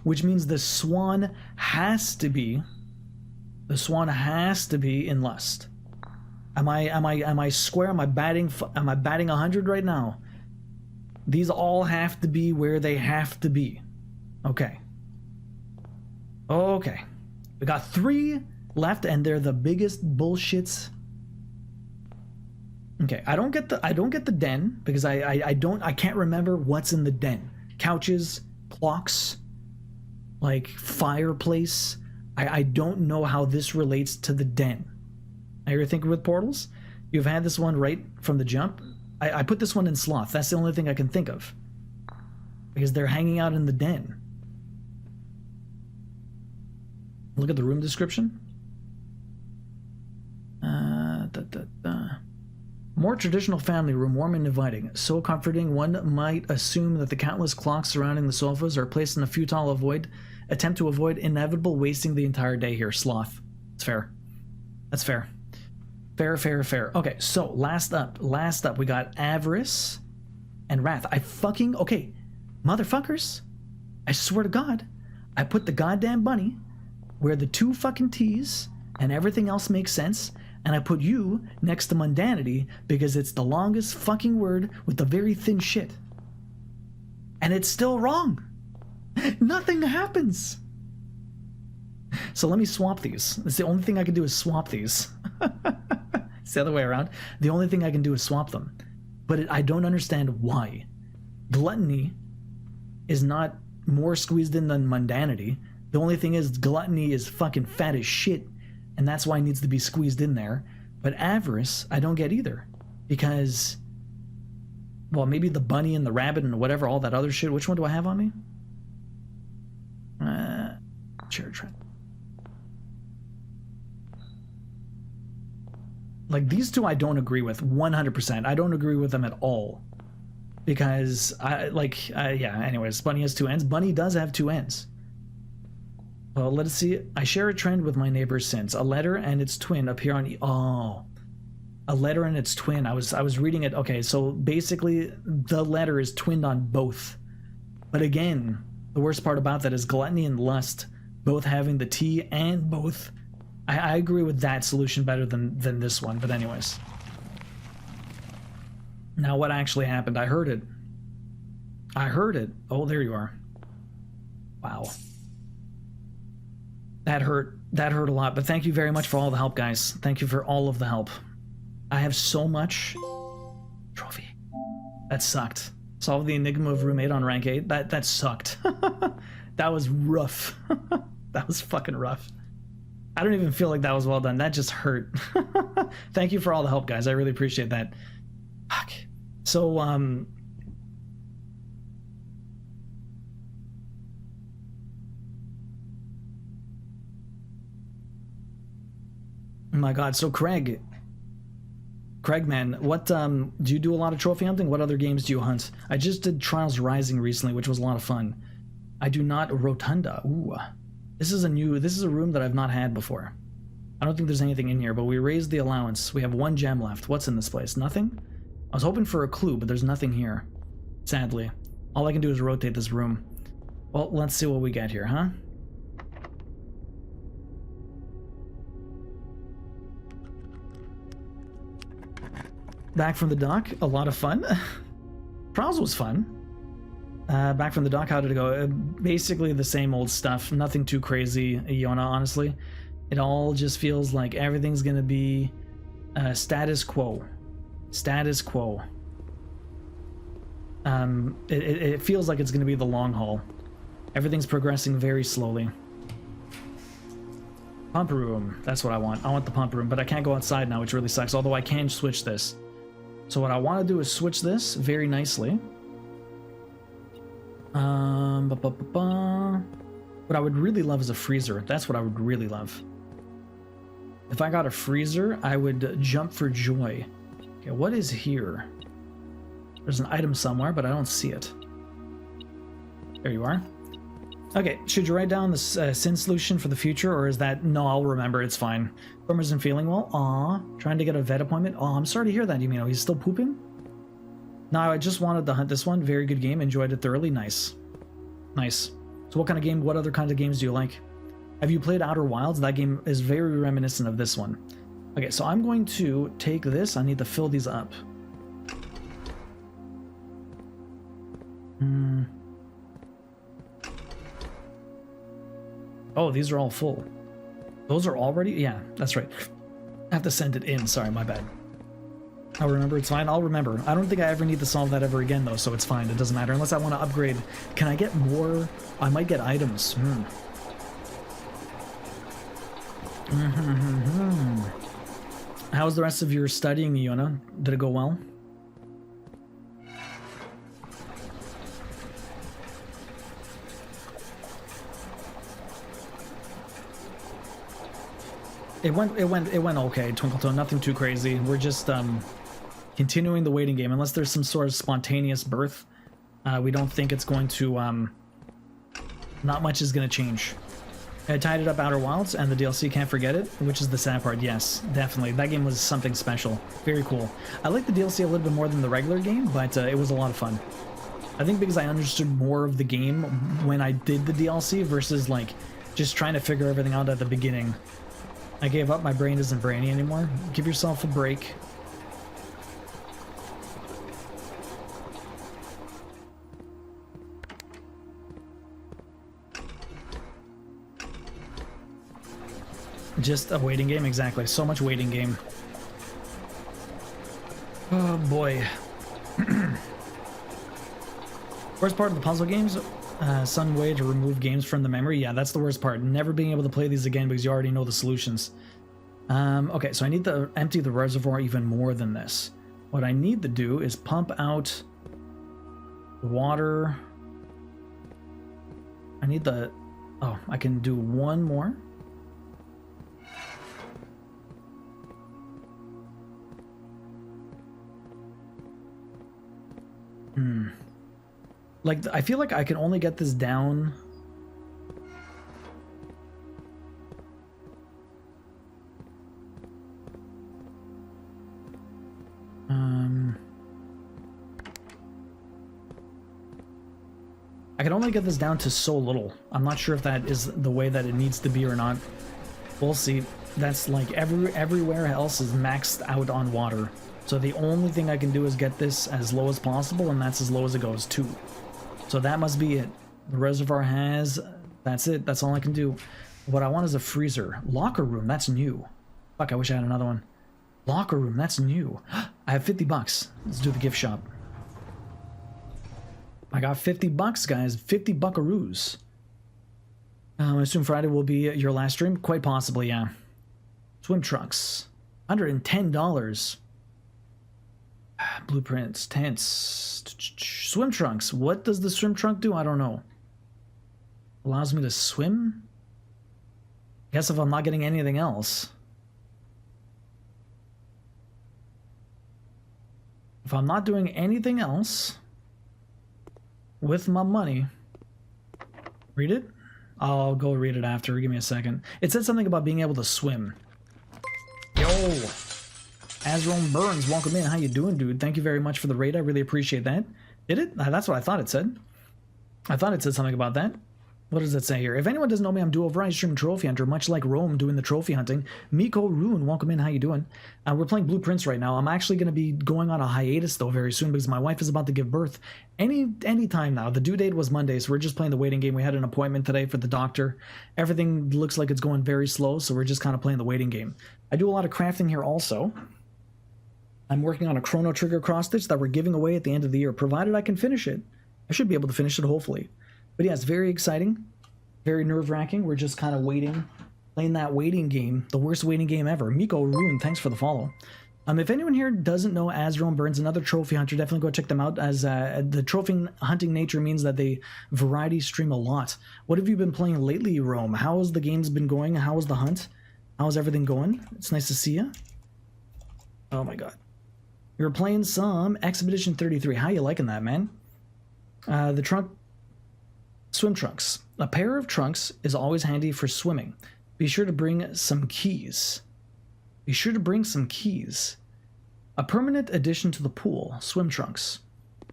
Which means the swan has to be in lust. Am I square? Am I batting 100 right now? These all have to be where they have to be. Okay. Okay. We got 3 left and they're the biggest bullshits. Okay, I don't get the den because I can't remember what's in the den. Couches, clocks, like fireplace. I don't know how this relates to the den. Now you're thinking with portals? You've had this one right from the jump. I put this one in sloth. That's the only thing I can think of. Because they're hanging out in the den. Look at the room description. More traditional family room, warm and inviting. So comforting, one might assume that the countless clocks surrounding the sofas are placed in a futile attempt to avoid inevitable wasting the entire day here. Sloth. It's fair. That's fair. Fair. Okay, so last up, we got avarice and wrath. Okay, motherfuckers, I swear to God, I put the goddamn bunny where the 2 fucking T's and everything else makes sense, and I put you next to mundanity because it's the longest fucking word with the very thin shit. And it's still wrong. Nothing happens. So let me swap these. It's the only thing I can do is swap these. It's the other way around. The only thing I can do is swap them. But I don't understand why. Gluttony is not more squeezed in than mundanity. The only thing is gluttony is fucking fat as shit, and that's why it needs to be squeezed in there. But avarice, I don't get either. Because, well, maybe the bunny and the rabbit and whatever, all that other shit. Which one do I have on me? Chair trend. Like, these 2 I don't agree with 100%. I don't agree with them at all. Because, yeah, anyways, bunny has 2 ends. Bunny does have 2 ends. Well, let's see. I share a trend with my neighbor since. A letter and its twin appear on... Oh. A letter and its twin. I was reading it. Okay, so basically, the letter is twinned on both. But again, the worst part about that is gluttony and lust, both having the T and both... I agree with that solution better than this one, but anyways. Now, what actually happened? I heard it. Oh, there you are. Wow. That hurt a lot, but thank you very much for all the help, guys. Thank you for all of the help. I have so much trophy. That sucked. Solve the enigma of room 8 on rank 8. That sucked. That was rough. That was fucking rough. I don't even feel like that was well done. That just hurt. Thank you for all the help, guys. I really appreciate that. Fuck. So, oh my god, so Craig, man, what, do you do a lot of trophy hunting? What other games do you hunt? I just did Trials Rising recently, which was a lot of fun. I do not Rotunda. Ooh. This is a room that I've not had before. I don't think there's anything in here, but we raised the allowance. We have 1 gem left. What's in this place? Nothing? I was hoping for a clue, but there's nothing here. Sadly. All I can do is rotate this room. Well, let's see what we get here, huh? Back from the dock. A lot of fun. Trials was fun. Back from the dock, how did it go? Basically the same old stuff. Nothing too crazy, Iona, honestly. It all just feels like everything's gonna be status quo. Status quo. It feels like it's gonna be the long haul. Everything's progressing very slowly. Pump room, that's what I want. I want the pump room, but I can't go outside now, which really sucks, although I can switch this. So what I want to do is switch this very nicely. What I would really love is a freezer. That's what I would really love. If I got a freezer, I would jump for joy. Okay, what is here? There's an item somewhere, but I don't see it. There you are. Okay, should you write down the sin solution for the future, or is that... No, I'll remember, it's fine. Farmer isn't feeling well. Aw, trying to get a vet appointment. Aw, I'm sorry to hear that, you mean. He's still pooping? No, I just wanted to hunt this one. Very good game, enjoyed it thoroughly. Nice. Nice. So what kind of game, what other kinds of games do you like? Have you played Outer Wilds? That game is very reminiscent of this one. Okay, so I'm going to take this. I need to fill these up. Oh, these are all full. Those are already... Yeah, that's right. I have to send it in. Sorry, my bad. I'll remember. It's fine. I'll remember. I don't think I ever need to solve that ever again, though, so it's fine. It doesn't matter. Unless I want to upgrade. Can I get more? I might get items. How's the rest of your studying, Iona? Did it go well? It went okay, Twinkletoe, nothing too crazy. We're just continuing the waiting game. Unless there's some sort of spontaneous birth, we don't think it's going to, not much is going to change. I tied it up Outer Wilds, and the DLC, can't forget it, which is the sad part. Yes, definitely. That game was something special. Very cool. I like the DLC a little bit more than the regular game, but it was a lot of fun. I think because I understood more of the game when I did the DLC versus, like, just trying to figure everything out at the beginning. I gave up. My brain isn't brainy anymore. Give yourself a break. Just a waiting game, exactly. So much waiting game. Oh boy. Worst part of the puzzle games? Some way to remove games from the memory. Yeah, that's the worst part. Never being able to play these again because you already know the solutions. Okay, so I need to empty the reservoir even more than this. What I need to do is pump out water. I need the... Oh, I can do one more. Like, I feel like I can only get this down... I can only get this down to so little. I'm not sure if that is the way that it needs to be or not. We'll see. That's like everywhere else is maxed out on water. So the only thing I can do is get this as low as possible, and that's as low as it goes, too. So that must be it. The reservoir has... That's it. That's all I can do. What I want is a freezer. Locker room. That's new. Fuck, I wish I had another one. Locker room. That's new. I have 50 bucks. Let's do the gift shop. I got 50 bucks, guys. 50 buckaroos. I assume Friday will be your last stream? Quite possibly, yeah. Swim trunks. $110. Blueprints. Tents. Swim trunks. What does the swim trunk do? I don't know. Allows me to swim? Guess if I'm not getting anything else. If I'm not doing anything else with my money... Read it? I'll go read it after. Give me a second. It said something about being able to swim. Yo! Azrone Burns, welcome in. How you doing, dude? Thank you very much for the raid. I really appreciate that. Did it? That's what I thought it said. I thought it said something about that. What does it say here? If anyone doesn't know me, I'm Dual Variety Stream Trophy Hunter, much like Rome doing the trophy hunting. Miko Rune, welcome in. How you doing? We're playing Blueprints right now. I'm actually going to be going on a hiatus though very soon because my wife is about to give birth any time now. The due date was Monday, so we're just playing the waiting game. We had an appointment today for the doctor. Everything looks like it's going very slow, so we're just kind of playing the waiting game. I do a lot of crafting here also. I'm working on a Chrono Trigger cross stitch that we're giving away at the end of the year, provided I can finish it. I should be able to finish it, hopefully. But yeah, it's very exciting, very nerve-wracking. We're just kind of waiting, playing that waiting game, the worst waiting game ever. Miko Rune, thanks for the follow. If anyone here doesn't know Azrome Burns, another trophy hunter, definitely go check them out, as the trophy hunting nature means that they variety stream a lot. What have you been playing lately, Rome? How has the games been going? How was the hunt? How's everything going? It's nice to see you. Oh my god. You're playing some Expedition 33. How you liking that, man? The trunk... Swim trunks. A pair of trunks is always handy for swimming. Be sure to bring some keys. Be sure to bring some keys. A permanent addition to the pool. Swim trunks.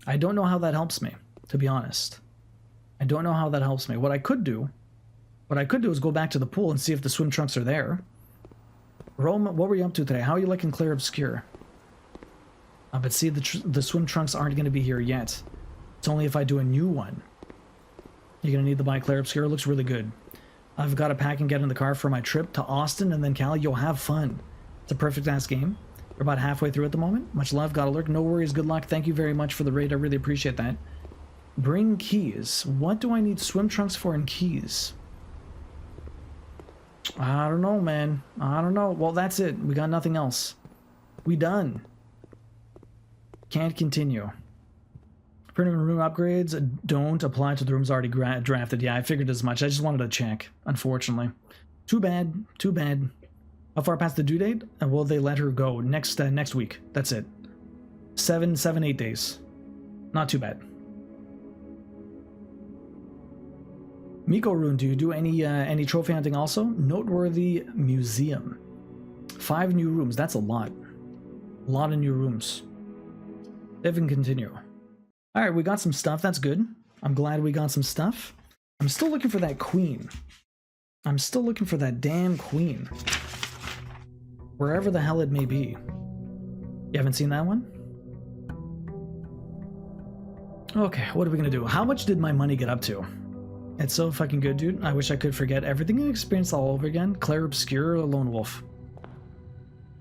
I don't know how that helps me, to be honest. I don't know how that helps me. What I could do is go back to the pool and see if the swim trunks are there. Rome, what were you up to today? How are you liking Clair Obscure? But see, the swim trunks aren't going to be here yet. It's only if I do a new one. You're going to need to buy Clair Obscure. It looks really good. I've got to pack and get in the car for my trip to Austin and then Cali. You'll have fun. It's a perfect-ass game. We're about halfway through at the moment. Much love. Gotta lurk. No worries. Good luck. Thank you very much for the raid. I really appreciate that. Bring keys. What do I need swim trunks for and keys? I don't know, man. I don't know. Well, that's it. We got nothing else. We done. Can't continue. Printing room upgrades don't apply to the rooms already drafted. Yeah, I figured as much. I just wanted to check, unfortunately. Too bad. Too bad. How far past the due date? Will they let her go? Next week. That's it. 8 days. Not too bad. Miko Rune, do you do any trophy hunting also? Noteworthy museum. 5 new rooms. That's a lot. A lot of new rooms. If we can continue. Alright, we got some stuff. That's good. I'm glad we got some stuff. I'm still looking for that queen. I'm still looking for that damn queen. Wherever the hell it may be. You haven't seen that one? Okay, what are we gonna do? How much did my money get up to? It's so fucking good, dude. I wish I could forget everything and experience all over again. Clair Obscure, a lone wolf.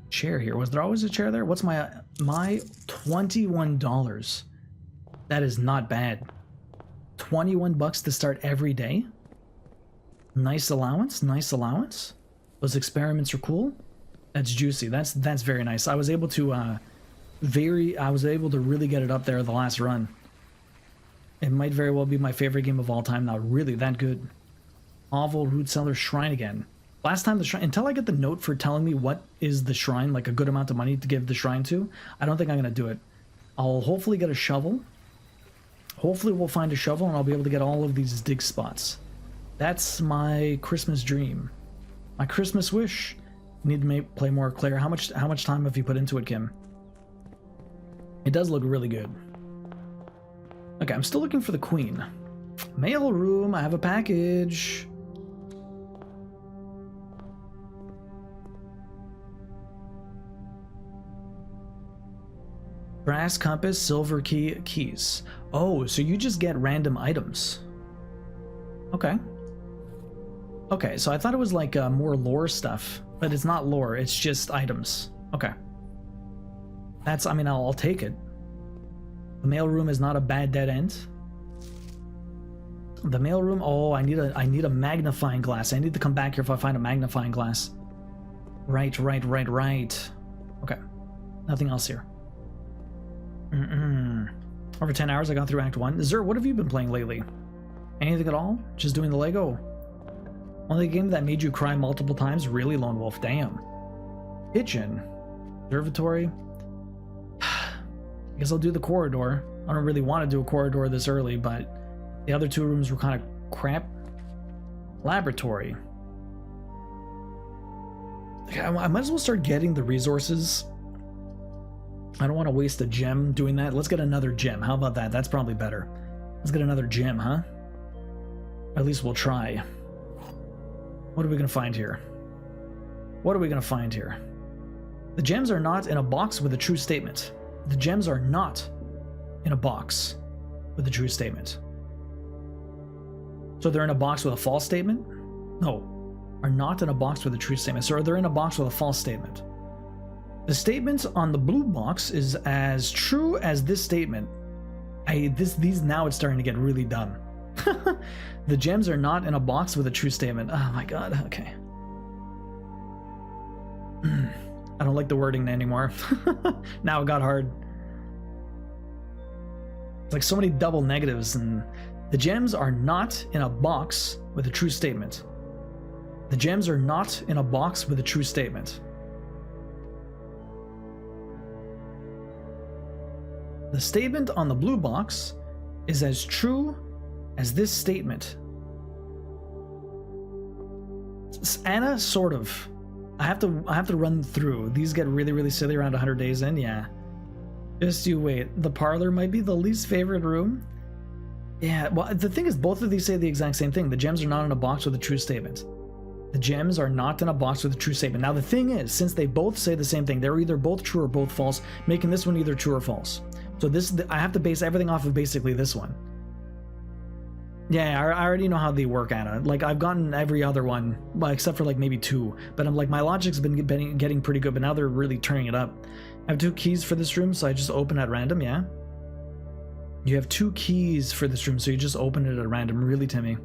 Chair here. Was there always a chair there? What's my $21? That is not bad. 21 bucks to start every day. Nice allowance. Nice allowance. Those experiments are cool. That's juicy. That's very nice. I was able to really get it up there the last run. It might very well be my favorite game of all time now. Really that good. Oval Root Cellar Shrine again. Last time the shrine, until I get the note for telling me what is the shrine, like a good amount of money to give the shrine to, I don't think I'm gonna do it. I'll hopefully get a shovel. Hopefully we'll find a shovel and I'll be able to get all of these dig spots. That's my Christmas dream. My Christmas wish. Need to play more Claire. How much time have you put into it, Kim? It does look really good. Okay, I'm still looking for the queen. Mail room, I have a package. Brass compass, silver key, keys. Oh, so you just get random items. Okay. Okay, so I thought it was like more lore stuff, but it's not lore, it's just items. Okay. That's, I mean, I'll take it. The mailroom is not a bad dead end. The mailroom, oh, I need a magnifying glass. I need to come back here if I find a magnifying glass. Right. Okay. Nothing else here. Over 10 hours I got through Act 1. Zer, what have you been playing lately? Anything at all? Just doing the Lego? Only game that made you cry multiple times? Really, Lone Wolf? Damn. Kitchen. Observatory. I guess I'll do the corridor. I don't really want to do a corridor this early, but the other 2 rooms were kind of crap. Laboratory. I might as well start getting the resources. I don't want to waste a gem doing that. Let's get another gem. How about that? That's probably better. Let's get another gem, huh? At least we'll try. What are we gonna find here? What are we gonna find here? The gems are not in a box with a true statement. The gems are not in a box with a true statement. So they're in a box with a false statement? No, are not in a box with a true statement. So they're in a box with a false statement. The statement on the blue box is as true as this statement. These now it's starting to get really dumb. The gems are not in a box with a true statement. Oh my god, okay. I don't like the wording anymore. Now it got hard. It's like so many double negatives, and the gems are not in a box with a true statement. The gems are not in a box with a true statement. The statement on the blue box is as true as this statement. Anna, sort of. I have to run through. These get really, really silly around 100 days in, yeah. Just you wait. The parlor might be the least favorite room. Yeah, well, the thing is, both of these say the exact same thing. The gems are not in a box with a true statement. The gems are not in a box with a true statement. Now, the thing is, since they both say the same thing, they're either both true or both false, making this one either true or false. So this, I have to base everything off of basically this one. Yeah, I already know how they work, Anna. Like, I've gotten every other one, well, except for like maybe 2. But I'm like, my logic's been getting pretty good, but now they're really turning it up. I have 2 keys for this room, so I just open at random, yeah? You have 2 keys for this room, so you just open it at random. Really, Timmy?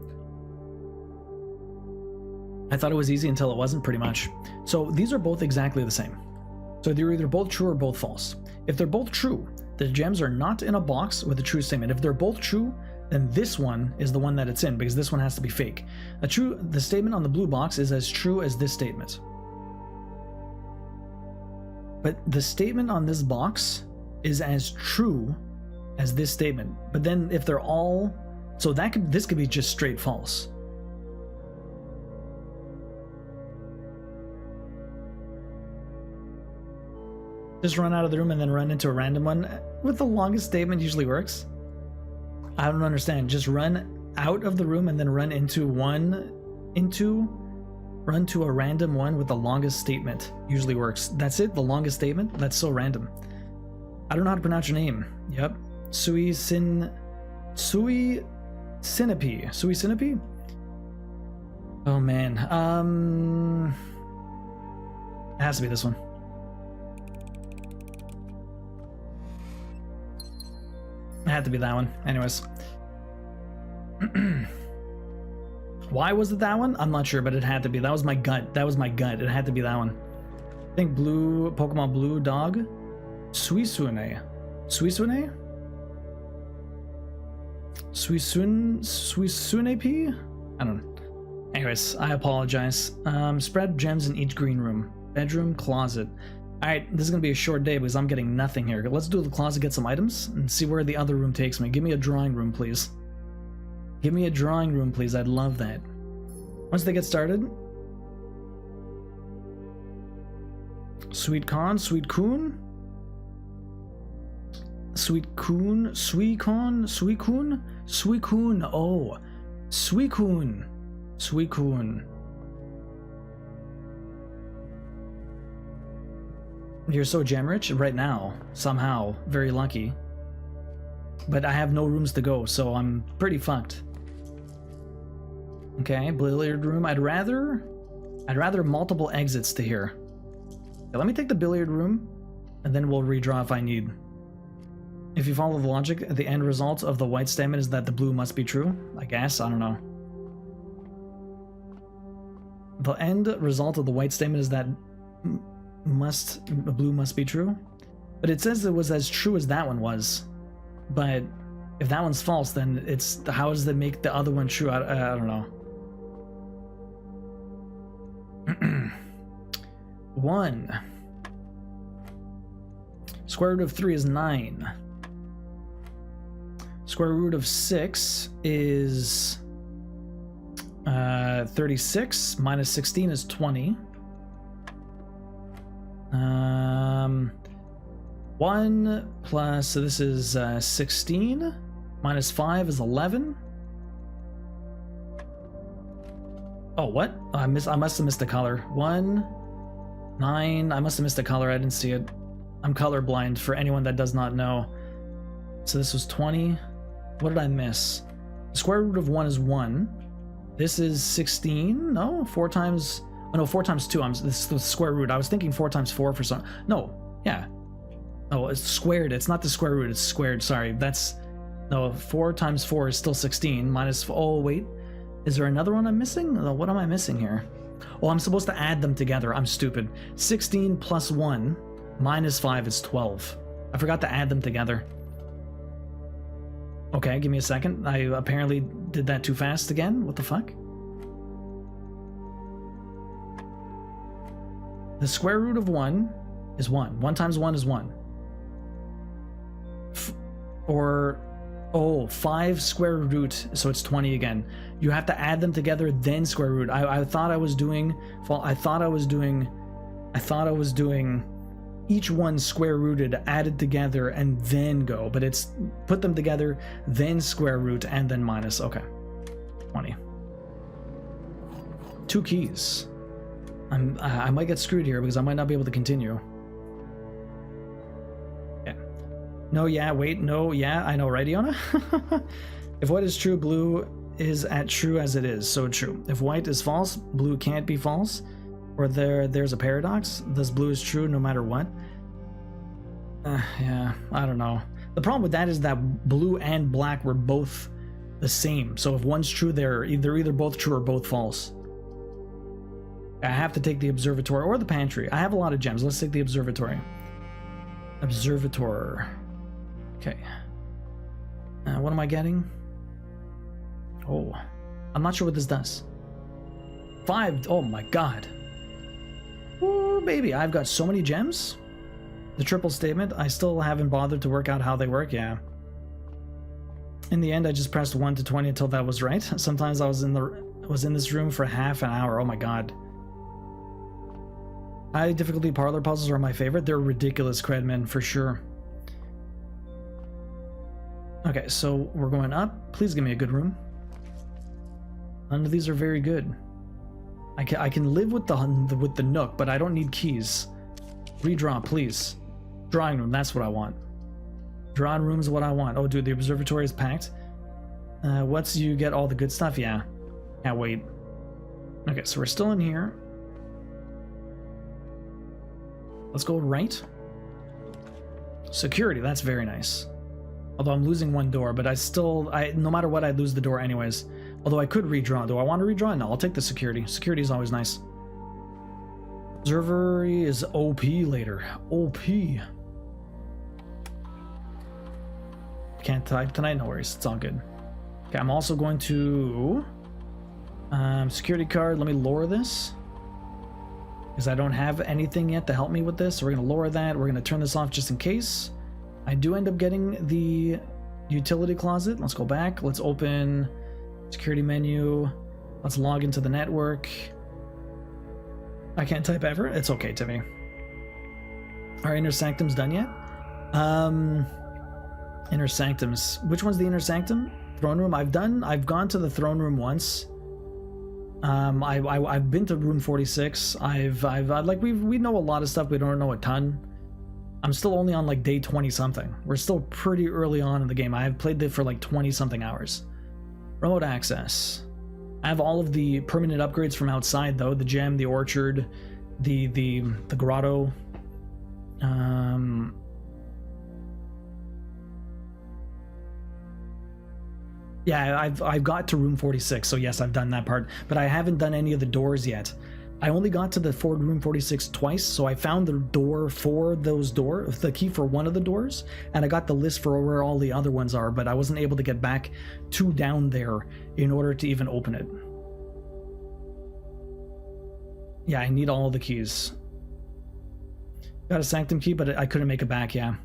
I thought it was easy until it wasn't, pretty much. So these are both exactly the same. So they're either both true or both false. If they're both true, the gems are not in a box with a true statement. If they're both true, then this one is the one that it's in, because this one has to be fake. The statement on the blue box is as true as this statement. But the statement on this box is as true as this statement. But then if they're all, so this could be just straight false. Just run out of the room and then run into a random one with the longest statement usually works. I don't understand. Just run out of the room and then run to a random one with the longest statement usually works. That's it, the longest statement? That's so random. I don't know how to pronounce your name. Yep. Sui Sinapi. Oh man. It has to be this one. It had to be that one. Anyways. Why was it that one? I'm not sure, but it had to be. That was my gut. That was my gut. It had to be that one. I think blue, Pokemon Blue Dog. Suisune. Suisune? Suisunepi? I don't know. Anyways, I apologize. Spread gems in each green room. Bedroom, closet. Alright, this is going to be a short day because I'm getting nothing here. Let's do the closet, get some items, and see where the other room takes me. Give me a drawing room, please. Give me a drawing room, please. I'd love that. Once they get started. Sweet Con, Sweet Coon. Sweet Coon, Sweet Con, Sweet Coon, Sweet Coon. Oh, Sweet Coon, Sweet Coon. You're so gem rich right now, somehow, very lucky. But I have no rooms to go, so I'm pretty fucked. Okay, billiard room. I'd rather multiple exits to here. Okay, let me take the billiard room, and then we'll redraw if I need. If you follow the logic, the end result of the white statement is that the blue must be true. I guess, I don't know. The end result of the white statement is that blue must be true, but it says it was as true as that one was. But if that one's false, then it's how does that make the other one true? I don't know. 1 square root of 3 is 9. Square root of 6 is 36. Minus 16 is 20. 1 plus, so this is 16, minus 5 is 11. Oh, what? Oh, I must have missed a color. 1, 9. I must have missed a color. I didn't see it. I'm colorblind for anyone that does not know. So this was 20. What did I miss? The square root of 1 is 1. This is 16. No, 4 times. Oh no, 4 times 2. This is the square root. I was thinking 4 times 4 for some. No, yeah. Oh, it's squared. It's not the square root. It's squared. Sorry. That's no. 4 times 4 is still 16. Minus. Oh wait. Is there another one I'm missing? What am I missing here? Oh, I'm supposed to add them together. I'm stupid. 16 plus 1 minus 5 is 12. I forgot to add them together. Okay, give me a second. I apparently did that too fast again. What the fuck? The square root of 1 is 1. 1 times 1 is 1. Oh, 5 square root, so it's 20 again. You have to add them together, then square root. I thought I was doing each one square rooted, added together, and then go. But it's put them together, then square root, and then minus. Okay, 20. 2 keys. I might get screwed here because I might not be able to continue. No, yeah, wait, no, yeah, I know, right, Iona? If white is true, blue is at true as it is, so true. If white is false, blue can't be false. Or there's a paradox. Thus blue is true no matter what. Yeah, I don't know. The problem with that is that blue and black were both the same. So if one's true, they're either both true or both false. I have to take the observatory or the pantry. I have a lot of gems. Let's take the observatory. Observator. Okay. What am I getting? Oh, I'm not sure what this does. 5. Oh my god. Ooh, baby, I've got so many gems. The triple statement. I still haven't bothered to work out how they work. Yeah. In the end, I just pressed 1 to 20 until that was right. Sometimes I was in this room for half an hour. Oh my god. High difficulty parlor puzzles are my favorite. They're ridiculous, Credman, for sure. Okay, so we're going up. Please give me a good room. None of these are very good. I can live with the nook, but I don't need keys. Redraw, please. Drawing room, that's what I want. Drawing room's what I want. Oh, dude, the observatory is packed. Once you get all the good stuff, yeah. Can't wait. Okay, so we're still in here. Let's go right. Security, that's very nice. Although I'm losing one door, but no matter what, I'd lose the door anyways. Although I could redraw. Do I want to redraw? No, I'll take the security. Security is always nice. Observatory is OP later. OP. Can't type tonight, no worries. It's all good. Okay, I'm also going to... security card, let me lower this. Because I don't have anything yet to help me with this. So we're going to lower that. We're going to turn this off just in case. I do end up getting the utility closet. Let's go back. Let's open security menu. Let's log into the network. I can't type ever. It's okay, Timmy. Our inner sanctum's done yet? Inner sanctums. Which one's the inner sanctum? Throne room. I've gone to the throne room once. I've been to room 46. We know a lot of stuff. We don't know a ton. I'm still only on like day 20 something. We're still pretty early on in the game. I have played it for like 20 something hours. Remote access. I have all of the permanent upgrades from outside though. The gem, the orchard, the grotto. Yeah, I've got to room 46, so yes, I've done that part, but I haven't done any of the doors yet. I only got to the room 46 twice, so I found the door for those doors, the key for one of the doors, and I got the list for where all the other ones are, but I wasn't able to get back to down there in order to even open it. Yeah, I need all the keys. Got a sanctum key, but I couldn't make it back, yeah.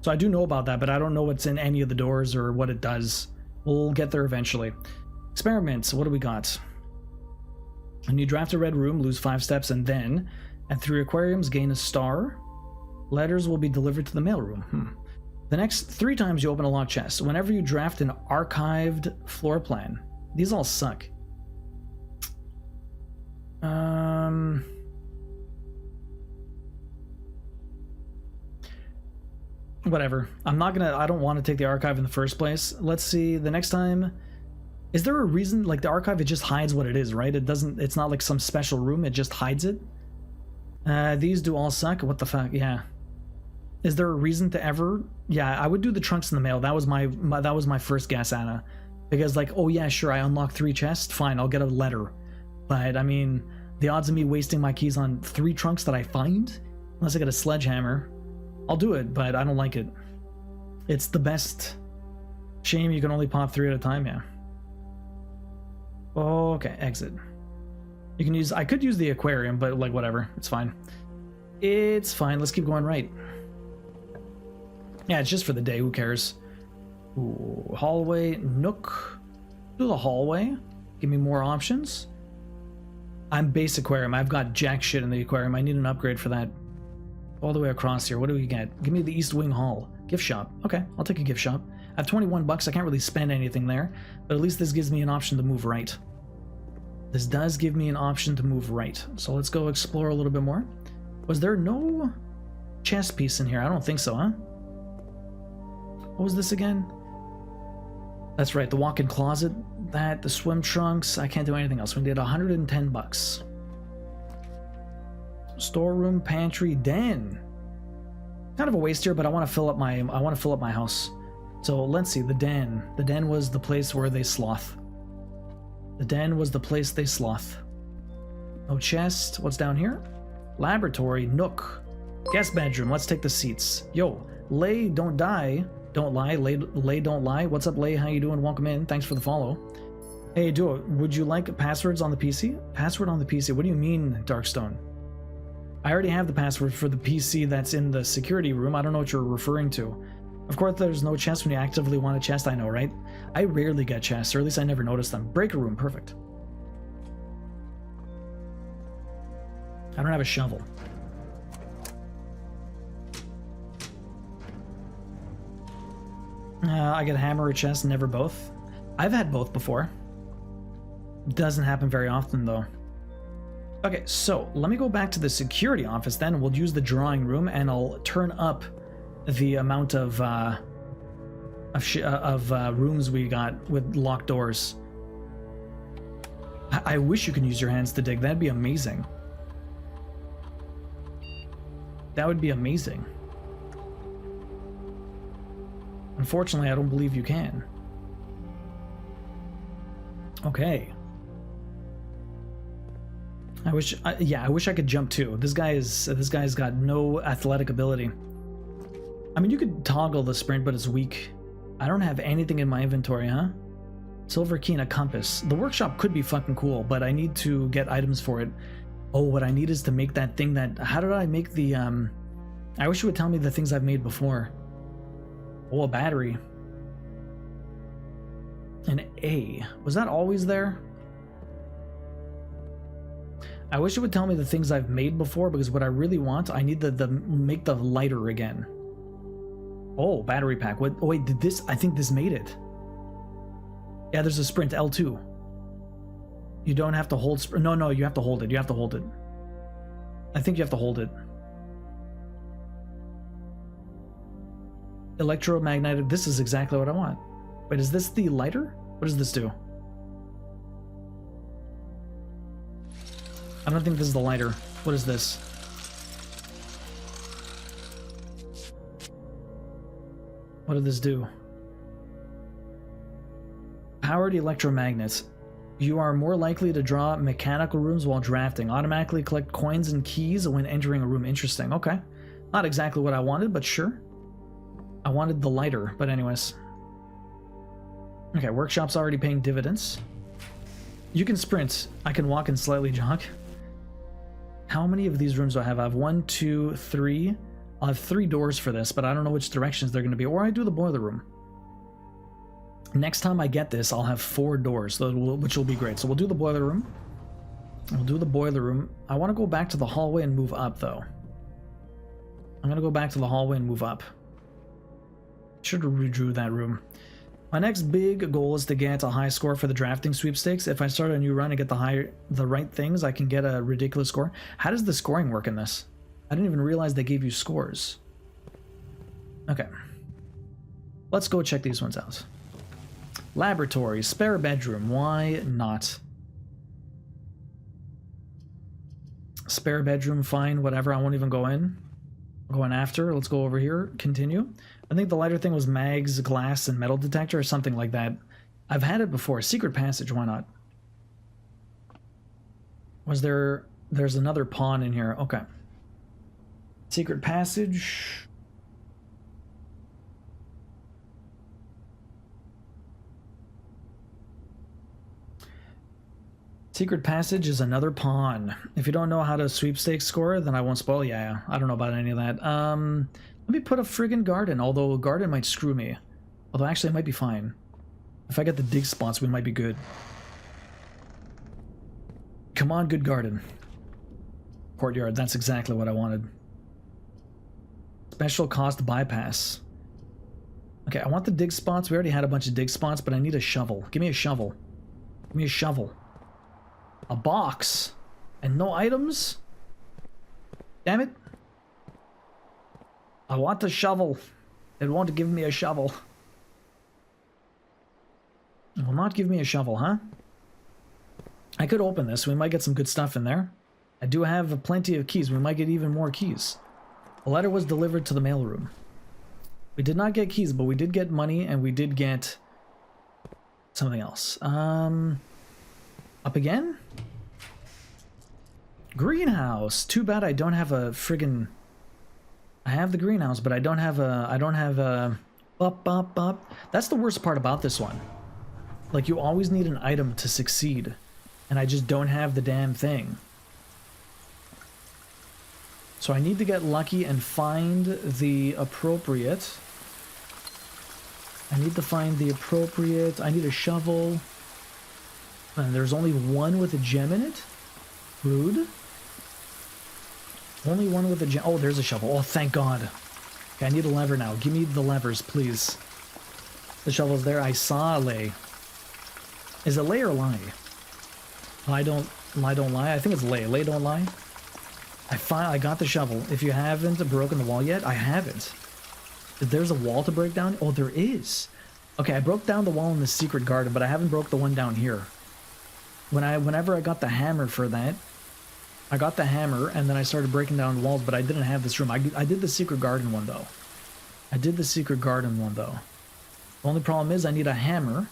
So I do know about that, but I don't know what's in any of the doors or what it does. We'll get there eventually. Experiments, what do we got? When you draft a red room, lose 5 steps, and then, at 3 aquariums, gain a star. Letters will be delivered to the mailroom. The next 3 times you open a locked chest. Whenever you draft an archived floor plan, These all suck. Whatever. I don't want to take the archive in the first place. Let's see, the next time... Is there a reason, like the archive, it just hides what it is, right? It's not like some special room, it just hides it. These do all suck. What the fuck? Yeah. Is there a reason to ever... Yeah, I would do the trunks in the mail. That was my first guess, Anna. Because like, oh yeah, sure, I unlocked 3 chests. Fine, I'll get a letter. But I mean, the odds of me wasting my keys on 3 trunks that I find, unless I get a sledgehammer, I'll do it, but I don't like it. It's the best. Shame you can only pop 3 at a time, yeah. Okay, exit. You can use... I could use the aquarium, but like, whatever. It's fine. It's fine. Let's keep going right. Yeah, it's just for the day. Who cares? Ooh, hallway. Nook. Do the hallway. Give me more options. I'm base aquarium. I've got jack shit in the aquarium. I need an upgrade for that. All the way across here. What do we get? Give me the East Wing Hall. Gift shop. Okay, I'll take a gift shop. I have 21 bucks. I can't really spend anything there, but at least this gives me an option to move right. This does give me an option to move right. So let's go explore a little bit more. Was there no chest piece in here? I don't think so, huh? What was this again? That's right, the walk-in closet. That, the swim trunks. I can't do anything else. We did 110 bucks. Storeroom, pantry, den. Kind of a waste here, but I want to fill up my house. So let's see, the den. The den was the place where they sloth. The den was the place they sloth. No chest. What's down here? Laboratory, nook. Guest bedroom. Let's take the seats. Yo, Lay, don't die. Don't lie. Lay, don't lie. What's up, Lay? How you doing? Welcome in. Thanks for the follow. Hey, Duo, would you like passwords on the PC? Password on the PC? What do you mean, Darkstone? I already have the password for the PC that's in the security room. I don't know what you're referring to. Of course, there's no chest when you actively want a chest, I know, right? I rarely get chests, or at least I never notice them. Breaker room, perfect. I don't have a shovel. I get a hammer or a chest, never both. I've had both before. Doesn't happen very often, though. Okay, so let me go back to the security office then. We'll use the drawing room, and I'll turn up the amount of rooms we got with locked doors. I wish you could use your hands to dig. That'd be amazing. That would be amazing. Unfortunately, I don't believe you can. Okay. I wish I could jump too. This guy's got no athletic ability. I mean, you could toggle the sprint, but it's weak. I don't have anything in my inventory, huh? Silver key and a compass. The workshop could be fucking cool, but I need to get items for it. Oh, what I need is to make that thing that... How did I make the... I wish you would tell me the things I've made before. Oh, a battery. An A. Was that always there? I wish it would tell me the things I've made before, because what I really want, I need the make the lighter again. Oh, battery pack. What? Oh wait, did this? I think this made it. Yeah, there's a sprint, L2. You don't have to hold no, you have to hold it. You have to hold it. I think you have to hold it. Electromagnetic. This is exactly what I want. Wait, is this the lighter? What does this do? I don't think this is the lighter. What is this? What did this do? Powered electromagnets. You are more likely to draw mechanical rooms while drafting. Automatically collect coins and keys when entering a room. Interesting. Okay. Not exactly what I wanted, but sure. I wanted the lighter, but anyways. Okay, workshop's already paying dividends. You can sprint. I can walk and slightly jog. How many of these rooms do I have? I have 1, 2, 3. I'll have 3 doors for this, but I don't know which directions they're going to be. Or I do the boiler room. Next time I get this, I'll have 4 doors, which will be great. So we'll do the boiler room. We'll do the boiler room. I want to go back to the hallway and move up, though. I'm going to go back to the hallway and move up. Should have redrew that room. My next big goal is to get a high score for the drafting sweepstakes. If I start a new run and get the right things, I can get a ridiculous score. How does the scoring work in this? I didn't even realize they gave you scores. Okay. Let's go check these ones out. Laboratory, spare bedroom, why not? Spare bedroom, fine, whatever, I won't even go in. I'm going after, let's go over here, continue. I think the lighter thing was mags, glass, and metal detector or something like that. I've had it before. Secret passage, why not? There's another pawn in here, okay. Secret passage. Secret passage is another pawn. If you don't know how to sweepstakes score, then I won't spoil. Yeah, I don't know about any of that. Let me put a friggin' garden, although a garden might screw me. Although actually it might be fine. If I get the dig spots, we might be good. Come on, good garden. Courtyard, that's exactly what I wanted. Special cost bypass. Okay, I want the dig spots. We already had a bunch of dig spots, but I need a shovel. Give me a shovel. Give me a shovel. A box. And no items? Damn it. I want the shovel. It won't give me a shovel. It will not give me a shovel, huh? I could open this. We might get some good stuff in there. I do have plenty of keys. We might get even more keys. A letter was delivered to the mailroom. We did not get keys, but we did get money, and we did get something else. Up again? Greenhouse. Too bad I don't have a friggin'... I have the greenhouse, but I don't have a... Up. That's the worst part about this one. Like, you always need an item to succeed, and I just don't have the damn thing. So I need to get lucky and find the appropriate... I need to find the appropriate... I need a shovel. And there's only one with a gem in it? Rude. Only one with a gem. Oh, there's a shovel. Oh, thank God. Okay, I need a lever now. Give me the levers, please. The shovel's there. I saw a lay. Is it lay or lie? Lie don't lie. I think it's lay. Lay don't lie. I got the shovel. If you haven't broken the wall yet, I haven't. If there's a wall to break down? Oh, there is. Okay, I broke down the wall in the secret garden, but I haven't broke the one down here. Whenever I got the hammer for that, I got the hammer, and then I started breaking down walls, but I didn't have this room. I did the secret garden one, though. The only problem is I need a hammer,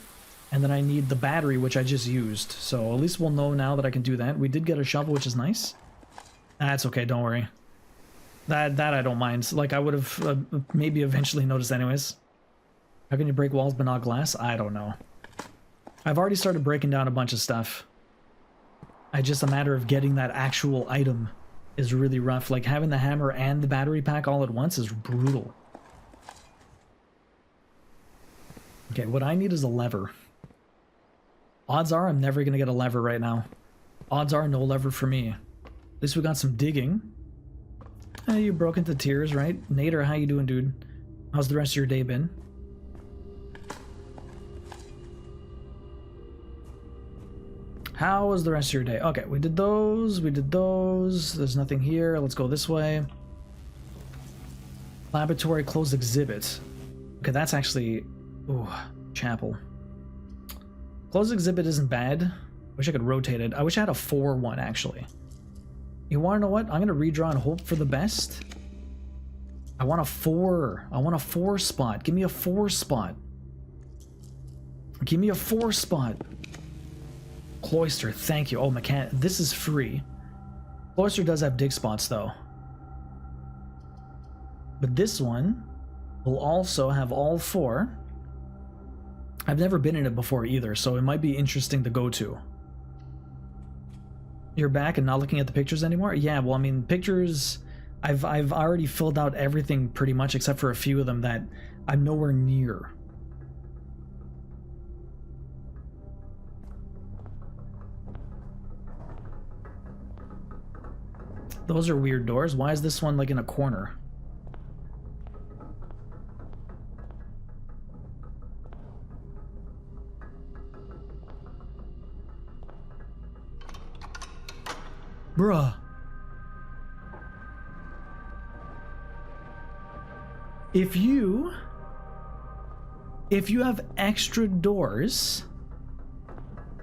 and then I need the battery, which I just used. So at least we'll know now that I can do that. We did get a shovel, which is nice. That's okay, don't worry. That I don't mind. Like, I would have maybe eventually noticed anyways. How can you break walls but not glass? I don't know. I've already started breaking down a bunch of stuff. Just a matter of getting that actual item is really rough. Like, having the hammer and the battery pack all at once is brutal. Okay, what I need is a lever. Odds are I'm never going to get a lever right now. Odds are no lever for me. At least we got some digging. You broke into tears, right? Nader, how you doing, dude? How's the rest of your day been? How was the rest of your day? Okay, we did those. There's nothing here. Let's go this way. Laboratory, closed exhibit. Okay, that's actually... Ooh, chapel. Closed exhibit isn't bad. Wish I could rotate it. I wish I had a 4-1, actually. You want to know what? I'm going to redraw and hope for the best. I want a 4. I want a 4 spot. Give me a 4 spot. Give me a 4 spot. Cloister, thank you. Oh, this is free. Cloister does have dig spots, though. But this one will also have all 4. I've never been in it before either, so it might be interesting to go to. You're back and not looking at the pictures anymore? Yeah, well, I mean, pictures... I've already filled out everything pretty much, except for a few of them that I'm nowhere near. Those are weird doors. Why is this one like in a corner? Bruh. If you have extra doors,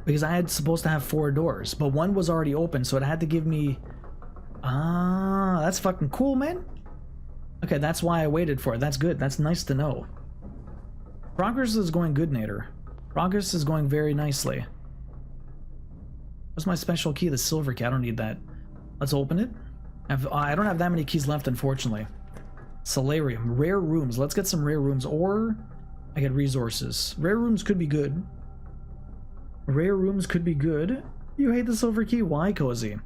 because I had supposed to have 4 doors, but one was already open, so it had to give me... Ah, that's fucking cool, man. Okay, that's why I waited for it. That's good. That's nice to know. Progress is going good, Nader. Progress is going very nicely. What's my special key? The silver key. I don't need that. Let's open it. I don't have that many keys left, unfortunately. Solarium. Rare rooms. Let's get some rare rooms, or I get resources. Rare rooms could be good. Rare rooms could be good. You hate the silver key? Why, Cozy?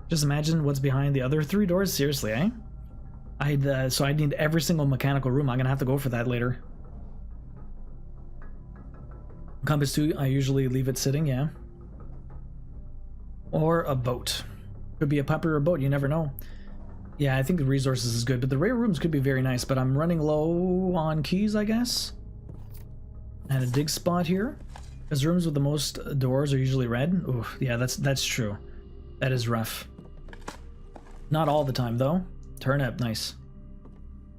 Just imagine what's behind the other 3 doors. Seriously, eh? So I need every single mechanical room. I'm gonna have to go for that later. Compass 2, I usually leave it sitting, yeah. Or a boat. Could be a puppy or a boat, you never know. Yeah, I think the resources is good, but the rare rooms could be very nice, but I'm running low on keys, I guess. And a dig spot here. Because rooms with the most doors are usually red. Ooh, yeah, that's true. That is rough. Not all the time, though. Turnip, nice.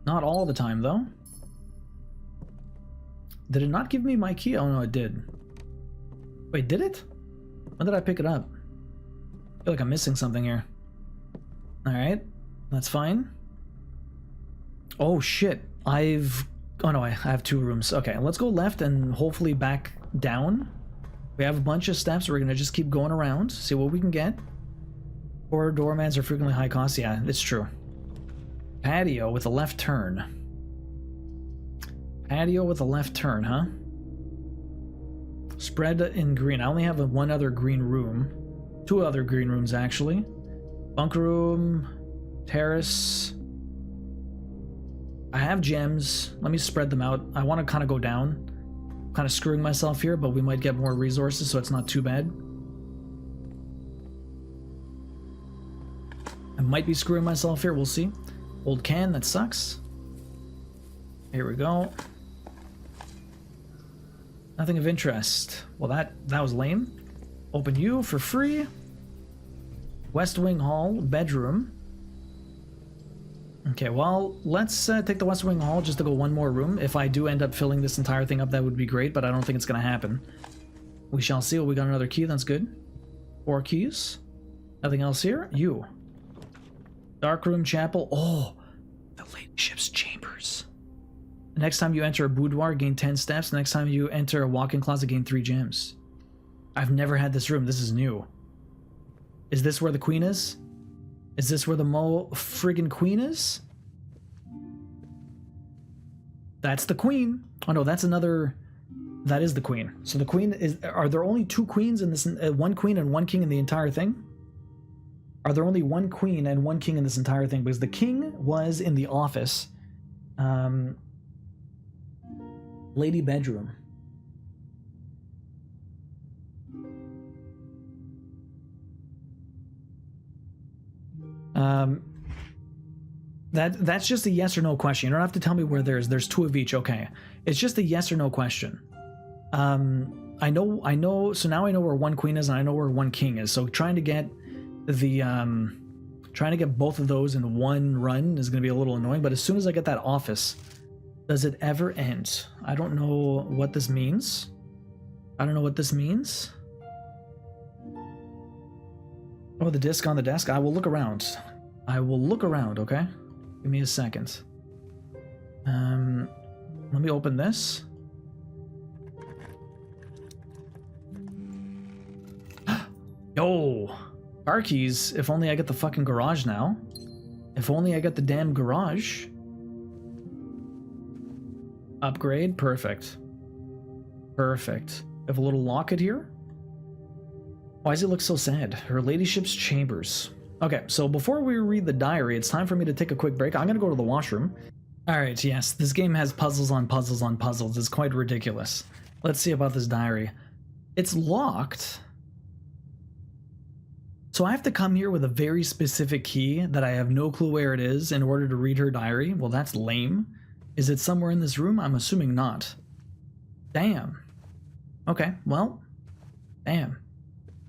Not all the time, though. Did it not give me my key? Oh, no, it did. Wait, did it? When did I pick it up? I feel like I'm missing something here. Alright, that's fine. Oh, shit. Oh, no, I have 2 rooms. Okay, let's go left and hopefully back down. We have a bunch of steps. We're going to just keep going around, see what we can get. 4 doormats are frequently high cost. Yeah, it's true. Patio with a left turn. Patio with a left turn, huh? Spread in green. I only have 1 other green room. 2 other green rooms, actually. Bunk room. Terrace. I have gems. Let me spread them out. I want to kind of go down. Kind of screwing myself here, but we might get more resources, so it's not too bad. I might be screwing myself here. We'll see. Old can, that sucks. Here we go. Nothing of interest. Well, that was lame. Open you for free. West Wing Hall, bedroom. Okay, well, let's take the West Wing Hall just to go 1 more room. If I do end up filling this entire thing up, that would be great, but I don't think it's going to happen. We shall see. Oh, we got another key. That's good. 4 keys. Nothing else here. You. Dark room, chapel. Oh, the ladyship's chambers. The next time you enter a boudoir, gain 10 steps. The next time you enter a walk-in closet, gain 3 gems. I've never had this room. This is new. Is this where the queen is? Is this where the friggin' queen is? That's the queen. Oh no, that's another... That is the queen. So the queen is... Are there only 2 queens in this... 1 queen and 1 king in the entire thing? Are there only 1 queen and 1 king in this entire thing? Because the king was in the office. Lady bedroom. That's just a yes or no question. You don't have to tell me where there's 2 of each. Okay, it's just a yes or no question. I know. So now I know where 1 queen is and I know where 1 king is. So trying to get both of those in 1 run is going to be a little annoying. But as soon as I get that office, does it ever end? I don't know what this means. I don't know what this means. Oh, the disc on the desk. I will look around. I will look around, okay? Give me a second. Let me open this. Yo! Car keys. If only I get the fucking garage now. If only I got the damn garage. Upgrade. Perfect. Perfect. I have a little locket here. Why does it look so sad? Her ladyship's chambers. Okay, so before we read the diary, it's time for me to take a quick break. I'm gonna go to the washroom. Alright, yes, this game has puzzles on puzzles on puzzles. It's quite ridiculous. Let's see about this diary. It's locked. So I have to come here with a very specific key that I have no clue where it is in order to read her diary. Well, that's lame. Is it somewhere in this room? I'm assuming not. Damn. Okay, well, damn.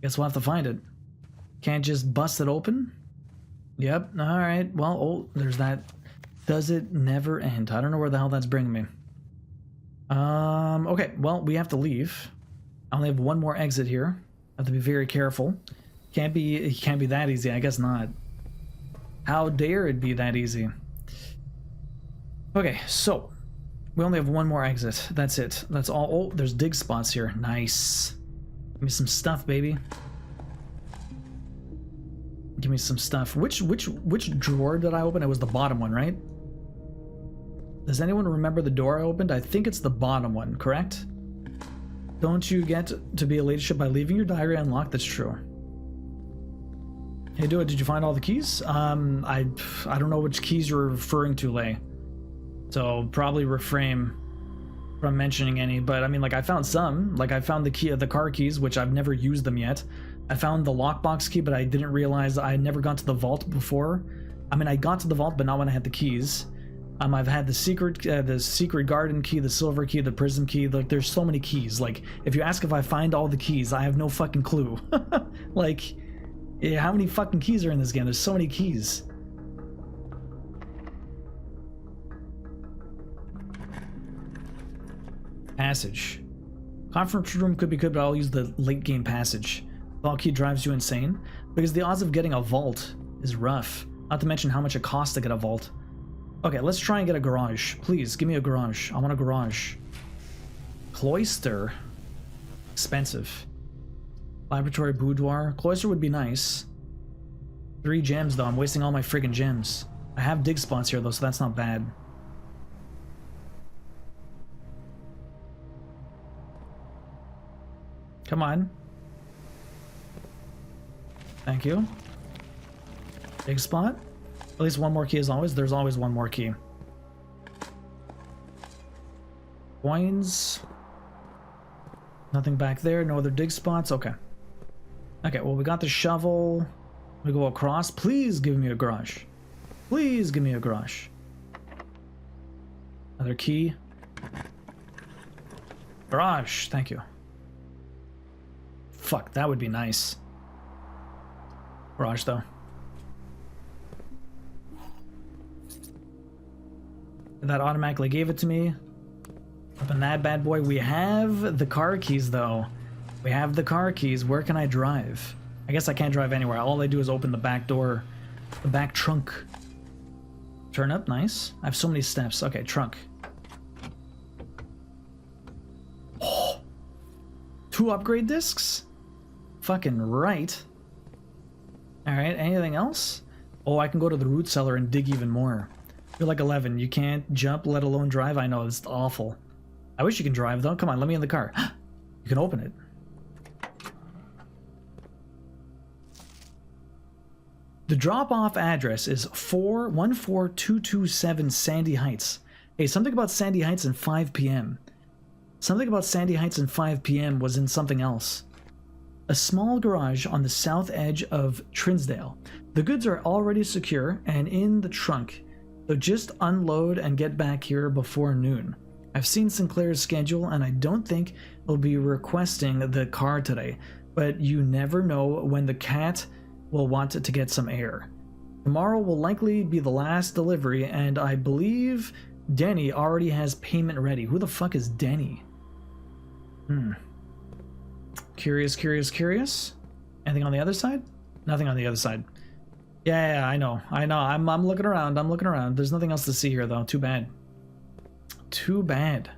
Guess we'll have to find it. Can't just bust it open? Yep, alright. Well, oh, there's that. Does it never end? I don't know where the hell that's bringing me. Okay, well, we have to leave. I only have one more exit here. I have to be very careful. It can't be that easy, I guess not. How dare it be that easy? Okay, so we only have one more exit. That's it. That's all. Oh, there's dig spots here. Nice. Give me some stuff, baby. Give me some stuff. Which drawer did I open? It was the bottom one, right? Does anyone remember the door I opened? I think it's the bottom one, correct? Don't you get to be a leadership by leaving your diary unlocked? That's true. Hey, did you find all the keys? I don't know which keys you're referring to, Lay. So probably refrain from mentioning any, but I mean, like, I found some. Like, I found the car keys, which I've never used them yet. I found the lockbox key, but I didn't realize I never got to the vault before. I mean, I got to the vault, but not when I had the keys. I've had the secret garden key, the silver key, the prism key. Like, there's so many keys. Like, if you ask if I find all the keys, I have no fucking clue. Like, yeah, how many fucking keys are in this game? There's so many keys. Passage. Conference room could be good, but I'll use the late game passage. The vault key drives you insane because the odds of getting a vault is rough. Not to mention how much it costs to get a vault. Okay, let's try and get a garage. Please, give me a garage. I want a garage. Cloister. Expensive. Laboratory boudoir. Cloister would be nice. 3 gems, though. I'm wasting all my friggin' gems. I have dig spots here, though, so that's not bad. Come on. Thank you. Big spot. At least one more key as always. There's always one more key. Coins. Nothing back there. No other dig spots. Okay. Okay, well, we got the shovel. We go across. Please give me a garage. Please give me a garage. Another key. Garage. Thank you. Fuck, that would be nice. Garage, though. That automatically gave it to me. Open that bad boy. We have the car keys, though. We have the car keys. Where can I drive? I guess I can't drive anywhere. All I do is open the back door. The back trunk. Turn up. Nice. I have so many steps. Okay, trunk. Oh! 2 upgrade discs? Fucking right. Alright, anything else? Oh, I can go to the root cellar and dig even more. You're like 11. You can't jump, let alone drive? I know, it's awful. I wish you can drive, though. Come on, let me in the car. You can open it. The drop-off address is 14227 Sandy Heights. Hey, something about Sandy Heights and 5 p.m. Something about Sandy Heights and 5 p.m. was in something else. A small garage on the south edge of Trinsdale. The goods are already secure and in the trunk, so just unload and get back here before noon. I've seen Sinclair's schedule and I don't think he'll be requesting the car today, but you never know when the cat will want to get some air. Tomorrow will likely be the last delivery and I believe Denny already has payment ready. Who the fuck is Denny? Curious. Anything on the other side? Nothing on the other side. Yeah, I know. I'm looking around. There's nothing else to see here, though. Too bad. Too bad.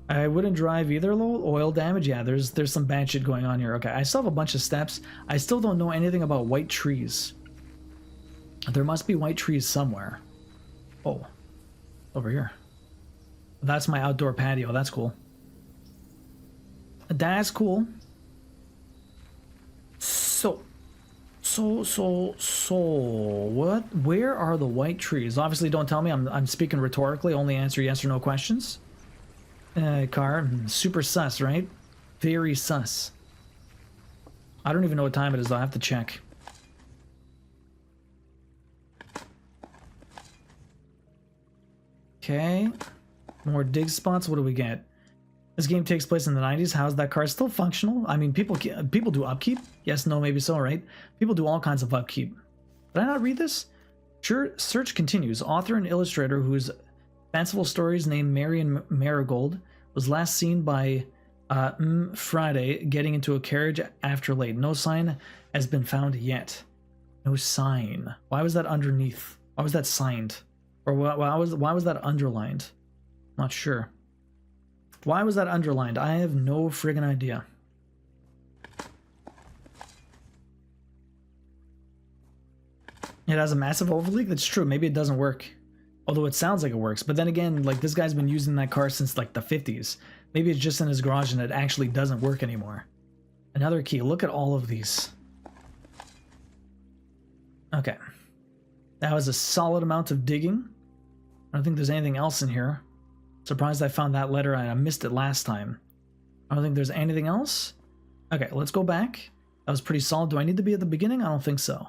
I wouldn't drive either, lol. Oil damage? Yeah, there's some bad shit going on here. Okay, I still have a bunch of steps. I still don't know anything about white trees. There must be white trees somewhere. Oh. Over here. That's my outdoor patio. That's cool. That's cool. So, what? Where are the white trees? Obviously, don't tell me. I'm speaking rhetorically. Only answer yes or no questions. Car. Super sus, right? Very sus. I don't even know what time it is, though. I have to check. Okay. More dig spots. What do we get? This game takes place in the 90s. How's that car still functional? I mean, people do upkeep. Yes, no, maybe so, right? People do all kinds of upkeep. Did I not read this? Sure, search continues. Author and illustrator whose fanciful stories named Marion Marigold was last seen by Friday getting into a carriage after late. No sign has been found yet. No sign. Why was that underneath? Why was that signed? Or why was that underlined? Not sure. Why was that underlined? I have no friggin' idea. It has a massive overleak? That's true. Maybe it doesn't work. Although it sounds like it works. But then again, like, this guy's been using that car since like the 50s. Maybe it's just in his garage and it actually doesn't work anymore. Another key. Look at all of these. Okay. That was a solid amount of digging. I don't think there's anything else in here. Surprised I found that letter and I missed it last time. I don't think there's anything else. Okay, let's go back. That was pretty solid. Do I need to be at the beginning? I don't think so.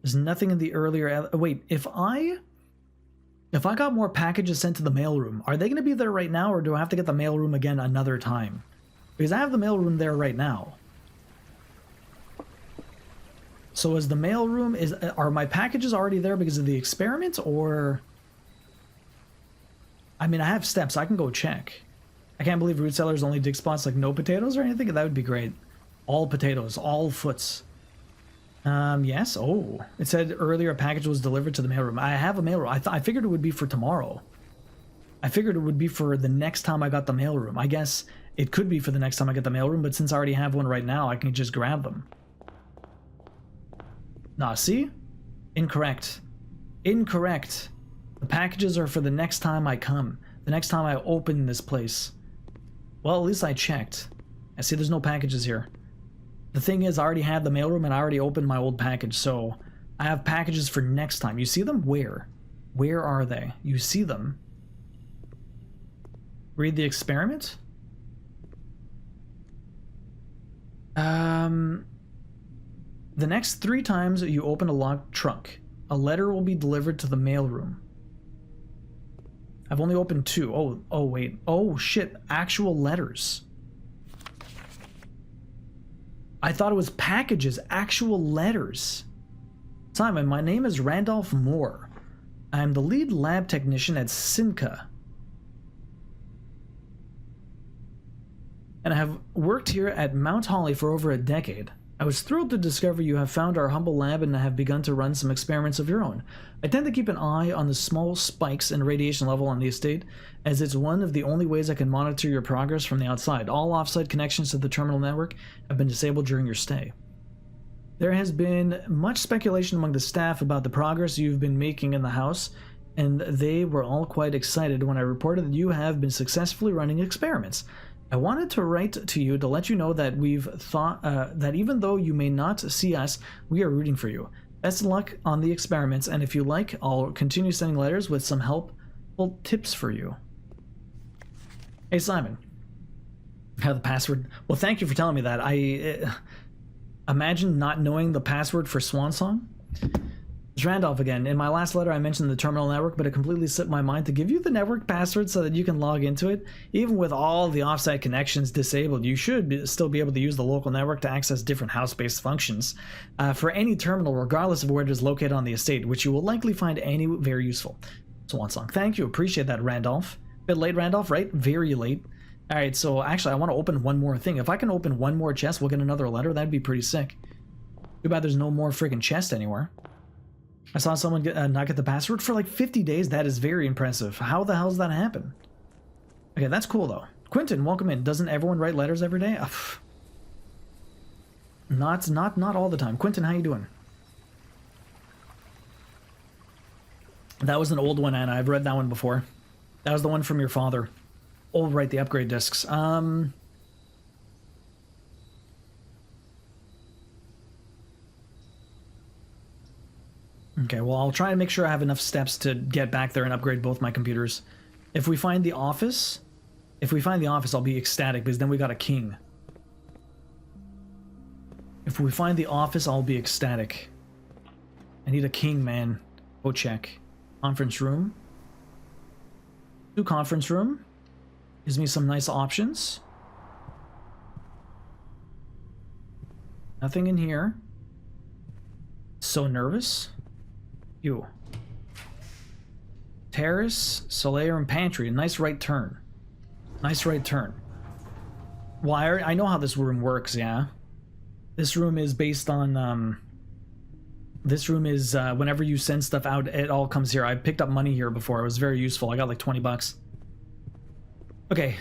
There's nothing in the earlier... Wait, if I got more packages sent to the mailroom, are they going to be there right now, or do I have to get the mailroom again another time? Because I have the mailroom there right now. So is the mailroom... Are my packages already there because of the experiment, or... I mean, I have steps. I can go check. I can't believe root cellars only dig spots like no potatoes or anything. That would be great. All potatoes, all foots. Yes. Oh, it said earlier a package was delivered to the mailroom. I have a mailroom. I figured it would be for tomorrow. I figured it would be for the next time I got the mailroom. I guess it could be for the next time I get the mailroom, but since I already have one right now, I can just grab them. Nah, see? Incorrect. Incorrect. The packages are for the next time I come. The next time I open this place. Well, at least I checked. I see there's no packages here. The thing is, I already had the mailroom and I already opened my old package, so I have packages for next time. You see them? Where? Where are they? You see them? Read the experiment? The next 3 times you open a locked trunk, a letter will be delivered to the mailroom. I've only opened 2. Oh wait. Oh shit, actual letters. I thought it was packages, actual letters. Simon, my name is Randolph Moore. I am the lead lab technician at Simca. And I have worked here at Mount Holly for over a decade. I was thrilled to discover you have found our humble lab and have begun to run some experiments of your own. I tend to keep an eye on the small spikes in radiation level on the estate, as it's one of the only ways I can monitor your progress from the outside. All offsite connections to the terminal network have been disabled during your stay. There has been much speculation among the staff about the progress you've been making in the house, and they were all quite excited when I reported that you have been successfully running experiments. I wanted to write to you to let you know that we've thought that even though you may not see us, we are rooting for you. Best of luck on the experiments, and if you like, I'll continue sending letters with some helpful tips for you. Hey Simon, I have the password. Well, thank you for telling me that. I imagine not knowing the password for Swan Song. It's Randolph again. In my last letter, I mentioned the terminal network, but it completely slipped my mind to give you the network password so that you can log into it. Even with all the offsite connections disabled, you should still be able to use the local network to access different house-based functions for any terminal, regardless of where it is located on the estate, which you will likely find very useful. Swan Song. Thank you. Appreciate that, Randolph. Bit late, Randolph, right? Very late. All right, so actually, I want to open one more thing. If I can open one more chest, we'll get another letter. That'd be pretty sick. Too bad there's no more freaking chest anywhere. I saw someone not get the password for like 50 days. That is very impressive. How the hell does that happen? Okay, that's cool though. Quentin, welcome in. Doesn't everyone write letters every day? Not all the time. Quentin, how you doing? That was an old one, Anna. I've read that one before. That was the one from your father. Oh, right, the upgrade discs. Okay, well, I'll try and make sure I have enough steps to get back there and upgrade both my computers. If we find the office, I'll be ecstatic, because then we got a king. If we find the office, I'll be ecstatic. I need a king, man. Go check. Conference room. 2 conference room. Gives me some nice options. Nothing in here. So nervous. You. Terrace, Solaire, and Pantry. Nice right turn. Nice right turn. Well, I know how this room works, yeah. This room is based on, this room is, whenever you send stuff out, it all comes here. I picked up money here before. It was very useful. I got like 20 bucks. Okay,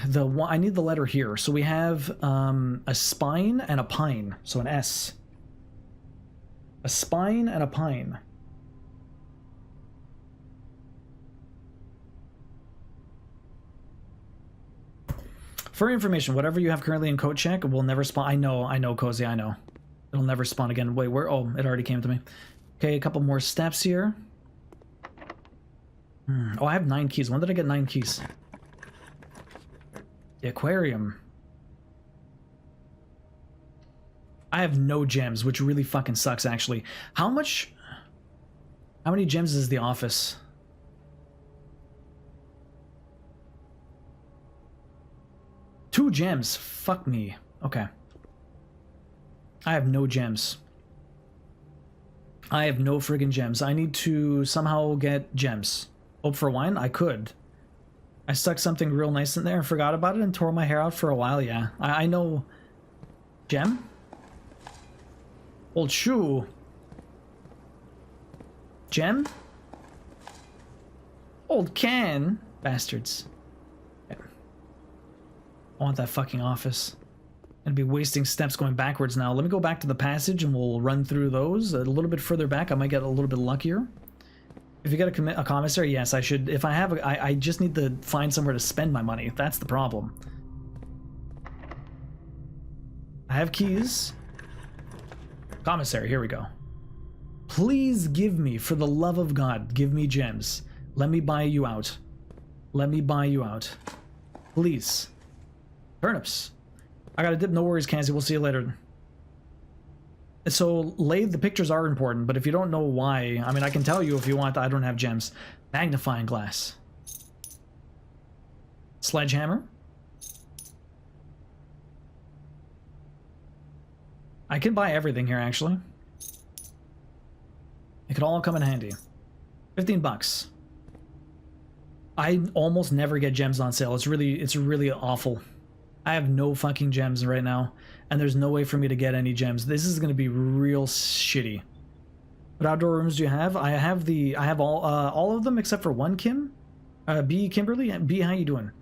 I need the letter here. So we have, a spine and a pine. So an S. A spine and a pine. For information, whatever you have currently in code check will never spawn. I know, Cozy, I know. It'll never spawn again. Wait, where? Oh, it already came to me. Okay, a couple more steps here. Oh, I have 9 keys. When did I get 9 keys? The aquarium. I have no gems, which really fucking sucks, actually. How many gems is the office? Two gems. Fuck me. Okay. I have no gems. I have no friggin' gems. I need to somehow get gems. Hope for wine? I could. I stuck something real nice in there and forgot about it and tore my hair out for a while, yeah. I know... Gem? Old shoe. Gem? Old can. Bastards. I want that fucking office. I'd be wasting steps going backwards now. Let me go back to the passage and we'll run through those. A little bit further back, I might get a little bit luckier. If you get a commissary, yes, I should. If I have, I just need to find somewhere to spend my money. That's the problem. I have keys. Commissary, here we go. Please give me, for the love of God, give me gems. Let me buy you out. Let me buy you out. Please. Turnips. I got a dip. No worries, Kanzi. We'll see you later. So, lathe, the pictures are important, but if you don't know why, I mean, I can tell you if you want. I don't have gems. Magnifying glass. Sledgehammer. I can buy everything here, actually. It could all come in handy. 15 bucks. I almost never get gems on sale. It's really awful. I have no fucking gems right now, and there's no way for me to get any gems. This is going to be real shitty. What outdoor rooms do you have? I have all of them except for one, Kim. B, Kimberly. B, how you doing?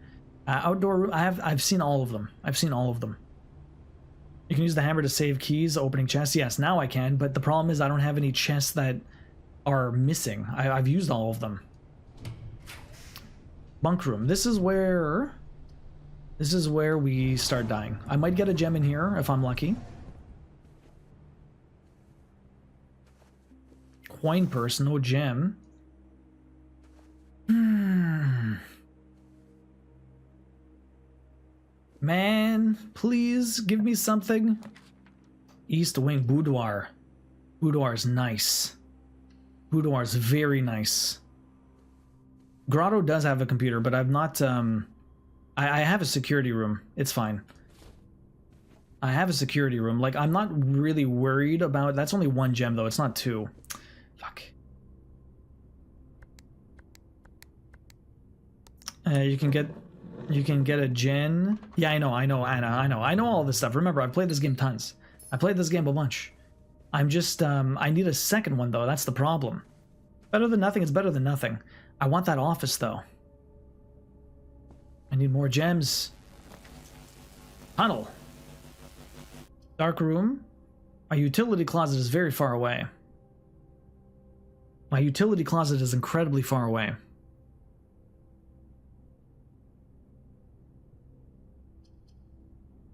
Outdoor room. I've seen all of them. I've seen all of them. You can use the hammer to save keys, opening chests. Yes, now I can, but the problem is I don't have any chests that are missing. I've used all of them. Bunk room. This is where we start dying. I might get a gem in here if I'm lucky. Coin purse, no gem. Man, please give me something. East wing boudoir. Boudoir's nice. Boudoir's very nice. Grotto does have a computer, but I've not, I have a security room. It's fine. I have a security room. Like, I'm not really worried about... That's only 1 gem, though. It's not 2. Fuck. You can get a gen. Yeah, I know, Anna. I know all this stuff. Remember, I've played this game tons. I played this game a bunch. I'm just, I need a second one, though. That's the problem. Better than nothing. It's better than nothing. I want that office, though. I need more gems. Tunnel. Dark room. My utility closet is very far away. My utility closet is incredibly far away.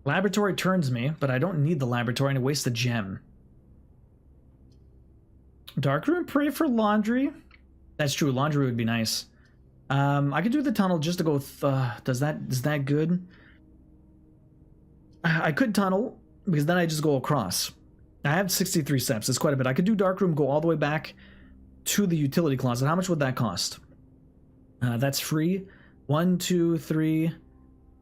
Laboratory turns me, but I don't need the laboratory and waste a gem. Dark room, pray for laundry. That's true, laundry would be nice. I could do the tunnel just to go with, is that good? I could tunnel, because then I just go across. I have 63 steps, it's quite a bit. I could do dark room, go all the way back to the utility closet. How much would that cost? That's free. 1, 2, 3,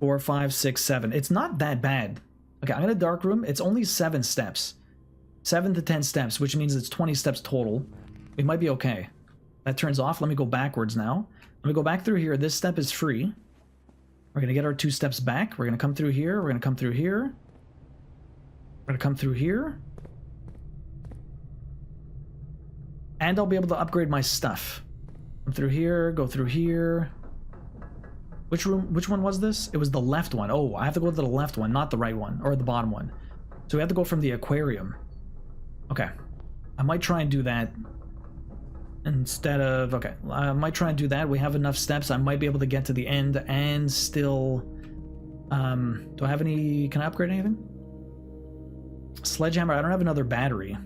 4, 5, 6, 7. It's not that bad. Okay, I'm in a dark room. It's only 7 steps. 7 to 10 steps, which means it's 20 steps total. We might be okay. That turns off. Let me go backwards now. Let me go back through here. This step is free. We're going to get our 2 steps back. We're going to come through here. We're going to come through here. We're going to come through here. And I'll be able to upgrade my stuff. Come through here. Go through here. Which room? Which one was this? It was the left one. Oh, I have to go to the left one, not the right one, or the bottom one. So we have to go from the aquarium. Okay. I might try and do that instead of... Okay, I might try and do that. We have enough steps. I might be able to get to the end and still... do I have any... Can I upgrade anything? Sledgehammer. I don't have another battery.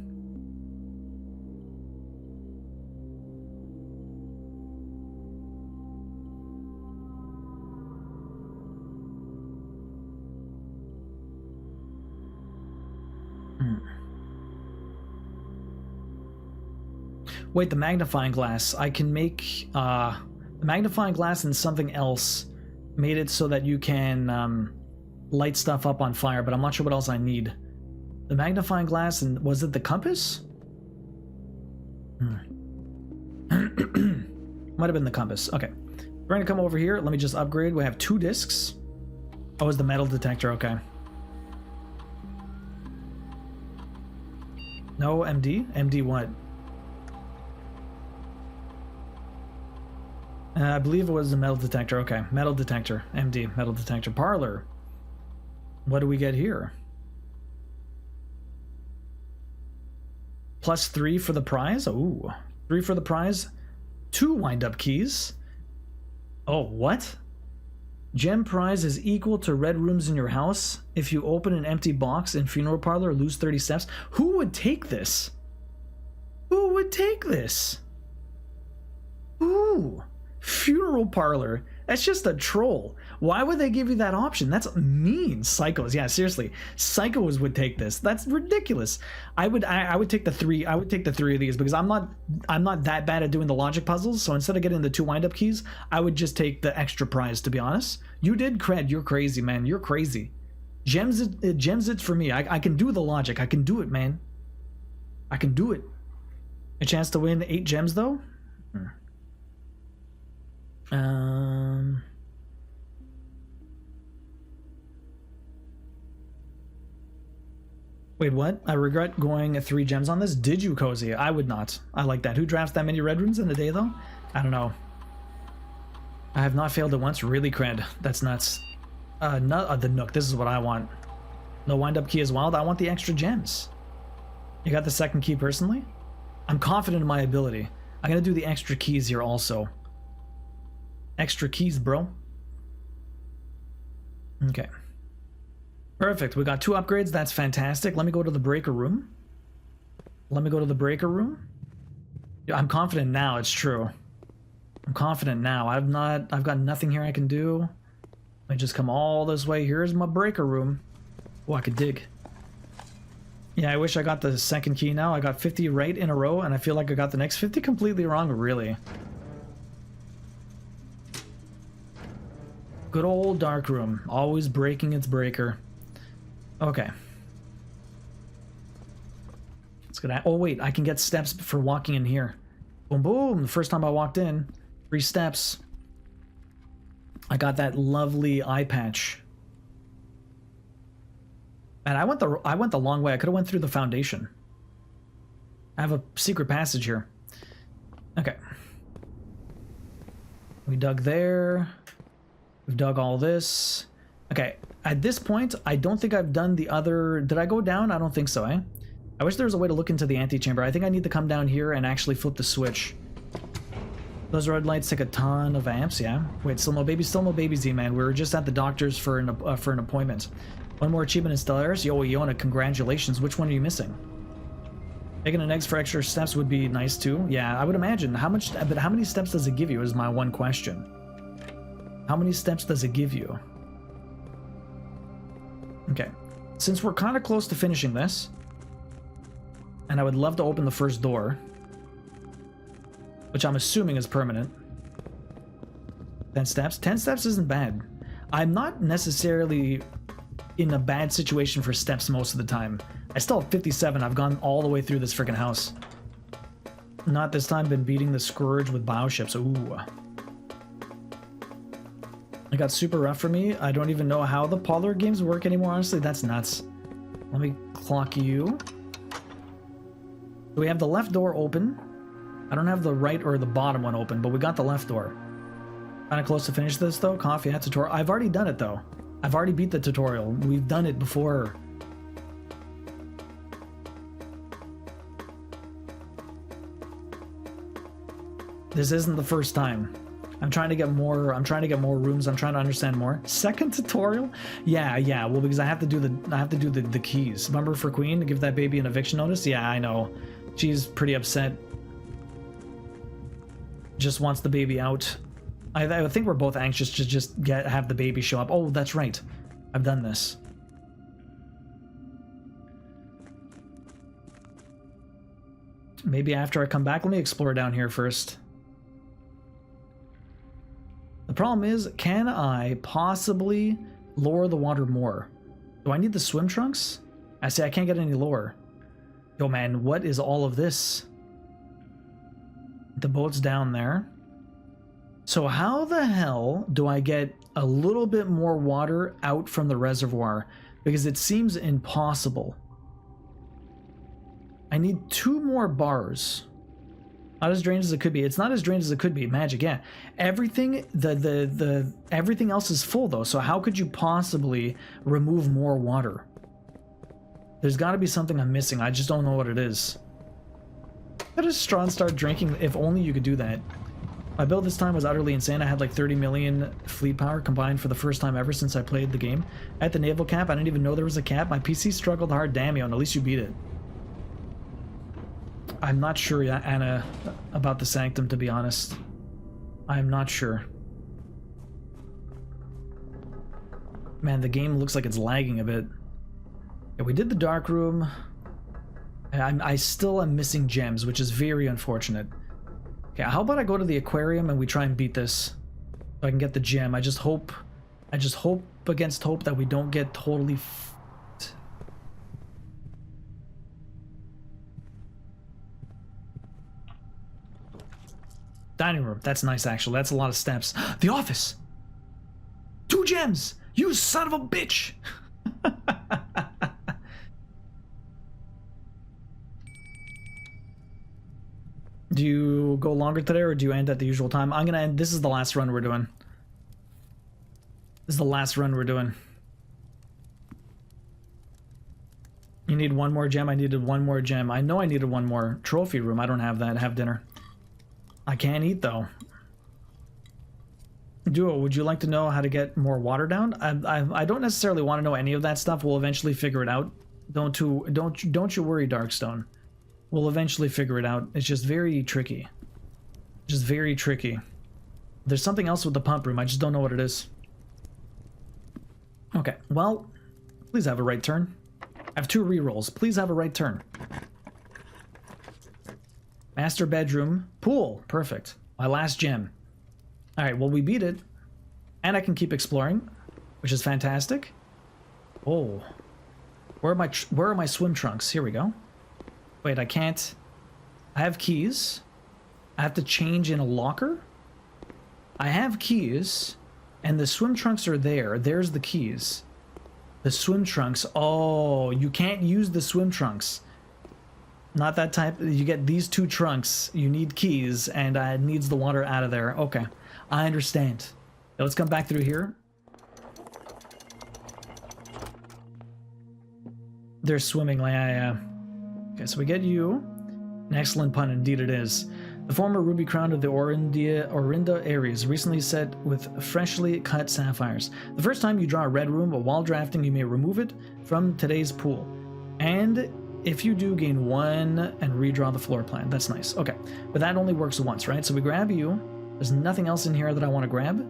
Wait, the magnifying glass. I can make the magnifying glass and something else made it so that you can light stuff up on fire, but I'm not sure what else I need. The magnifying glass and was it the compass? Might have been the compass. Okay. We're gonna come over here. Let me just upgrade. We have 2 discs. Oh, it's the metal detector. Okay. No, MD? MD what? I believe it was the metal detector. Okay, metal detector. MD, metal detector. Parlor. What do we get here? +3 for the prize? Ooh. 3 for the prize. 2 wind-up keys. Oh, what? Gem prize is equal to red rooms in your house. If you open an empty box in funeral parlor, lose 30 steps. Who would take this? Who would take this? Who? Funeral parlor. That's just a troll. Why would they give you that option? That's mean. Psychos. Yeah, seriously. Psychos would take this. That's ridiculous. I would take the 3. I would take the 3 of these because I'm not that bad at doing the logic puzzles. So instead of getting the 2 wind-up keys, I would just take the extra prize, to be honest. You did cred. You're crazy, man. You're crazy. Gems it for me. I can do the logic. I can do it, man. I can do it. A chance to win 8 gems though? Wait, what? I regret going 3 gems on this. Did you, Cozy? I would not. I like that. Who drafts that many red rooms in a day, though? I don't know. I have not failed it once. Really, cred. That's nuts. The Nook. This is what I want. No wind-up key is wild. I want the extra gems. You got the second key personally? I'm confident in my ability. I'm gonna do the extra keys here also. Extra keys, bro. Okay. Perfect. We got 2 upgrades. That's fantastic. Let me go to the breaker room. Let me go to the breaker room. Yeah, I'm confident now. It's true. I'm confident now. I've got nothing here I can do. I just come all this way. Here's my breaker room. Oh, I could dig. Yeah, I wish I got the second key now. I got 50 right in a row, and I feel like I got the next 50 completely wrong, really. Good old dark room. Always breaking its breaker. Okay. It's gonna... Oh, wait. I can get steps for walking in here. Boom, boom. The first time I walked in, 3 steps. I got that lovely eye patch. And I went the long way. I could have went through the foundation. I have a secret passage here. Okay. We dug there. We've dug all this. Okay. At this point, I don't think I've done the other... Did I go down? I don't think so, eh? I wish there was a way to look into the antechamber. I think I need to come down here and actually flip the switch. Those red lights take a ton of amps, yeah? Wait, still no babies, Z-Man. We were just at the doctor's for an appointment. 1 more achievement in Stellaris. Yo, Iona, congratulations. Which one are you missing? Making an eggs for extra steps would be nice too. Yeah, I would imagine. But how many steps does it give you is my one question. How many steps does it give you? Okay. Since we're kind of close to finishing this, and I would love to open the first door, which I'm assuming is permanent. 10 steps? 10 steps isn't bad. I'm not necessarily in a bad situation for steps most of the time. I still have 57. I've gone all the way through this freaking house. Not this time. Been beating the Scourge with bioships. Ooh. It got super rough for me. I don't even know how the Polar games work anymore, honestly. That's nuts. Let me clock you. We have the left door open. I don't have the right or the bottom one open, but we got the left door. Kind of close to finish this, though. Coffee, yeah, tutorial. I've already done it, though. I've already beat the tutorial. We've done it before. This isn't the first time. I'm trying to get more. I'm trying to get more rooms. I'm trying to understand more. Second tutorial? Yeah. Well, because I have to do the keys. Remember for Queen to give that baby an eviction notice? Yeah, I know. She's pretty upset. Just wants the baby out. I think we're both anxious to just have the baby show up. Oh, that's right. I've done this. Maybe after I come back, let me explore down here first. The problem is, can I possibly lower the water more? Do I need the swim trunks? I say I can't get any lower. Yo, man, what is all of this? The boat's down there. So how the hell do I get a little bit more water out from the reservoir? Because it seems impossible. I need 2 more bars. Not as drained as it could be. It's not as drained as it could be. Magic, yeah. Everything, everything else is full though. So how could you possibly remove more water? There's got to be something I'm missing. I just don't know what it is. How does Strawn start drinking? If only you could do that. My build this time was utterly insane. I had like 30 million fleet power combined for the first time ever since I played the game. At the naval cap, I didn't even know there was a cap. My PC struggled hard. Damn you, and at least you beat it. I'm not sure, Anna, about the Sanctum, to be honest. I'm not sure. Man, the game looks like it's lagging a bit. Yeah, we did the dark room. I still am missing gems, which is very unfortunate. Okay, how about I go to the aquarium and we try and beat this so I can get the gem. I just hope against hope that we don't get totally f***ed. Dining room. That's nice, actually. That's a lot of steps. The office! 2 gems! You son of a bitch! Do you go longer today or do you end at the usual time? I'm gonna end. This is the last run we're doing. This is the last run we're doing. You need 1 more gem? I needed 1 more gem. I know I needed 1 more. Trophy room. I don't have that. Have dinner. I can't eat though. Duo, would you like to know how to get more water down? I don't necessarily want to know any of that stuff. We'll eventually figure it out. Don't you worry, Darkstone. We'll eventually figure it out. It's just very tricky. Just very tricky. There's something else with the pump room. I just don't know what it is. Okay, well, please have a right turn. I have 2 rerolls. Please have a right turn. Master bedroom. Pool. Perfect. My last gem. Alright, well, we beat it. And I can keep exploring, which is fantastic. Oh. Where are my swim trunks? Here we go. Wait, I can't... I have keys. I have to change in a locker. I have keys, and the swim trunks are there. There's the keys. The swim trunks. Oh, you can't use the swim trunks. Not that type. You get these 2 trunks. You need keys, and it needs the water out of there. Okay, I understand. Now let's come back through here. They're swimming. Yeah. Okay, so we get you. An excellent pun, indeed it is. The former ruby crown of the Orinda Aries, recently set with freshly cut sapphires. The first time you draw a red room, but while drafting you may remove it from today's pool. And if you do, gain 1 and redraw the floor plan. That's nice. Okay, but that only works once, right? So we grab you. There's nothing else in here that I want to grab.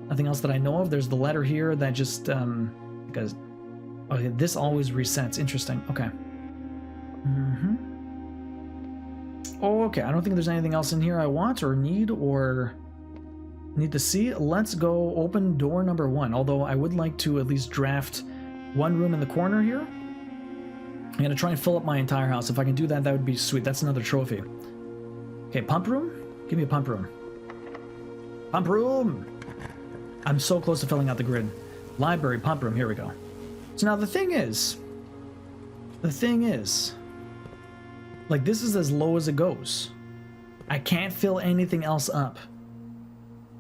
Nothing else that I know of. There's the letter here that just, because... Okay, this always resets. Interesting. Okay. Oh, okay. I don't think there's anything else in here I want or need or... Need to see. Let's go open door number 1. Although I would like to at least draft one room in the corner here. I'm gonna try and fill up my entire house. If I can do that, that would be sweet. That's another trophy. Okay, pump room? Give me a pump room. Pump room! I'm so close to filling out the grid. Library, pump room, here we go. So now the thing is, like this is as low as it goes. I can't fill anything else up.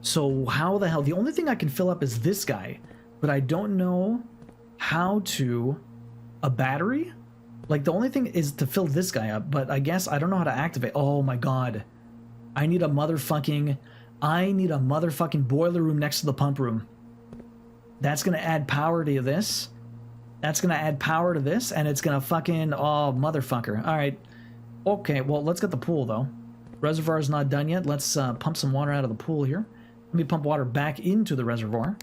So how the hell, the only thing I can fill up is this guy, but I don't know how to, a battery? Like the only thing is to fill this guy up, but I guess I don't know how to activate. Oh my god. I need a motherfucking boiler room next to the pump room. That's gonna add power to this. That's gonna add power to this, and it's gonna fucking, oh, motherfucker. Alright. Okay, well, let's get the pool, though. Reservoir's not done yet. Let's pump some water out of the pool here. Let me pump water back into the reservoir.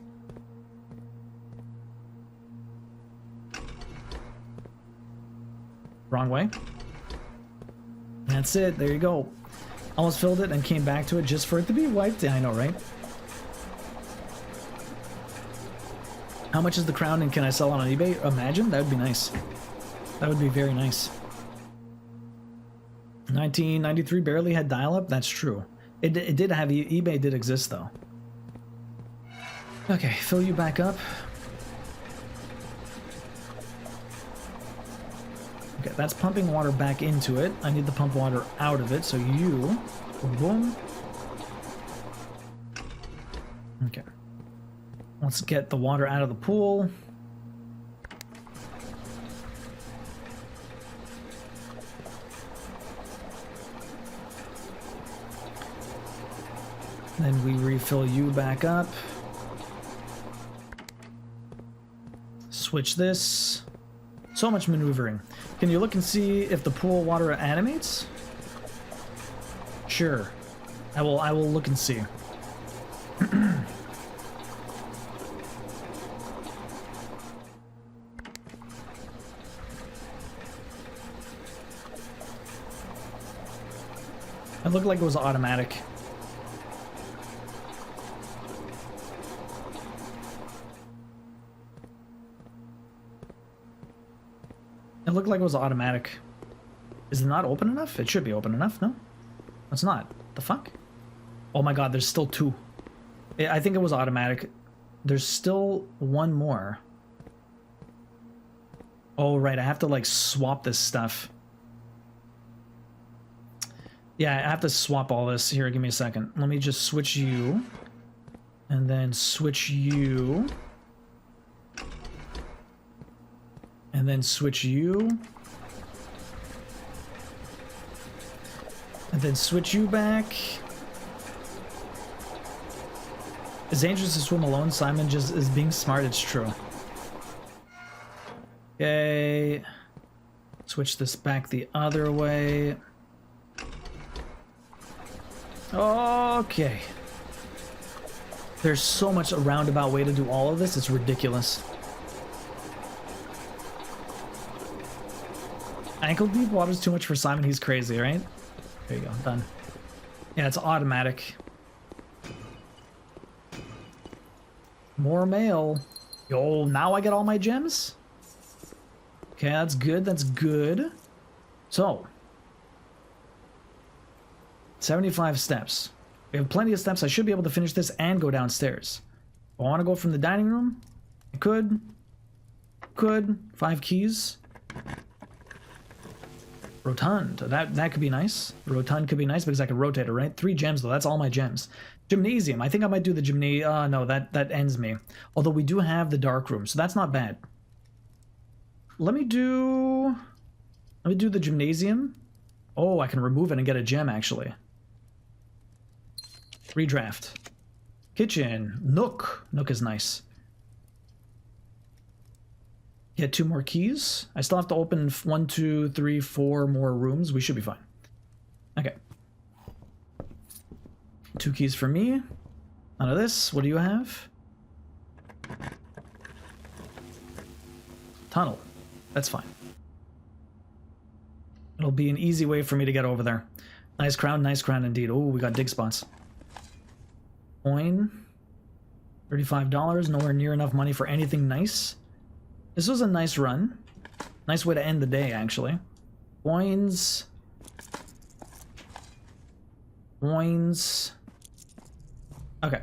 Wrong way. That's it. There you go. Almost filled it and came back to it just for it to be wiped. Yeah, I know, right? How much is the crown and can I sell it on eBay? Imagine? That would be nice. That would be very nice. 1993 barely had dial-up? That's true. It did have... eBay did exist, though. Okay, fill you back up. Okay, that's pumping water back into it. I need to pump water out of it, so you... Boom, boom. Okay. Let's get the water out of the pool. Then we refill you back up. Switch this. So much maneuvering. Can you look and see if the pool water animates? Sure. I will look and see. It looked like it was automatic. It looked like it was automatic. Is it not open enough? It should be open enough, no? It's not. The fuck? Oh my god, there's still 2. I think it was automatic. There's still 1 more. Oh, right, I have to, like, swap this stuff. Yeah, I have to swap all this. Here, give me a second. Let me just switch you. And then switch you. And then switch you. And then switch you back. It's dangerous to swim alone. Simon just is being smart. It's true. Okay. Switch this back the other way. Okay. There's so much a roundabout way to do all of this. It's ridiculous. Ankle deep water's too much for Simon. He's crazy, right? There you go. Done. Yeah, it's automatic. More mail. Yo, now I get all my gems? Okay, that's good. That's good. So, 75 steps. We have plenty of steps. I should be able to finish this and go downstairs. I want to go from the dining room. I could. Could. 5 keys. Rotund. That could be nice. Rotund could be nice because I could rotate it, right? 3 gems, though. That's all my gems. Gymnasium. I think I might do the gymnasium. No, that ends me. Although we do have the dark room, so that's not bad. Let me do the gymnasium. Oh, I can remove it and get a gem, actually. Redraft. Kitchen. Nook. Nook is nice. Get 2 more keys. I still have to open 1, 2, 3, 4 more rooms. We should be fine. Okay. 2 keys for me. None of this. What do you have? Tunnel. That's fine. It'll be an easy way for me to get over there. Nice crown indeed. Oh, we got dig spots. Coin. $35. Nowhere near enough money for anything nice. This was a nice run. Nice way to end the day, actually. Coins. Coins. Okay.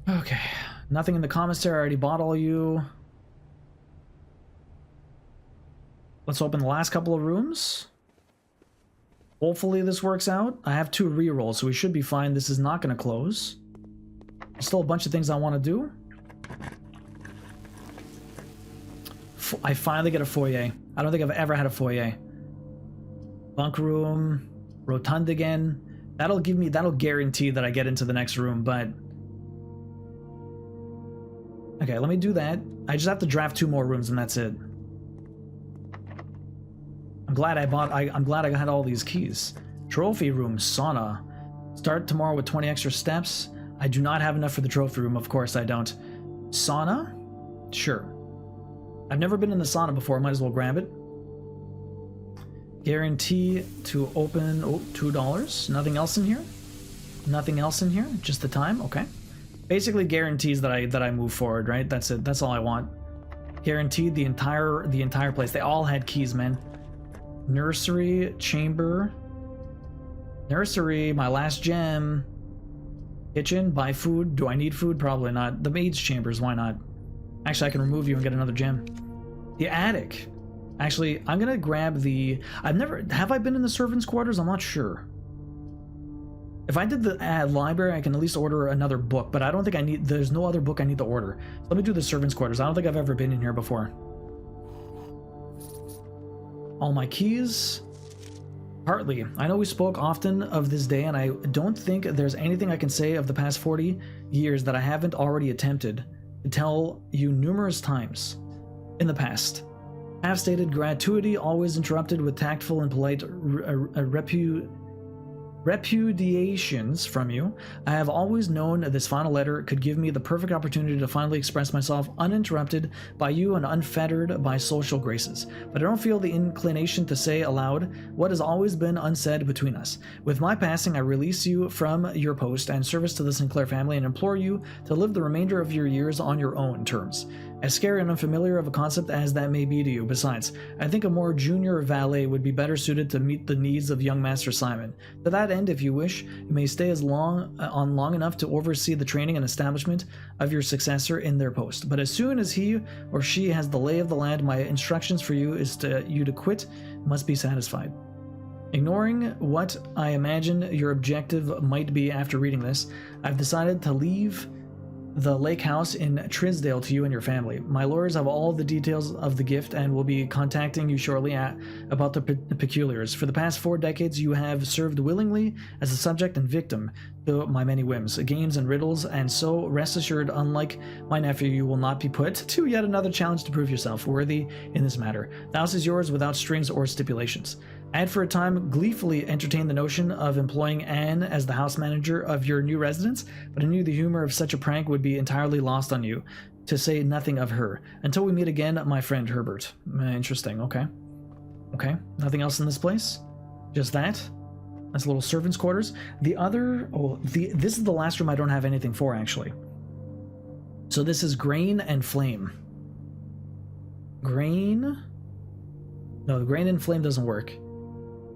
Okay. Nothing in the commissary. I already bought all you. Let's open the last couple of rooms. Hopefully this works out. I have 2 rerolls, so we should be fine. This is not going to close. There's still a bunch of things I want to do. I finally get a foyer. I don't think I've ever had a foyer. Bunk room. Rotund again. That'll guarantee that I get into the next room, but... Okay, let me do that. I just have to draft 2 more rooms and that's it. I'm glad I had all these keys. Trophy room, sauna. Start tomorrow with 20 extra steps. I do not have enough for the trophy room, of course I don't. Sauna? Sure. I've never been in the sauna before, might as well grab it. Guarantee to open, oh, $2. Nothing else in here? Nothing else in here? Just the time? Okay. Basically guarantees that I move forward, right? That's it. That's all I want. Guaranteed the entire place. They all had keys, man. Nursery, chamber. Nursery, my last gem. Kitchen, buy food. Do I need food? Probably not. The maid's chambers, why not? Actually, I can remove you and get another gem. The attic. Actually, I'm gonna grab the... Have I been in the servants' quarters? I'm not sure. If I did the library, I can at least order another book, but I don't think I need... There's no other book I need to order. So let me do the servants' quarters. I don't think I've ever been in here before. All my keys. Partly. I know we spoke often of this day, and I don't think there's anything I can say of the past 40 years that I haven't already attempted to tell you numerous times in the past. Half-stated gratuity, always interrupted with tactful and polite repudiations from you. I have always known this final letter could give me the perfect opportunity to finally express myself uninterrupted by you and unfettered by social graces. But I don't feel the inclination to say aloud what has always been unsaid between us. With my passing, I release you from your post and service to the Sinclair family and implore you to live the remainder of your years on your own terms. As scary and unfamiliar of a concept as that may be to you. Besides, I think a more junior valet would be better suited to meet the needs of young Master Simon. To that end, if you wish, you may stay as long enough to oversee the training and establishment of your successor in their post. But as soon as he or she has the lay of the land, my instructions for you is to quit must be satisfied. Ignoring what I imagine your objective might be after reading this, I've decided to leave the lake house in Trisdale to you and your family. My lawyers have all the details of the gift and will be contacting you shortly about the peculiars. For the past 4 decades, you have served willingly as a subject and victim to my many whims, games, and riddles, and so rest assured, unlike my nephew, you will not be put to yet another challenge to prove yourself worthy in this matter. The house is yours without strings or stipulations. I had for a time gleefully entertained the notion of employing Anne as the house manager of your new residence, but I knew the humor of such a prank would be entirely lost on you, to say nothing of her. Until we meet again, my friend Herbert. Interesting, okay. Okay, nothing else in this place? Just that? That's a little servant's quarters. The other... Oh, this is the last room I don't have anything for, actually. So this is grain and flame. Grain? No, grain and flame doesn't work.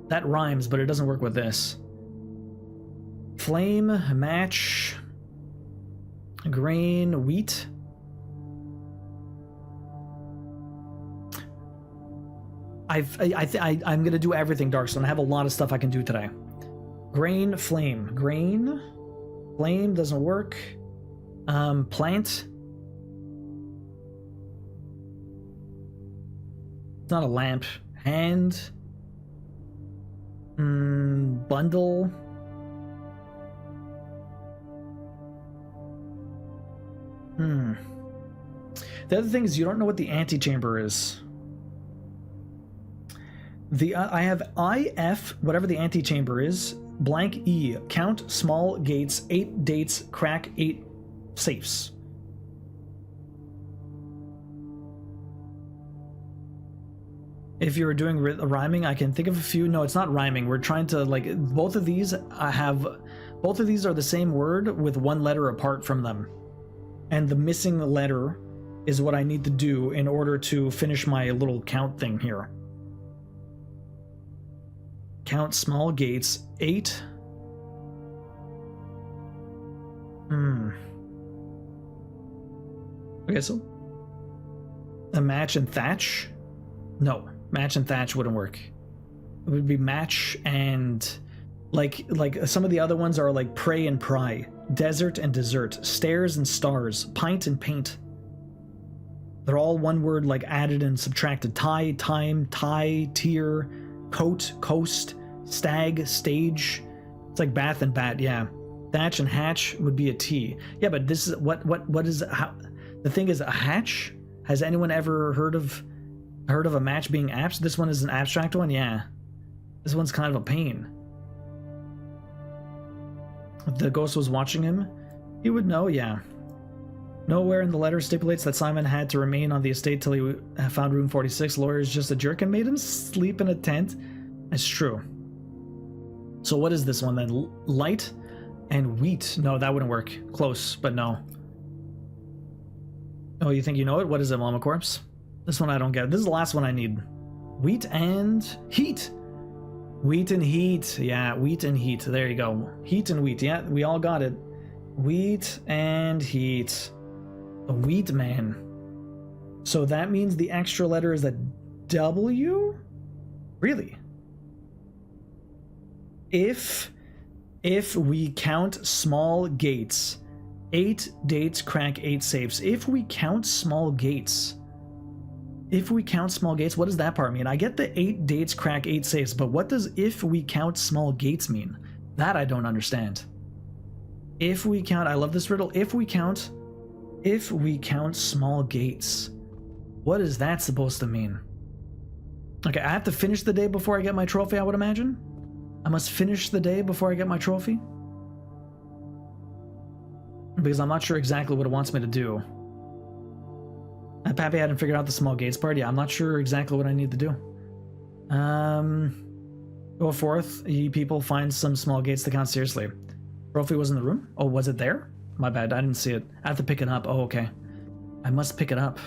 That rhymes, but it doesn't work with this. Flame, match, grain, wheat. I'm gonna do everything, Darkstone. I have a lot of stuff I can do today. Grain, flame. Grain, flame doesn't work. Plant. It's not a lamp. Hand. Bundle. The other thing is you don't know what the antechamber is. I have IF, whatever the antechamber is, blank E. Count small gates, 8 dates, crack 8 safes. If you were doing rhyming, I can think of a few. No, it's not rhyming. We're trying to, like, both of these are the same word with one letter apart from them. And the missing letter is what I need to do in order to finish my little count thing here. Count small gates. 8. Okay, so a match and thatch? No, match and thatch wouldn't work. It would be match and like some of the other ones are like pray and pry, desert and dessert, stairs and stars, pint and paint. They're all one word, like added and subtracted. Tie, time, tie, tier, coat, coast, stag, stage. It's like bath and bat, yeah. Thatch and hatch would be a T. Yeah, but this is what is how the thing is a hatch? Has anyone ever heard of a match being abs? This one is an abstract one, yeah. This one's kind of a pain. If the ghost was watching him, he would know, yeah. Nowhere in the letter stipulates that Simon had to remain on the estate till he found room 46. Lawyer is just a jerk and made him sleep in a tent. It's true. So what is this one then? Light and wheat. No, that wouldn't work. Close, but no. Oh, you think you know it? What is it, Mama Corpse? This one I don't get. This is the last one I need. Wheat and heat. Wheat and heat. Yeah, wheat and heat. There you go. Heat and wheat. Yeah, we all got it. Wheat and heat. The wheat man. So that means the extra letter is a W? Really? If we count small gates, 8 dates crack 8 safes. If we count small gates, what does that part mean? I get the 8 dates crack 8 safes, but what does if we count small gates mean? That I don't understand. If we count, I love this riddle. If we count small gates, what is that supposed to mean? Okay, I have to finish the day before I get my trophy, I would imagine. I must finish the day before I get my trophy. Because I'm not sure exactly what it wants me to do. Pappy hadn't figured out the small gates part. Yeah, I'm not sure exactly what I need to do. Go forth, ye people, find some small gates to count seriously. Trophy was in the room? Oh, was it there? My bad, I didn't see it. I have to pick it up. Oh, okay. I must pick it up.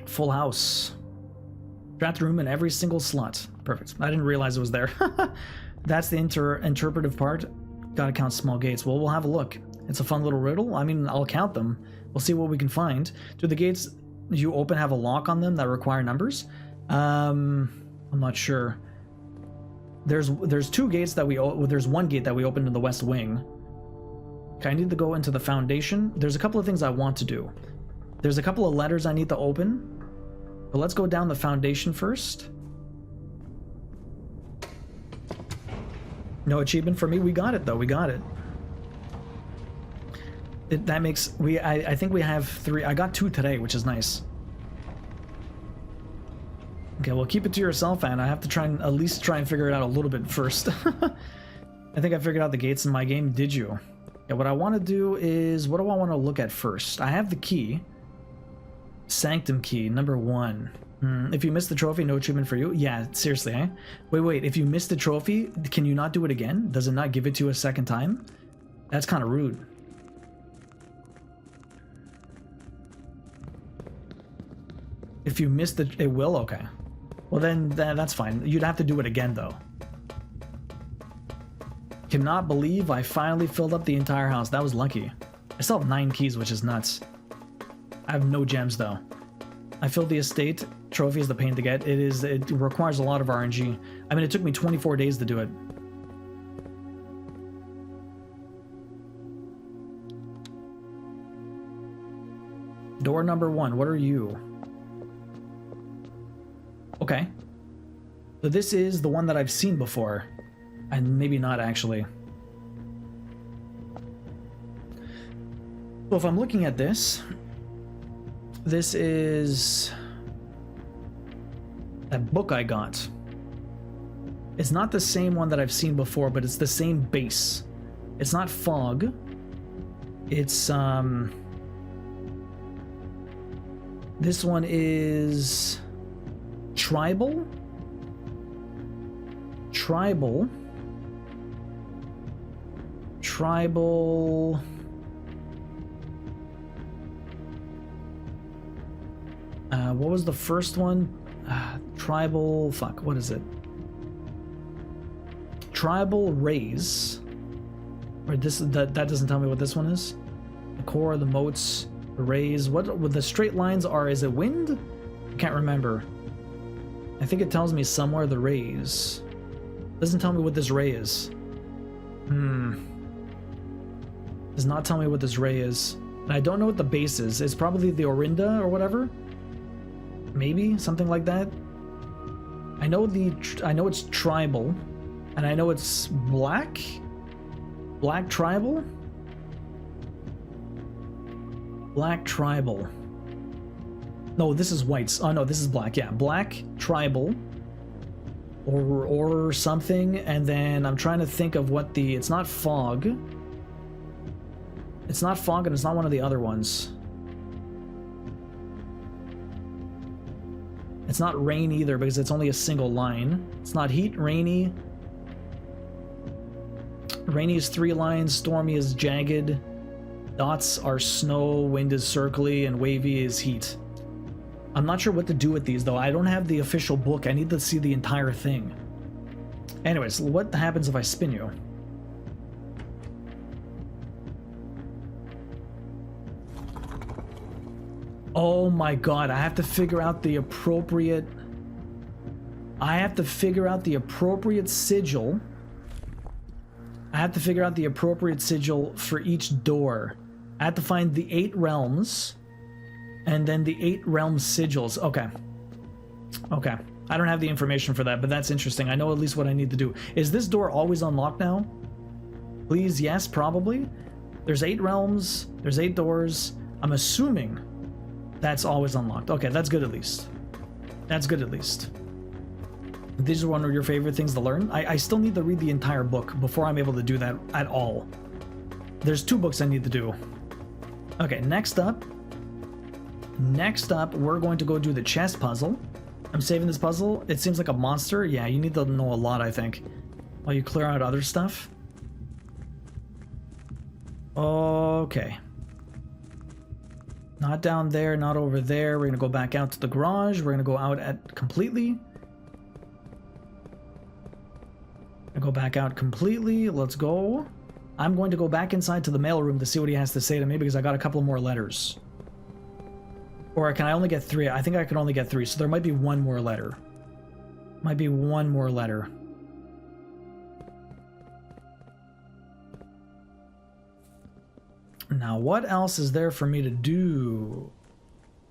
Full house. Draft room in every single slot. Perfect. I didn't realize it was there. That's the interpretive part. Gotta count small gates. Well, we'll have a look. It's a fun little riddle. I mean, I'll count them. We'll see what we can find. Do the gates you open have a lock on them that require numbers? I'm not sure. There's 2 gates that there's 1 gate that we opened in the west wing. Okay, I need to go into the foundation. There's a couple of things I want to do. There's a couple of letters I need to open. But let's go down the foundation first. No achievement for me. We got it though. We got it. That makes I think we have 3. I got 2 today, which is nice. Okay, well, keep it to yourself, Anna. I have to try and at least try and figure it out a little bit first. I think I figured out the gates in my game. Did you? Yeah, what I want to do is, what do I want to look at first? I have the key. Sanctum key, number 1. If you missed the trophy, no achievement for you. Yeah, seriously, eh? Wait, if you missed the trophy, can you not do it again? Does it not give it to you a second time? That's kind of rude. If you missed it will? Okay. Well then, that's fine. You'd have to do it again though. Cannot believe I finally filled up the entire house. That was lucky. I still have 9 keys, which is nuts. I have no gems though. I filled the estate. Trophy is the pain to get. It requires a lot of RNG. I mean, it took me 24 days to do it. Door number 1. What are you? Okay. So this is the one that I've seen before. And maybe not actually. So if I'm looking at this, this is a book I got. It's not the same one that I've seen before, but it's the same base. It's not fog. It's this one is tribal. Tribal. What was the first one? Tribal, fuck, what is it? Tribal rays. Or this, that doesn't tell me what this one is. The core, the moats, the rays. What the straight lines are? Is it wind? I can't remember. I think it tells me somewhere the rays. Doesn't tell me what this ray is. Does not tell me what this ray is. And I don't know what the base is. It's probably the Orinda or whatever. Maybe something like that. I know it's tribal, and I know it's black. Black tribal. Black tribal. No, this is whites. Oh no, this is black. Yeah, black tribal. Or something, and then I'm trying to think of what the. It's not fog. It's not fog, and it's not one of the other ones. It's not rain either because it's only a single line. It's not heat, rainy. Rainy is 3 lines, stormy is jagged. Dots are snow, wind is circly, and wavy is heat. I'm not sure what to do with these though. I don't have the official book. I need to see the entire thing. Anyways, what happens if I spin you? Oh my god, I have to figure out the appropriate... I have to figure out the appropriate sigil. I have to figure out the appropriate sigil for each door. I have to find the 8 realms. And then the 8 realm sigils. Okay. Okay. I don't have the information for that, but that's interesting. I know at least what I need to do. Is this door always unlocked now? Please, yes, probably. There's 8 realms. There's 8 doors. I'm assuming that's always unlocked. Okay, that's good at least. That's good at least. These are one of your favorite things to learn. I still need to read the entire book before I'm able to do that at all. There's 2 books I need to do. Okay, next up, we're going to go do the chess puzzle. I'm saving this puzzle. It seems like a monster. Yeah, you need to know a lot, I think, while you clear out other stuff. Okay. Not down there, not over there. We're going to go back out to the garage. We're going to go out at completely. Go back out completely. Let's go. I'm going to go back inside to the mailroom to see what he has to say to me because I got a couple more letters. Or can I only get 3? I think I can only get 3, so there might be 1 more letter. Might be 1 more letter. Now, what else is there for me to do?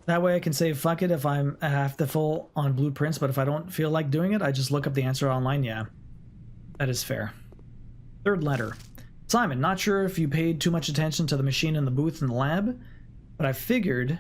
That way I can say, fuck it if I have to full on blueprints, but if I don't feel like doing it, I just look up the answer online. Yeah, that is fair. 3rd letter. Simon, not sure if you paid too much attention to the machine in the booth in the lab, but I figured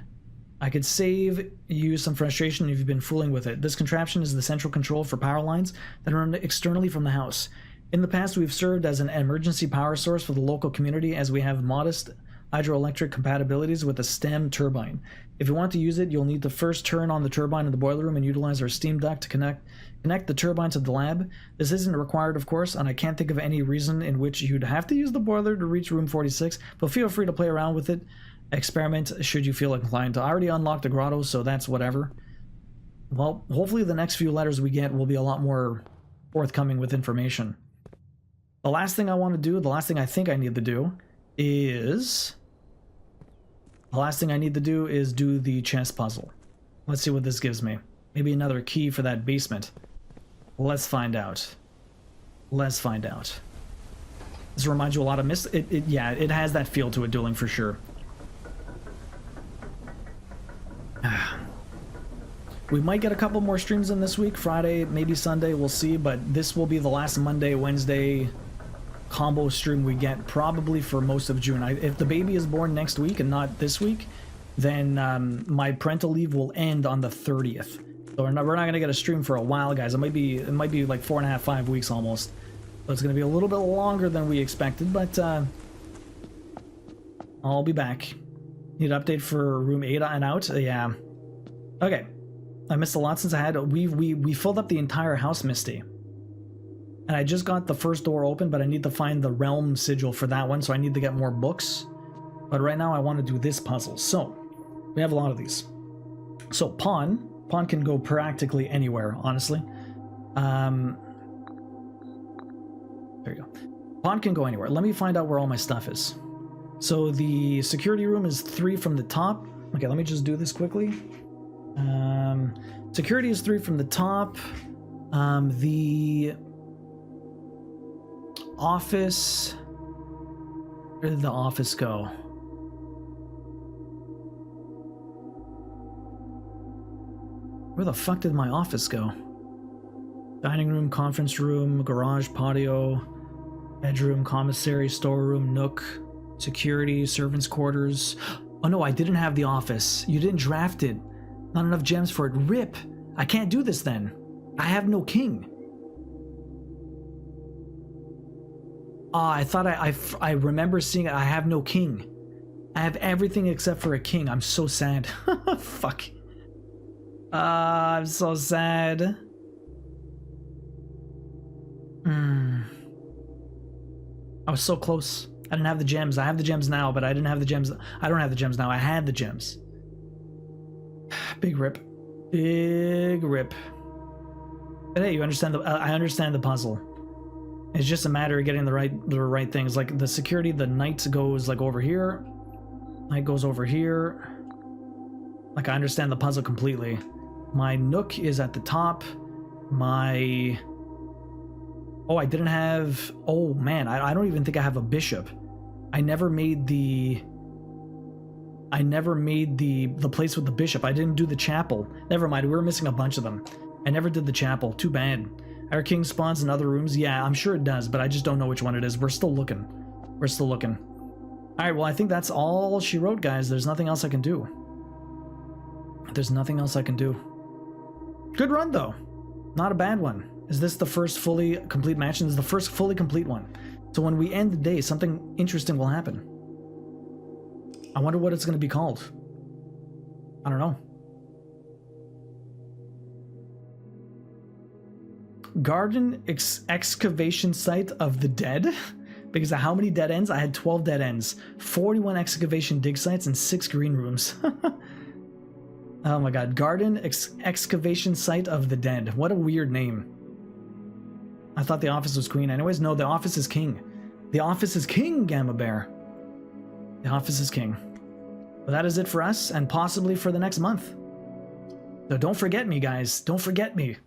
I could save you some frustration if you've been fooling with it. This contraption is the central control for power lines that run externally from the house. In the past, we've served as an emergency power source for the local community as we have modest hydroelectric compatibilities with a stem turbine. If you want to use it, you'll need to first turn on the turbine in the boiler room and utilize our steam duct to connect the turbine to the lab. This isn't required, of course, and I can't think of any reason in which you'd have to use the boiler to reach room 46, but feel free to play around with it. Experiment should you feel inclined to. I already unlocked the grotto, so that's whatever. Well, hopefully the next few letters we get will be a lot more forthcoming with information. The last thing I want to do, the last thing I think I need to do is... The last thing I need to do is do the chess puzzle. Let's see what this gives me. Maybe another key for that basement. Let's find out. Let's find out. This reminds you a lot of yeah, it has that feel to it, dueling for sure. We might get a couple more streams in this week. Friday, maybe Sunday, we'll see. But this will be the last Monday, Wednesday combo stream we get probably for most of June. If the baby is born next week and not this week, then my parental leave will end on the 30th. So we're not going to get a stream for a while, guys. It might be like 4.5, 5 weeks almost. So it's going to be a little bit longer than we expected, but I'll be back. Need an update for room 8 and out? Yeah. Okay. I missed a lot since I had... We filled up the entire house, Misty. And I just got the first door open, but I need to find the realm sigil for that one, so I need to get more books. But right now I want to do this puzzle. So, we have a lot of these. So, pawn. Pawn can go practically anywhere, honestly. There you go. Pawn can go anywhere. Let me find out where all my stuff is. So the security room is 3 from the top. Okay, let me just do this quickly. Security is 3 from the top. The office... Where did the office go? Where the fuck did my office go? Dining room, conference room, garage, patio, bedroom, commissary, storeroom, nook, security, servants' quarters. Oh no, I didn't have the office. You didn't draft it. Not enough gems for it. RIP. I can't do this then. I have no king. I thought I remember seeing it. I have no king. I have everything except for a king. I'm so sad. Fuck. I'm so sad. I was so close. I didn't have the gems. I have the gems now, but I didn't have the gems. I don't have the gems now. I had the gems. Big rip. Big rip. But hey, you understand I understand the puzzle. It's just a matter of getting the right things. Like the security, the knight goes like over here. Knight goes over here. Like I understand the puzzle completely. My nook is at the top. My... Oh, I didn't have... Oh man, I don't even think I have a bishop. I never made the place with the bishop. I didn't do the chapel. Never mind, we were missing a bunch of them. I never did the chapel. Too bad. Our king spawns in other rooms. Yeah, I'm sure it does, but I just don't know which one it is. We're still looking. We're still looking. Alright, well, I think that's all she wrote, guys. There's nothing else I can do. There's nothing else I can do. Good run, though. Not a bad one. Is this the first fully complete match? And this is the first fully complete one. So when we end the day, something interesting will happen. I wonder what it's going to be called. I don't know. Garden excavation site of the dead? Because of how many dead ends? I had 12 dead ends, 41 excavation dig sites, and 6 green rooms. Oh my god. Garden excavation site of the dead. What a weird name. I thought the office was queen. Anyways, no, the office is king. The office is king, Gamma Bear. The office is king. But that is it for us, and possibly for the next month. So don't forget me, guys. Don't forget me.